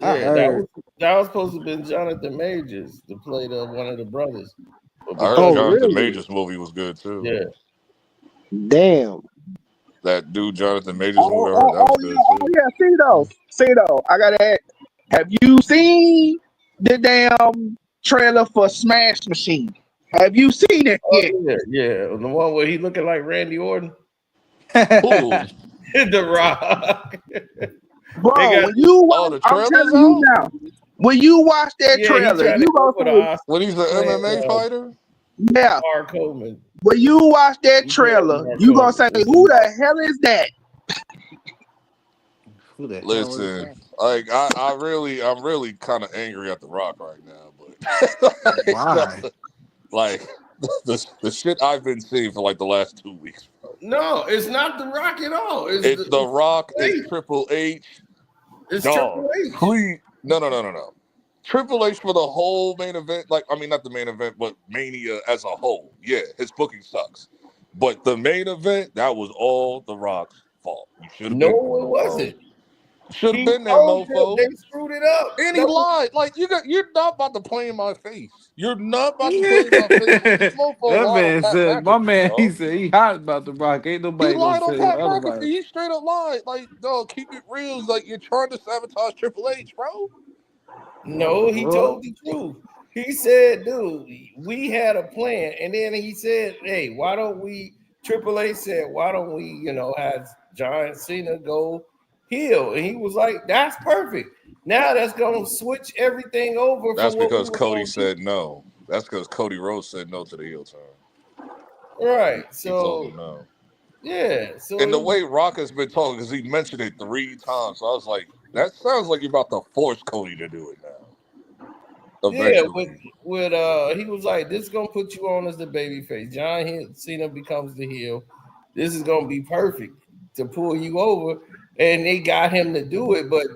I Yeah, heard. that was supposed to have been Jonathan Majors to play one of the brothers. But I heard because Jonathan Majors movie was good too. Yeah. Damn. That dude Jonathan Majors movie, I heard that was good too. See though, I gotta ask, have you seen the damn trailer for Smash Machine? Have you seen it yet? Yeah, the one where he looking like Randy Orton. The Rock. Bro, when you watch, I'm telling you now, when you watch that trailer, you gonna say, when he's an MMA fighter? Yeah. Mark Coleman. When you watch that trailer, you gonna say, who the hell is that? Who the Listen, like I'm really kind of angry at The Rock right now, but why? Like the shit I've been seeing for like the last 2 weeks. No, it's not The Rock at all. It's The Rock. It's Triple H. It's Dog, Triple H. please, no. Triple H for the whole main event. Like, I mean, not the main event, but Mania as a whole. Yeah, his booking sucks. But the main event, that was all The Rock's fault. You should have been. No, it wasn't. Should have He been there, told mofo. them they screwed it up. And he lied. Like you're not about to play in my face. You're not about to play in my face. This mofo That lied man on Pat said, my McAfee, man, dog. he said he hot about The Rock. Ain't nobody He gonna lied on say Pat otherwise. McAfee. He straight up lied. Like, dog, keep it real. It's like you're trying to sabotage Triple H, bro. No, he told the truth. He said, dude, we had a plan. And then he said, hey, why don't we, Triple H said, why don't we, have John Cena go heel? And he was like, that's perfect. Now that's going to switch everything over. That's from what because we were Cody gonna said no. That's because Cody Rhodes said no to the heel turn. do. Right. He told So, him no. yeah. So And the way Rock has been talking, because he mentioned it 3 times, so I was like, that sounds like you're about to force Cody to do it now. Eventually. Yeah, with he was like, this is gonna put you on as the babyface. John Cena becomes the heel. This is gonna be perfect to pull you over, and they got him to do it. But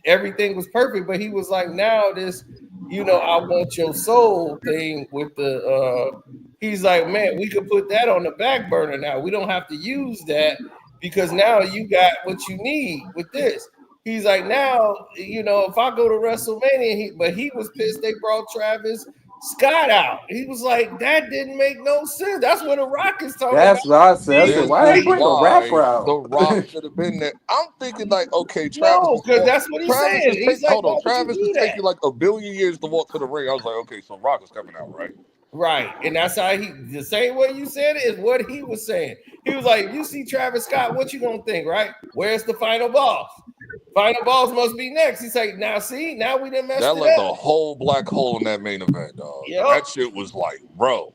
everything was perfect. But he was like, now this, I want your soul thing with the. He's like, man, we could put that on the back burner now. We don't have to use that because now you got what you need with this. He's like, now, if I go to WrestleMania, but he was pissed they brought Travis Scott out. He was like, that didn't make no sense. That's what The Rock is talking That's about. what I said. I said, why they bring a rapper out? The Rock should have been there. I'm thinking like, okay, No, because that's what he's saying. He's like, Travis is taking like 1 billion years to walk to the ring. I was like, okay, so Rock is coming out, right? Right. And that's how the same way you said it is what he was saying. He was like, you see Travis Scott, what you gonna think, right? Where's the final boss? Final boss must be next. He's like, now we didn't mess that it left up. a whole black hole in that main event, dog. Yep. That shit was like, bro.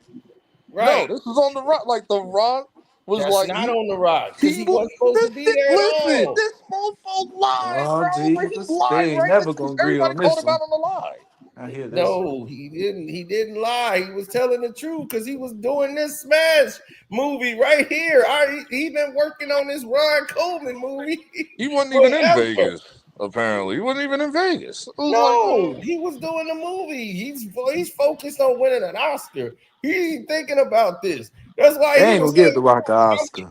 Right. No, this is on The Rock. Like, The Rock was That's like, not on The Rock because he wasn't supposed to be there at all. This mofo lied, Oh, bro. But he Jesus. lied, They ain't right? never That's gonna because agree on everybody called this him out one. on the lie. I hear this. No, he didn't. He didn't lie. He was telling the truth because he was doing this Smash movie right here. He been working on this Ron Coleman movie. He wasn't even in Vegas. Apparently, he wasn't even in Vegas. No, he was doing the movie. He's focused on winning an Oscar. He ain't thinking about this. That's why They he ain't was gonna give like, The Rock an Oscar.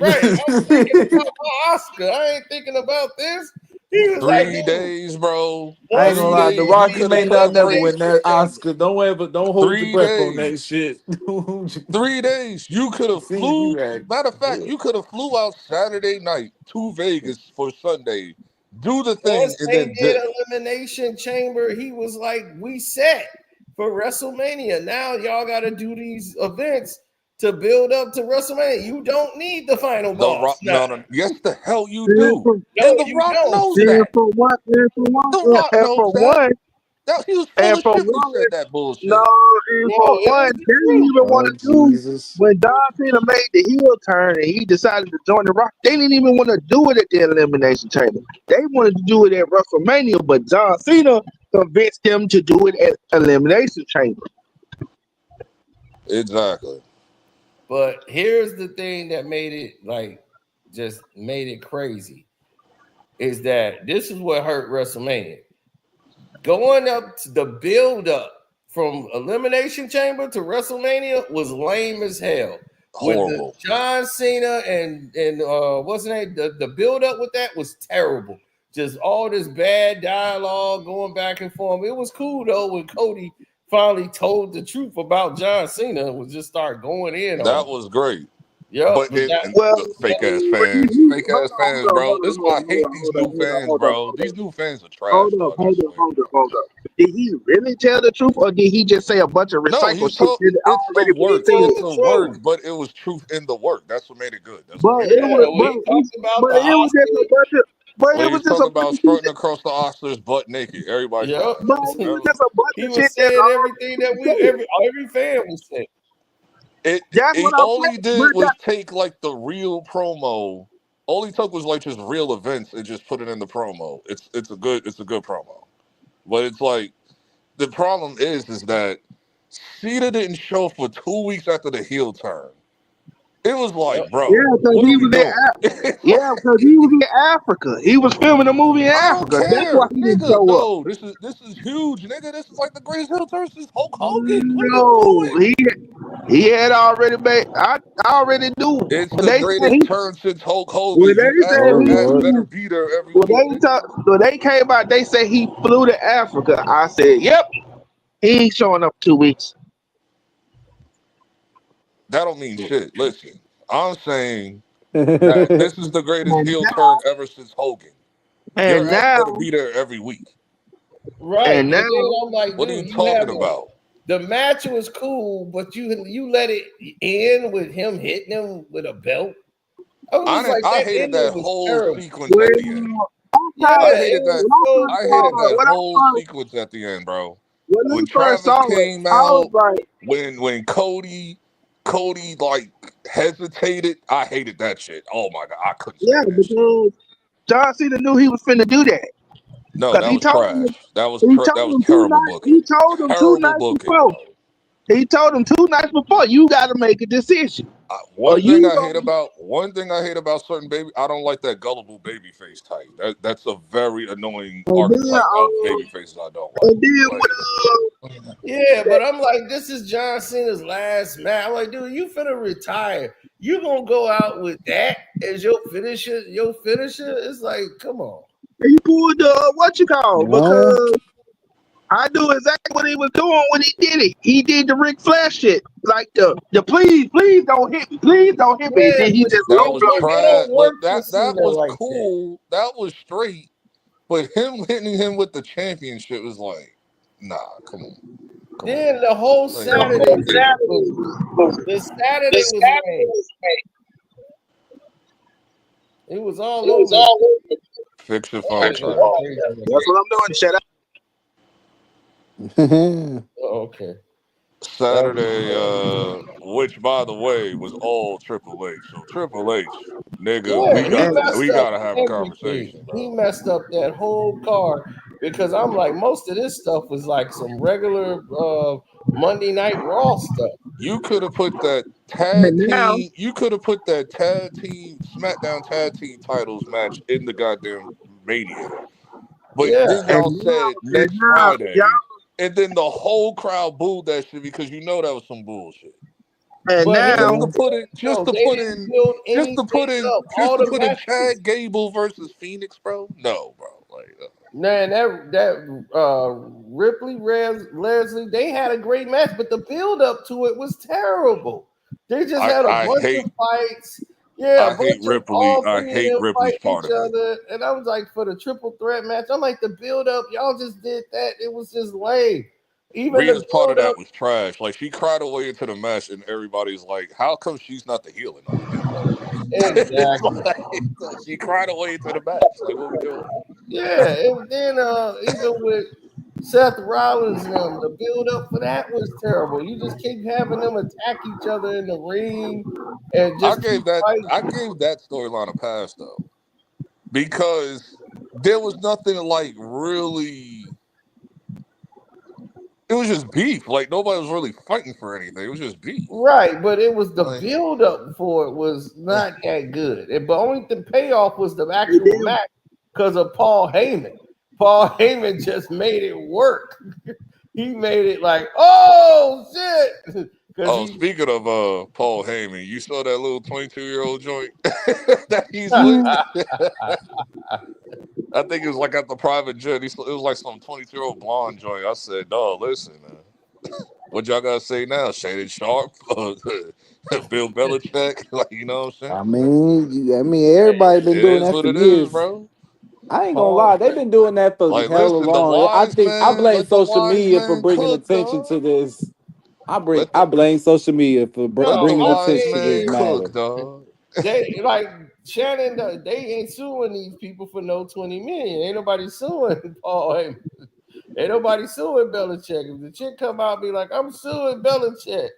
right. I'm thinking about my Oscar. I ain't thinking about this. He was 3 like, days, bro. I ain't gonna lie, The Rock, he may not never win that Oscar. Don't hold your breath on that shit. 3 days. You could have flew. Matter of fact, you could have flew out Saturday night to Vegas for Sunday. Do the thing once and they then did dip. Elimination Chamber, he was like, we set for WrestleMania. Now y'all got to do these events to build up to WrestleMania. You don't need the final The boss. Rock, no. Yes, the hell you And do. for, And The Rock knows and that. for one, The Rock and knows for that. one, He was full and of for shit when he one, said that bullshit. no, and No, for it one, was they the didn't truth. even want to do Jesus. when John Cena made the heel turn and he decided to join The Rock. They didn't even want to do it at the Elimination Chamber. They wanted to do it at WrestleMania, but John Cena convinced them to do it at Elimination Chamber. Exactly. But here's the thing that made it crazy is that this is what hurt WrestleMania. Going up to the build up from Elimination Chamber to WrestleMania was lame as hell. Horrible. With the John Cena and what's his name? The build up with that was terrible. Just all this bad dialogue going back and forth. It was cool though when Cody finally told the truth about John Cena and was just start going in on That him. was great. Yeah, But fake ass fans, bro. This is why I hate these new fans, bro. These new fans are trash, dog. I swear. Hold up. did he really tell the truth, or did he just say a bunch of No, recycled he shit told that it's the already been work. said? It's the work, but it was truth in the work. That's what made it good. That's what But made it it good. was, Yeah, we talked about but the it was just a Oscars. bunch of, but it When was he's just a talking bunch about of shit. strutting across the Oscars butt naked, everybody Yep. cried. But it was That just a bunch He of was shit that's saying already everything that been said. every fan was saying. That's what I'm All he saying. did was take like the real promo. All he took was like just real events and just put it in the promo. It's a good promo. But it's like the problem is that Cena didn't show for 2 weeks after the heel turn. It was like, bro, Yeah, because what are he we was doing? yeah, because he was in Africa. He was filming a movie in I don't Africa. That's why care, he didn't nigga. show up. No, this is huge, nigga. This is like the greatest heel turn since Hulk Hogan. What are No, you doing? he had already made. I already knew. It's When the they said greatest turn since Hulk Hogan. when You they asked said him, he better flew, beat her every week, nigga. when they came out, they said he flew to Africa. I said, "Yep, he ain't showing up 2 weeks." That don't mean shit. Listen, I'm saying that this is the greatest heel turn ever since Hogan. Your And ass better now, be there every week. Right. and And then now, I'm like, What are you dude, you have talking about? the match was cool, but you let it end with him hitting him with a belt. I was just like, I that hated ending that was whole terrible. sequence at the end. well, Yeah, I it hated that. was so I hated that when whole I sequence at the end, bro. when I When first Travis saw it, came I was out, like, when Cody like hesitated, I hated that shit. Oh my god, I couldn't yeah, stand that shit. because John Cena knew he was finna do that. No, Because that was trash. That was he that told was him terrible booking. he told him two Terrible nights booking, before. bro. He told him 2 nights before, you got to make a decision. Or One thing you I hate gonna, about certain baby, I don't like that gullible baby face type. That's a very annoying and then, archetype of baby faces I don't like. and then Like, Yeah, but I'm like, this is John Cena's last match. I'm like, dude, you finna retire. You gonna go out with that as your finisher? Your finisher? It's like, come on. he pulled the what you call, No. because I knew exactly what he was doing when he did it. He did the Ric Flair shit, like the please don't hit me, please don't hit me. And Yeah, then he but just that rolled was they up. trash. don't Like work for that Cena was like that. cool. That was straight. But him hitting him with the championship was like, nah, come on. Then the whole Like, come on. Saturday was the Saturday was lame. It was all over. Fix your Oh, phone, yeah, Travis. That's what I'm doing. Shut up. Oh, okay. Saturday, which by the way was all Triple H. So Triple H, nigga, Yeah, he messed we up gotta have a everything. conversation, He bro. messed up that whole card because I'm like, most of this stuff was like some regular Monday Night Raw stuff. You could have put that And now, tag team SmackDown tag team titles match in the goddamn Mania. But Yeah, then y'all said and next now, Friday, and then the whole crowd booed that shit because you know that was some bullshit. and but Just now, to put it, no, they didn't build anything up. just All to the put in matches. Chad Gable versus Phoenix, bro. No, bro. Like, Man, Ripley, Leslie, they had a great match, but the build up to it was terrible. They just had a I bunch hate of fights. Yeah, a I hate bunch of Ripley. all I three of hate them Ripley's fighting part each of it. other. And I was like, for the triple threat match, I'm like, the build up, y'all just did that. It was just lame. Even the Rhea's part of build up, that was trash. Like she cried away into the match, and everybody's like, "How come she's not the heel in all that?" Like, it's exactly. like she cried away into the match. Like, what we doing? Yeah, and then even with Seth Rollins and them, the build up for that was terrible. You just keep having them attack each other in the ring and I just keep gave that fighting. storyline a pass though, because there was nothing like really. It was just beef. Like nobody was really fighting for anything. It was just beef. Right, but it was the Like, build up for it was not that good. But only the payoff was the actual match because of Paul Heyman. Paul Heyman just made it work. He made it like, oh shit. oh, He speaking of Paul Heyman, you saw that little 22-year-old joint that he's with? I think it was like at the private jet. It was like some 22-year-old blonde joint. I said, "Dog, listen, what y'all gotta say now? Shannon Sharp, Bill Belichick, like you know what I'm saying? I mean, everybody been It doing is that what for it is, years. bro. I ain't gonna lie, they've been doing that for Like, hella listen, the long. I wise think I man, blame let the social wise media for man bringing cook, attention dog. to this. I Let the blame social media for let the bringing wise attention to this man matter. cook, dog. They like Shannon. They ain't suing these people for no 20 million. Ain't nobody suing Paul Heyman. Ain't nobody suing Belichick. If the chick come out and be like, I'm suing Belichick.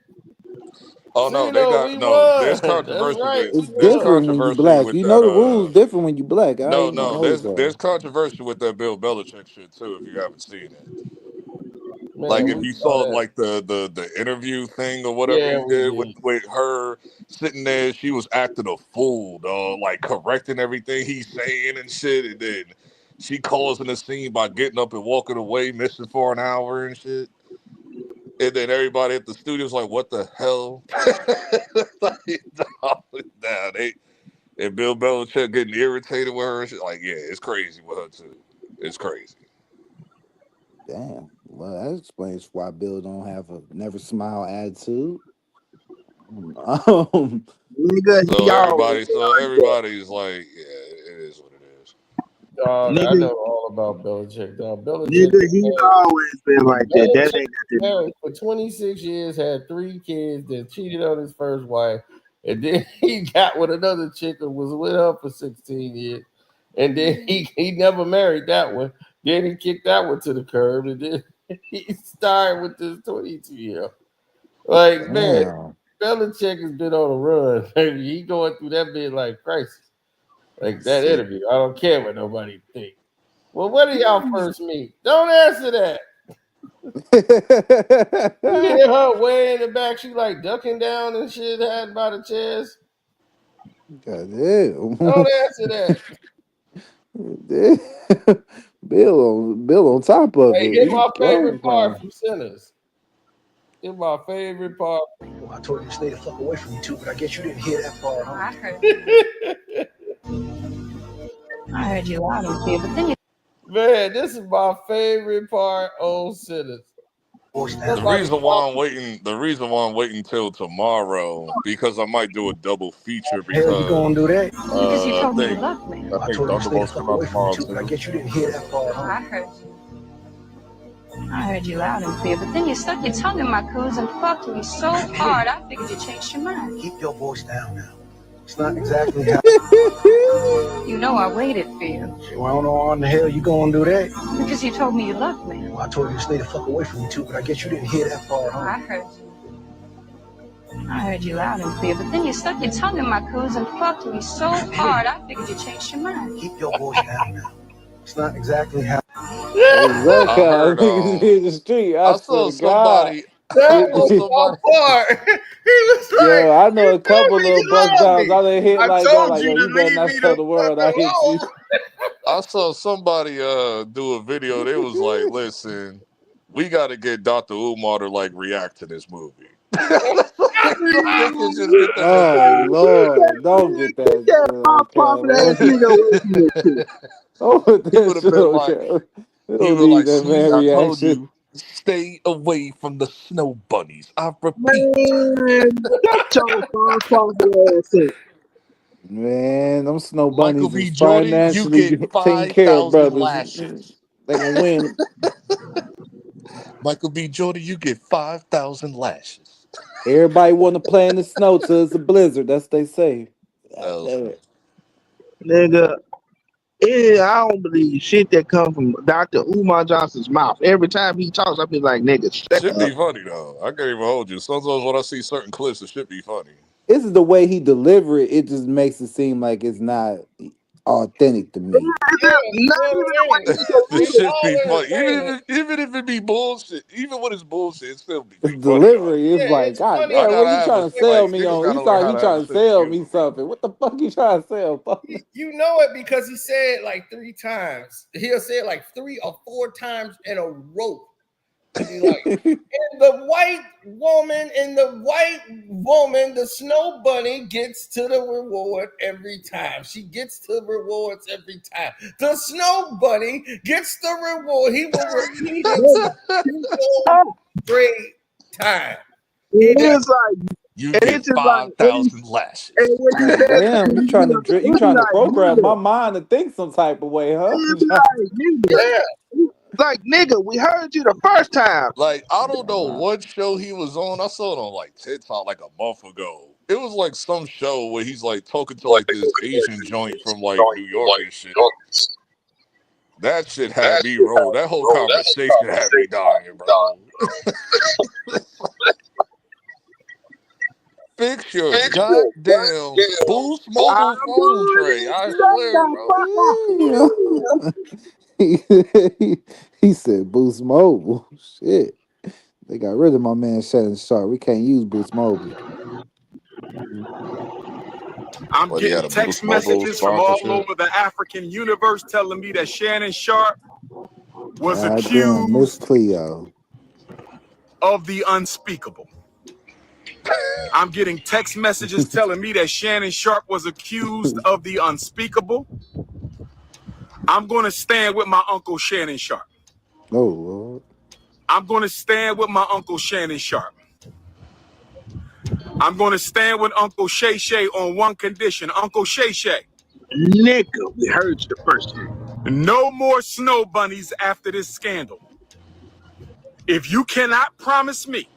Oh So, no, you they know, got we no. won. There's That's controversy right. with We It's there's won. different when you controversy black. with You know that. the rules different when you black. I No, ain't gonna no, hold there's y'all. controversy with that Bill Belichick shit too. If you haven't seen it, like Man, if we you saw saw that. like the interview thing or whatever Yeah, he we did did. with her sitting there, she was acting a fool, dog, like correcting everything he's saying and shit, and then she causing the scene by getting up and walking away, missing for an hour and shit. And then everybody at the studio's like, "What the hell?" Like, dog, nah, and Bill Belichick getting irritated with her and shit. Like, yeah, it's crazy with her too. It's crazy. Damn. Well, that explains why Bill don't have a never smile attitude. Nigga, he always been So like that. everybody's like, yeah, it is what it is. Dog, I Nigga, know all about Belichick. Dog, Belichick nigga, he's always been like that. That Belichick ain't nothing new. married for 26 years, had 3 kids, then cheated on his first wife, and then he got with another chick and was with her for 16 years. And then he never married that one. Then he kicked that one to the curb, and then he started with this 22-year-old. Like, man, Damn. Belichick has been on a run. He going through that bit like crisis. Like that Sick. interview. I don't care what nobody think. Well, when did y'all first meet? Don't answer that. You hear her way in the back, she like ducking down and shit, had by the chest. Goddamn. Don't answer that. Bill on top of Hey, it. here's He my favorite throwing part some. from Sinners. Here's my favorite part. Well, I told you to stay the fuck away from me too, but I guess you didn't hear that part. Huh? I heard. I heard you loud and clear, but then you. Man, this is my favorite part on Sinners. The reason why I'm waiting till tomorrow because I might do a double feature Hell, you gonna do that? Because you I told me you think loved me. I I think told you to stay the Thunderbolts fuck come out away from me tomorrow too, but I too. guess you didn't hear that part. Huh? I heard you. I heard you loud and clear, but then you stuck your tongue in my coos and fucked me so hard, I figured you changed your mind. Keep your voice down now. It's not exactly how. You know I waited for you. Well, I don't know how in the hell you gonna do that. Because you told me you loved me. Well, I told you to stay the fuck away from me too, but I guess you didn't hear that part. Huh? I heard you. I heard you loud and clear, but then you stuck your tongue in my coos and fucked me so hard, I figured you changed your mind. Keep your voice down now. It's not exactly how. Exactly. I How heard niggas be in the street. I I swear saw to God. somebody I That saw was somebody my part. He was Yo, like, I know "You a told couple me little you bust love downs. me. I done hit I like that. told Like, you yo, to you better leave not me tell the the fuck world I hit you. alone." I saw somebody do a video. They was like, listen, we gotta get Dr. Umar to like react to this movie. Some niggas just get the Oh video. Lord, don't get Get that that shit on pop popping ass camera. nigga away from me too. Don't put He that would have shit been on like, camera. We he don't was need like, that see, man I told reaction. you, stay away from the snow bunnies. I repeat. Man, get your pop popping ass in. Man, them snow Michael bunnies B. is Jordan, you financially get taken care of, 5,000 brothers. lashes. They gonna win. Michael B. Jordan, you get 5,000 lashes. Everybody want to play in the snow till it's a blizzard. That's what they say. God Oh, damn it. Nigga, I don't believe shit that come from Dr. Umar Johnson's mouth. Every time he talks, I be like, nigga, shut should up. be funny though. I can't even hold you. Sometimes when I see certain clips, it should be funny. This is the way he deliver it. It just makes it seem like it's not authentic to me. Yeah, Not well, even it the way ain't. he The It's shit delivered be all funny. entertainment. Even if it be bullshit, even when it's bullshit, it still be The funny though. delivery is Yeah, like, it's God funny. I damn, what gotta you have a trying to Like, sell like me niggas on? gotta He learn thought how he to have a trying to sense of sell me humor. something. What the fuck you trying to sell? Fuck? you know it because he said it like 3 times. He'll say it like 3 or 4 times in a row. And be like, and the white woman, the snow bunny gets to the reward every time. She gets to rewards every time. The snow bunny gets the reward. He will repeat himself 2 great time. He It does. is like You And get it's just like, 5,000 lashes. and when you Like, said, damn, you trying to like, program my nigga, mind to think some type of way, huh? nigga, like, nigga, we heard you the first time. Like, I don't know what show he was on. I saw it on like TikTok like a month ago. It was like some show where he's like talking to like this Asian joint from like New York and shit. That shit had me roll. That whole conversation had me dying, bro. Fix your goddamn Boost mobile phone tray. I swear, bro. He said Boost Mobile. Shit. They got rid of my man Shannon Sharp. We can't use Boost Mobile. I'm But he had getting a text Boost Mobile messages from all sponsorship. over the African universe telling me that Shannon Sharp was God damn, Miss accused Cleo. of the unspeakable. I'm getting text messages telling me that Shannon Sharp was accused of the unspeakable. I'm going to stand with my uncle Shannon Sharp. Oh, Lord. I'm going to stand with my uncle Shannon Sharp. I'm going to stand with Uncle Shay Shay on one condition. Uncle Shay Shay. Nigga, we heard you the first time. No more snow bunnies after this scandal. If you cannot promise me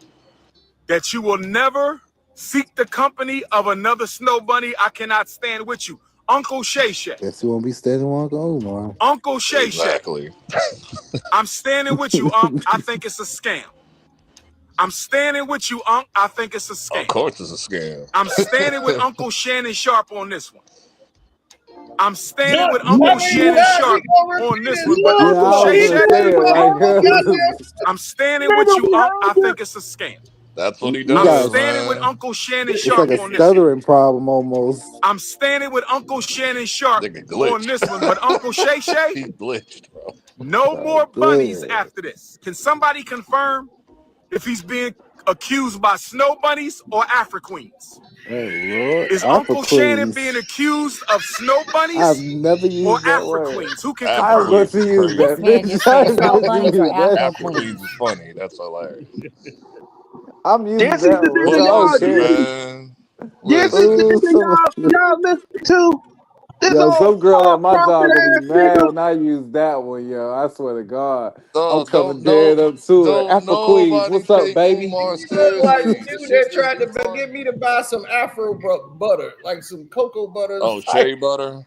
that you will never seek the company of another snow bunny, I cannot stand with you. Uncle Shay Shay. Guess you won't be standing with Uncle Umar. Uncle Shay Shay. Exactly. I'm standing with you, Unc. I think it's a scam. I'm standing with you, Unc. I think it's a scam. Of course it's a scam. I'm standing with Uncle Shannon Sharp on this one. I'm standing with Uncle Shannon Sharp on this one, but Yeah, Uncle I was Shay gonna Shay. say it. Like, I'm standing with you, Unc. I think it's a scam. That's what he you I'm does, got standing with man. Uncle Shannon it's Sharp like a on this one. stuttering problem almost. I'm standing with Uncle Shannon Sharp Nigga glitched. on this one, but Uncle Shay Shay, He glitched, bro. no more bunnies Good. after this. Can somebody confirm if he's being accused by snow bunnies or Afro Queens? Oh, Lord. Is Alpha Uncle Shannon Queens. being accused of snow bunnies I've never or used that Afro word. Queens? Who can Afro I was confirm? going Queens to is use crazy. that, bitch. I was going to use that. Afro Queens is funny. That's hilarious. I'm using This is that the one. But nigga, I don't y'all. listen, care. man. This is Listen. the Ooh, nigga y'all listen to. This yo, old some girl at my job corporate gonna be ass mad nigga. when I use that one, yo. I swear to God. I'm No, coming dead up to it. don't Afro Queens, nobody what's up, take baby? Umar Look like seriously. The dude shit that just tried be to funny. get me to buy some Afro butter, like some cocoa butter. Oh, shea butter.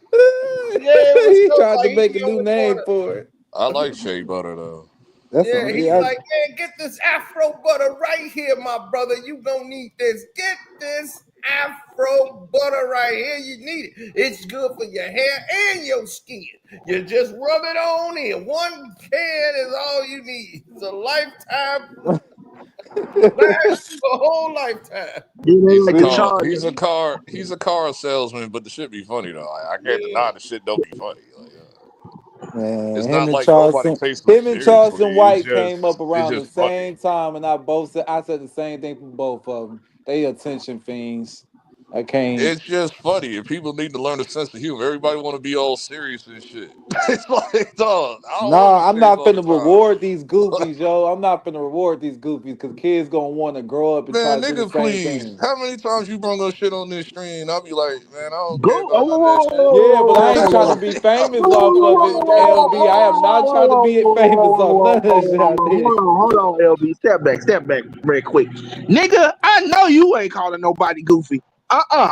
Yeah, it was He so tried to like make a he on new the name corner. for it. I like shea butter though. That's Yeah, on he yeah. like, man, get this Afro butter right here, my brother. You gonna need this. Get this Afro butter right here. You need it. It's good for your hair and your skin. You just rub it on in. One can is all you need. It's a lifetime. Lasts you a whole lifetime. He's a car salesman, but the shit be funny though. I can't deny the shit don't be funny. Like, Man, it's him not and like nobody Charleston, takes him him and seriously. Charleston White came up It's around the just funny. same time, and I said the same thing for both of them. They attention fiends. I can't. It's just funny, and people need to learn a sense of humor. Everybody want to be all serious and shit. It's like, dog, I don't want Nah, to be I'm serious not all the finna time. reward these goofies, yo. I'm not finna reward these goofies because kids gonna want to grow up and try Man, to do the nigga, same please. thing. How many times you brung up shit on this stream? I'll be like, man, I don't care Go. about none of that shit. Yeah, but I ain't trying to Oh. be famous off of it, LB. I am not trying to be famous off none of that shit I did. Hold on, LB. Step back, real quick. Nigga, I know you ain't calling nobody goofy.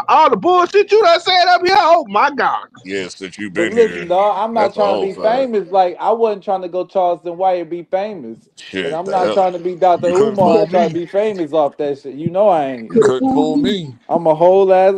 All the bullshit you done said up here, oh my God. Yes, that you've But been listen, here. dog, I'm not That's a trying to whole be fact. famous. Like I wasn't trying to go Charleston White and be famous, and Shit, I'm the not hell. trying to be Dr. You couldn't Umar fool and try to me. be famous off that shit. You know I ain't. You couldn't fool me. I'm a whole ass